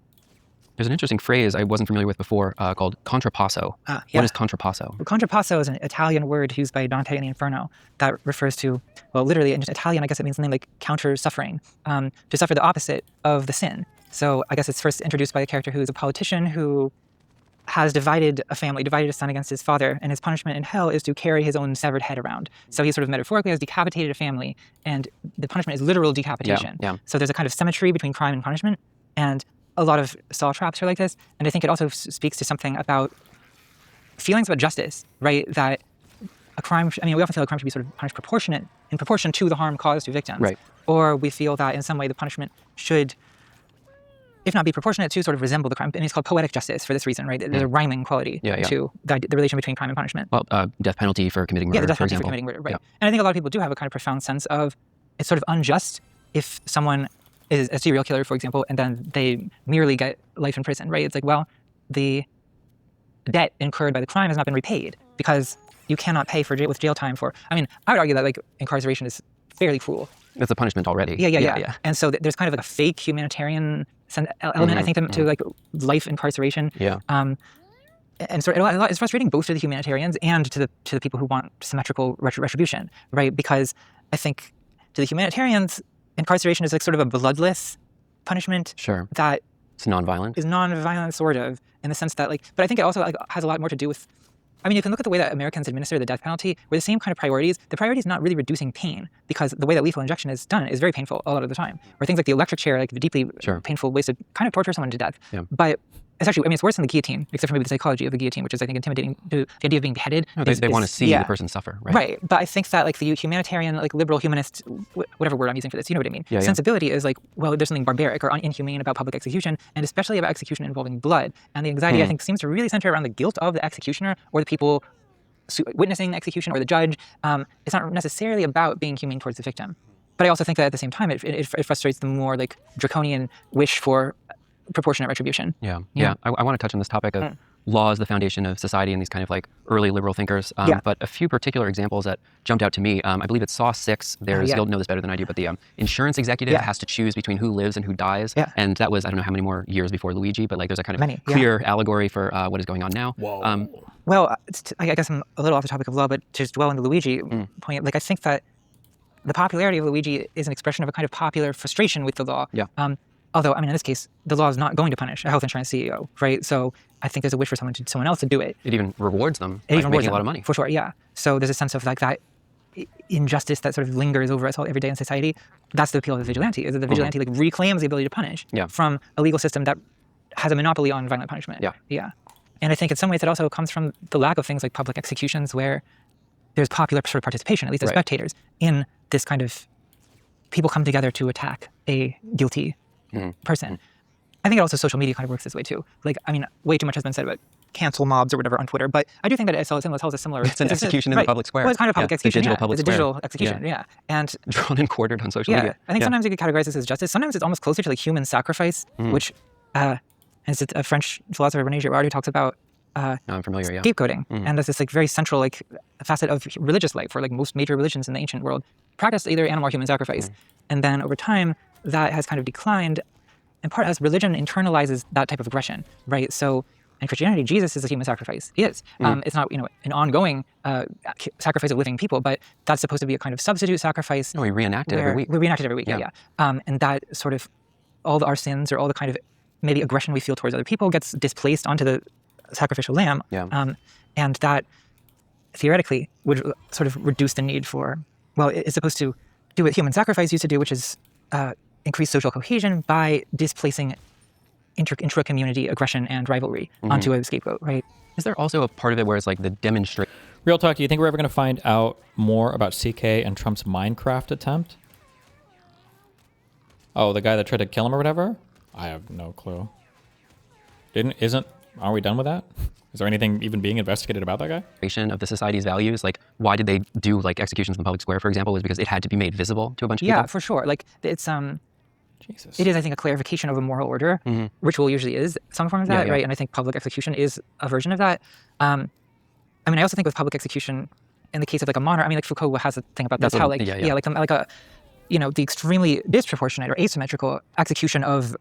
There's an interesting phrase I wasn't familiar with before called contrappasso. What is contrappasso?
Well, contrappasso is an Italian word used by Dante in the Inferno that refers to, well, literally in just Italian, I guess it means something like counter suffering, to suffer the opposite of the sin. So I guess it's first introduced by a character who is a politician who has divided a family, divided a son against his father, and his punishment in hell is to carry his own severed head around. So he sort of metaphorically has decapitated a family, and the punishment is literal decapitation. So there's a kind of symmetry between crime and punishment, and a lot of Saw traps are like this, and I think it also speaks to something about feelings about justice, right? That a crime, I mean, we often feel a crime should be sort of punished in proportion to the harm caused to victims. Or we feel that in some way the punishment should, if not be proportionate to, sort of resemble the crime. I mean, it's called poetic justice for this reason, right? There's a rhyming quality to the relation between crime and punishment.
Well, death penalty for committing murder,
the death
for
penalty
example.
for committing murder, right. And I think a lot of people do have a kind of profound sense of it's sort of unjust if someone is a serial killer, for example, and then they merely get life in prison, right? It's like, well, the debt incurred by the crime has not been repaid because you cannot pay with jail time for, I mean, I would argue that like incarceration is fairly cruel.
That's a punishment already.
Yeah. And so there's kind of like a fake humanitarian element, I think, to like life incarceration. And so it's frustrating both to the humanitarians and to the people who want symmetrical retribution, right? Because I think to the humanitarians, incarceration is like sort of a bloodless punishment. That
it's nonviolent.
Is nonviolent, sort of, in the sense that like, but I think it also like has a lot more to do with, I mean, you can look at the way that Americans administer the death penalty, where the same kind of priorities, the priority is not really reducing pain, because the way that lethal injection is done is very painful a lot of the time. Or things like the electric chair, like the deeply painful ways to kind of torture someone to death. But it's actually, I mean, it's worse than the guillotine, except for maybe the psychology of the guillotine, which is, I think, intimidating. The idea of being beheaded.
No, they want to see the person suffer, right?
Right. But I think that like the humanitarian, like liberal humanist, whatever word I'm using for this, you know what I mean? Sensibility is like, well, there's something barbaric or inhumane about public execution, and especially about execution involving blood. And the anxiety, I think, seems to really center around the guilt of the executioner or the people witnessing the execution or the judge. It's not necessarily about being humane towards the victim. But I also think that at the same time, it frustrates the more like draconian wish for proportionate retribution.
Yeah. I want to touch on this topic of law as the foundation of society and these kind of like early liberal thinkers. But a few particular examples that jumped out to me, I believe it's Saw 6. You'll know this better than I do, but the insurance executive has to choose between who lives and who dies. And that was, I don't know how many more years before Luigi, but like there's a kind of clear allegory for what is going on now.
Well, I guess I'm a little off the topic of law, but to dwell on the Luigi point, like I think that the popularity of Luigi is an expression of a kind of popular frustration with the law. Although, I mean, in this case, the law is not going to punish a health insurance CEO, right? So I think there's a wish for someone else to do it.
It even rewards them.
It even rewards
making a lot of money.
For sure, yeah. So there's a sense of like that injustice that sort of lingers over us all every day in society. That's the appeal of the vigilante, is that the vigilante like reclaims the ability to punish from a legal system that has a monopoly on violent punishment. And I think in some ways it also comes from the lack of things like public executions where there's popular sort of participation, at least as spectators, in this kind of people come together to attack a guilty person. I think also social media kind of works this way too. Like, I mean, way too much has been said about cancel mobs or whatever on Twitter, but I do think that it tells a similar...
It's an execution in the public square.
Well, it's kind of public execution,
It's a digital public
It's a
square.
digital execution, And
drawn and quartered on social media.
I think sometimes you could categorize this as justice. Sometimes it's almost closer to like human sacrifice, which, it's a French philosopher, René Girard, who talks about
I'm familiar,
scapegoating. And that's this like very central like facet of religious life, where like most major religions in the ancient world practiced either animal or human sacrifice. And then over time, that has kind of declined, in part as religion internalizes that type of aggression, right? So in Christianity, Jesus is a human sacrifice. He is. It's not, an ongoing sacrifice of living people, but that's supposed to be a kind of substitute sacrifice.
No, we reenact it every week.
We reenact it every week, and that sort of, all our sins or all the kind of maybe aggression we feel towards other people gets displaced onto the sacrificial lamb. And that theoretically would sort of reduce the need for, well, it's supposed to do what human sacrifice used to do, which is increase social cohesion by displacing intra-community aggression and rivalry onto a scapegoat, right?
Is there also a part of it where it's like the demonstrate?
Real talk, do you think we're ever going to find out more about CK and Trump's Minecraft attempt? Oh, the guy that tried to kill him or whatever? I have no clue. Are we done with that? Is there anything even being investigated about that guy?
Of the society's values, like why did they do like executions in the public square, for example, was because it had to be made visible to a bunch of people?
Yeah, for sure. Like it's it is, I think, a clarification of a moral order. Ritual usually is some form of that, right? And I think public execution is a version of that. I mean, I also think with public execution, in the case of like a monarch, I mean, like Foucault has a thing about this, how like the extremely disproportionate or asymmetrical execution of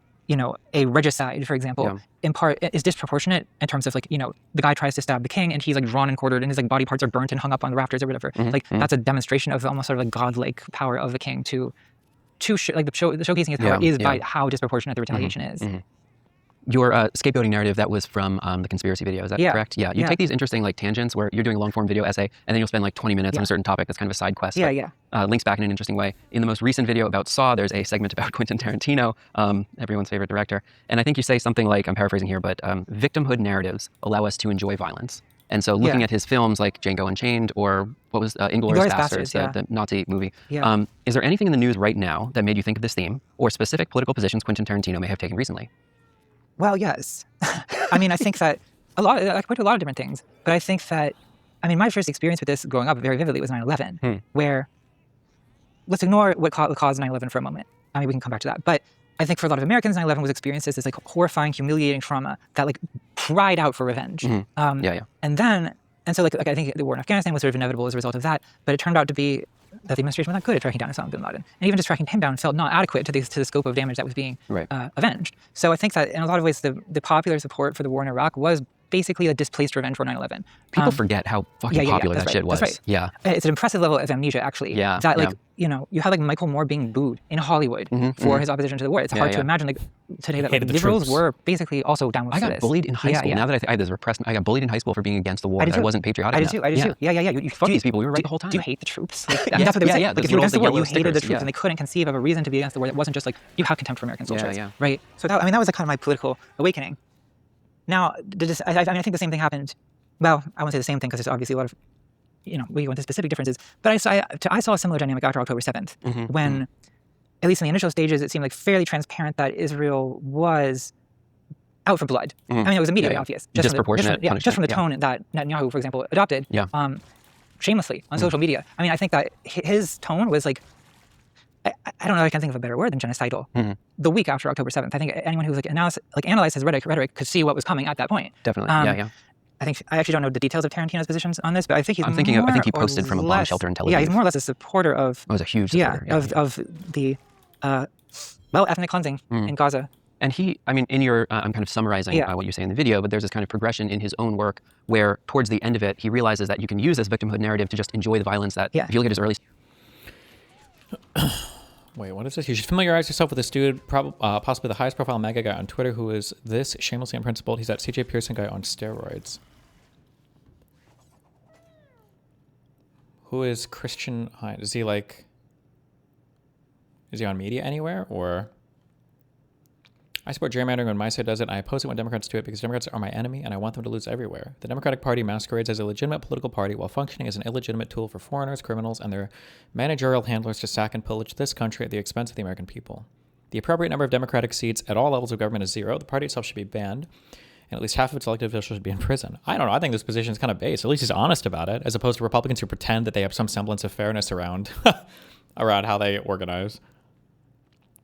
a regicide, for example, in part is disproportionate in terms of like, the guy tries to stab the king and he's like drawn and quartered and his like body parts are burnt and hung up on the rafters or whatever. That's a demonstration of almost sort of like godlike power of the king the showcasing his power is by how disproportionate the retaliation is.
Your scapegoating narrative, that was from the conspiracy video, is that correct? Yeah. You take these interesting like tangents where you're doing a long form video essay and then you'll spend like 20 minutes on a certain topic that's kind of a side quest. Links back in an interesting way. In the most recent video about Saw, there's a segment about Quentin Tarantino, everyone's favorite director. And I think you say something like, I'm paraphrasing here, but victimhood narratives allow us to enjoy violence. And so looking at his films like Django Unchained or what was Inglourious Basterds, the Nazi movie, is there anything in the news right now that made you think of this theme or specific political positions Quentin Tarantino may have taken recently?
Well, yes. I mean, I think that I point to a lot of different things, but I think that, I mean, my first experience with this growing up very vividly was 9/11, where, let's ignore what caused 9/11 for a moment. I mean, we can come back to that. But I think for a lot of Americans, 9/11 was experienced as this like horrifying, humiliating trauma that like cried out for revenge. And so like I think the war in Afghanistan was sort of inevitable as a result of that, but it turned out to be that the administration was not good at tracking down Osama bin Laden. And even just tracking him down felt not adequate to the scope of damage that was being avenged. So I think that in a lot of ways, the popular support for the war in Iraq was basically a displaced revenge for 9/11.
People forget how fucking popular that shit was.
That's right.
Yeah.
It's an impressive level of amnesia, actually. That like, you had like Michael Moore being booed in Hollywood for his opposition to the war. It's hard to imagine like today that like, liberals were basically also down with this.
I got bullied in high school. Now that I was repressed, I got bullied in high school for being against the war. I wasn't patriotic enough.
I did too. Yeah.
Fuck these people. We were right the whole time.
Do you hate the troops? Like, that's what they were saying. Like, if you were against the war, you hated the troops, and they couldn't conceive of a reason to be against the war that wasn't just like you have contempt for American soldiers, right? So that was like kind of my political awakening. Now, I mean, I think the same thing happened. Well, I won't say the same thing because there's obviously a lot of, we go into specific differences. But I saw a similar dynamic after October 7th when, at least in the initial stages, it seemed like fairly transparent that Israel was out for blood. I mean, it was immediately obvious.
Disproportionate punishment.
Just from the tone that Netanyahu, for example, adopted shamelessly on social media. I mean, I think that his tone was like, I don't know if I can think of a better word than genocidal. The week after October 7th, I think anyone who was analyzed his rhetoric could see what was coming at that point.
Definitely, yeah.
I actually don't know the details of Tarantino's positions on this, but I think I think
he posted from a bomb shelter in Tel Aviv.
Yeah, he's more or less a supporter of.
Oh, he's a huge supporter.
Of the ethnic cleansing in Gaza.
And in your, I'm kind of summarizing what you say in the video, but there's this kind of progression in his own work where towards the end of it, he realizes that you can use this victimhood narrative to just enjoy the violence that, if you look at his early...
Wait, what is this? You should familiarize yourself with this dude, possibly the highest profile MAGA guy on Twitter, who is this shamelessly unprincipled. He's that CJ Pearson guy on steroids. Who is Christian Hines? Is he on media anywhere, or... I support gerrymandering when my side does it. I oppose it when Democrats do it because Democrats are my enemy and I want them to lose everywhere. The Democratic Party masquerades as a legitimate political party while functioning as an illegitimate tool for foreigners, criminals, and their managerial handlers to sack and pillage this country at the expense of the American people. The appropriate number of Democratic seats at all levels of government is 0. The party itself should be banned, and at least half of its elected officials should be in prison. I don't know. I think this position is kind of base. At least he's honest about it, as opposed to Republicans who pretend that they have some semblance of fairness around how they organize.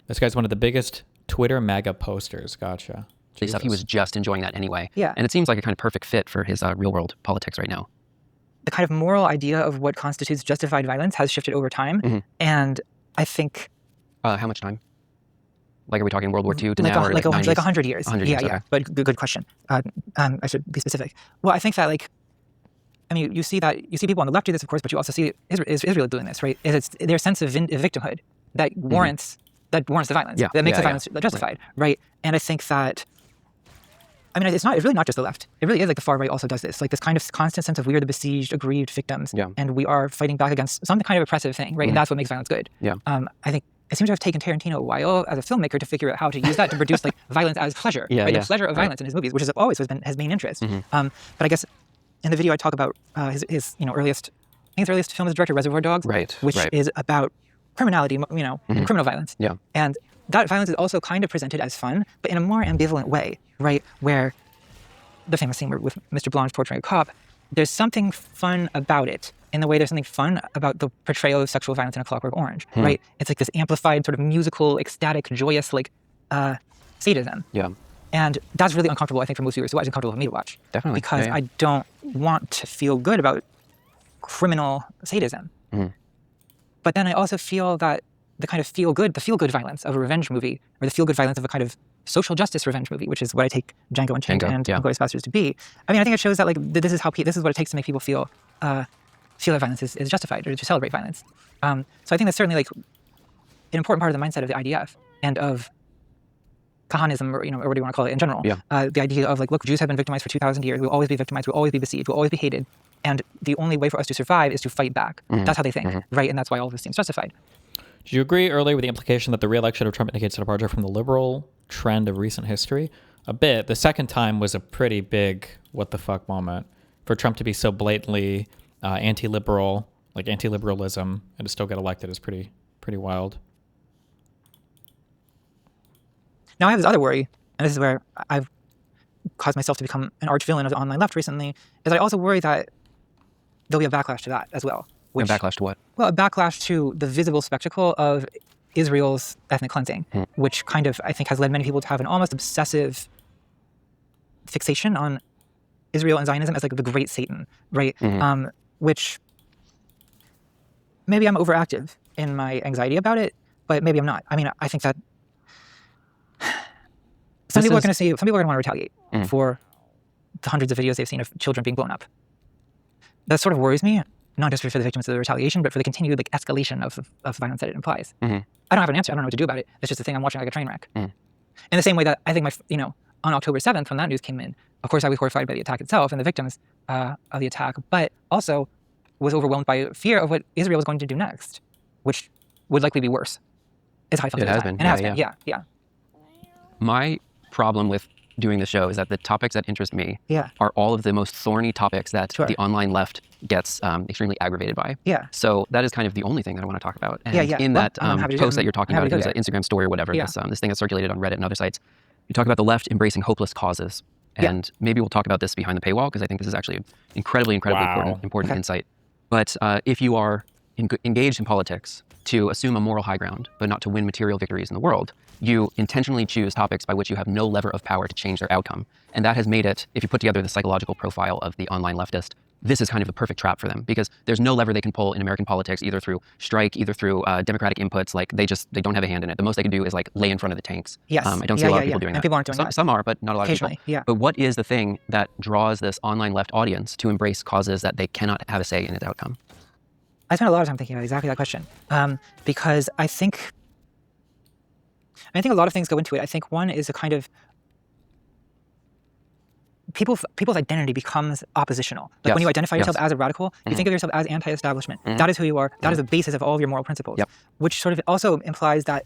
This guy's one of the biggest Twitter MAGA posters. Gotcha.
Based off he was just enjoying that anyway.
Yeah.
And it seems like a kind of perfect fit for his real world politics right now.
The kind of moral idea of what constitutes justified violence has shifted over time. And I think...
how much time? Like, are we talking World War II to
like
now?
Like 100 years.
100 years,
yeah.
okay.
But good question. I should be specific. Well, I think that you see people on the left do this, of course, but you also see Israel doing this, right? It's their sense of victimhood that warrants the violence. That makes the violence justified, right? And I think that, it's really not just the left. It really is like the far right also does this, like this kind of constant sense of we are the besieged, aggrieved victims, and we are fighting back against some kind of oppressive thing, right? And that's what makes violence good. I think it seems to have taken Tarantino a while as a filmmaker to figure out how to use that to produce violence as pleasure, right? The pleasure of violence in his movies, which has always been his main interest. But I guess in the video I talk about his earliest film as a director, Reservoir Dogs, which is about criminality, and criminal violence. And that violence is also kind of presented as fun, but in a more ambivalent way, right? Where the famous scene with Mr. Blanche portraying a cop, there's something fun about it in the way there's something fun about the portrayal of sexual violence in A Clockwork Orange, right? It's like this amplified sort of musical, ecstatic, joyous, sadism. And that's really uncomfortable, I think, for most viewers to watch. It's uncomfortable for me to watch.
Definitely.
Because I don't want to feel good about criminal sadism. But then I also feel that the kind of the feel-good violence of a revenge movie, or the feel-good violence of a kind of social justice revenge movie, which is what I take Django Unchained and Inglourious Basterds to be. I think it shows that this is what it takes to make people feel that violence is justified, or to celebrate violence. So I think that's certainly an important part of the mindset of the IDF and of Kahanism, or what do you want to call it in general. The idea of look, Jews have been victimized for 2,000 years. We'll always be victimized. We'll always be besieged. We'll always be hated. And the only way for us to survive is to fight back. That's how they think, right? And that's why all of this seems justified.
Did you agree earlier with the implication that the re-election of Trump indicates a departure from the liberal trend of recent history? A bit. The second time was a pretty big what the fuck moment for Trump to be so blatantly anti-liberal, anti-liberalism, and to still get elected is pretty wild.
Now I have this other worry, and this is where I've caused myself to become an arch villain of the online left recently, is I also worry that there'll be a backlash to that as well.
A backlash to what?
Well, a backlash to the visible spectacle of Israel's ethnic cleansing, which kind of, I think, has led many people to have an almost obsessive fixation on Israel and Zionism as the great Satan, right? Which maybe I'm overactive in my anxiety about it, but maybe I'm not. I think that some people are going to want to retaliate for the hundreds of videos they've seen of children being blown up. That sort of worries me, not just for the victims of the retaliation, but for the continued escalation of violence that it implies. I don't have an answer. I don't know what to do about it. It's just a thing I'm watching like a train wreck. In the same way that I think on October 7th, when that news came in, of course I was horrified by the attack itself and the victims of the attack, but also was overwhelmed by fear of what Israel was going to do next, which would likely be worse. Is how I felt at the time. And it has been. Yeah.
My problem with doing the show is that the topics that interest me
Yeah.
are all of the most thorny topics that the online left gets extremely aggravated by.
Yeah.
So that is kind of the only thing that I want to talk about. And
Yeah.
in that
I'm happy to
post that you're talking
I'm
about,
happy
it
to
was
go
an Instagram story or whatever,
Yeah.
this thing that's circulated on Reddit and other sites. You talk about the left embracing hopeless causes. And maybe we'll talk about this behind the paywall, because I think this is actually incredibly important insight. But if you are engaged in politics to assume a moral high ground, but not to win material victories in the world, you intentionally choose topics by which you have no lever of power to change their outcome. And that has made it, if you put together the psychological profile of the online leftist, this is kind of the perfect trap for them, because there's no lever they can pull in American politics, either through strike, either through democratic inputs. Like they don't have a hand in it. The most they can do is like lay in front of the tanks.
Yes.
I don't see a lot of people doing that.
And people aren't doing that.
Some are, but not a lot of people.
Yeah.
But what is the thing that draws this online left audience to embrace causes that they cannot have a say in its outcome?
I spent a lot of time thinking about exactly that question, because I think a lot of things go into it. I think one is a kind of people's identity becomes oppositional. Like when you identify yourself as a radical, you think of yourself as anti-establishment. That is who you are. That is the basis of all of your moral principles, which sort of also implies that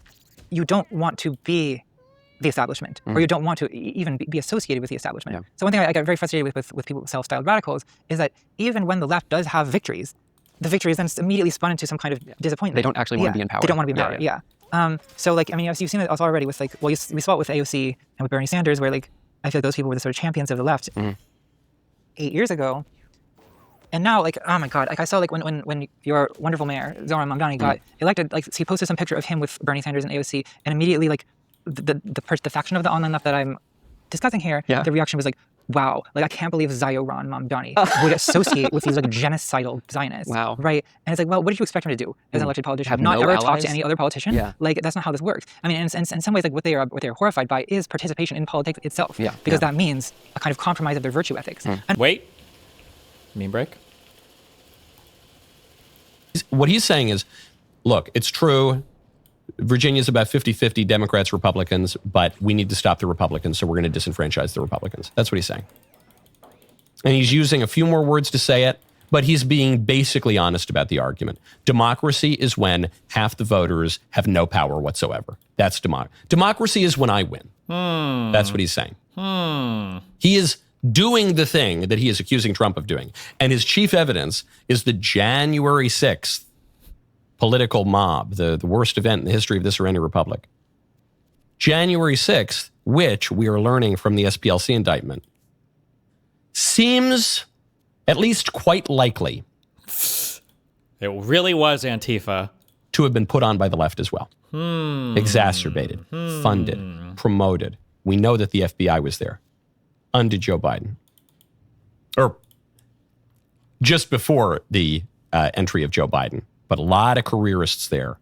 you don't want to be the establishment, or you don't want to even be associated with the establishment. So one thing I get very frustrated with people self-styled radicals is that even when the left does have victories, the victory is then immediately spun into some kind of disappointment.
They don't actually want to be in power.
They don't want to be in power. So like, I mean, you've seen it also already with like, well, we saw it with AOC and with Bernie Sanders, where like, I feel like those people were the sort of champions of the left 8 years ago. And now, like, oh my God, like I saw like when your wonderful mayor, Zohran got elected, like he posted some picture of him with Bernie Sanders and AOC, and immediately like the faction of the online left that I'm discussing here, the reaction was like, wow, like I can't believe Zohran Mamdani would associate with these like genocidal Zionists.
Wow.
Right? And it's like, well, what did you expect him to do as an elected politician?
Have
Not
no
ever talk
allies?
to any other politician?
Yeah.
Like that's not how this works. I mean, in some ways, like what they're horrified by is participation in politics itself.
Yeah.
Because that means a kind of compromise of their virtue ethics. And
Wait. Meme break.
What he's saying is, look, it's true. Virginia's about 50-50 Democrats, Republicans, but we need to stop the Republicans, so we're going to disenfranchise the Republicans. That's what he's saying. And he's using a few more words to say it, but he's being basically honest about the argument. Democracy is when half the voters have no power whatsoever. That's democracy. Democracy is when I win. That's what he's saying. He is doing the thing that he is accusing Trump of doing. And his chief evidence is the January 6th political mob, the worst event in the history of this or any republic. January 6th, which we are learning from the SPLC indictment, seems at least quite likely.
It really was Antifa.
To have been put on by the left as well. Exacerbated, funded, promoted. We know that the FBI was there under Joe Biden. Or just before the entry of Joe Biden. But a lot of careerists there.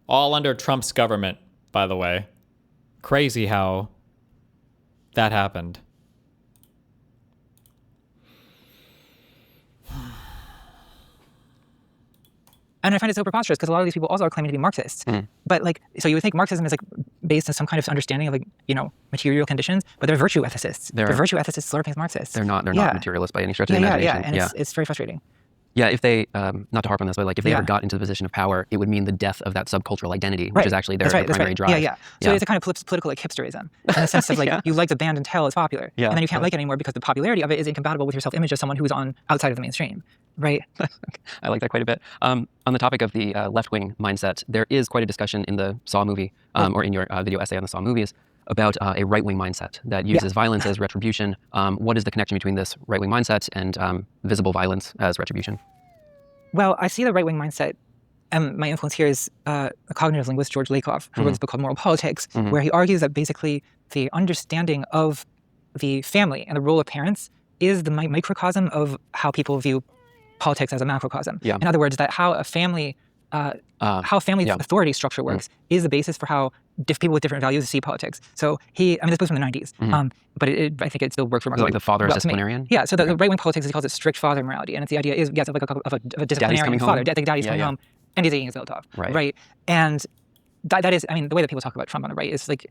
All under Trump's government, by the way. Crazy how that happened.
And I find it so preposterous because a lot of these people also are claiming to be Marxists. But like, so you would think Marxism is like based on some kind of understanding of like, you know, material conditions, but they're virtue ethicists. They're virtue ethicists slurping as Marxists.
They're not materialists by any stretch of the imagination.
And it's very frustrating.
Yeah, if they, not to harp on this, but like if they ever got into the position of power, it would mean the death of that subcultural identity, which is actually their primary drive.
So it's a kind of political like hipsterism in the sense of like you like the band until it's popular, and then you can't like it anymore because the popularity of it is incompatible with your self-image as someone who is on outside of the mainstream, right?
I like that quite a bit. On the topic of the left-wing mindset, there is quite a discussion in the Saw movie, or in your video essay on the Saw movies, about a right-wing mindset that uses violence as retribution. What is the connection between this right-wing mindset and visible violence as retribution?
Well, I see the right-wing mindset, and my influence here is a cognitive linguist, George Lakoff, who wrote this book called Moral Politics, where he argues that basically the understanding of the family and the role of parents is the microcosm of how people view politics as a macrocosm. In other words, that how a family authority structure works is the basis for how people with different values see politics. So this book's from the 90s, but I think it still works remarkably
like the father as disciplinarian?
Yeah, so the right-wing politics, he calls it strict father morality, and it's the idea is, of a disciplinarian father. I think daddy's coming home, and he's eating his Zolotov, right? And that is, I mean, the way that people talk about Trump on the right is like,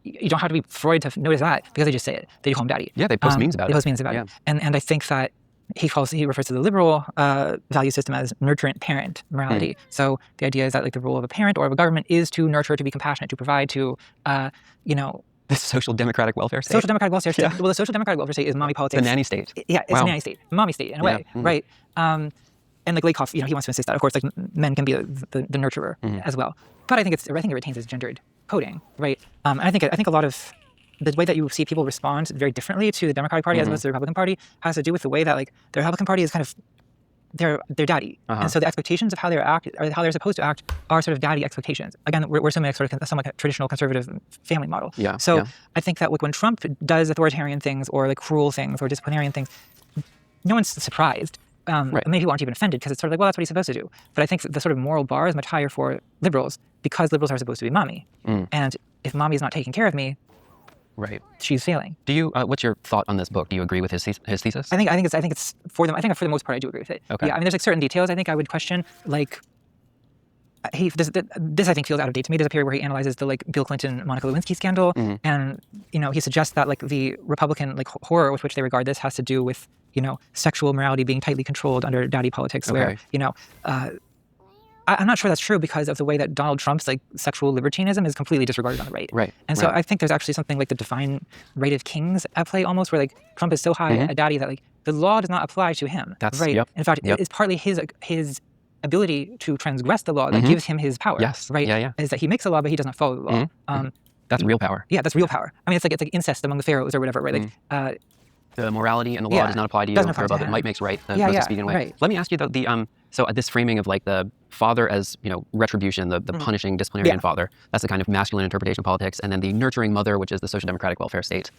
you don't have to be Freud to notice that, because they just say it. They call him daddy.
Yeah, they post memes about it.
They post memes about it. And I think that he refers to the liberal value system as nurturant parent morality. So the idea is that like the role of a parent or of a government is to nurture, to be compassionate, to provide, to
the social democratic welfare state.
Social democratic welfare state. Well, the social democratic welfare state is mommy politics.
The nanny state.
Yeah, it's a nanny state, mommy state in a way,
Yeah.
right? And like Lakoff, he wants to insist that, of course, like men can be the nurturer as well. But I think it retains its gendered coding, right? And I think a lot of the way that you see people respond very differently to the Democratic Party as opposed to the Republican Party has to do with the way that like the Republican Party is kind of their daddy, and so the expectations of how they're supposed to act are sort of daddy expectations. Again, we're assuming a sort of somewhat traditional conservative family model.
Yeah.
So I think that like when Trump does authoritarian things or like cruel things or disciplinarian things, no one's surprised. Many people aren't even offended because it's sort of like, well, that's what he's supposed to do. But I think the sort of moral bar is much higher for liberals because liberals are supposed to be mommy, and if mommy is not taking care of me,
right,
she's failing.
Do you? What's your thought on this book? Do you agree with his thesis?
I think it's for them. I think for the most part, I do agree with it.
Okay.
Yeah, I mean, there's like certain details I think I would question. Like, this I think feels out of date to me. There's a period where he analyzes the like Bill Clinton, Monica Lewinsky scandal, and he suggests that like the Republican like horror with which they regard this has to do with sexual morality being tightly controlled under daddy politics, where I'm not sure that's true because of the way that Donald Trump's like sexual libertinism is completely disregarded on the right.
Right.
And so I think there's actually something like the divine right of kings at play almost, where like Trump is so high a daddy that like the law does not apply to him.
That's
right. In fact, it's partly his ability to transgress the law that gives him his power.
Yes.
Right.
Yeah.
Is that he makes a law but he does not follow the law.
That's real power.
Yeah, that's real power. I mean, it's like incest among the pharaohs or whatever. Right. Like.
The morality and the law does not apply to you. For above it might makes right. The most expedient way.
Right.
Let me ask you though, so this framing of like the father as retribution, the punishing disciplinarian father, that's the kind of masculine interpretation of politics, and then the nurturing mother, which is the social democratic welfare state.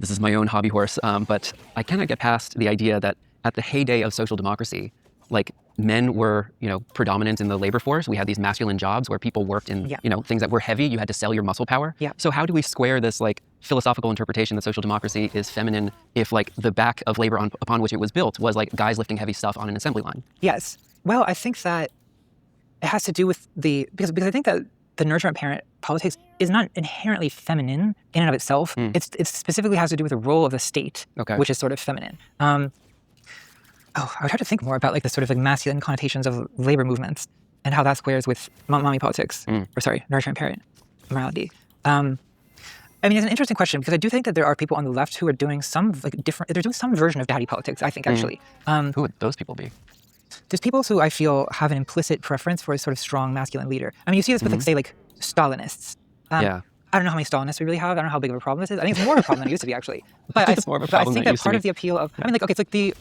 This is my own hobby horse, but I cannot get past the idea that at the heyday of social democracy, like men were, predominant in the labor force. We had these masculine jobs where people worked in, things that were heavy. You had to sell your muscle power.
Yeah.
So how do we square this like philosophical interpretation that social democracy is feminine if like the back of labor upon which it was built was like guys lifting heavy stuff on an assembly line?
Yes. Well, I think that it has to do with because I think that the nurturant parent politics is not inherently feminine in and of itself. It specifically has to do with the role of the state, which is sort of feminine. I would have to think more about like the sort of like masculine connotations of labor movements and how that squares with mommy politics, nurturing parent morality. I mean, it's an interesting question because I do think that there are people on the left who are doing some like different. They're doing some version of daddy politics. I think actually.
Who would those people be?
There's people who I feel have an implicit preference for a sort of strong masculine leader. I mean, you see this with like say like Stalinists. I don't know how many Stalinists we really have. I don't know how big of a problem this is. I think it's more of a problem than it used to be actually. But
it's more of a problem
I think that part of the appeal of it's like the.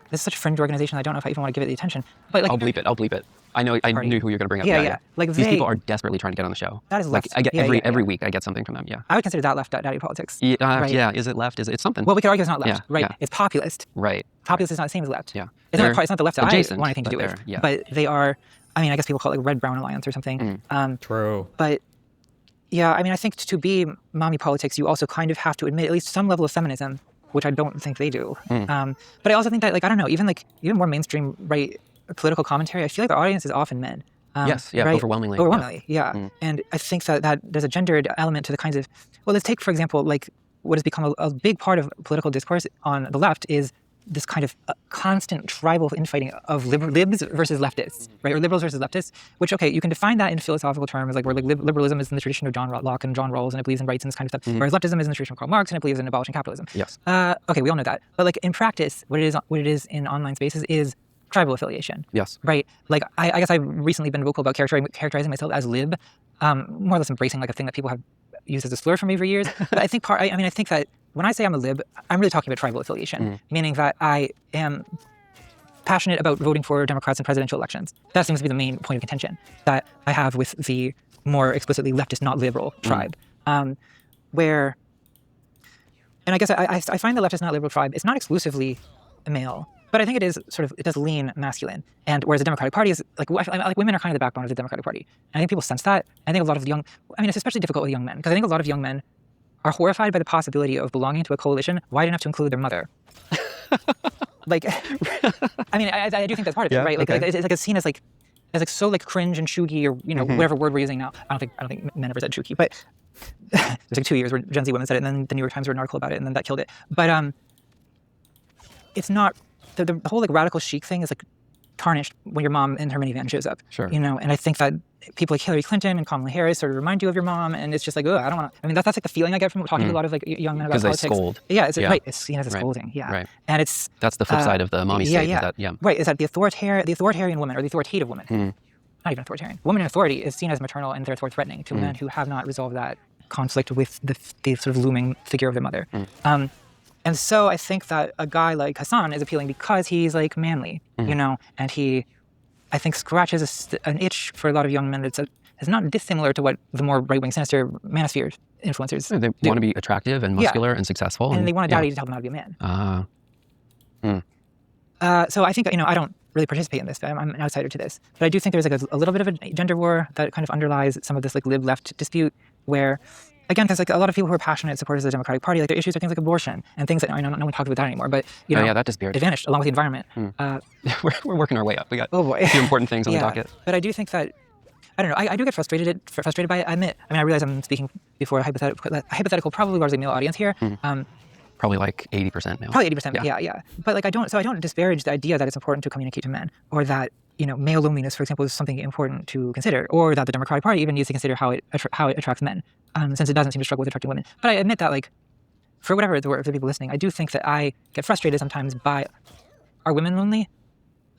This is such a fringe organization. I don't know if I even want to give it the attention. But like,
I'll bleep it. I know. I knew who you're going to bring up.
Yeah. Like
these people are desperately trying to get on the show.
That is
like
left.
I get every week I get something from them. Yeah.
I would consider that left daddy politics.
Yeah. Is it left? Is it something?
Well, we could argue it's not left.
Yeah,
right.
yeah.
It's populist.
Right.
Populist is not the same as left.
Yeah.
It's not the left that I want anything to do with.
Yeah.
But they are. I mean, I guess people call it like red-brown alliance or something.
True.
But yeah, I mean, I think to be mommy politics, you also kind of have to admit at least some level of feminism, which I don't think they do. But I also think that, like, I don't know, even more mainstream right political commentary, I feel like the audience is often men.
Yes,
right?
Overwhelmingly,
yeah. And I think that there's a gendered element to the kinds of, well, let's take, for example, like what has become a big part of political discourse on the left is this kind of constant tribal infighting of libs versus leftists, right? Or liberals versus leftists, which, okay, you can define that in philosophical terms, like where like liberalism is in the tradition of John Locke and John Rawls, and it believes in rights and this kind of stuff, whereas leftism is in the tradition of Karl Marx, and it believes in abolishing capitalism.
Yes.
Okay, we all know that. But like in practice, what it is in online spaces is tribal affiliation.
Yes.
Right? Like, I guess I've recently been vocal about characterizing myself as lib, more or less embracing like a thing that people have used as a slur for me for years. But I think I think that when I say I'm a lib, I'm really talking about tribal affiliation, meaning that I am passionate about voting for Democrats in presidential elections. That seems to be the main point of contention that I have with the more explicitly leftist, not liberal tribe, where, and I guess I find the leftist, not liberal tribe, it's not exclusively male, but I think it does lean masculine. And whereas the Democratic Party is, like women are kind of the backbone of the Democratic Party. And I think people sense that. I think a lot of it's especially difficult with young men, because I think a lot of young men are horrified by the possibility of belonging to a coalition wide enough to include their mother. Like, I mean, I do think that's part of it, right? Like, it's like it's seen as like so like cringe and chuggy, or whatever word we're using now. I don't think men ever said chuggy, but there's like 2 years where Gen Z women said it, and then the New York Times wrote an article about it, and then that killed it. But it's not the whole like radical chic thing is like tarnished when your mom in her minivan shows up.
Sure.
You know, and I think that people like Hillary Clinton and Kamala Harris sort of remind you of your mom, and it's just like, oh, I don't want to. I mean, that's like the feeling I get from talking to a lot of like young men about politics.
Because they scold.
Yeah, it's right. It's seen as a scolding. Yeah.
Right.
And it's
that's the flip side of the mommy state. Is that,
Right. Is that the authoritarian woman or the authoritative woman? Not even authoritarian. Woman in authority is seen as maternal and therefore threatening to men who have not resolved that conflict with the sort of looming figure of the mother. And so I think that a guy like Hasan is appealing because he's like manly, you know, and he, I think, scratches an itch for a lot of young men that's not dissimilar to what the more right-wing sinister manosphere influencers
They
do.
want to be attractive and muscular and successful.
And they want a daddy to tell them how to be a man.
Ah.
So I think, you know, I don't really participate in this. I'm an outsider to this. But I do think there's like a little bit of a gender war that kind of underlies some of this like lib-left dispute where, again, because like a lot of people who are passionate supporters of the Democratic Party, like their issues are things like abortion and things that I know no one talks about that anymore. But you know,
that disappeared.
It vanished along with the environment.
We're working our way up. We got
a
few important things on the docket.
But I do think that I don't know. I do get frustrated by it. I admit. I mean, I realize I'm speaking before a hypothetical, probably largely male audience here.
Probably like 80% now.
Probably 80%. Yeah. But like I don't disparage the idea that it's important to communicate to men, or that, you know, male loneliness, for example, is something important to consider, or that the Democratic Party even needs to consider how it attracts men, since it doesn't seem to struggle with attracting women. But I admit that, like, for whatever it's worth, for people listening, I do think that I get frustrated sometimes by, are women lonely?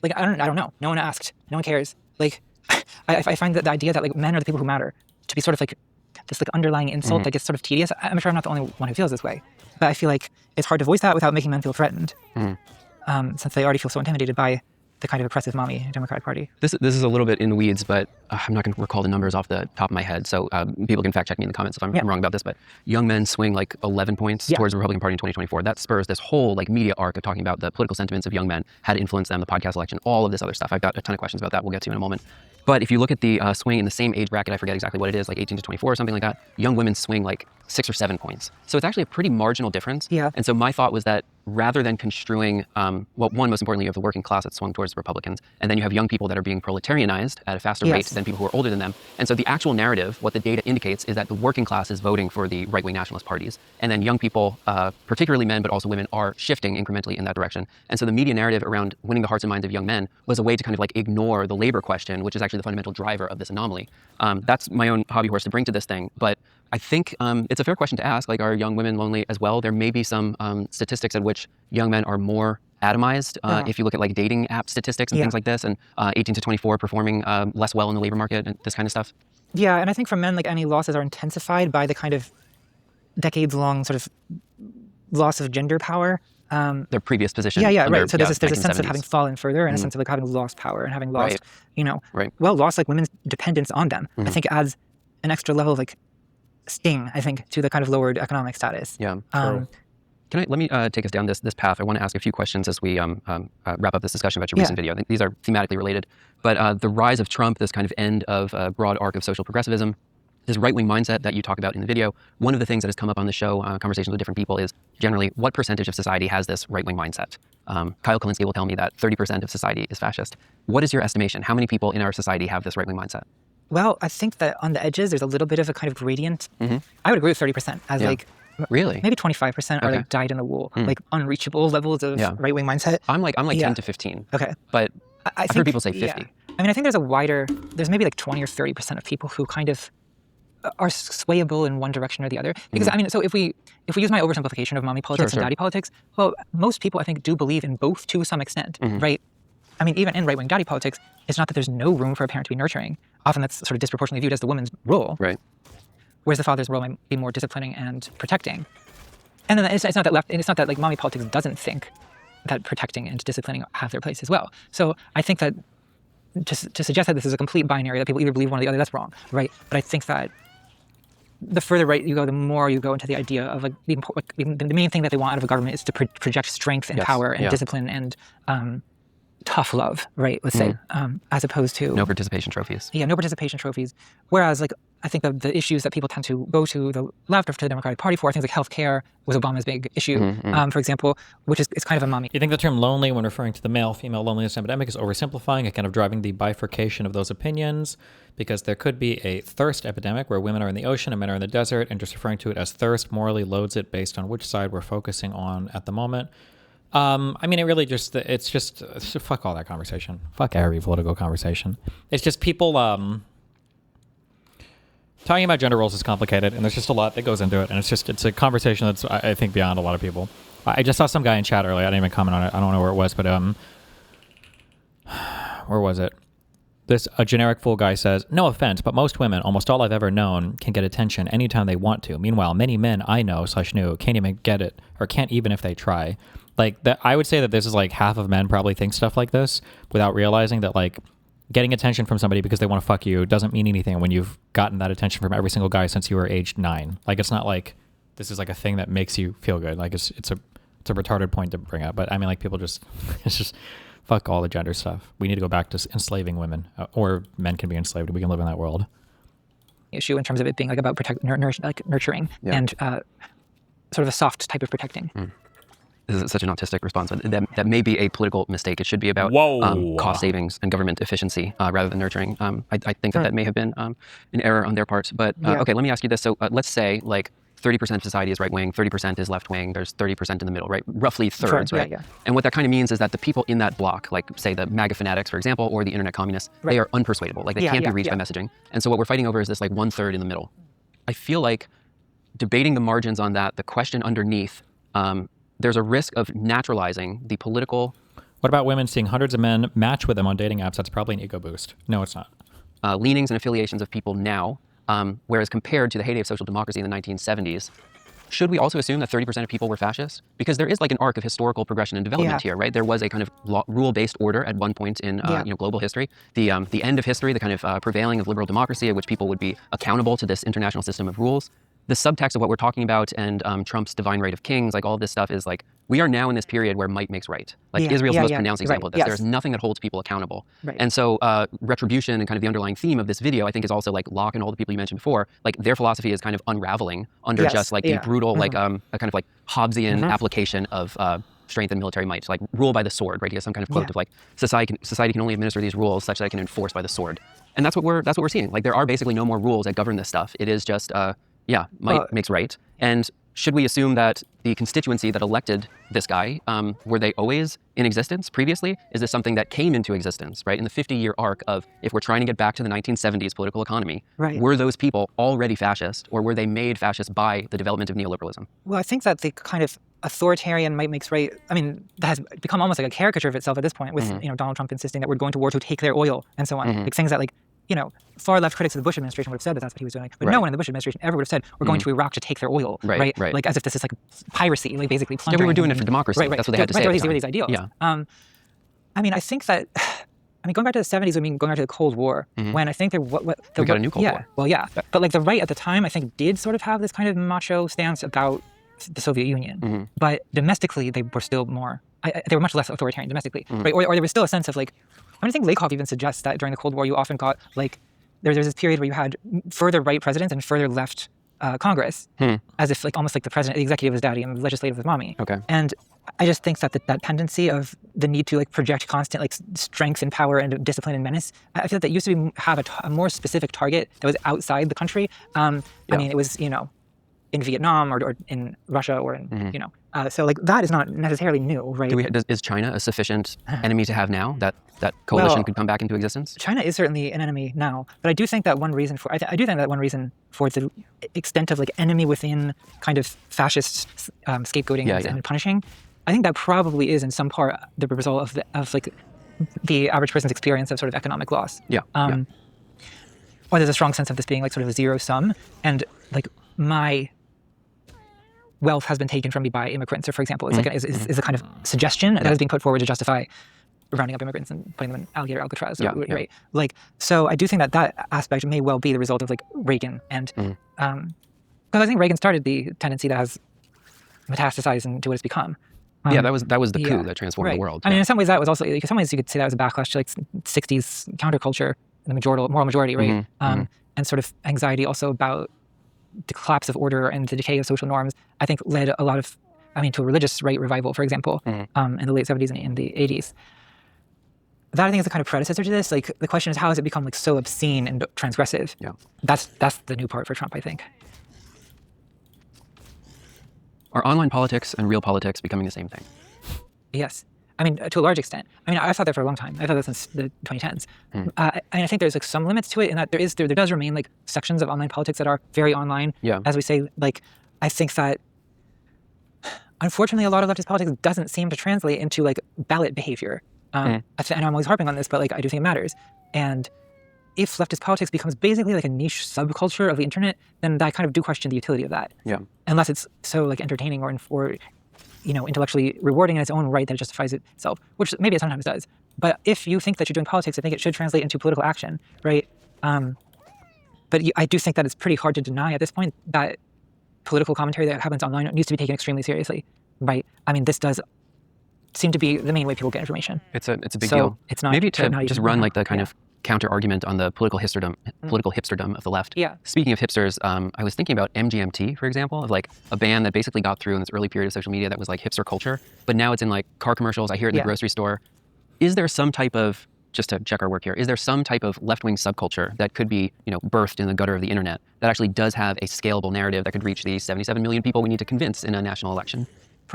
Like, I don't know. No one asked. No one cares. Like, I find that the idea that like men are the people who matter to be sort of like this like underlying insult that gets sort of tedious. I'm sure I'm not the only one who feels this way, but I feel like it's hard to voice that without making men feel threatened, since they already feel so intimidated by the kind of oppressive mommy Democratic Party.
This is a little bit in the weeds, but I'm not going to recall the numbers off the top of my head, so people can fact check me in the comments if I'm wrong about this, but young men swing like 11 points towards the Republican Party in 2024. That spurs this whole like media arc of talking about the political sentiments of young men, how to influence them, the podcast election, all of this other stuff. I've got a ton of questions about that we'll get to in a moment. But if you look at the swing in the same age bracket, I forget exactly what it is, like 18 to 24 or something like that, young women swing like 6 or 7 points. So it's actually a pretty marginal difference.
Yeah.
And so my thought was that rather than construing, well, one, most importantly, you have the working class that swung towards the Republicans, and then you have young people that are being proletarianized at a faster rate than people who are older than them. And so the actual narrative, what the data indicates, is that the working class is voting for the right-wing nationalist parties. And then young people, particularly men, but also women, are shifting incrementally in that direction. And so the media narrative around winning the hearts and minds of young men was a way to kind of like ignore the labor question, which is actually the fundamental driver of this anomaly. That's my own hobby horse to bring to this thing. But I think it's a fair question to ask, like, are young women lonely as well? There may be some statistics at which young men are more atomized. If you look at like dating app statistics and things like this, and 18 to 24 performing less well in the labor market and this kind of stuff.
Yeah, and I think for men, like, any losses are intensified by the kind of decades-long sort of loss of gender power.
Their previous position.
Yeah,
under,
right. So there's a sense of
1970s.
having fallen further, and a sense of like having lost power and having lost,
Right.
lost like women's dependence on them. I think it adds an extra level of like sting, I think, to the kind of lowered economic status.
Yeah. Let me take us down this path. I want to ask a few questions as we wrap up this discussion about your recent video. I think these are thematically related. But the rise of Trump, this kind of end of a broad arc of social progressivism, this right-wing mindset that you talk about in the video, one of the things that has come up on the show, conversations with different people, is generally what percentage of society has this right-wing mindset? Kyle Kalinske will tell me that 30% of society is fascist. What is your estimation? How many people in our society have this right-wing mindset?
Well, I think that on the edges, there's a little bit of a kind of gradient. I would agree with 30% as like
really
maybe 25% are like dyed in the wool, like unreachable levels of right-wing mindset.
I'm like 10 to 15.
Okay,
but
I've
heard people say 50.
Yeah. I mean, I think there's maybe like 20 or 30% of people who kind of are swayable in one direction or the other. Because I mean, so if we use my oversimplification of mommy politics and daddy politics, well, most people I think do believe in both to some extent, right? I mean, even in right-wing daddy politics, it's not that there's no room for a parent to be nurturing. Often that's sort of disproportionately viewed as the woman's role.
Right.
Whereas the father's role might be more disciplining and protecting. And then it's not that like mommy politics doesn't think that protecting and disciplining have their place as well. So I think that to suggest that this is a complete binary, that people either believe one or the other, that's wrong, right? But I think that the further right you go, the more you go into the idea of like the main thing that they want out of a government is to project strength and power and discipline and tough love, right? Let's say, as opposed to
no participation trophies.
Yeah, no participation trophies. Whereas, like, I think the issues that people tend to go to the left or to the Democratic Party for, things like healthcare was Obama's big issue, for example, which is it's kind of a mommy.
You think the term lonely, when referring to the male-female loneliness epidemic, is oversimplifying and kind of driving the bifurcation of those opinions? Because there could be a thirst epidemic where women are in the ocean and men are in the desert, and just referring to it as thirst morally loads it based on which side we're focusing on at the moment. I mean, it really just, it's just fuck all that conversation. Fuck every political conversation. It's just people, talking about gender roles is complicated, and there's just a lot that goes into it, and it's a conversation that's, I think, beyond a lot of people. I just saw some guy in chat earlier. I didn't even comment on it. I don't know where it was, but where was it? A generic fool guy says, no offense, but most women, almost all I've ever known, can get attention anytime they want to. Meanwhile, many men I know/knew can't even get it, or can't even if they try. Like, that, I would say that this is like half of men probably think stuff like this without realizing that, like, getting attention from somebody because they want to fuck you doesn't mean anything when you've gotten that attention from every single guy since you were aged 9. Like, it's not like this is like a thing that makes you feel good. Like, it's a retarded point to bring up. But I mean, like, people just, it's just, fuck all the gender stuff. We need to go back to enslaving women, or men can be enslaved. We can live in that world.
Issue in terms of it being like about nurturing and sort of a soft type of protecting.
This is such an autistic response. That may be a political mistake. It should be about cost savings and government efficiency rather than nurturing. I think that may have been an error on their part. But okay, let me ask you this. So let's say like 30% of society is right wing, 30% is left wing. There's 30% in the middle, right? Roughly thirds, right? Yeah. And what that kind of means is that the people in that block, like say the MAGA fanatics, for example, or the internet communists, they are unpersuadable. Like they can't be reached by messaging. And so what we're fighting over is this like 1/3 in the middle. I feel like debating the margins on that, the question underneath, there's a risk of naturalizing the political.
What about women seeing hundreds of men match with them on dating apps? That's probably an ego boost. No, it's not.
Leanings and affiliations of people now, whereas compared to the heyday of social democracy in the 1970s, should we also assume that 30% of people were fascist? Because there is like an arc of historical progression and development here, right? There was a kind of rule-based order at one point in global history. The end of history, the kind of prevailing of liberal democracy, at which people would be accountable to this international system of rules. The subtext of what we're talking about and Trump's divine right of kings, like all of this stuff is like, we are now in this period where might makes right. Like Israel's the most pronounced example of this. There's nothing that holds people accountable. And so retribution and kind of the underlying theme of this video, I think is also like Locke and all the people you mentioned before, like their philosophy is kind of unraveling under just like the brutal, like a kind of like Hobbesian application of strength and military might, like rule by the sword, right? He has some kind of quote of like society can only administer these rules such that it can enforce by the sword. And that's what we're seeing. Like there are basically no more rules that govern this stuff. It is just might makes right. And should we assume that the constituency that elected this guy, were they always in existence previously? Is this something that came into existence, right? In the 50-year arc of, if we're trying to get back to the 1970s political economy, were those people already fascist, or were they made fascist by the development of neoliberalism?
Well, I think that the kind of authoritarian might makes right, I mean, that has become almost like a caricature of itself at this point with, Donald Trump insisting that we're going to war to take their oil and so on. Like things that like, far left critics of the Bush administration would have said that that's what he was doing. But no one in the Bush administration ever would have said, we're going to Iraq to take their oil, right? Like as if this is like piracy, like basically plundering.
Yeah, we were doing it for democracy. That's what they had to say.
These were these ideals. Yeah. I mean, I think that, going back to the 70s, going back to the Cold War, when I think we
got a new Cold War.
Well, yeah. But like the right at the time, I think did sort of have this kind of macho stance about the Soviet Union. But domestically, they were still more, they were much less authoritarian domestically, right? Or there was still a sense of like, I think Lakoff even suggests that during the Cold War, you often got like, there's this period where you had further right presidents and further left Congress, as if like almost like the executive is daddy and the legislative is mommy.
Okay.
And I just think that that tendency of the need to like project constant like strength and power and discipline and menace, I feel that used to have a more specific target that was outside the country. I mean, it was in Vietnam or in Russia or in so like that is not necessarily new, right?
Is China a sufficient enemy to have now that coalition could come back into existence?
China is certainly an enemy now, but I do think that one reason for the extent of like enemy within kind of fascist scapegoating and punishing, I think that probably is in some part the result of like the average person's experience of sort of economic loss. Or there's a strong sense of this being like sort of a zero sum, and like my wealth has been taken from me by immigrants, or for example, is a kind of suggestion that is being put forward to justify rounding up immigrants and putting them in alligator Alcatraz, right? Like, so I do think that aspect may well be the result of like Reagan, and because I think Reagan started the tendency that has metastasized into what it's become.
That was the coup that transformed the world.
I mean, in some ways that was also, like, in some ways you could say that was a backlash to like 60s counterculture, the moral majority, right? And sort of anxiety also about the collapse of order and the decay of social norms, I think led a lot of, to a religious right revival, for example, in the late 70s and in the 80s. That I think is a kind of predecessor to this. Like the question is, how has it become like so obscene and transgressive? That's the new part for Trump, I think.
Are online politics and real politics becoming the same thing?
Yes. I mean, to a large extent. I mean, I thought that for a long time. I thought that since the 2010s. I think there's like some limits to it in that there does remain like sections of online politics that are very online.
Yeah.
As we say, like, I think that unfortunately a lot of leftist politics doesn't seem to translate into like ballot behavior. And I'm always harping on this, but like I do think it matters. And if leftist politics becomes basically like a niche subculture of the internet, then I kind of do question the utility of that.
Yeah.
Unless it's so like entertaining or intellectually rewarding in its own right that it justifies itself, which maybe it sometimes does. But if you think that you're doing politics, I think it should translate into political action, right? But I do think that it's pretty hard to deny at this point that political commentary that happens online needs to be taken extremely seriously, right? I mean, this does seem to be the main way people get information.
It's a big deal.
It's not
maybe to
not
just
even
run like the kind of counter argument on the political hipsterdom of the left.
Yeah.
Speaking of hipsters, I was thinking about MGMT, for example, of like a band that basically got through in this early period of social media that was like hipster culture, but now it's in like car commercials. I hear it in the grocery store. Is there some type of, just to check our work here, is there some type of left-wing subculture that could be, birthed in the gutter of the internet that actually does have a scalable narrative that could reach the 77 million people we need to convince in a national election?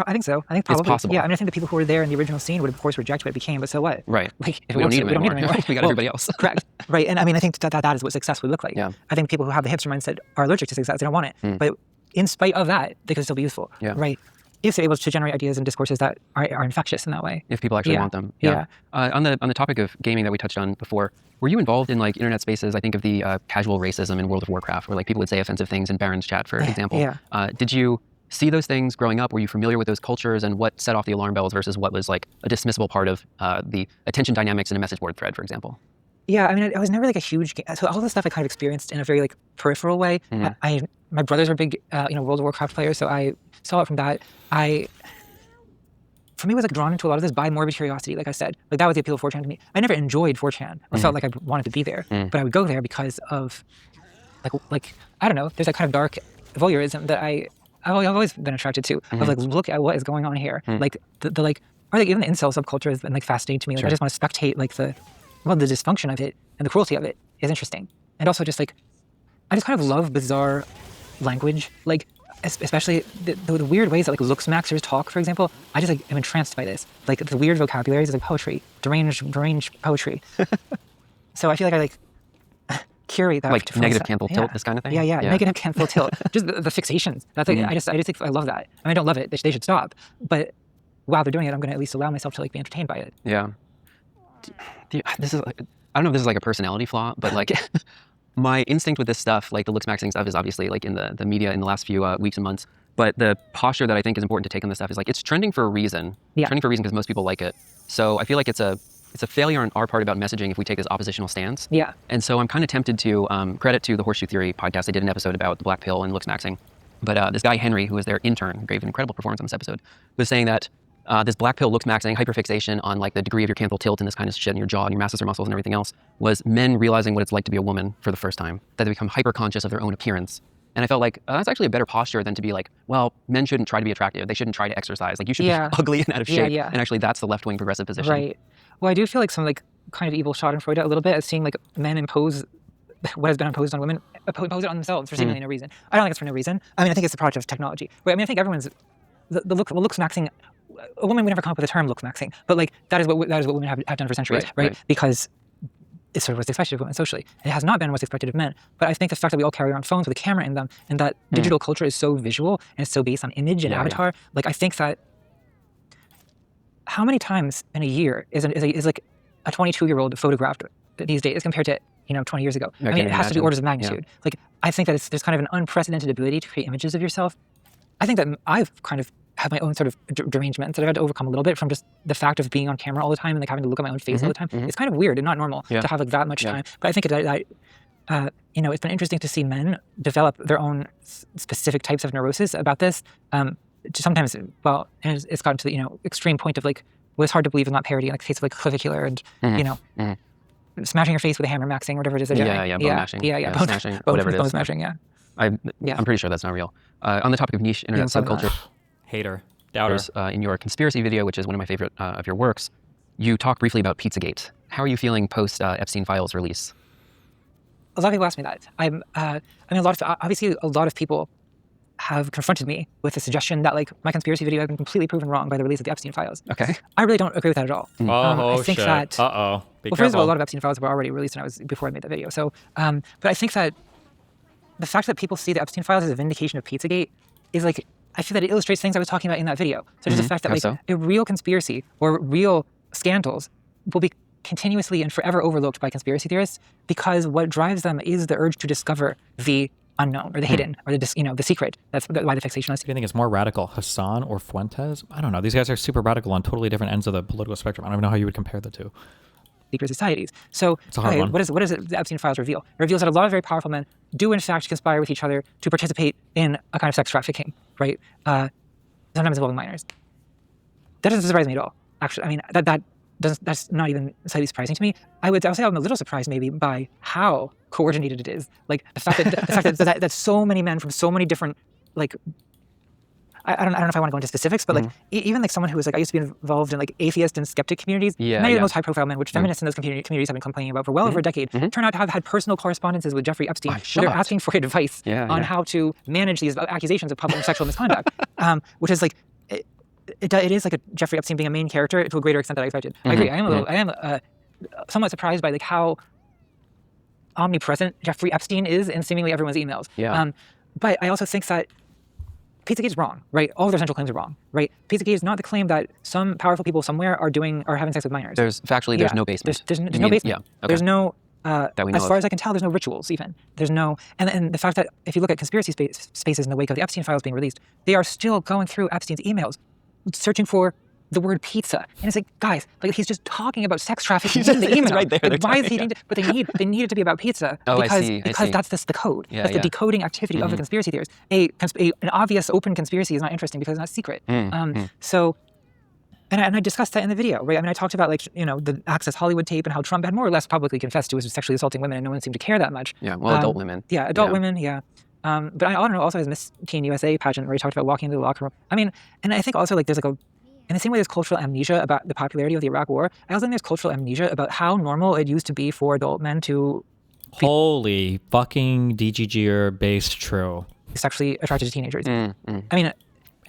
I think so. I think probably.
It's possible.
Yeah, I mean, I think the people who were there in the original scene would, of course, reject what it became, but so what?
Right.
Like,
we don't need them anymore. We got everybody else.
Correct. Right. And I mean, I think that is what success would look like.
Yeah.
I think people who have the hipster mindset are allergic to success. They don't want it. But in spite of that, they could still be useful.
Yeah.
Right. If they're able to generate ideas and discourses that are infectious in that way.
If people actually want them.
Yeah.
On the topic of gaming that we touched on before, were you involved in like internet spaces? I think of the casual racism in World of Warcraft, where like people would say offensive things in Baron's chat, for example.
Yeah.
Did you see those things growing up? Were you familiar with those cultures, and what set off the alarm bells versus what was like a dismissible part of the attention dynamics in a message board thread, for example?
Yeah, I mean, I was never like a huge so all this stuff I kind of experienced in a very like peripheral way. My brothers were big, World of Warcraft players, so I saw it from that. For me, I was like drawn into a lot of this by morbid curiosity, like I said. Like that was the appeal of 4chan to me. I never enjoyed 4chan or felt like I wanted to be there, but I would go there because of like I don't know. There's that kind of dark voyeurism that I've always been attracted to. Of like, look at what is going on here. Like the like, or like even the incel subculture has been like fascinating to me. Like I just want to spectate like the dysfunction of it and the cruelty of it is interesting. And also just like, I just kind of love bizarre language. Like especially the weird ways that like looks maxers talk, for example. I just like am entranced by this. Like the weird vocabulary is like poetry, deranged poetry. So I feel like I like curate that.
Like negative cancel tilt, this kind of thing?
Yeah. Negative cancel tilt. Just the fixations. That's like, I just think I love that. I mean, I don't love it. They should stop. But while they're doing it, I'm going to at least allow myself to like be entertained by it.
Yeah. This is, I don't know if this is like a personality flaw, but like my instinct with this stuff, like the looks maxing stuff, is obviously like in the media in the last few weeks and months. But the posture that I think is important to take on this stuff is like, it's trending for a reason.
Yeah.
Trending for a reason because most people like it. So I feel like it's a failure on our part about messaging if we take this oppositional stance.
Yeah.
And so I'm kind of tempted to credit to the Horseshoe Theory podcast. I did an episode about the black pill and looks maxing. But this guy, Henry, who was their intern, who gave an incredible performance on this episode, was saying that this black pill looks maxing, hyperfixation on like the degree of your cancel tilt and this kind of shit in your jaw and your masseter muscles and everything else, was men realizing what it's like to be a woman for the first time, that they become hyper conscious of their own appearance. And I felt like that's actually a better posture than to be like, well, men shouldn't try to be attractive. They shouldn't try to exercise. Like you should be ugly and out of shape.
Yeah.
And actually that's the left-wing progressive position.
Right. Well, I do feel like some like kind of evil shot in Freud a little bit as seeing like men impose what has been imposed on women, impose it on themselves for seemingly no reason. I don't think it's for no reason. I mean, I think it's the product of technology. Right? I mean, I think everyone's looks maxing. A woman would never come up with the term looks maxing, but like that is what women have done for centuries, right? Because it's sort of what's expected of women socially. It has not been what's expected of men. But I think the fact that we all carry around phones with a camera in them, and that digital culture is so visual and it's so based on image and avatar. Like I think that how many times in a year is like a 22-year-old photographed these days compared to 20 years ago? I mean, it has to be orders of magnitude. Like I think that there's kind of an unprecedented ability to create images of yourself. I think that I've kind of had my own sort of derangements that I've had to overcome a little bit from just the fact of being on camera all the time and like having to look at my own face all the time. It's kind of weird and not normal to have like that much time. But I think that it's been interesting to see men develop their own specific types of neurosis about this. Sometimes, well, and it's gotten to the extreme point of like, well, it's hard to believe it's not parody, like case of like clavicular and smashing your face with a hammer maxing or whatever it is.
Bone mashing.
Bone
smashing, whatever it is.
Bone smashing,
I'm pretty sure that's not real. On the topic of niche internet subculture,
hater, doubter.
In your conspiracy video, which is one of my favorite of your works, you talk briefly about Pizzagate. How are you feeling post Epstein Files release?
A lot of people ask me that. A lot of people have confronted me with the suggestion that like my conspiracy video had been completely proven wrong by the release of the Epstein files.
Okay.
I really don't agree with that at all.
Oh,
I think
shit.
that,
Uh-oh. Be
well, first of all,
careful.
a lot of Epstein files were already released and before I made the video. So, but I think that the fact that people see the Epstein files as a vindication of Pizzagate is like, I feel that it illustrates things I was talking about in that video. So just the fact that like a real conspiracy or real scandals will be continuously and forever overlooked by conspiracy theorists because what drives them is the urge to discover the unknown or the hidden or the secret. That's why the fixation is.
Do you think it's more radical, Hasan or Fuentes? I don't know. These guys are super radical on totally different ends of the political spectrum. I don't even know how you would compare the two.
Secret societies. So
It's a hard one.
what does the Epstein files reveal? It reveals that a lot of very powerful men do in fact conspire with each other to participate in a kind of sex trafficking, right? Sometimes involving minors. That doesn't surprise me at all. Actually, I mean that's not even slightly surprising to me. I'll say I'm a little surprised maybe by how coordinated it is. Like the fact that that so many men from so many different like I don't know if I want to go into specifics, but like even like someone who was like I used to be involved in like atheist and skeptic communities. Many of the most high profile men, which feminists in those communities have been complaining about for well over a decade, turn out to have had personal correspondences with Jeffrey Epstein. Where they're asking for advice on how to manage these accusations of public sexual misconduct, which is like. It is like a Jeffrey Epstein being a main character to a greater extent than I expected. I agree. I am somewhat surprised by like how omnipresent Jeffrey Epstein is in seemingly everyone's emails. But I also think that Pizzagate is wrong, right? All of their central claims are wrong, right? Pizzagate is not the claim that some powerful people somewhere are having sex with minors.
There's no basement.
There's no basement.
Yeah. Okay.
There's no.
That we know
as far
of.
as I can tell, there's no rituals even. There's no, and the fact that if you look at conspiracy spaces in the wake of the Epstein files being released, they are still going through Epstein's emails, searching for the word pizza. And it's like, guys, like he's just talking about sex trafficking in the email.
right there.
Like, why is he needing to, but they need it to be about pizza because that's the code. That's the decoding activity of the conspiracy theorists. An obvious open conspiracy is not interesting because it's not secret. So, and I discussed that in the video, right? I mean, I talked about like, the Access Hollywood tape and how Trump had more or less publicly confessed to sexually assaulting women and no one seemed to care that much.
Yeah, well, adult women.
Yeah, adult women, yeah. But I don't know, also his Miss Teen USA pageant where he talked about walking into the locker room. I mean, and I think also like there's like in the same way there's cultural amnesia about the popularity of the Iraq War, I also think there's cultural amnesia about how normal it used to be for adult men to
Holy fucking DGGER based true.
Sexually attracted to teenagers. I mean,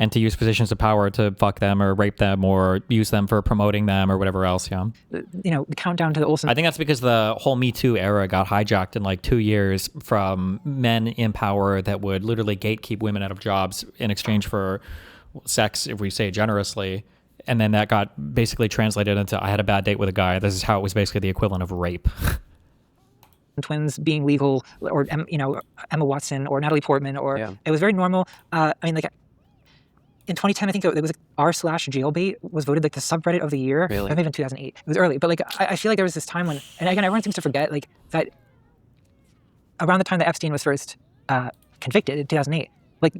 and to use positions of power to fuck them or rape them or use them for promoting them or whatever else,
the countdown to the Olsen.
I think that's because the whole Me Too era got hijacked in like 2 years from men in power that would literally gatekeep women out of jobs in exchange for sex, if we say generously. And then that got basically translated into I had a bad date with a guy. This is how it was basically the equivalent of rape.
Twins being legal, or Emma Watson or Natalie Portman, or it was very normal. I mean, like in 2010, I think it was r/jailbait was voted like the subreddit of the year.
Really?
Maybe in 2008. It was early, but like I feel like there was this time when, and again, everyone seems to forget like that around the time that Epstein was first convicted in 2008, like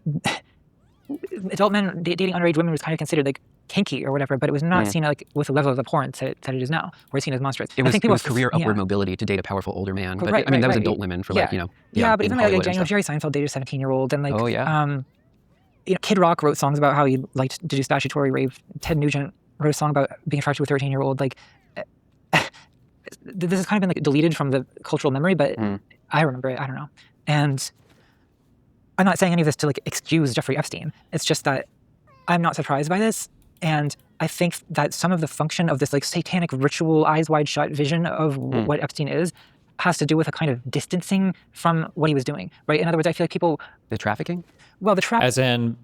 adult men dating underage women was kind of considered like kinky or whatever, but it was not seen like with the level of abhorrence that it is now, where it's seen as monstrous.
It was career upward mobility to date a powerful older man, but I mean that was adult women for like
but even like Jerry Seinfeld dated a 17-year-old, and like Kid Rock wrote songs about how he liked to do statutory rape. Ted Nugent wrote a song about being attracted to a 13-year-old. Like this has kind of been like deleted from the cultural memory, but I remember it. I don't know. And I'm not saying any of this to like excuse Jeffrey Epstein. It's just that I'm not surprised by this. And I think that some of the function of this like satanic ritual, eyes wide shut vision of what Epstein is has to do with a kind of distancing from what he was doing, right? In other words, I feel like people...
The trafficking?
Well, the trafficking...
As in,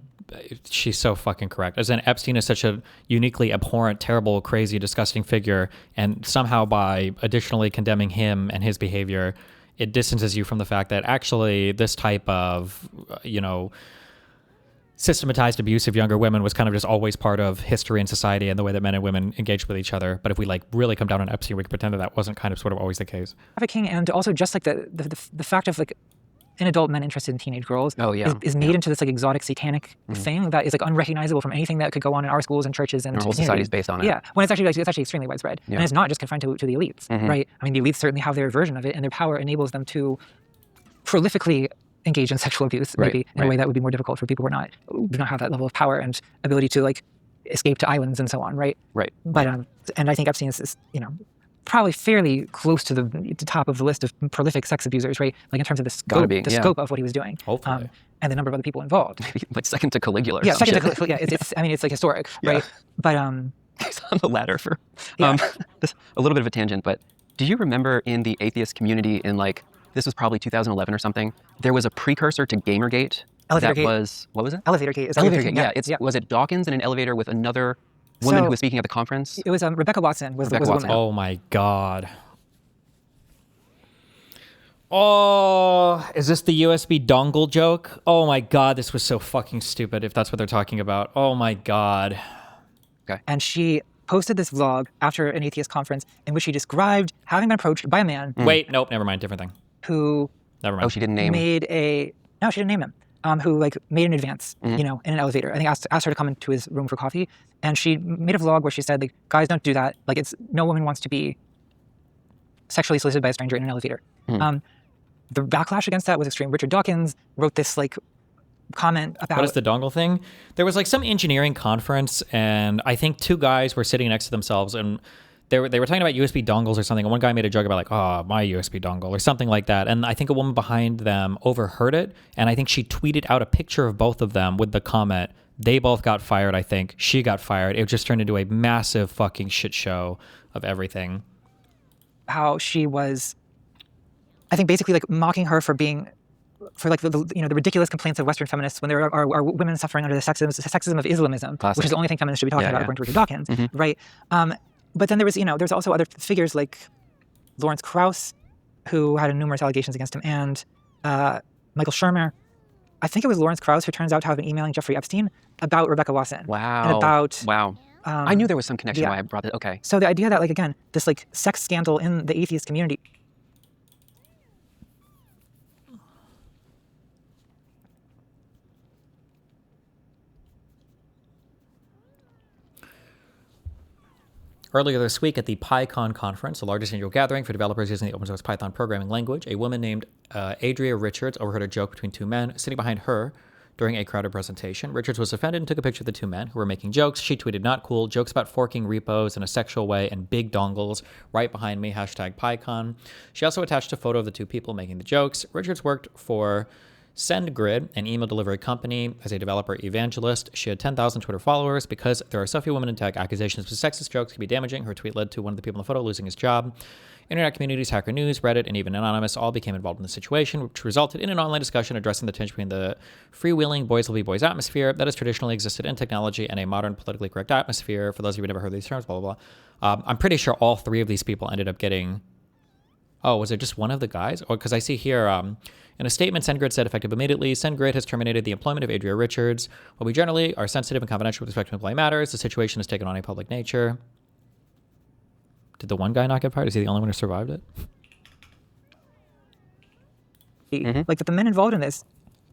she's so fucking correct. As in, Epstein is such a uniquely abhorrent, terrible, crazy, disgusting figure, and somehow by additionally condemning him and his behavior, it distances you from the fact that actually this type of, systematized abuse of younger women was kind of just always part of history and society and the way that men and women engaged with each other. But if we like really come down on Epstein, we can pretend that wasn't kind of sort of always the case.
Trafficking, and also just like the fact of like an adult men interested in teenage girls is made into this like exotic satanic thing that is like unrecognizable from anything that could go on in our schools and churches and
our whole society is based on it.
Yeah, when it's actually extremely widespread, and it's not just confined to the elites, right? I mean, the elites certainly have their version of it, and their power enables them to prolifically engage in sexual abuse, maybe in a way that would be more difficult for people who do not have that level of power and ability to like escape to islands and so on, right?
Right.
But and I think Epstein is probably fairly close to the top of the list of prolific sex abusers, right? Like in terms of the scope of what he was doing,
hopefully,
and the number of other people involved.
Like second to Caligula.
Yeah, second to Caligula. Yeah, it's I mean, it's like historic, right? But
he's on the ladder for just a little bit of a tangent. But do you remember in the atheist community in like this was probably 2011 or something? There was a precursor to Gamergate.
Elevator
that
Gate.
was what was it?
Elevator Gate. Is
Elevator Gate. Yeah, was it Dawkins in an elevator with another woman who was speaking at the conference?
It was Rebecca Watson was the woman.
Oh my God. Oh, is this the USB dongle joke? Oh my God, this was so fucking stupid if that's what they're talking about. Oh my God.
Okay.
And she posted this vlog after an atheist conference in which she described having been approached by a man.
Wait, nope, never mind, different thing.
Who
Never mind.
Oh, she didn't name
No, she didn't name him. Who like made an advance, you know, in an elevator. I think asked her to come into his room for coffee, and she made a vlog where she said, like, guys, don't do that. Like, no woman wants to be sexually solicited by a stranger in an elevator. The backlash against that was extreme. Richard Dawkins wrote this like comment about
what is the dongle thing? There was like some engineering conference, and I think two guys were sitting next to themselves, and they were talking about USB dongles or something. And one guy made a joke about like, oh, my USB dongle or something like that. And I think a woman behind them overheard it. And I think she tweeted out a picture of both of them with the comment, they both got fired, I think. She got fired. It just turned into a massive fucking shit show of everything.
How she was, I think, basically like mocking her for being, for like the ridiculous complaints of Western feminists when there are women suffering under the sexism of Islamism, which is the only thing feminists should be talking about according to Richard Dawkins, right? But then there was, there's also other figures like Lawrence Krauss, who had numerous allegations against him, and Michael Shermer. I think it was Lawrence Krauss who turns out to have been emailing Jeffrey Epstein about Rebecca Watson.
Wow.
And about...
Wow. I knew there was some connection why I brought it. Okay.
So the idea that, like, again, this, like, sex scandal in the atheist community...
Earlier this week at the PyCon conference, the largest annual gathering for developers using the open source Python programming language, a woman named Adria Richards overheard a joke between two men sitting behind her during a crowded presentation. Richards was offended and took a picture of the two men who were making jokes. She tweeted, "Not cool, jokes about forking repos in a sexual way and big dongles right behind me, #PyCon." She also attached a photo of the two people making the jokes. Richards worked for SendGrid, an email delivery company, as a developer evangelist. She had 10,000 Twitter followers. Because there are so few women in tech, accusations of sexist jokes can be damaging. Her tweet led to one of the people in the photo losing his job. Internet communities, Hacker News, Reddit, and even Anonymous all became involved in the situation, which resulted in an online discussion addressing the tension between the freewheeling boys will be boys atmosphere that has traditionally existed in technology and a modern politically correct atmosphere. For those of you who never heard these terms, blah, blah, blah. I'm pretty sure all three of these people ended up getting... Oh, was it just one of the guys? Or because I see here... in a statement, SendGrid said effective immediately, SendGrid has terminated the employment of Adria Richards. While we generally are sensitive and confidential with respect to employee matters, the situation has taken on a public nature. Did the one guy not get fired? Is he the only one who survived it?
Like that the men involved in this,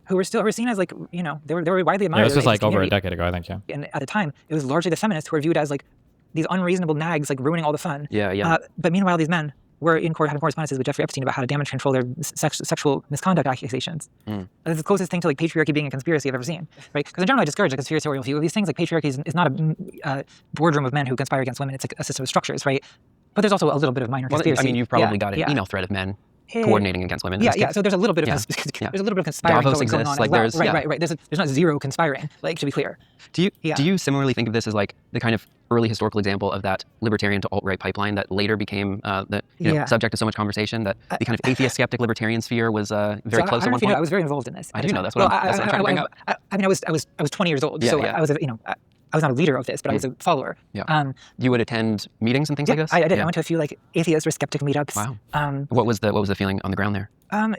who were seen as like, they were widely admired.
Yeah, this was like over a decade ago, I think, yeah.
And at the time, it was largely the feminists who were viewed as like these unreasonable nags, like ruining all the fun.
Yeah.
But meanwhile, these men were in court having correspondences with Jeffrey Epstein about how to damage control their sexual misconduct accusations. That's the closest thing to like patriarchy being a conspiracy I've ever seen, right? Because in general, I discourage a conspiratorial view of these things. Like patriarchy is not a boardroom of men who conspire against women. It's like a system of structures, right? But there's also a little bit of minor conspiracy.
I mean, you've probably got an email thread of men coordinating against women.
Yeah. So there's a little bit of there's a little bit of conspiring
Davos
going
exists,
on
like
as well.
there's
Right. There's not zero conspiring. Like, to be clear.
Do you similarly think of this as like the kind of early historical example of that libertarian to alt-right pipeline that later became the subject of so much conversation, that the kind of atheist skeptic libertarian sphere was very close at one point?
I was very involved in this.
I do know. That's what I'm trying to bring up.
I mean, I was 20 years old, so I was I was not a leader of this, but I was a follower.
Yeah. You would attend meetings and things like this?
I did. I went to a few like atheist or skeptic meetups.
Wow. What was the feeling on the ground there?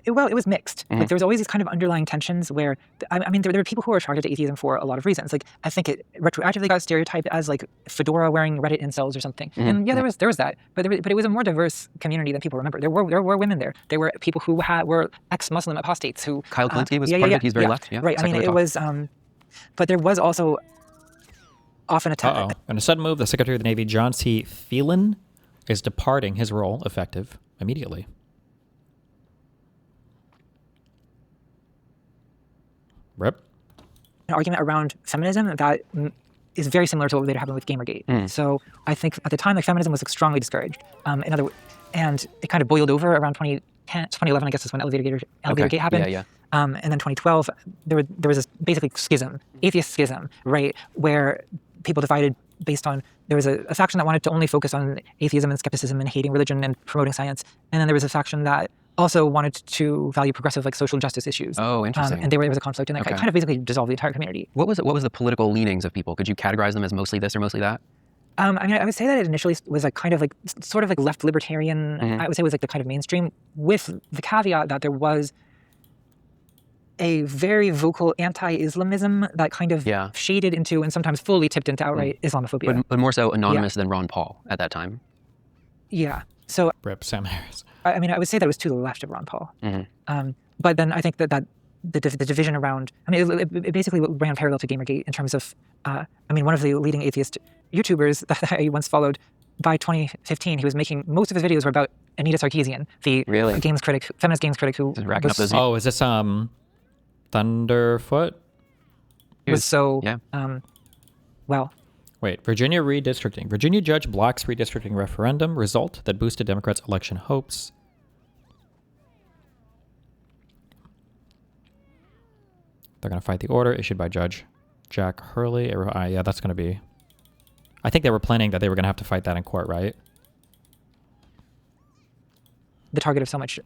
It was mixed. Like there was always these kind of underlying tensions where, I mean, there were people who were attracted to atheism for a lot of reasons. Like I think it retroactively got stereotyped as like fedora wearing Reddit incels or something. And there was that, but it was a more diverse community than people remember. There were women there. There were people who were ex-Muslim apostates who.
Kyle Klinsky was part of it. He's very left. Yeah.
Right. I mean, it was, but there was also often a time.
In a sudden move, the Secretary of the Navy, John C. Thielen, is departing his role effective immediately. Rip.
An argument around feminism that is very similar to what later happened with Gamergate. So I think at the time, like feminism was like, strongly discouraged. And it kind of boiled over around 2011, I guess is when Elevator Gate happened. And then 2012, there was this basically schism, atheist schism, right, where people divided based on, there was a faction that wanted to only focus on atheism and skepticism and hating religion and promoting science. And then there was a faction that also wanted to value progressive, like, social justice issues.
Oh, interesting.
And there was a conflict, and that kind of basically dissolved the entire community.
What was the political leanings of people? Could you categorize them as mostly this or mostly that?
I mean, I would say that it initially was like kind of like sort of like left libertarian. I would say it was like the kind of mainstream, with the caveat that there was a very vocal anti-Islamism that kind of shaded into and sometimes fully tipped into outright Islamophobia.
But more so anonymous than Ron Paul at that time.
Yeah. So
Rip Sam Harris.
I mean, I would say that it was to the left of Ron Paul. But then I think that the division around, I mean, it basically ran parallel to Gamergate in terms of, I mean, one of the leading atheist YouTubers that I once followed, by 2015, he was making, most of his videos were about Anita Sarkeesian, the games critic, feminist games critic who was,
oh, is this Thunderfoot?
Was so, well.
Wait, Virginia redistricting. Virginia judge blocks redistricting referendum result that boosted Democrats' election hopes. They're going to fight the order issued by Judge Jack Hurley. Yeah, that's going to be... I think they were planning that they were going to have to fight that in court, right?
The target of so much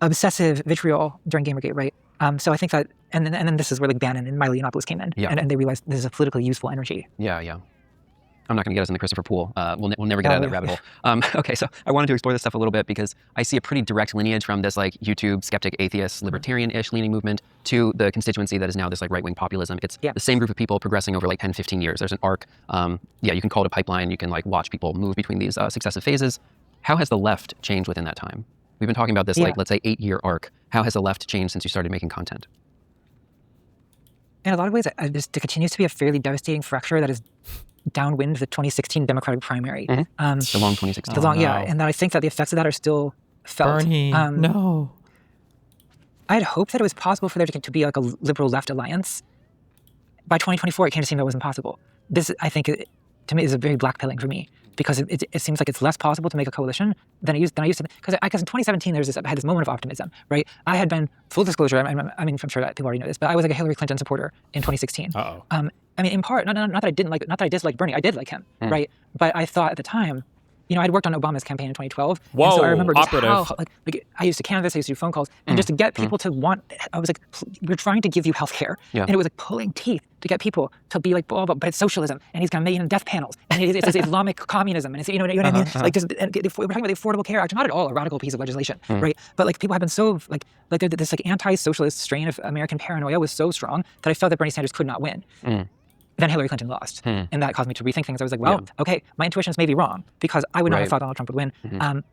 obsessive vitriol during Gamergate, right? So I think that, and then this is where like Bannon and Miley Yiannopoulos came in, and they realized this is a politically useful energy.
Yeah. I'm not going to get us in the Christopher Pool. We'll never get out of that rabbit hole. Okay, so I wanted to explore this stuff a little bit because I see a pretty direct lineage from this like YouTube skeptic, atheist, libertarian-ish leaning movement to the constituency that is now this like right-wing populism. It's the same group of people progressing over like 10, 15 years. There's an arc. You can call it a pipeline. You can like watch people move between these successive phases. How has the left changed within that time? We've been talking about this like, let's say 8-year arc. How has the left changed since you started making content?
In a lot of ways, there continues to be a fairly devastating fracture that is downwind the 2016 Democratic primary.
The long 2016.
And that I think that the effects of that are still felt.
Bernie, no.
I had hoped that it was possible for there to be like a liberal left alliance. By 2024, it came to seem that wasn't possible. This, I think, to me, is a very black pilling for me, because it seems like it's less possible to make a coalition than I used to. Because in 2017, I had this moment of optimism, right? I had been, full disclosure, I mean, I'm sure that people already know this, but I was like a Hillary Clinton supporter in 2016. I mean, in part, not that I didn't like, not that I disliked Bernie, I did like him, right? But I thought at the time, you know, I'd worked on Obama's campaign in 2012.
Whoa,
and so I remember just
operative.
how, like, I used to canvass, I used to do phone calls, and just to get people to want, I was like, we're trying to give you healthcare. And it was like pulling teeth to get people to be like, but it's socialism, and he's going to make death panels, and it's Islamic communism, and it's, you know what I mean? Like, just, we're talking about the Affordable Care Act, not at all a radical piece of legislation, right? But like, people have been so, like this like anti-socialist strain of American paranoia was so strong that I felt that Bernie Sanders could not win. Then Hillary Clinton lost. And that caused me to rethink things. I was like, well, okay, my intuitions may be wrong, because I would not have thought Donald Trump would win.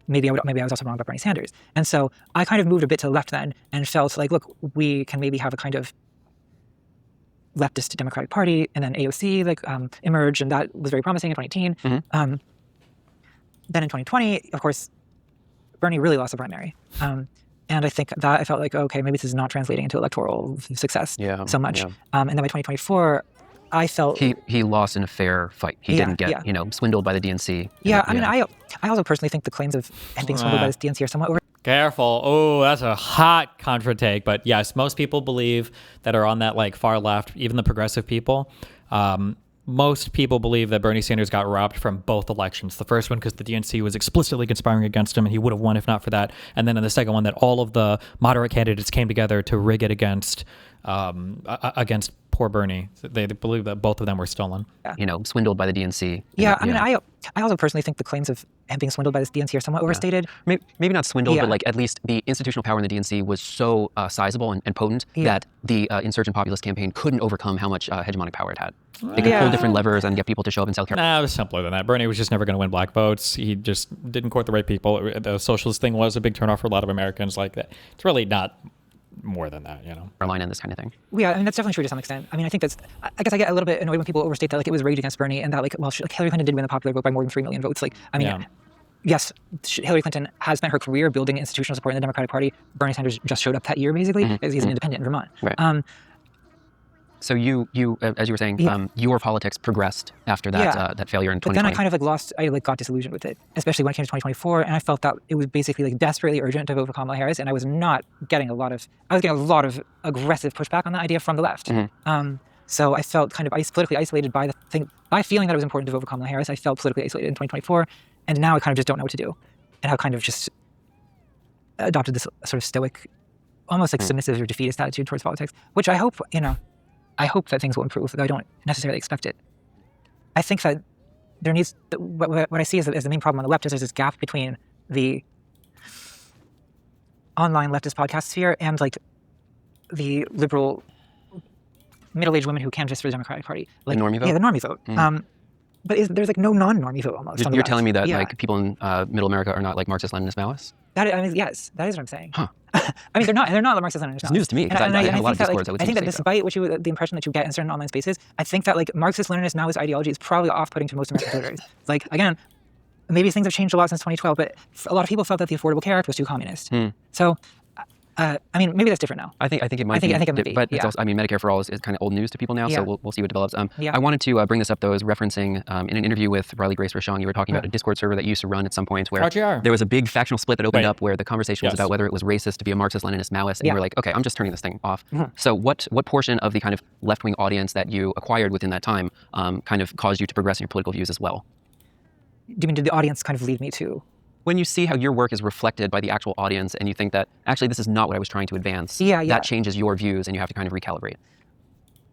Maybe I was also wrong about Bernie Sanders. And so I kind of moved a bit to the left then and felt like, look, we can maybe have a kind of leftist Democratic Party, and then AOC like emerged, and that was very promising in 2018. Then in 2020, of course, Bernie really lost the primary. And I think that I felt like, okay, maybe this is not translating into electoral success so much. And then by 2024, I felt
he lost in a fair fight. He didn't get swindled by the DNC.
I mean, I also personally think the claims of him being swindled by this DNC are somewhat over.
Careful. Oh, that's a hot contra take. But yes, most people believe that are on that like far left, even the progressive people. Most people believe that Bernie Sanders got robbed from both elections. The first one because the DNC was explicitly conspiring against him, and he would have won if not for that. And then in the second one, that all of the moderate candidates came together to rig it against poor Bernie. They believe that both of them were stolen.
You know, swindled by the DNC.
I mean, I also personally think the claims of him being swindled by this DNC are somewhat overstated.
Maybe not swindled, but like at least the institutional power in the DNC was so sizable and potent that the insurgent populist campaign couldn't overcome how much hegemonic power it had. They could pull different levers and get people to show up and sell cards.
Nah, it was simpler than that. Bernie was just never going to win black votes. He just didn't court the right people. The socialist thing was a big turnoff for a lot of Americans. Like that, it's really not more than that, you know.
Line in this kind of thing.
Yeah, I mean, that's definitely true to some extent. I mean, I think that's, I guess I get a little bit annoyed when people overstate that, like, it was rage against Bernie, and that, like, well, like, Hillary Clinton did win the popular vote by more than 3 million votes. Like, I mean, yes, Hillary Clinton has spent her career building institutional support in the Democratic Party. Bernie Sanders just showed up that year, basically, as he's an independent in Vermont.
So you, as you were saying, your politics progressed after that that failure in 2020.
But then I kind of I got disillusioned with it, especially when it came to 2024, and I felt that it was basically like desperately urgent to vote for Kamala Harris, and I was getting a lot of aggressive pushback on that idea from the left. So I felt kind of politically isolated by feeling that it was important to vote for Kamala Harris. I felt politically isolated in 2024, and now I kind of just don't know what to do, and I've kind of just adopted this sort of stoic, almost like submissive or defeatist attitude towards politics, which I hope that things will improve, though I don't necessarily expect it. I think that there needs, what I see as the main problem on the left is there's this gap between the online leftist podcast sphere and like the liberal middle-aged women who canvass for the Democratic Party. Like,
the normie vote?
Yeah, the normie vote. But there's like no non-normie vote almost.
You're telling me that like people in middle America are not like Marxist-Leninist Maoists?
Yes, that is what I'm saying. Huh. I mean, they're not Marxist-Leninist.
It's news to me, because I had a lot of discords that would
I think that despite the impression that you get in certain online spaces, I think that like Marxist-Leninist Maoist ideology is probably off-putting to most American voters. Like, again, maybe things have changed a lot since 2012, but a lot of people felt that the Affordable Care Act was too communist. So, I mean, maybe that's different now.
I think it might be.
I think it might be.
But it's also, I mean, Medicare for All is kind of old news to people now, so we'll see what develops. I wanted to bring this up, though, as referencing in an interview with Riley Grace Rochon, you were talking about a Discord server that you used to run at some point where there was a big factional split that opened up where the conversation was about whether it was racist to be a Marxist-Leninist Maoist, and you were like, okay, I'm just turning this thing off. So what portion of the kind of left-wing audience that you acquired within that time kind of caused you to progress in your political views as well?
Do you mean, did the audience kind of lead me to?
When you see how your work is reflected by the actual audience and you think that, actually, this is not what I was trying to advance, that changes your views and you have to kind of recalibrate.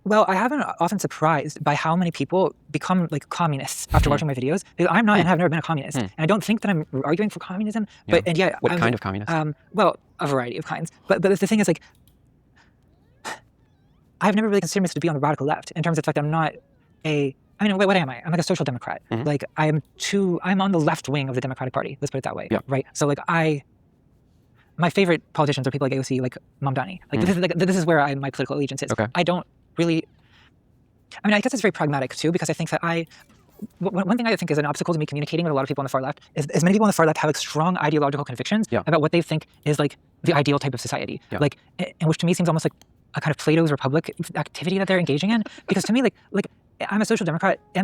Well, I have been often surprised by how many people become like communists after watching my videos. I'm not and have never been a communist. And I don't think that I'm arguing for communism. But
what kind of communist?
Well, a variety of kinds. But the thing is, like, I've never really considered myself to be on the radical left in terms of the fact that I'm not I mean, what am I? I'm like a social democrat. Like I'm on the left wing of the Democratic Party. Let's put it that way, right? So like my favorite politicians are people like AOC, like Mamdani. Like this is where my political allegiance is. I don't really. I mean, I guess it's very pragmatic too, because I think that one thing I think is an obstacle to me communicating with a lot of people on the far left is many people on the far left have like strong ideological convictions about what they think is like the ideal type of society. Like, and which to me seems almost like a kind of Plato's Republic activity that they're engaging in. Because to me, like I'm a social democrat. Do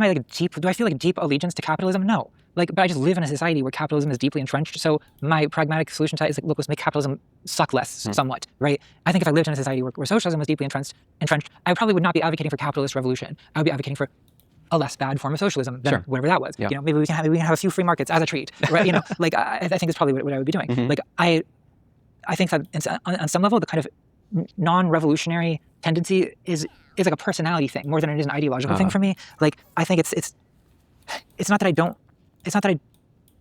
I feel like deep allegiance to capitalism? No. Like, but I just live in a society where capitalism is deeply entrenched. So my pragmatic solution to that is like, look, let's make capitalism suck less somewhat, right? I think if I lived in a society where socialism was deeply entrenched, I probably would not be advocating for capitalist revolution. I would be advocating for a less bad form of socialism than whatever that was. You know, maybe we can have a few free markets as a treat, right? You know, like I think that's probably what I would be doing. Like I think that on some level, the kind of non-revolutionary tendency is like a personality thing more than it is an ideological thing for me. Like I think it's not that I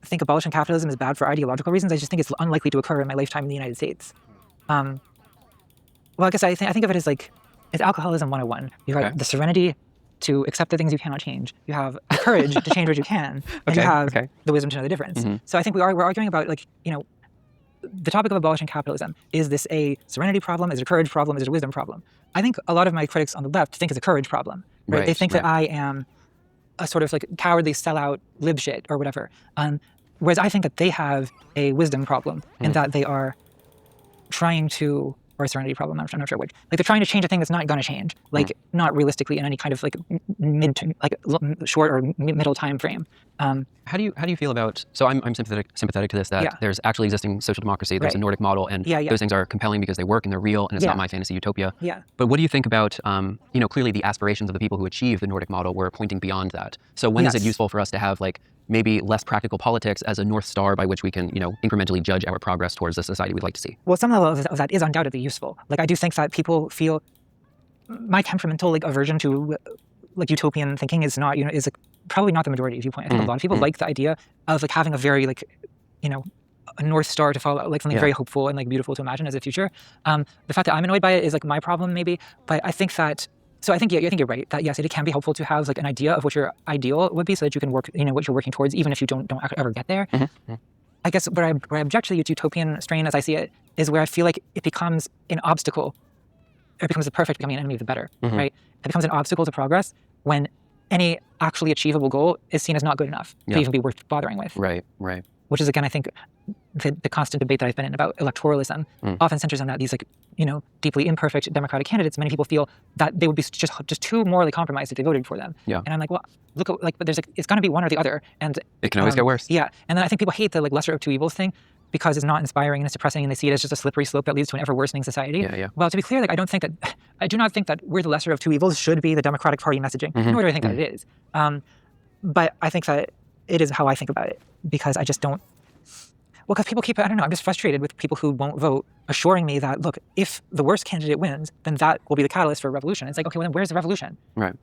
think abolishing capitalism is bad for ideological reasons. I just think it's unlikely to occur in my lifetime in the United States. Well, I guess I think of it as like it's alcoholism 101. You have the serenity to accept the things you cannot change. You have the courage to change what you can, and you have the wisdom to know the difference. So I think we're arguing about like, you know, the topic of abolishing capitalism. Is this a serenity problem? Is it a courage problem? Is it a wisdom problem? I think a lot of my critics on the left think it's a courage problem. Right? They think that I am a sort of like cowardly sellout lib shit or whatever. Whereas I think that they have a wisdom problem and that they are trying to, or a serenity problem, I'm not sure which. Like they're trying to change a thing that's not going to change, like not realistically in any kind of like short or middle time frame.
How do you feel about? So I'm sympathetic to this. That there's actually existing social democracy. There's a Nordic model, and those things are compelling because they work and they're real, and it's not my fantasy utopia. But what do you think about? You know, clearly the aspirations of the people who achieve the Nordic model were pointing beyond that. So when is it useful for us to have like maybe less practical politics as a North Star by which we can, you know, incrementally judge our progress towards the society we'd like to see?
Well, some level of that is undoubtedly useful. Like I do think that people feel my temperamental like aversion to like utopian thinking is not, you know, is like probably not the majority viewpoint. I think a lot of people like the idea of like having a very like, you know, a North Star to follow, like something very hopeful and like beautiful to imagine as a future. The fact that I'm annoyed by it is like my problem maybe, but I think that. So I think you're right that yes, it can be helpful to have like an idea of what your ideal would be, so that you can work, you know, what you're working towards, even if you don't ever get there. I guess where I object to the utopian strain, as I see it, is where I feel like it becomes an obstacle. It becomes the perfect becoming an enemy of the better, right? It becomes an obstacle to progress when any actually achievable goal is seen as not good enough to even be worth bothering with.
Right.
which is, again, I think the constant debate that I've been in about electoralism often centers on that these deeply imperfect Democratic candidates, many people feel that they would be just too morally compromised if they voted for them.
Yeah.
And I'm like, well, look, but it's going to be one or the other. And
it can always get worse.
Yeah. And then I think people hate the lesser of two evils thing because it's not inspiring and it's depressing, and they see it as just a slippery slope that leads to an ever worsening society.
Yeah.
Well, to be clear, I do not think that we're the lesser of two evils should be the Democratic Party messaging. Nor do I think that it is. But I think that it is how I think about it, because I just don't. Well, because people I don't know, I'm just frustrated with people who won't vote, assuring me that, look, if the worst candidate wins, then that will be the catalyst for a revolution. It's like, okay, well, then where's the revolution?
Right.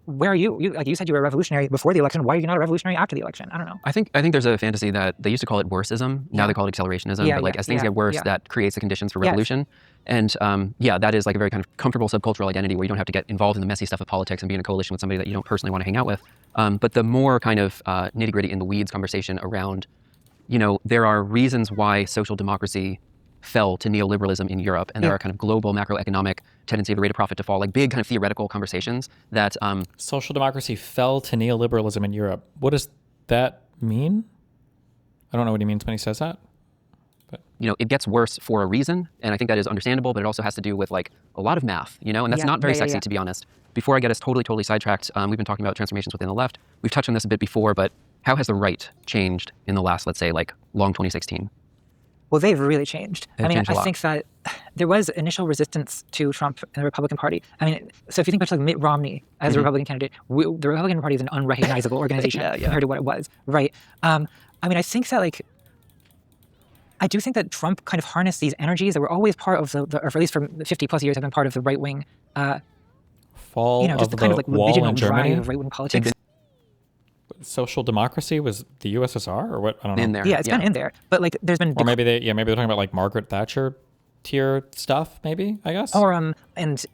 Where are you? You said you were a revolutionary before the election. Why are you not a revolutionary after the election? I don't know.
I think there's a fantasy that they used to call it worseism. Now they call it accelerationism. But as things get worse, that creates the conditions for revolution. And that is a very kind of comfortable subcultural identity where you don't have to get involved in the messy stuff of politics and be in a coalition with somebody that you don't personally want to hang out with. But the more kind of nitty gritty in the weeds conversation around, there are reasons why social democracy fell to neoliberalism in Europe, and there are kind of global macroeconomic tendency of the rate of profit to fall, big kind of theoretical conversations that
social democracy fell to neoliberalism in Europe. What does that mean? I don't know what he means when he says that. But
it gets worse for a reason, and I think that is understandable, but it also has to do with a lot of math, and that's not very sexy to be honest. Before I get us totally sidetracked, we've been talking about transformations within the left. We've touched on this a bit before, but how has the right changed in the last, let's say, long 2016?
Well, they've really changed.
I
think that there was initial resistance to Trump and the Republican Party. So if you think about Mitt Romney as a Republican candidate, the Republican Party is an unrecognizable organization compared to what it was, right? I think that I do think that Trump kind of harnessed these energies that were always part of or at least for 50 plus years have been part of the right wing.
Fall
just
of
the kind
the
of
wall in Germany.
Of right wing politics.
Social democracy was the USSR or what? I don't know.
In there.
Yeah, it's been in there. But there's been
or maybe they're talking about Margaret Thatcher tier stuff, maybe, I guess.
Or and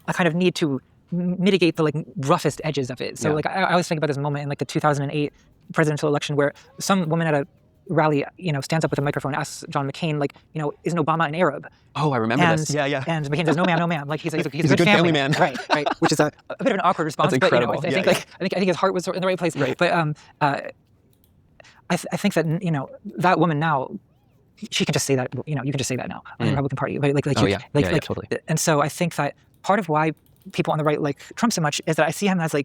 a kind of need to mitigate the roughest edges of it. So I always think about this moment in the 2008 presidential election where some woman at a rally, stands up with a microphone, asks John McCain, isn't Obama an Arab?
Oh, I remember this. Yeah.
And McCain says, no, ma'am. He's a
good family man.
Right. Which is a bit of an awkward response.
That's incredible.
But I think his heart was in the right place.
Right.
But I think that that woman now, she can just say that. You can just say that now on the Republican Party. Right?
Totally.
And so I think that part of why people on the right like Trump so much is that I see him as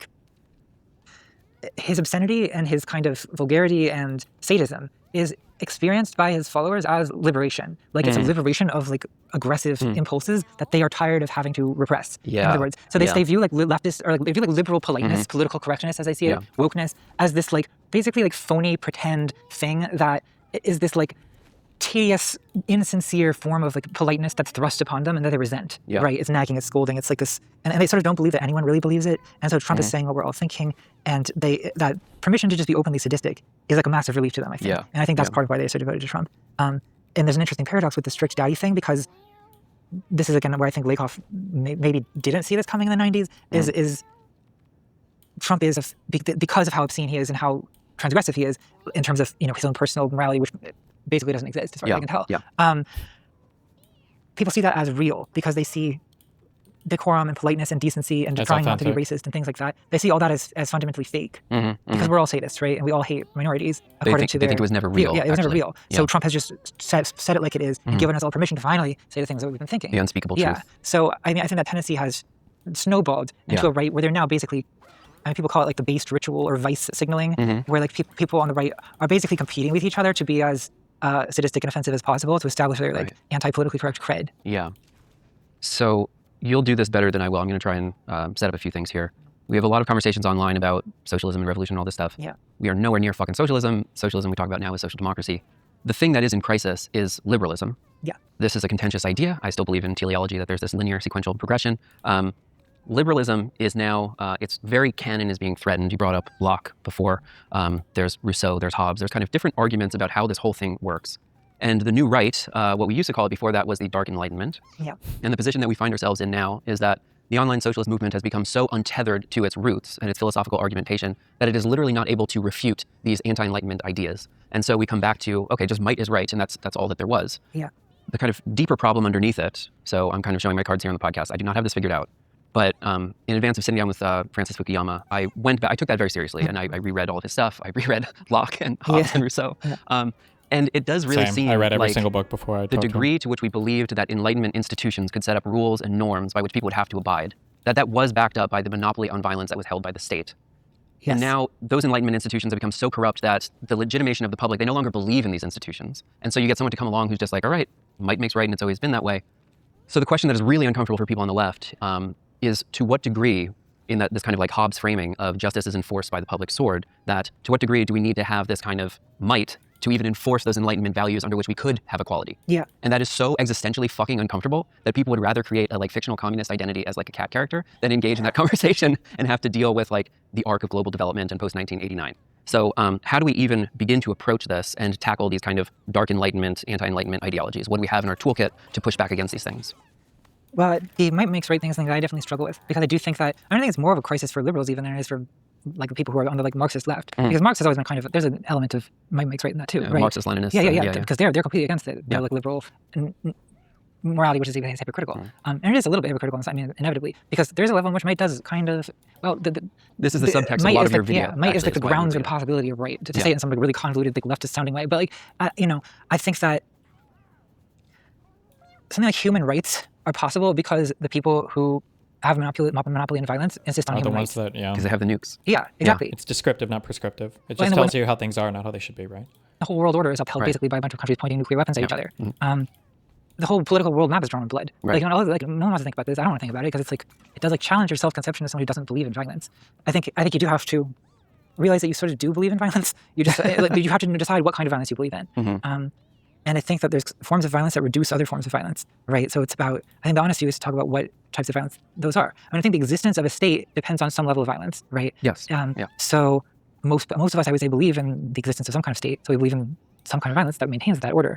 his obscenity and his kind of vulgarity and sadism is experienced by his followers as liberation. It's a liberation of aggressive impulses that they are tired of having to repress. In other words, so they view leftist or they view liberal politeness, political correctness, as I see it, wokeness, as this basically phony pretend thing that is this tedious, insincere form of politeness that's thrust upon them and that they resent. Right? It's nagging, it's scolding. It's this, and they sort of don't believe that anyone really believes it. And so Trump is saying what we're all thinking, and that permission to just be openly sadistic is a massive relief to them, I think. And I think that's part of why they so devoted to Trump. And there's an interesting paradox with the strict daddy thing, because this is again where I think Lakoff maybe didn't see this coming in the 90s. Is Trump is because of how obscene he is and how transgressive he is in terms of his own personal morality, which basically doesn't exist as far as I can tell. People see that as real because they see decorum and politeness and decency and trying not to be racist and things like that. They see all that as fundamentally fake because we're all sadists, right? And we all hate minorities.
They think it was never real.
Yeah, it was never real. So Trump has just said it like it is and given us all permission to finally say the things that we've been thinking.
The unspeakable truth.
So I think that tendency has snowballed into a right where they're now basically, people call it the based ritual or vice signaling, where people on the right are basically competing with each other to be as sadistic and offensive as possible to establish their anti-politically correct cred.
Yeah. So you'll do this better than I will. I'm going to try and set up a few things here. We have a lot of conversations online about socialism and revolution and all this stuff.
Yeah.
We are nowhere near fucking socialism. Socialism we talk about now is social democracy. The thing that is in crisis is liberalism.
Yeah.
This is a contentious idea. I still believe in teleology that there's this linear sequential progression. Liberalism is now, its very canon is being threatened. You brought up Locke before. There's Rousseau, there's Hobbes. There's kind of different arguments about how this whole thing works. And the new right, what we used to call it before that was the Dark Enlightenment.
Yeah.
And the position that we find ourselves in now is that the online socialist movement has become so untethered to its roots and its philosophical argumentation that it is literally not able to refute these anti-Enlightenment ideas. And so we come back to, okay, just might is right, and that's all that there was.
Yeah.
The kind of deeper problem underneath it, so I'm kind of showing my cards here on the podcast. I do not have this figured out. But in advance of sitting down with Francis Fukuyama, I went back. I took that very seriously, and I reread all of his stuff. I reread Locke and Hobbes and Rousseau. And it does really seem
I read every
like
single book before I
the
talked to him.
degree to which we believed that Enlightenment institutions could set up rules and norms by which people would have to abide, that was backed up by the monopoly on violence that was held by the state.
Yes.
And now those Enlightenment institutions have become so corrupt that the legitimation of the public, they no longer believe in these institutions. And so you get someone to come along who's just like, all right, might makes right, and it's always been that way. So the question that is really uncomfortable for people on the left is to what degree, in that this kind of like Hobbes framing of justice is enforced by the public sword, that to what degree do we need to have this kind of might to even enforce those Enlightenment values under which we could have equality?
Yeah.
And that is so existentially fucking uncomfortable that people would rather create a like fictional communist identity as like a cat character than engage in that conversation and have to deal with like the arc of global development and post-1989. So how do we even begin to approach this and tackle these kind of dark Enlightenment, anti-Enlightenment ideologies? What do we have in our toolkit to push back against these things?
Well, the might makes right things, something that I definitely struggle with, because I do think that, I don't think it's more of a crisis for liberals even than it is for like the people who are on the like Marxist left. Because Marx has always been kind of, there's an element of might makes right in that too, right?
Marxist-Leninists.
Yeah, because they're completely against it. They're like liberal morality, which is even hypocritical. And it is a little bit hypocritical, I mean, inevitably, because there's a level in which might does kind of, well,
this is the subtext of a lot of your video.
Yeah, might is like the grounds of the possibility of right, to say it in some like really convoluted, like leftist sounding way. But like, you know, I think that something like human rights are possible because the people who have monopoly on violence insist on human rights.
Because they have the nukes.
Yeah, exactly.
It's descriptive, not prescriptive. It just tells you how things are, not how they should be, right?
The whole world order is upheld basically by a bunch of countries pointing nuclear weapons at each other. The whole political world map is drawn in blood. Like, you know, like, no one wants to think about this. I don't want to think about it because it's like, it does like challenge your self-conception as someone who doesn't believe in violence. I think you do have to realize that you sort of do believe in violence. You just you have to decide what kind of violence you believe in. And I think that there's forms of violence that reduce other forms of violence, right? So it's about, I think the honest view is to talk about what types of violence those are. I mean, I think the existence of a state depends on some level of violence, right?
Yes.
So most of us, I would say, believe in the existence of some kind of state. So we believe in some kind of violence that maintains that order.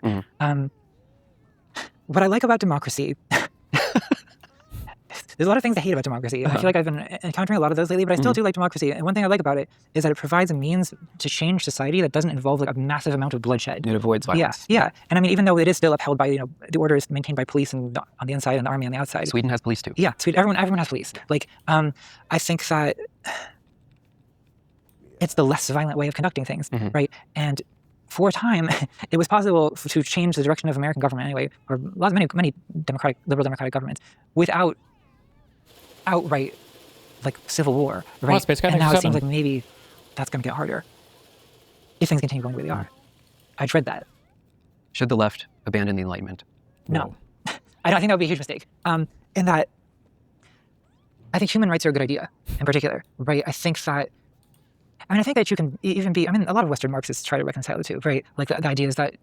What I like about democracy, there's a lot of things I hate about democracy. I feel like I've been encountering a lot of those lately, but I still do like democracy. And one thing I like about it is that it provides a means to change society that doesn't involve like a massive amount of bloodshed.
It avoids violence.
Yeah. And I mean, even though it is still upheld by, you know, the order is maintained by police and on the inside and the army on the outside.
Sweden has police too.
Yeah, everyone has police. Like, I think that it's the less violent way of conducting things, right? And for a time, it was possible to change the direction of American government anyway, or many liberal democratic governments, without outright like civil war, right?
Well, Space Guy
and now it seems
97.
like maybe that's going to get harder if things continue going the way they are. I dread that.
Should the left abandon the Enlightenment?
No, I don't think that would be a huge mistake. In that, I think human rights are a good idea in particular, right? I think that you can even be, a lot of Western Marxists try to reconcile the two, right? Like the idea is that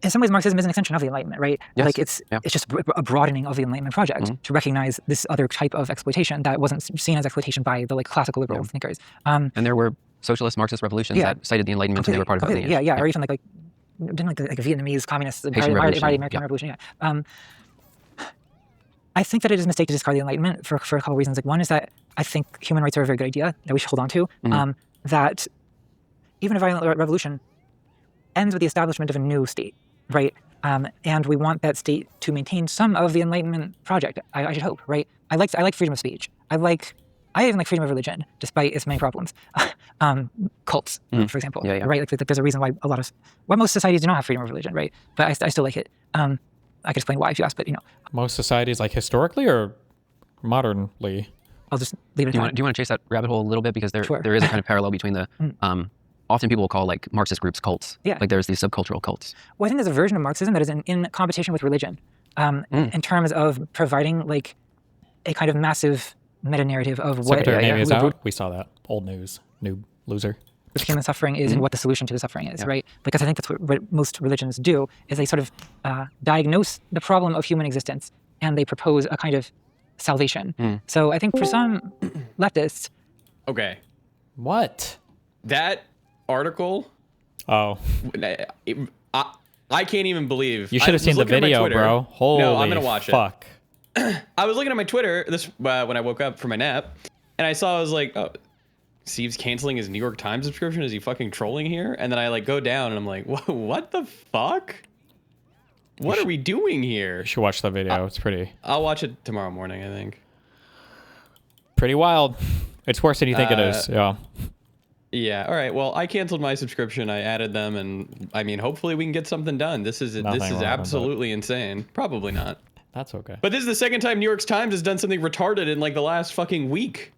in some ways Marxism is an extension of the Enlightenment, right?
Yes.
Like it's just a broadening of the Enlightenment project to recognize this other type of exploitation that wasn't seen as exploitation by the like classical liberal thinkers.
And there were socialist Marxist revolutions that cited the Enlightenment and they were part of the lineage.
Yeah, or even like didn't like Vietnamese communists by the American Revolution. I think that it is a mistake to discard the Enlightenment for a couple of reasons. Like one is that I think human rights are a very good idea that we should hold on to. That even a violent revolution ends with the establishment of a new state, right? And we want that state to maintain some of the Enlightenment project. I should hope, right? I like freedom of speech. I even like freedom of religion, despite its many problems. Cults, for example, right? Like there's a reason why most societies do not have freedom of religion, right? But I still like it. I could explain why if you ask, but you know.
Most societies, like historically or modernly?
I'll just leave it at that.
Do you want to chase that rabbit hole a little bit? Because there is a kind of parallel between the, often people will call like Marxist groups cults.
Yeah.
Like there's these subcultural cults.
Well, I think there's a version of Marxism that is in competition with religion in terms of providing like a kind of massive meta-narrative of what...
Secretary Navy is out. We saw that. Old news. Noob. Loser.
Human suffering is and what the solution to the suffering is, right? Because I think that's what most religions do, is they sort of diagnose the problem of human existence and they propose a kind of salvation. So I think for some leftists...
Okay.
What?
That article...
Oh.
I can't even believe...
You should have seen the video, bro. Holy
No, I'm going to watch
fuck.
it. I was looking at my Twitter when I woke up from my nap, and I was like, oh, Steve's canceling his New York Times subscription. Is he fucking trolling here? And then I like go down and I'm like, what the fuck? What are we doing here?
You should watch the video. It's pretty.
I'll watch it tomorrow morning, I think.
pretty wild. It's worse than you think it is. Yeah.
Yeah. All right. Well, I canceled my subscription. I added them, and I mean, hopefully we can get something done. This is absolutely insane. Probably not.
That's okay.
But this is the second time New York Times has done something retarded in like the last fucking week.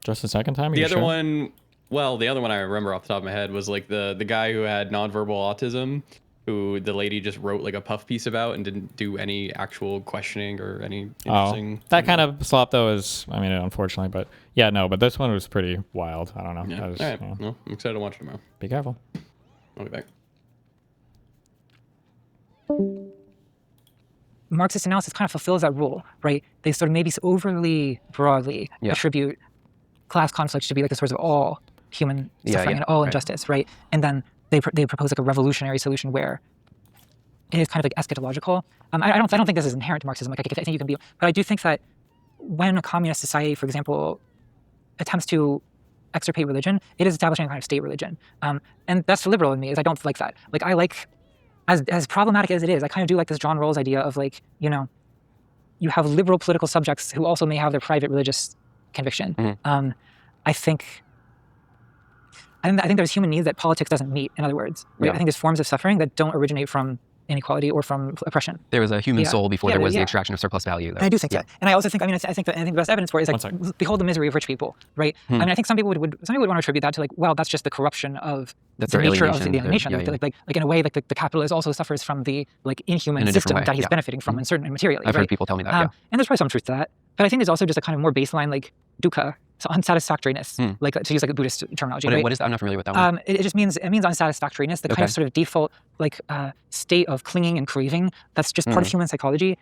Just the second time?
The other one, well, the other one I remember off the top of my head was like the guy who had nonverbal autism, who the lady just wrote like a puff piece about and didn't do any actual questioning or any interesting.
That kind of slop though is, I mean, unfortunately, but yeah, no, but this one was pretty wild. I don't know.
Yeah. All right. Well, I'm excited to watch it tomorrow.
Be careful.
I'll be back.
Marxist analysis kind of fulfills that rule, right? They sort of maybe overly broadly attribute class conflicts to be like the source of all human suffering and all injustice, right? And then they propose like a revolutionary solution where it is kind of like eschatological. I don't think this is inherent to Marxism. Like I think you can be, but I do think that when a communist society, for example, attempts to extirpate religion, it is establishing a kind of state religion, and that's the liberal in me. Is I don't like that. Like I like. As problematic as it is, I kind of do like this John Rawls idea of like, you know, you have liberal political subjects who also may have their private religious conviction. I think there's human needs that politics doesn't meet, in other words. Right? I think there's forms of suffering that don't originate from inequality or from oppression.
There was a human soul before there was the extraction of surplus value.
And I do think that. And I also think, I think the best evidence for it is like, behold the misery of rich people, right? I mean, I think some people would want to attribute that to like, well, that's just the corruption of the nature of the alienation. Like in a way, like the capitalist also suffers from the like inhuman system that he's benefiting from in certain materially.
I've heard people tell me that,
and there's probably some truth to that. But I think there's also just a kind of more baseline like dukkha, so unsatisfactoriness, like to use like a Buddhist terminology.
What is that? I'm not familiar with that one.
It just means unsatisfactoriness, the kind of sort of default like state of clinging and craving that's just part of human psychology.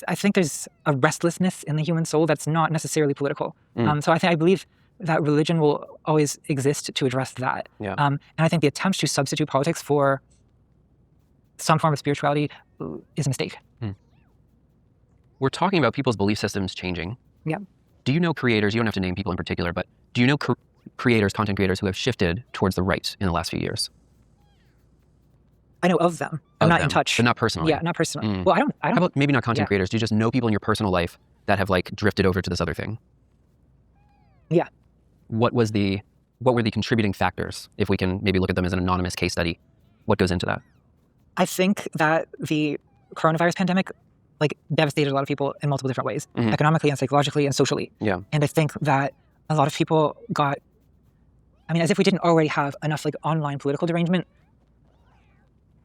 I think there's a restlessness in the human soul that's not necessarily political. So I believe that religion will always exist to address that. And I think the attempt to substitute politics for some form of spirituality is a mistake.
We're talking about people's belief systems changing.
Yeah.
Do you know creators, you don't have to name people in particular, but do you know creators, content creators who have shifted towards the right in the last few years?
I know of them. I'm not in touch.
But not personally?
Yeah, not personally. Well, I don't.
How about maybe not content creators? Do you just know people in your personal life that have like drifted over to this other thing?
Yeah.
What were the contributing factors? If we can maybe look at them as an anonymous case study, what goes into that?
I think that the coronavirus pandemic like devastated a lot of people in multiple different ways, economically and psychologically and socially.
Yeah.
And I think that a lot of people got, I mean, as if we didn't already have enough like online political derangement,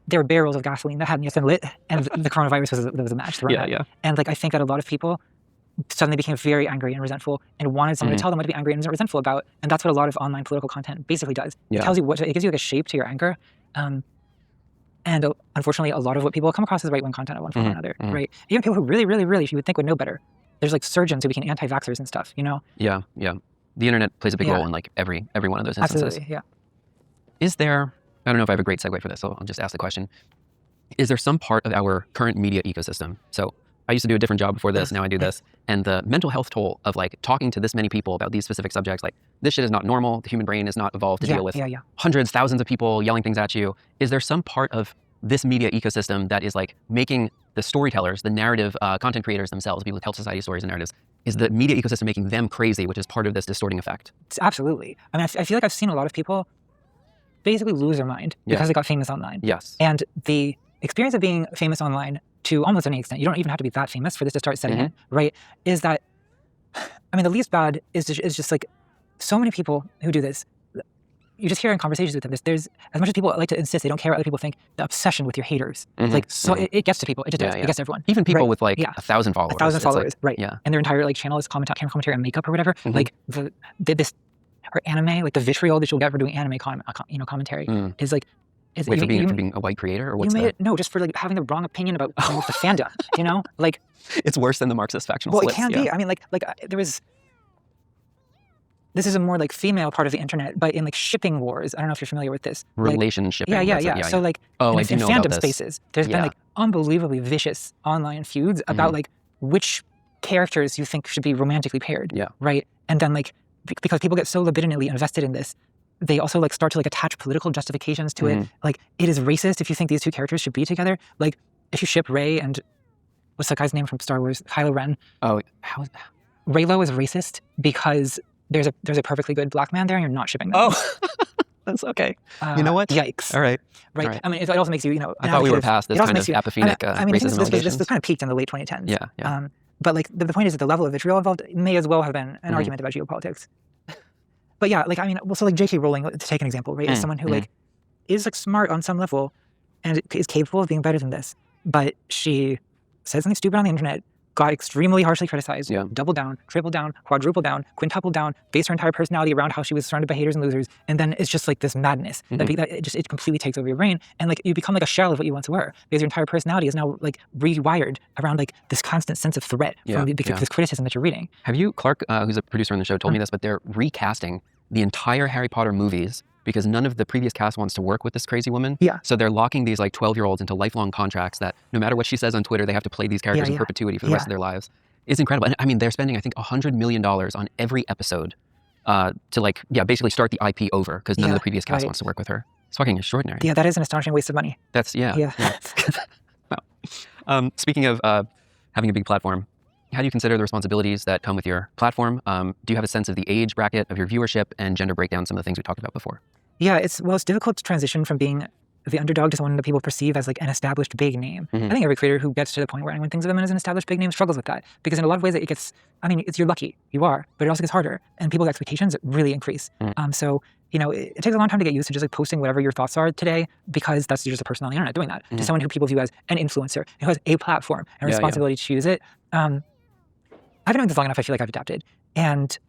there were barrels of gasoline that hadn't yet been lit, and the coronavirus was a match thrown at.
Yeah.
And like I think that a lot of people suddenly became very angry and resentful and wanted someone to tell them what to be angry and resentful about. And that's what a lot of online political content basically does. It tells you it gives you like a shape to your anger. And unfortunately, a lot of what people come across as right-wing content at one point or another, right? Even people who really, really, really, you would think would know better. There's like surgeons who became anti-vaxxers and stuff, you know?
Yeah. The internet plays a big role in like every one of those instances.
Absolutely, yeah.
Is there, I don't know if I have a great segue for this, so I'll just ask the question. Is there some part of our current media ecosystem? So I used to do a different job before this, now I do this. And the mental health toll of like talking to this many people about these specific subjects, like this shit is not normal. The human brain is not evolved to deal with hundreds, thousands of people yelling things at you. Is there some part of this media ecosystem that is like making the storytellers, the narrative content creators themselves, people who tell society stories and narratives, is the media ecosystem making them crazy, which is part of this distorting effect?
Absolutely. I mean, I feel like I've seen a lot of people basically lose their mind because they got famous online.
Yes.
And the experience of being famous online, to almost any extent, you don't even have to be that famous for this to start setting in, right? Is that, I mean, the least bad is just like so many people who do this. You just hear in conversations with them, there's as much as people like to insist they don't care what other people think, the obsession with your haters. Like, so it gets to people. It just does. It gets to everyone.
Even people with like 1,000 followers.
1,000 followers,
like,
right. And their entire like channel is camera commentary and makeup or whatever. Like or anime, like the vitriol that you'll get for doing anime commentary is like,
for being a white creator, or what's that?
No, just for like having the wrong opinion about the fandom, you know? Like,
it's worse than the Marxist factional
Well,
splits,
it can be. I mean, like there was, this is a more like female part of the internet, but in like shipping wars, I don't know if you're familiar with this.
Relationship.
Yeah. So like in fandom spaces, there's been like unbelievably vicious online feuds about like which characters you think should be romantically paired.
Yeah.
Right? And then like, because people get so libidinally invested in this, they also like start to like attach political justifications to it. Like, it is racist if you think these two characters should be together. Like, if you ship Rey and what's that guy's name from Star Wars, Kylo Ren.
Oh,
Raylo is racist because there's a perfectly good black man there and you're not shipping them.
Oh, that's okay. You know what?
Yikes.
All right.
Right.
All right.
I mean, it also makes you,
I thought we were past this kind of apathenic
I mean, I think
racism
this kind of peaked in the late 2010s.
Yeah, yeah.
But like the point is that the level of vitriol involved may as well have been an argument about geopolitics. But yeah, like, I mean, well, so like J.K. Rowling, to take an example, right, is someone who like is like smart on some level and is capable of being better than this. But she said something stupid on the internet, got extremely harshly criticized, doubled down, tripled down, quadrupled down, quintupled down, based her entire personality around how she was surrounded by haters and losers. And then it's just like this madness that it completely takes over your brain. And like you become like a shell of what you once were because your entire personality is now like rewired around like this constant sense of threat from this criticism that you're reading.
Have you, Clark, who's a producer on the show, told me this, but they're recasting the entire Harry Potter movies because none of the previous cast wants to work with this crazy woman. Yeah. So they're locking these like 12-year-olds into lifelong contracts that no matter what she says on Twitter, they have to play these characters in perpetuity for the rest of their lives. It's incredible. And I mean, they're spending, I think, $100 million on every episode to like, basically start the IP over because none of the previous cast wants to work with her. It's fucking extraordinary.
Yeah, that is an astonishing waste of money.
That's, wow. Speaking of having a big platform, how do you consider the responsibilities that come with your platform? Do you have a sense of the age bracket of your viewership and gender breakdown, some of the things we talked about before?
Yeah, it's difficult to transition from being the underdog to someone that people perceive as like an established big name. I think every creator who gets to the point where anyone thinks of them as an established big name struggles with that because in a lot of ways it gets, I mean, you're lucky, you are, but it also gets harder and people's expectations really increase. So, you know, it takes a long time to get used to just like posting whatever your thoughts are today because that's just a person on the internet doing that. To someone who people view as an influencer who has a platform and responsibility to use it. I've been doing this long enough, I feel like I've adapted. And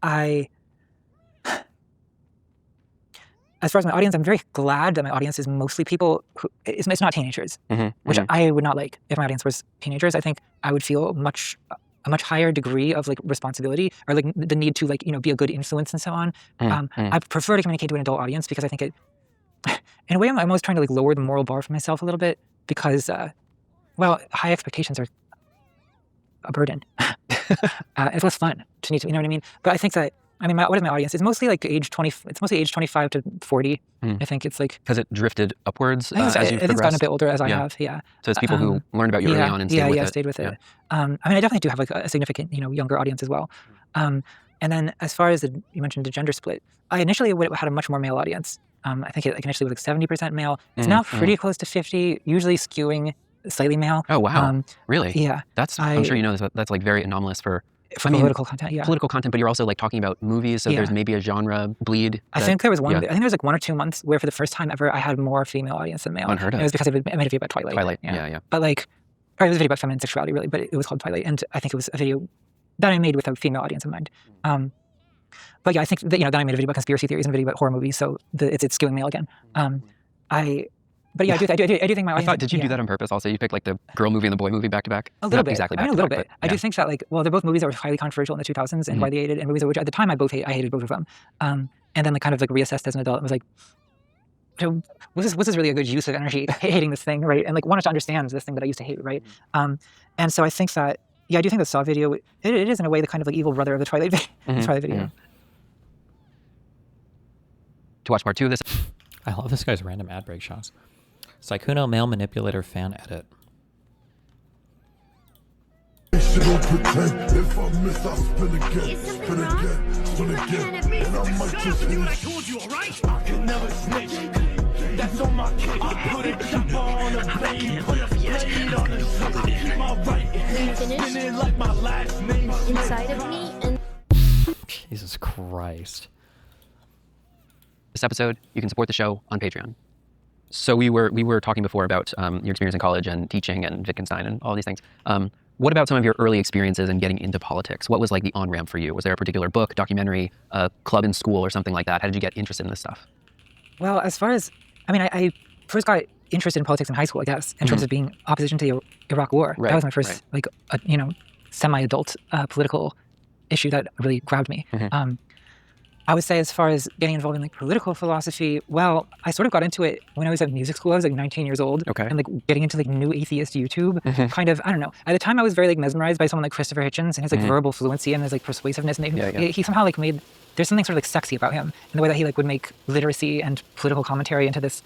as far as my audience, I'm very glad that my audience is mostly people who, it's not teenagers, which I would not like if my audience was teenagers. I think I would feel a much higher degree of like responsibility or like the need to like, you know, be a good influence and so on. I prefer to communicate to an adult audience because I think it, in a way, I'm always trying to like lower the moral bar for myself a little bit because, well, high expectations are a burden. It's less fun to need to, you know what I mean? But I think that, I mean, what is my audience? It's mostly like age 25 to 40. I think it's like...
Has it drifted upwards
I think
as you've progressed?
It's gotten a bit older as I have,
So it's people who learned about you early on and stayed with it.
Stayed with it. I mean, I definitely do have like a significant, you know, younger audience as well. And then as far as you mentioned the gender split, I initially had a much more male audience. I think it initially was like 70% male. It's now pretty close to 50, usually skewing slightly male.
Oh, wow. Really?
Yeah.
I'm sure you know this, that's like very anomalous for
political content,
political content, but you're also like talking about movies, so there's maybe a genre bleed.
I think there was I think there was like 1 or 2 months where for the first time ever I had more female audience than male.
Unheard of.
It was because I made a video about Twilight.
Yeah.
But like, or it was a video about feminine sexuality really, but it was called Twilight, and I think it was a video that I made with a female audience in mind. But yeah, I think that, you know, then I made a video about conspiracy theories and a video about horror movies, so it's skewing male again. But yeah, I do think my audience...
Did you do that on purpose also? You picked like the girl movie and the boy movie back to back?
A little bit.
Exactly
I mean, a little bit. I do think that like, well, they're both movies that were highly controversial in the 2000s and widely hated, and movies which at the time I hated both of them. And then like kind of like reassessed as an adult and was like, was this really a good use of energy hating this thing, right? And like wanted to understand this thing that I used to hate, right? And so I think that, I do think the Saw video, it is in a way the kind of like evil brother of the Twilight video.
To watch part 2 of this.
I love this guy's random ad break shots. Sykkuno male manipulator fan edit.
Inside of me and
Jesus Christ.
This episode, you can support the show on Patreon. So we were talking before about your experience in college and teaching and Wittgenstein and all these things. What about some of your early experiences in getting into politics? What was like the on-ramp for you? Was there a particular book, documentary, a club in school or something like that? How did you get interested in this stuff?
Well, as far as, I mean, I first got interested in politics in high school, I guess, in terms of being opposition to the Iraq War. That was my first, like, you know, semi-adult political issue that really grabbed me. I would say as far as getting involved in like political philosophy, well, I sort of got into it when I was at music school. I was like 19 years old. And like getting into like new atheist YouTube, kind of, I don't know. At the time I was very like mesmerized by someone like Christopher Hitchens and his like verbal fluency and his like persuasiveness. And he somehow like made, there's something sort of like sexy about him in the way that he like would make literacy and political commentary into this.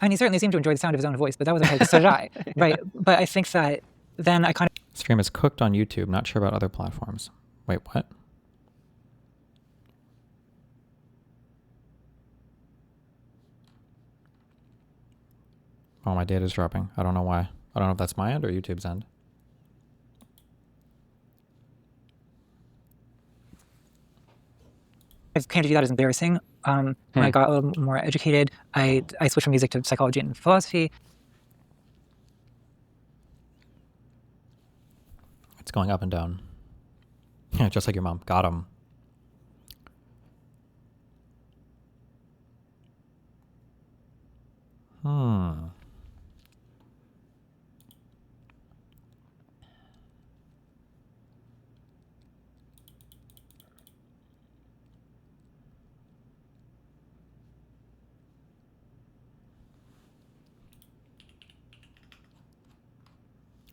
I mean, he certainly seemed to enjoy the sound of his own voice, but that wasn't okay, so did I, right? But I think that then I kind of...
Stream is cooked on YouTube, not sure about other platforms. Wait, what? Oh, my data's dropping. I don't know why. I don't know if that's my end or YouTube's end.
I came to view that as embarrassing. When I got a little more educated, I switched from music to psychology and philosophy.
It's going up and down. Yeah, just like your mom. Got him.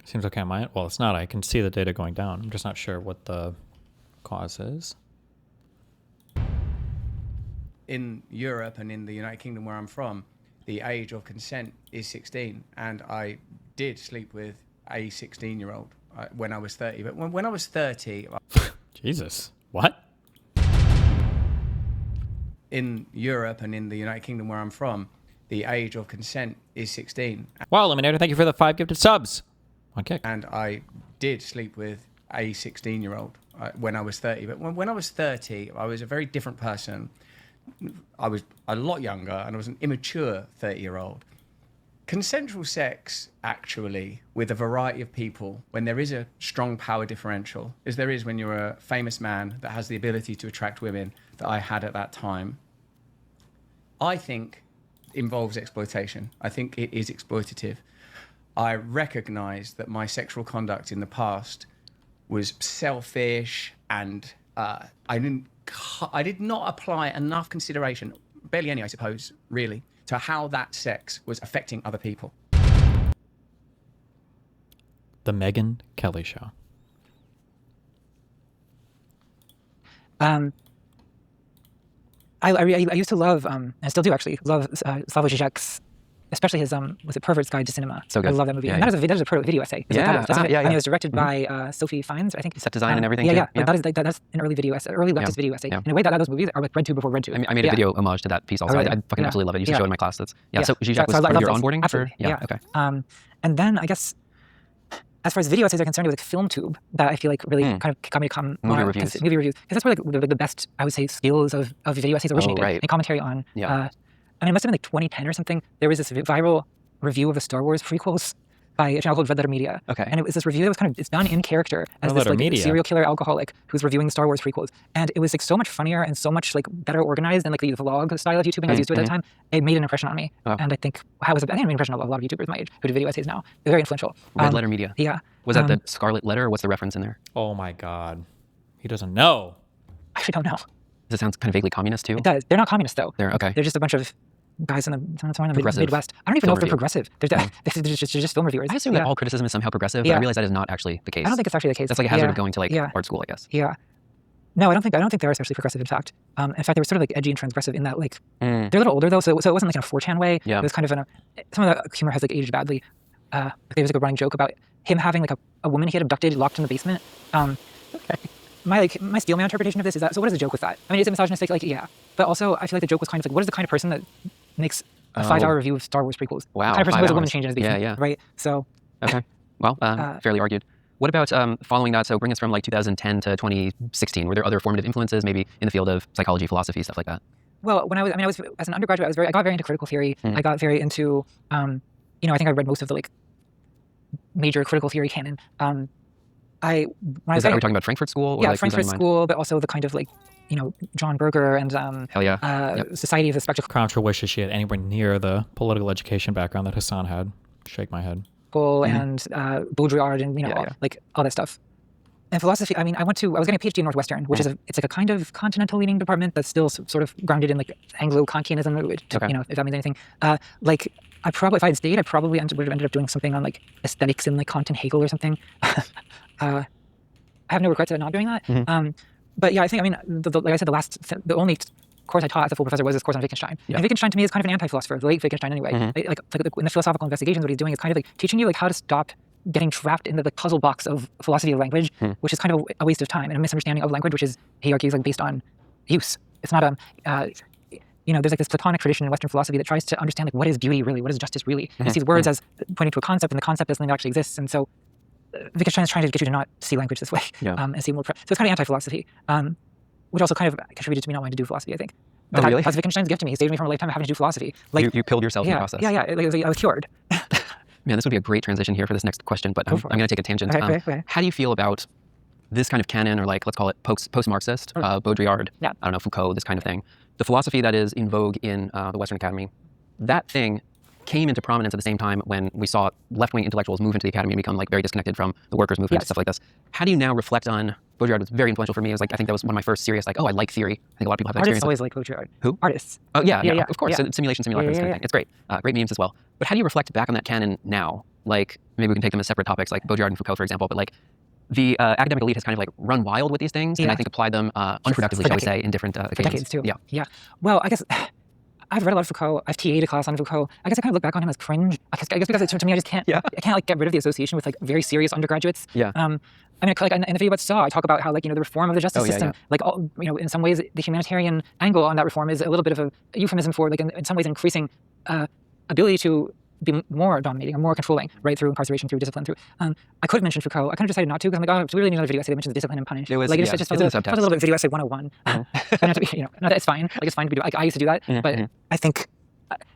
Seems okay on my end. Well, it's not. I can see the data going down. I'm just not sure what the cause is.
In Europe and in the United Kingdom where I'm from, the age of consent is 16, and I did sleep with a 16-year-old when I was 30. But when I was 30...
Jesus. What?
In Europe and in the United Kingdom where I'm from, the age of consent is 16.
Wow, Eliminator, thank you for the 5 gifted subs. On kick.
And I did sleep with a 16-year-old when I was 30. But when I was 30, I was a very different person. I was a lot younger, and I was an immature 30-year-old. Consensual sex, actually, with a variety of people, when there is a strong power differential, as there is when you're a famous man that has the ability to attract women that I had at that time, I think involves exploitation. I think it is exploitative. I recognize that my sexual conduct in the past was selfish, and I did not apply enough consideration, barely any, I suppose, really, to how that sex was affecting other people.
The Megyn Kelly Show.
I used to love, and I still do actually, love Slavoj Žižek's, especially his was it Pervert's Guide to Cinema.
So good.
I love that movie.
Yeah,
and that is a proto video essay.
Yeah.
I mean,
Yeah.
it was directed by Sophie Fiennes, I think.
Set design and everything.
Yeah.
Too.
But that's an early video essay, early leftist video essay. In a way that those movies are like RedTube before RedTube.
I made a video homage to that piece also.
Really?
I fucking absolutely love it. I used to show it in my class. So Zizek was
So I
part of
love
your
those.
onboarding?
Absolutely.
Yeah. Okay.
And then I guess, as far as video essays are concerned, it was like FilmTube that I feel like really kind of got me to come
movie reviews.
Movie reviews, because that's where like the best, I would say, skills of video essays originated.
Right.
And commentary on. I mean, it must have been like 2010 or something. There was this viral review of the Star Wars prequels by a channel called Red Letter Media.
Okay.
And it was this review that was kind of, it's done in character as this like serial killer alcoholic who's reviewing the Star Wars prequels. And it was like so much funnier and so much like better organized than like the vlog style of YouTubing I was used to at that time. It made an impression on me. And I think I think it made an impression on a lot of YouTubers my age who do video essays now. They're very influential.
Red Letter Media.
Yeah.
Was that the Scarlet Letter, or what's the reference in there?
Oh my God. He doesn't know.
I actually don't know.
Does it sound kind of vaguely communist too?
It does. They're not communists though.
They're okay.
They're just a bunch of guys in the Midwest. I don't even know if they're progressive. They're just film reviewers.
I assume that all criticism is somehow progressive, but I realize that is not actually the case.
I don't think it's actually the case.
That's like a hazard of going to like art school, I guess.
Yeah. No, I don't think they are especially progressive. In fact, they were sort of like edgy and transgressive in that like they're a little older though, so it wasn't like in a 4chan way.
Yeah.
It was kind of in a some of the humor has like aged badly. There was like a running joke about him having like a woman he had abducted locked in the basement. My Steelman interpretation of this is that, so what is the joke with that? I mean, is it misogynistic? Like, yeah. But also, I feel like the joke was kind of like, what is the kind of person that makes a 5-hour review of Star Wars prequels?
Wow.
The kind of person who has a woman change in his basement.
Yeah.
Right? So.
Okay. Well, fairly argued. What about following that? So bring us from like 2010 to 2016. Were there other formative influences, maybe in the field of psychology, philosophy, stuff like that?
Well, when I was as an undergraduate, I got very into critical theory. I got very into, I think I read most of the like major critical theory canon. Are we
talking about Frankfurt School? Or
yeah,
like
Frankfurt School, but also the kind of like, John Berger and
Hell yeah.
Society of the Spectacle.
Contra wishes she had anywhere near the political education background that Hasan had. Shake my head.
And Baudrillard and like all that stuff. And philosophy, I mean, I was getting a PhD in Northwestern, which is it's like a kind of continental leaning department that's still sort of grounded in like Anglo-Kantianism, if that means anything. If I had stayed, I probably would have ended up doing something on like aesthetics and like Kant and Hegel or something. I have no regrets about not doing that. But yeah, I think, like I said, the only course I taught as a full professor was this course on Wittgenstein. And Wittgenstein to me is kind of an anti-philosopher, the late Wittgenstein anyway. Like in the philosophical investigations, what he's doing is kind of like teaching you like how to stop getting trapped into the puzzle box of philosophy of language, which is kind of a waste of time and a misunderstanding of language, which is hierarchy is like based on use. It's not there's like this Platonic tradition in Western philosophy that tries to understand like what is beauty really, what is justice really. And it sees words as pointing to a concept, and the concept is something that actually exists. And so Wittgenstein is trying to get you to not see language this way, and see more. So it's kind of anti-philosophy, which also kind of contributed to me not wanting to do philosophy, I think. But
really?
That's Wittgenstein's gift to me. He saved me from a lifetime of having to do philosophy. Like
you killed yourself in the process.
Yeah. I was cured.
Man, this would be a great transition here for this next question, but I'm going to take a tangent.
Okay.
How do you feel about this kind of canon, or like, let's call it post-Marxist, Baudrillard, I don't know, Foucault, this kind of thing? The philosophy that is in vogue in the Western Academy, that thing came into prominence at the same time when we saw left-wing intellectuals move into the academy and become like very disconnected from the workers' movement and stuff like this. How do you now reflect on Baudrillard? Was very influential for me. It was like, I think that was one of my first serious, like, oh, I like theory. I think a lot of people have that
Artists
experience.
always like Baudrillard.
Who?
Artists.
Oh, yeah, of course.
Yeah.
So simulation, simulacrum, this kind of thing. It's great. Great memes as well. But how do you reflect back on that canon now? Like, maybe we can take them as separate topics, like Baudrillard and Foucault, for example, but like, the academic elite has kind of like run wild with these things, and I think applied them unproductively, shall we say, in different occasions.
For decades too.
Yeah.
Well, I guess I've read a lot of Foucault. I've TA'd a class on Foucault. I guess I kind of look back on him as cringe. I guess because to me, I just can't. I can't like get rid of the association with like very serious undergraduates.
Yeah.
I mean, like in the video about Saw, I talk about how like the reform of the justice system, like all, in some ways, the humanitarian angle on that reform is a little bit of a euphemism for like in some ways increasing ability to be more dominating or more controlling, right, through incarceration, through discipline, through. I could have mentioned Foucault. I kind of decided not to because I'm like, oh, we really need another video essay that mentions discipline and punish.
It was,
like, it's just a little bit video essay 101. Not to be, not that it's fine. Like it's fine to be. Like I used to do that, but I think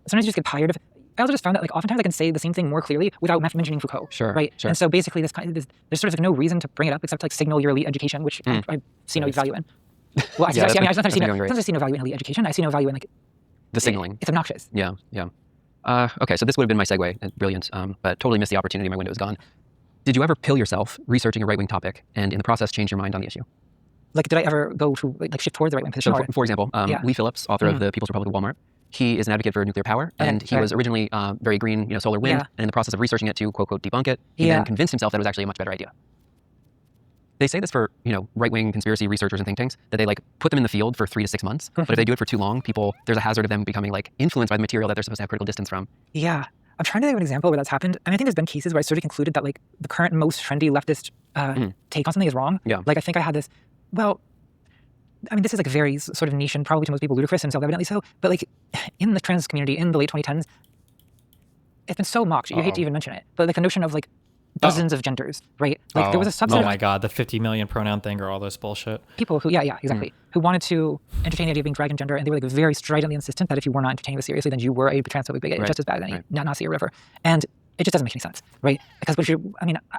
sometimes you just get tired of it. I also just found that like oftentimes I can say the same thing more clearly without mentioning Foucault. Right. Sure. And so basically, there's sort of like no reason to bring it up except to like signal your elite education, which I see no value in. Well, I sometimes see no value in elite education. I see no value in like
the signaling.
It's obnoxious.
Yeah. Okay, so this would have been my segue. Brilliant. But totally missed the opportunity. My window was gone. Did you ever pill yourself researching a right-wing topic and in the process change your mind on the issue?
Like, did I ever go to like shift towards the right-wing position?
So, for example, Lee Phillips, author of The People's Republic of Walmart, he is an advocate for nuclear power, and he was originally very green, solar wind, and in the process of researching it to quote debunk it, he then convinced himself that it was actually a much better idea. They say this for, right-wing conspiracy researchers and think tanks, that they like put them in the field for 3 to 6 months. But if they do it for too long, there's a hazard of them becoming like influenced by the material that they're supposed to have critical distance from.
Yeah. I'm trying to think of an example where that's happened. And I think there's been cases where I sort of concluded that like the current most trendy leftist take on something is wrong.
Yeah.
Like I think I had this, well, I mean, this is like very sort of niche and probably to most people ludicrous and self-evidently so, but like in the trans community in the late 2010s, it's been so mocked. You hate to even mention it, but like the notion of like dozens of genders, right? Like there was a subset
Oh my God, the 50 million pronoun thing or all this bullshit.
People who, exactly, who wanted to entertain the idea of being dragon gender, and they were like very stridently insistent that if you were not entertaining this seriously, then you were a transphobic bigot, just as bad as any Nazi or whatever. And it just doesn't make any sense, right? Because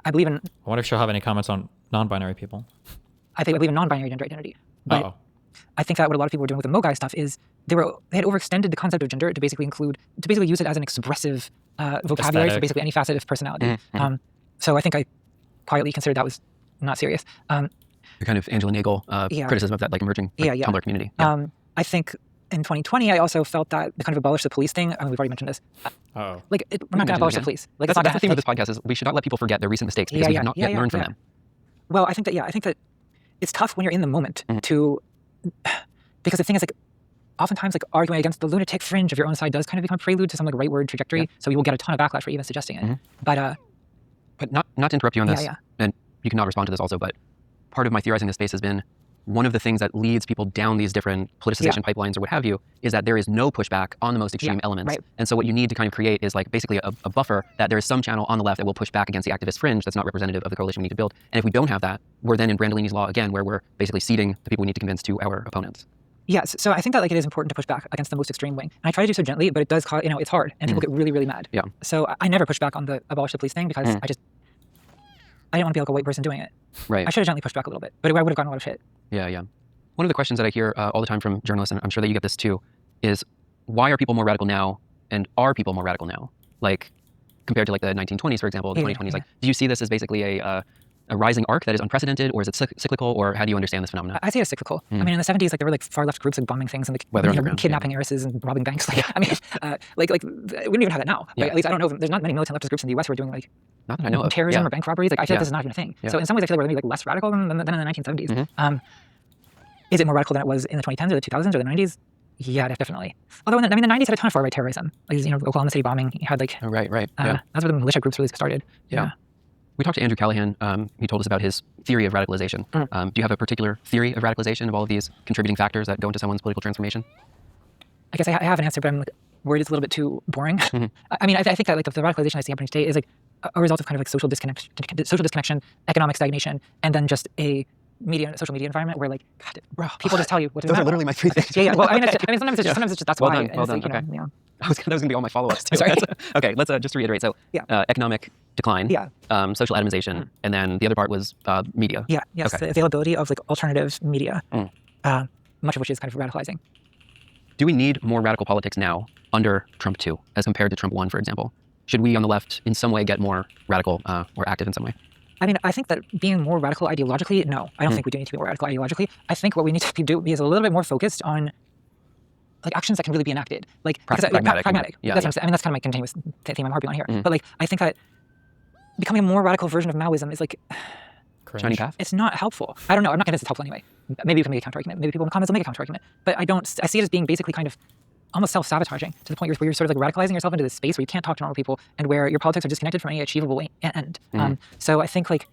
I believe in.
I wonder if she'll have any comments on non-binary people.
I believe in non-binary gender identity, but I think that what a lot of people were doing with the Mogai stuff is they had overextended the concept of gender to basically use it as an expressive vocabulary for basically any facet of personality. So I think I quietly considered that was not serious.
The kind of Angela Nagel criticism of that like emerging Tumblr community.
I think in 2020 I also felt that the kind of abolish the police thing. I mean, we've already mentioned this. We're not going to abolish the police. Like
that's the theme of this podcast is we should not let people forget their recent mistakes because we have not yet learned from them.
Well, I think that it's tough when you're in the moment to, because the thing is like, oftentimes like arguing against the lunatic fringe of your own side does kind of become a prelude to some like rightward trajectory. So you will get a ton of backlash for even suggesting it.
But not to interrupt you on this, and you can not respond to this also, but part of my theorizing this space has been one of the things that leads people down these different politicization pipelines or what have you is that there is no pushback on the most extreme elements.
Right.
And so what you need to kind of create is like basically a buffer that there is some channel on the left that will push back against the activist fringe that's not representative of the coalition we need to build. And if we don't have that, we're then in Brandolini's law again, where we're basically ceding the people we need to convince to our opponents.
Yes, so I think that like it is important to push back against the most extreme wing. And I try to do so gently, but it does cause, it's hard and people get really, really mad.
Yeah.
So I never push back on the abolish the police thing because I didn't want to be like a white person doing it.
Right.
I should have gently pushed back a little bit, but I would have gotten a lot of shit.
Yeah. One of the questions that I hear all the time from journalists, and I'm sure that you get this too, is why are people more radical now, and are people more radical now? Like, compared to like the 1920s, for example, the 2020s. Like, do you see this as basically a rising arc that is unprecedented, or is it cyclical, or how do you understand this phenomenon?
I see it as cyclical. I mean, in the 70s, like there were like far left groups like bombing things and like kidnapping heiresses and robbing banks. Like, I mean, we don't even have that now. Like, at least I don't know. There's not many militant leftist groups in the U.S. who are doing like
not that I know of.
Terrorism or bank robberies. Like, I feel like this is not even a thing. So in some ways, I feel like we're maybe like less radical than in the 1970s. Is it more radical than it was in the 2010s or the 2000s or the 90s? Yeah, definitely. Although the 90s had a ton of far right terrorism. Like, Oklahoma City bombing. You had like
right.
That's where the militia groups really started.
Yeah. We talked to Andrew Callahan. He told us about his theory of radicalization. Do you have a particular theory of radicalization of all of these contributing factors that go into someone's political transformation?
I guess I have an answer, but I'm like, worried it's a little bit too boring. I mean, I think that like the radicalization I see happening today is like a result of kind of like social disconnection, economic stagnation, and then just a social media environment where like, God, bro, people just tell you what to do.
Those are literally my 3 things.
Yeah. Well, I mean, sometimes it's just that's
well
why.
Done, well done.
Like,
Okay.
You know,
That was going to be all my follow-ups too.
Sorry.
Okay, let's just reiterate. So, economic decline, social atomization, and then the other part was media.
Yeah. Yes.
Okay.
The availability of like alternative media, much of which is kind of radicalizing.
Do we need more radical politics now under Trump 2 as compared to Trump 1, for example? Should we on the left in some way get more radical or active in some way?
I mean, I think that being more radical ideologically, no. I don't think we do need to be more radical ideologically. I think what we need to do is a little bit more focused on like actions that can really be enacted. Like pragmatic.
Yeah,
that's what I'm saying. I mean, that's kind of my continuous theme I'm harping on here. But like, I think that becoming a more radical version of Maoism is like
Shiny path?
It's not helpful. I don't know. I'm not convinced it's helpful anyway. Maybe you can make a counter-argument. Maybe people in the comments will make a counter-argument. But I see it as being basically kind of almost self-sabotaging to the point where you're sort of like radicalizing yourself into this space where you can't talk to normal people and where your politics are disconnected from any achievable end. So I think like,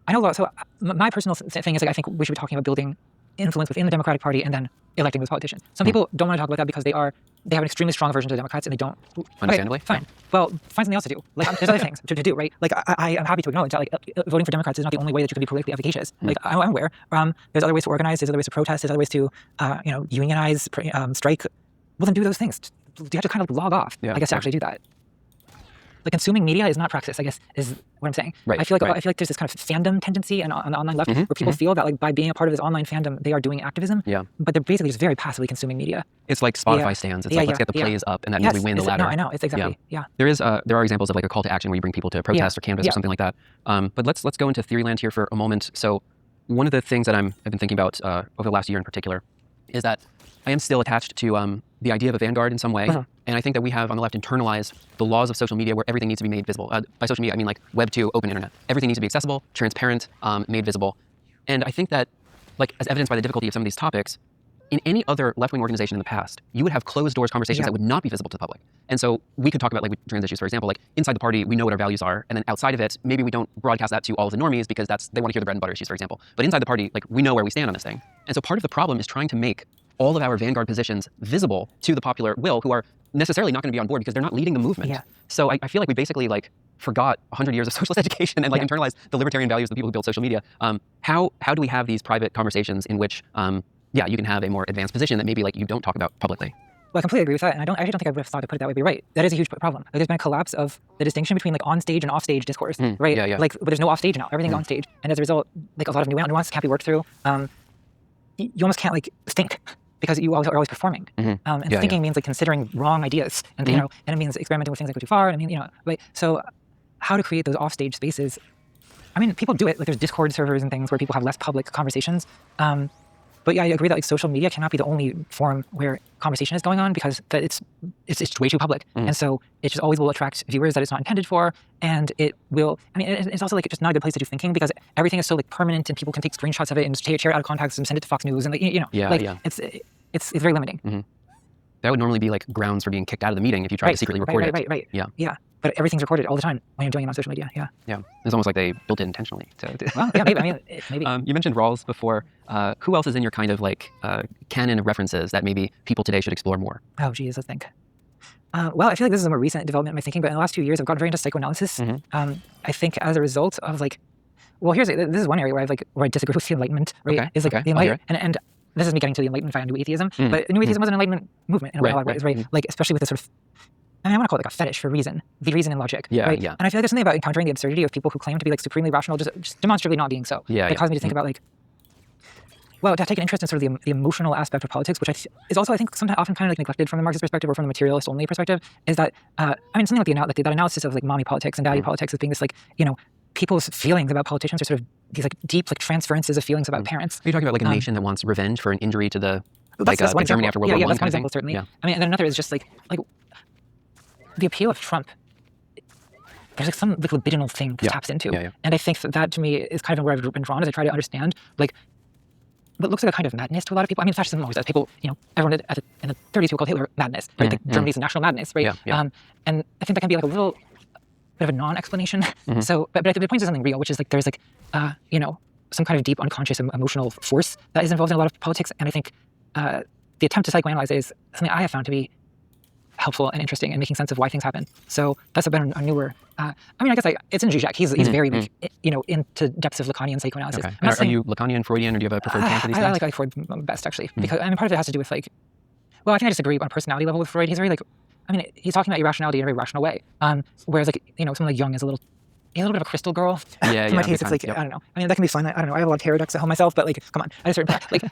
I know a lot. So my personal thing is like, I think we should be talking about building influence within the Democratic Party and then electing those politicians. Some people don't want to talk about that because they have an extremely strong aversion to the Democrats and they don't.
Understandably.
Okay, fine. Well, find something else to do. Like there's other things to do, right? Like I am happy to acknowledge that like voting for Democrats is not the only way that you can be politically efficacious. Like I'm aware. There's other ways to organize. There's other ways to protest. There's other ways to unionize, strike. Well, then do those things. You have to kind of log off, I guess, to actually do that. Like consuming media is not praxis, I guess, is what I'm saying.
Right,
I feel like there's this kind of fandom tendency on the online left where people feel that like by being a part of this online fandom, they are doing activism.
Yeah.
But they're basically just very passively consuming media.
It's like Spotify stands. It's like, let's get the plays up, and that means we win the ladder.
No, I know. It's exactly,
There are examples of like a call to action where you bring people to protest or canvas or something like that. But let's go into theory land here for a moment. So one of the things that I've been thinking about over the last year in particular is that I am still attached to the idea of a vanguard in some way. And I think that we have on the left internalized the laws of social media where everything needs to be made visible. By social media, I mean like Web 2, open internet. Everything needs to be accessible, transparent, made visible. And I think that, like as evidenced by the difficulty of some of these topics, in any other left-wing organization in the past, you would have closed doors conversations that would not be visible to the public. And so we could talk about like trans issues, for example, like inside the party, we know what our values are. And then outside of it, maybe we don't broadcast that to all of the normies because they want to hear the bread and butter issues, for example. But inside the party, like we know where we stand on this thing. And so part of the problem is trying to make all of our vanguard positions visible to the popular will who are necessarily not going to be on board because they're not leading the movement. So I feel like we basically like forgot 100 years of socialist education and like internalized the libertarian values of the people who built social media. How do we have these private conversations in which, you can have a more advanced position that maybe like you don't talk about publicly?
Well, I completely agree with that, and I actually don't think I would have thought to put it that way. But you're right, that is a huge problem. Like, there's been a collapse of the distinction between like on-stage and off-stage discourse, right? Like, but there's no off-stage now. Everything's on-stage, and as a result, like a lot of nuance can't be worked through. You almost can't like think because you are always performing. Thinking means like considering wrong ideas, and and it means experimenting with things that go too far. And I mean, right? So, how to create those off-stage spaces? I mean, people do it. Like, there's Discord servers and things where people have less public conversations. But yeah, I agree that like social media cannot be the only forum where conversation is going on because that it's way too public, and so it just always will attract viewers that it's not intended for, and it will. I mean, it's also like just not a good place to do thinking because everything is so like permanent, and people can take screenshots of it and share it out of context and send it to Fox News, and like it's very limiting.
That would normally be like grounds for being kicked out of the meeting if you tried to secretly record it.
Right.
Yeah.
But everything's recorded all the time when you're doing it on social media.
Yeah. It's almost like they built it intentionally.
Well, yeah, maybe. I mean, maybe.
You mentioned Rawls before. Who else is in your kind of like canon of references that maybe people today should explore more?
Oh, geez, let's think. Well, I feel like this is a more recent development in my thinking, but in the last few years, I've gotten very into psychoanalysis. I think as a result of like, well, this is one area where I disagree with the Enlightenment. Right?
Okay.
Is like the Enlightenment, and this is me getting to the Enlightenment via New Atheism. But New Atheism was an Enlightenment movement in a lot of ways, right? Like especially with this sort of. I want to call it like a fetish for reason, the reason and logic. Right? And I feel like there's something about encountering the absurdity of people who claim to be like supremely rational, just demonstrably not being so. It caused me to think about like, well, to take an interest in sort of the emotional aspect of politics, which is also I think often kind of like neglected from the Marxist perspective or from the materialist only perspective. Is that something like that analysis of like mommy politics and daddy politics as being this like people's feelings about politicians are sort of these like deep like transferences of feelings about parents.
Are you talking about like a nation that wants revenge for an injury to the
like
Germany after World War I?
That's one example certainly. I mean, and then another is just like. The appeal of Trump, there's like some like libidinal thing that taps into. And I think that to me is kind of where I've been drawn as I try to understand like what looks like a kind of madness to a lot of people. I mean, fascism always does. People, everyone in the 30s who called Hitler madness, right? Like Germany's national madness, right? And I think that can be like a little bit of a non-explanation. So, but it points to something real, which is like there's like, you know, some kind of deep unconscious emotional force that is involved in a lot of politics. And I think the attempt to psychoanalyze it is something I have found to be helpful and interesting in making sense of why things happen. So that's been a newer. I mean, I guess it's in Zizek. He's very like, you know, into depths of Lacanian psychoanalysis.
Okay. Are you Lacanian, Freudian, or do you have a preferred camp for these things?
I like Freud best actually, because I mean, part of it has to do with like, well, I think I disagree on a personality level with Freud. He's very like, I mean, he's talking about irrationality in a very rational way. Whereas like, you know, someone like Jung is a little bit of a crystal girl.
Yeah,
For my taste, it's like, I don't know. I mean, that can be fun. I don't know. I have a lot of tarot decks at home myself, but like, come on. At a certain point, like,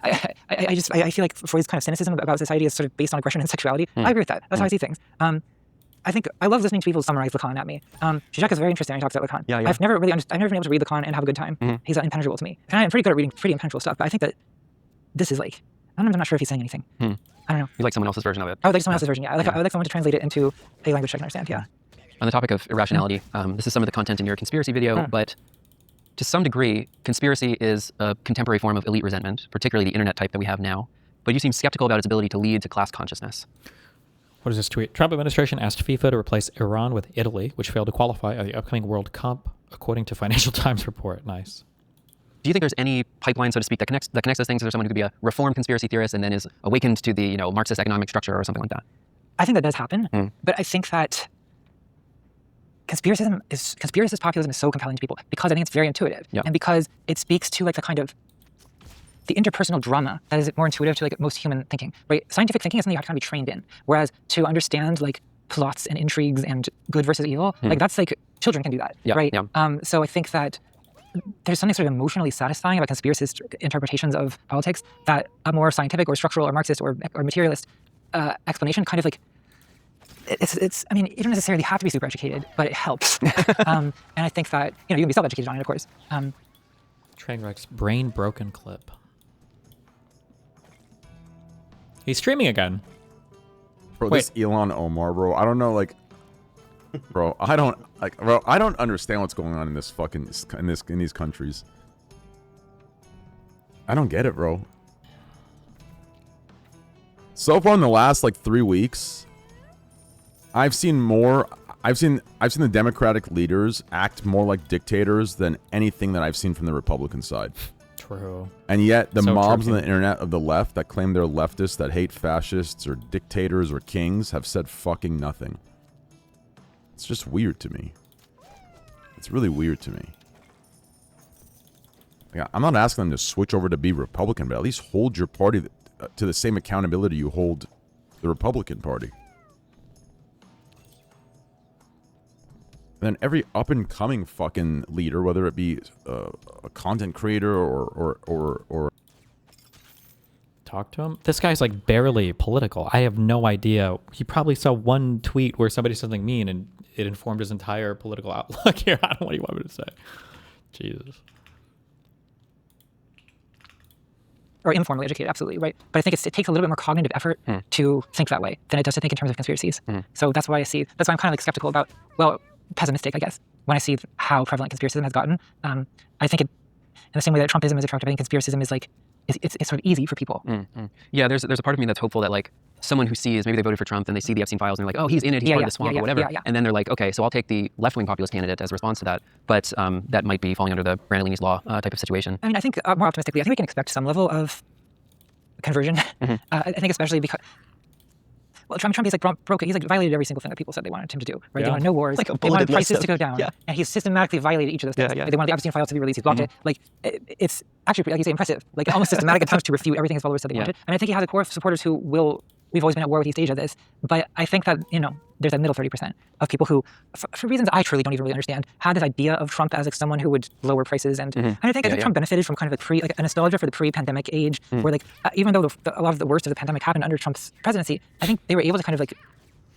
I feel like Freud's kind of cynicism about society is sort of based on aggression and sexuality. I agree with that. That's how I see things. I think I love listening to people summarize Lacan at me. Zizek is very interesting when he talks about Lacan.
Yeah.
I've never been able to read Lacan and have a good time. He's impenetrable to me. And I'm pretty good at reading pretty impenetrable stuff, but I think that this is like, I'm not sure if he's saying anything. I don't know.
You like someone else's version of it?
I would like someone else's version, yeah. I would like someone to translate it into a language I can understand, yeah.
On the topic of irrationality, this is some of the content in your conspiracy video, but to some degree, conspiracy is a contemporary form of elite resentment, particularly the internet type that we have now. But you seem skeptical about its ability to lead to class consciousness.
What is this tweet? Trump administration asked FIFA to replace Iran with Italy, which failed to qualify at the upcoming World Cup, according to Financial Times report. Nice.
Do you think there's any pipeline, so to speak, that connects those things? Is there someone who could be a reformed conspiracy theorist and then is awakened to the Marxist economic structure or something like that?
I think that does happen, but I think that conspiracist populism is so compelling to people because I think it's very intuitive, and because it speaks to like the kind of the interpersonal drama that is more intuitive to like most human thinking, right? Scientific thinking is something you have to kind of be trained in, whereas to understand like plots and intrigues and good versus evil, like that's like children can do that, right? So I think that there's something sort of emotionally satisfying about conspiracist interpretations of politics that a more scientific or structural or Marxist or materialist explanation kind of like it's I mean, you don't necessarily have to be super educated, but it helps. And I think that you can be self-educated on it, of course.
Trainwreck's brain broken clip. He's streaming again.
Bro, this Elon Omar, bro. I don't know, like, bro. I don't understand what's going on in this fucking in these countries. I don't get it, bro. So far in the last like 3 weeks, I've seen the Democratic leaders act more like dictators than anything that I've seen from the Republican side.
True.
And yet the mobs on the internet of the left that claim they're leftists, that hate fascists or dictators or kings, have said fucking nothing. It's just weird to me. It's really weird to me. Like, I'm not asking them to switch over to be Republican, but at least hold your party to the same accountability you hold the Republican Party. Then every up-and-coming fucking leader, whether it be a content creator or
talk to him. This guy's like barely political. I have no idea. He probably saw one tweet where somebody said something mean and it informed his entire political outlook. Here, I don't know what you want me to say. Jesus.
Or informally educated, absolutely, right? But I think it takes a little bit more cognitive effort to think that way than it does to think in terms of conspiracies. So that's why I'm kind of like skeptical about, well, pessimistic, I guess, when I see how prevalent conspiracism has gotten. I think in the same way that Trumpism is attractive, I think conspiracism is like, it's sort of easy for people.
Yeah, there's a part of me that's hopeful that like someone who sees, maybe they voted for Trump and they see the Epstein files and they're like, oh, he's in it, he's part of the swamp or whatever. And then they're like, okay, so I'll take the left-wing populist candidate as a response to that. But that might be falling under the Brandolini's law type of situation.
I mean, I think more optimistically, I think we can expect some level of conversion. I think especially because, well, Trump is like broke. He's like violated every single thing that people said they wanted him to do. Right? They wanted no wars. Like they wanted prices to go down. And he's systematically violated each of those things. Like, they wanted the Epstein files to be released. He's blocked it. Like it's actually, like you say, impressive. Like almost systematic attempts to refute everything his followers said they wanted. And I think he has a core of supporters who will. We've always been at war with East Asia this, but I think that, there's that middle 30% of people who, for reasons I truly don't even really understand, had this idea of Trump as like someone who would lower prices. And I think Trump benefited from kind of like a nostalgia for the pre-pandemic age, where like, even though a lot of the worst of the pandemic happened under Trump's presidency, I think they were able to kind of like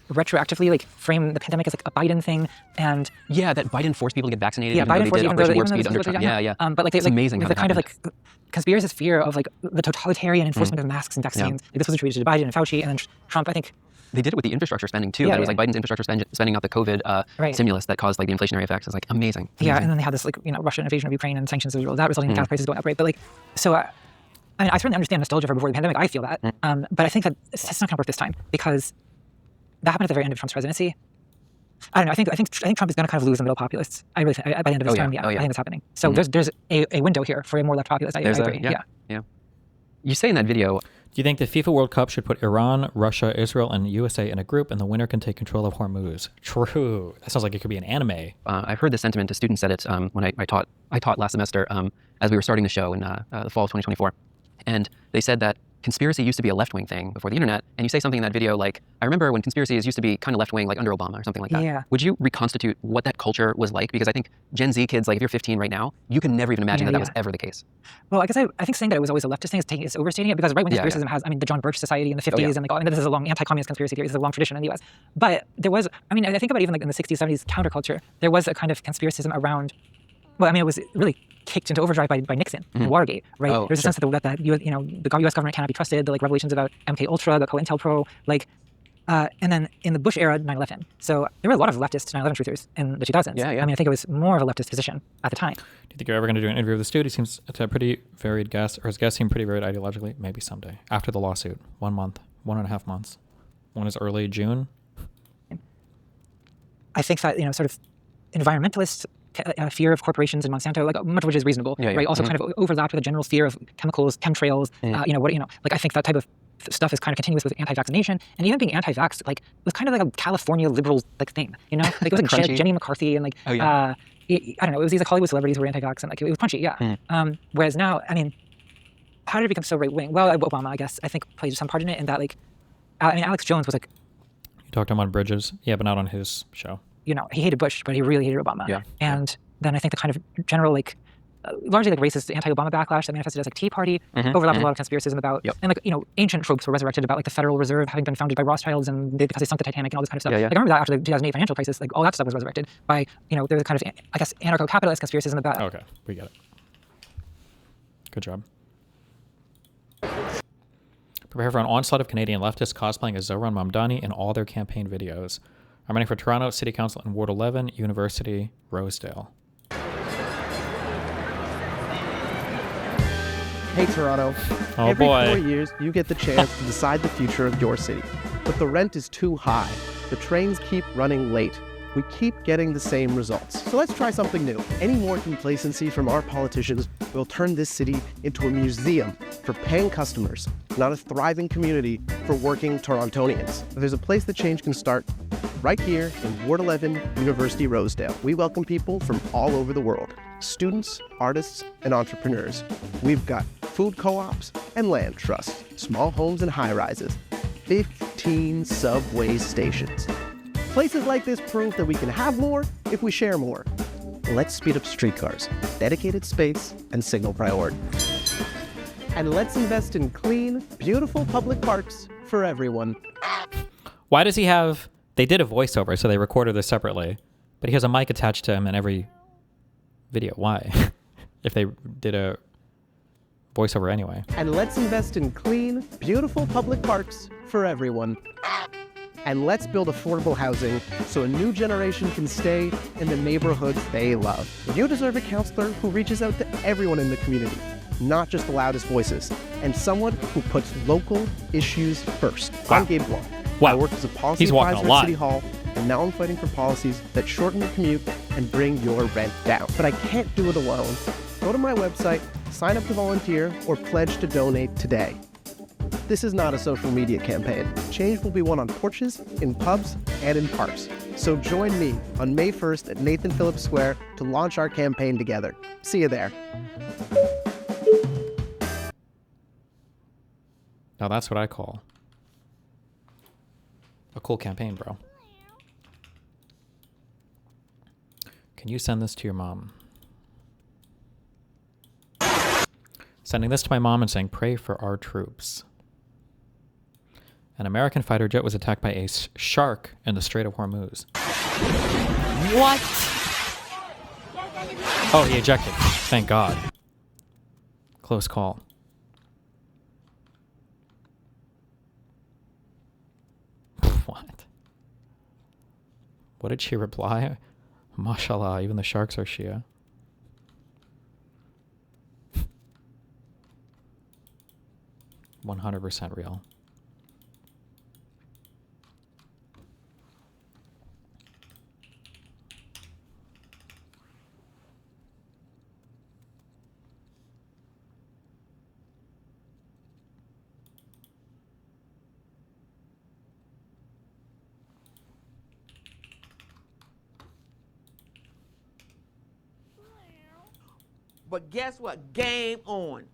retroactively like frame the pandemic as like a Biden thing. And
yeah, that Biden forced people to get vaccinated.
Yeah, Biden forced
even though
but like
it's amazing.
The kind of like conspiracist fear of like the totalitarian enforcement of masks and vaccines. Like, this was attributed to Biden and Fauci, and then Trump, I think.
They did it with the infrastructure spending too. It was like Biden's infrastructure spending, not the COVID stimulus that caused like the inflationary effects. It's like amazing.
Yeah, and then they had this like Russian invasion of Ukraine and sanctions of Israel, that resulting in gas prices going up, right? But like, so I mean, I certainly understand nostalgia for before the pandemic. I feel that, but I think that it's not going to work this time because that happened at the very end of Trump's presidency, I don't know. I think Trump is going to kind of lose the middle populists. I really by the end of his term, I think that's happening. So there's a window here for a more left populist. I agree.
Yeah. You say in that video.
Do you think the FIFA World Cup should put Iran, Russia, Israel, and USA in a group, and the winner can take control of Hormuz? True. That sounds like it could be an anime.
I've heard the sentiment. A student said it when I taught last semester as we were starting the show in the fall of 2024, and they said that conspiracy used to be a left-wing thing before the internet. And you say something in that video like, I remember when conspiracies used to be kind of left-wing, like under Obama or something like that.
Yeah.
Would you reconstitute what that culture was like? Because I think Gen Z kids, like if you're 15 right now, you can never even imagine that was ever the case.
Well, I guess I think saying that it was always a leftist thing is overstating it, because right-wing conspiracism has, the John Birch Society in the 50s, and this is a long anti-communist conspiracy theory. This is a long tradition in the US. But there was, I think about even like in the 60s, 70s counterculture, there was a kind of conspiracism around, it was really kicked into overdrive by Nixon and Watergate, right? There's a sense that the U.S. government cannot be trusted. The revelations about MK Ultra, the COINTELPRO, and then in the Bush era, 9/11. So there were a lot of leftist 9/11 truthers in the 2000s. I think it was more of a leftist position at the time.
Do you think you're ever going to do an interview with this dude? He seems to have pretty varied guests, or his guests seem pretty varied ideologically. Maybe someday after the lawsuit, 1 month, 1.5 months. One is early June.
I think that sort of environmentalist fear of corporations and Monsanto, much of which is reasonable, right? Also kind of overlapped with a general fear of chemicals, chemtrails. I think that type of stuff is kind of continuous with anti-vaccination, and even being anti-vax, was kind of like a California liberal thing, it was like Jenny McCarthy and I don't know, it was these Hollywood celebrities who were anti-vax, and it was punchy, whereas now, how did it become so right-wing? Well, Obama, I guess, I think played some part in it, in that Alex Jones was like,
you talked to him on Bridges, yeah, but not on his show.
He hated Bush, but he really hated Obama. And then I think the kind of general largely racist anti-Obama backlash that manifested as Tea Party overlapped with a lot of conspiracism about, and ancient tropes were resurrected about the Federal Reserve having been founded by Rothschilds and because they sunk the Titanic and all this kind of stuff. I remember that after the 2008 financial crisis, all that stuff was resurrected by there was a kind of anarcho-capitalist conspiracism about.
Okay, we get it. Good job. Prepare for an onslaught of Canadian leftists cosplaying as Zohran Mamdani in all their campaign videos. I'm running for Toronto City Council in Ward 11, University, Rosedale.
Hey Toronto. Every 4 years, you get the chance to decide the future of your city. But the rent is too high. The trains keep running late. We keep getting the same results. So let's try something new. Any more complacency from our politicians will turn this city into a museum for paying customers, not a thriving community for working Torontonians. There's a place that change can start right here in Ward 11, University, Rosedale. We welcome people from all over the world. Students, artists, and entrepreneurs. We've got food co-ops and land trusts, small homes and high-rises, 15 subway stations. Places like this prove that we can have more if we share more. Let's speed up streetcars, dedicated space, and signal priority. And let's invest in clean, beautiful public parks for everyone.
Why does he have... They did a voiceover, so they recorded this separately. But he has a mic attached to him in every video. Why? If they did a voiceover anyway.
And let's invest in clean, beautiful public parks for everyone. And let's build affordable housing so a new generation can stay in the neighborhoods they love. You deserve a counselor who reaches out to everyone in the community, not just the loudest voices, and someone who puts local issues first.
Wow.
I'm Gabe Blunt.
Wow.
I worked as a policy
He's walking
advisor
a lot.
at City Hall, and now I'm fighting for policies that shorten your commute and bring your rent down. But I can't do it alone. Go to my website, sign up to volunteer, or pledge to donate today. This is not a social media campaign. Change will be won on porches, in pubs, and in parks. So join me on May 1st at Nathan Phillips Square to launch our campaign together. See you there.
Now that's what I call a cool campaign, bro. Can you send this to your mom? Sending this to my mom and saying, pray for our troops. An American fighter jet was attacked by a shark in the Strait of Hormuz.
What?
Oh, he ejected. Thank God. Close call. What? What did she reply? Mashallah, even the sharks are Shia. %100% real.
But guess what? Game on.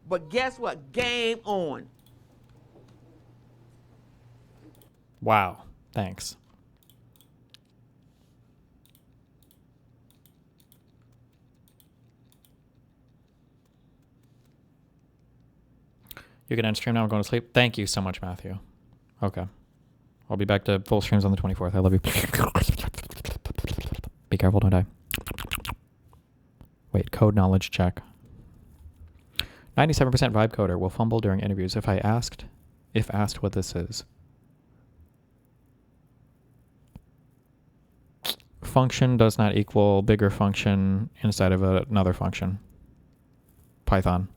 But guess what? Game on.
Wow. Thanks. You can end stream now. I'm going to sleep. Thank you so much, Matthew. Okay. I'll be back to full streams on the 24th. I love you. Be careful, don't die. Wait, code knowledge check. 97% vibe coder will fumble during interviews if asked what this is. Function does not equal bigger function inside of another function. Python.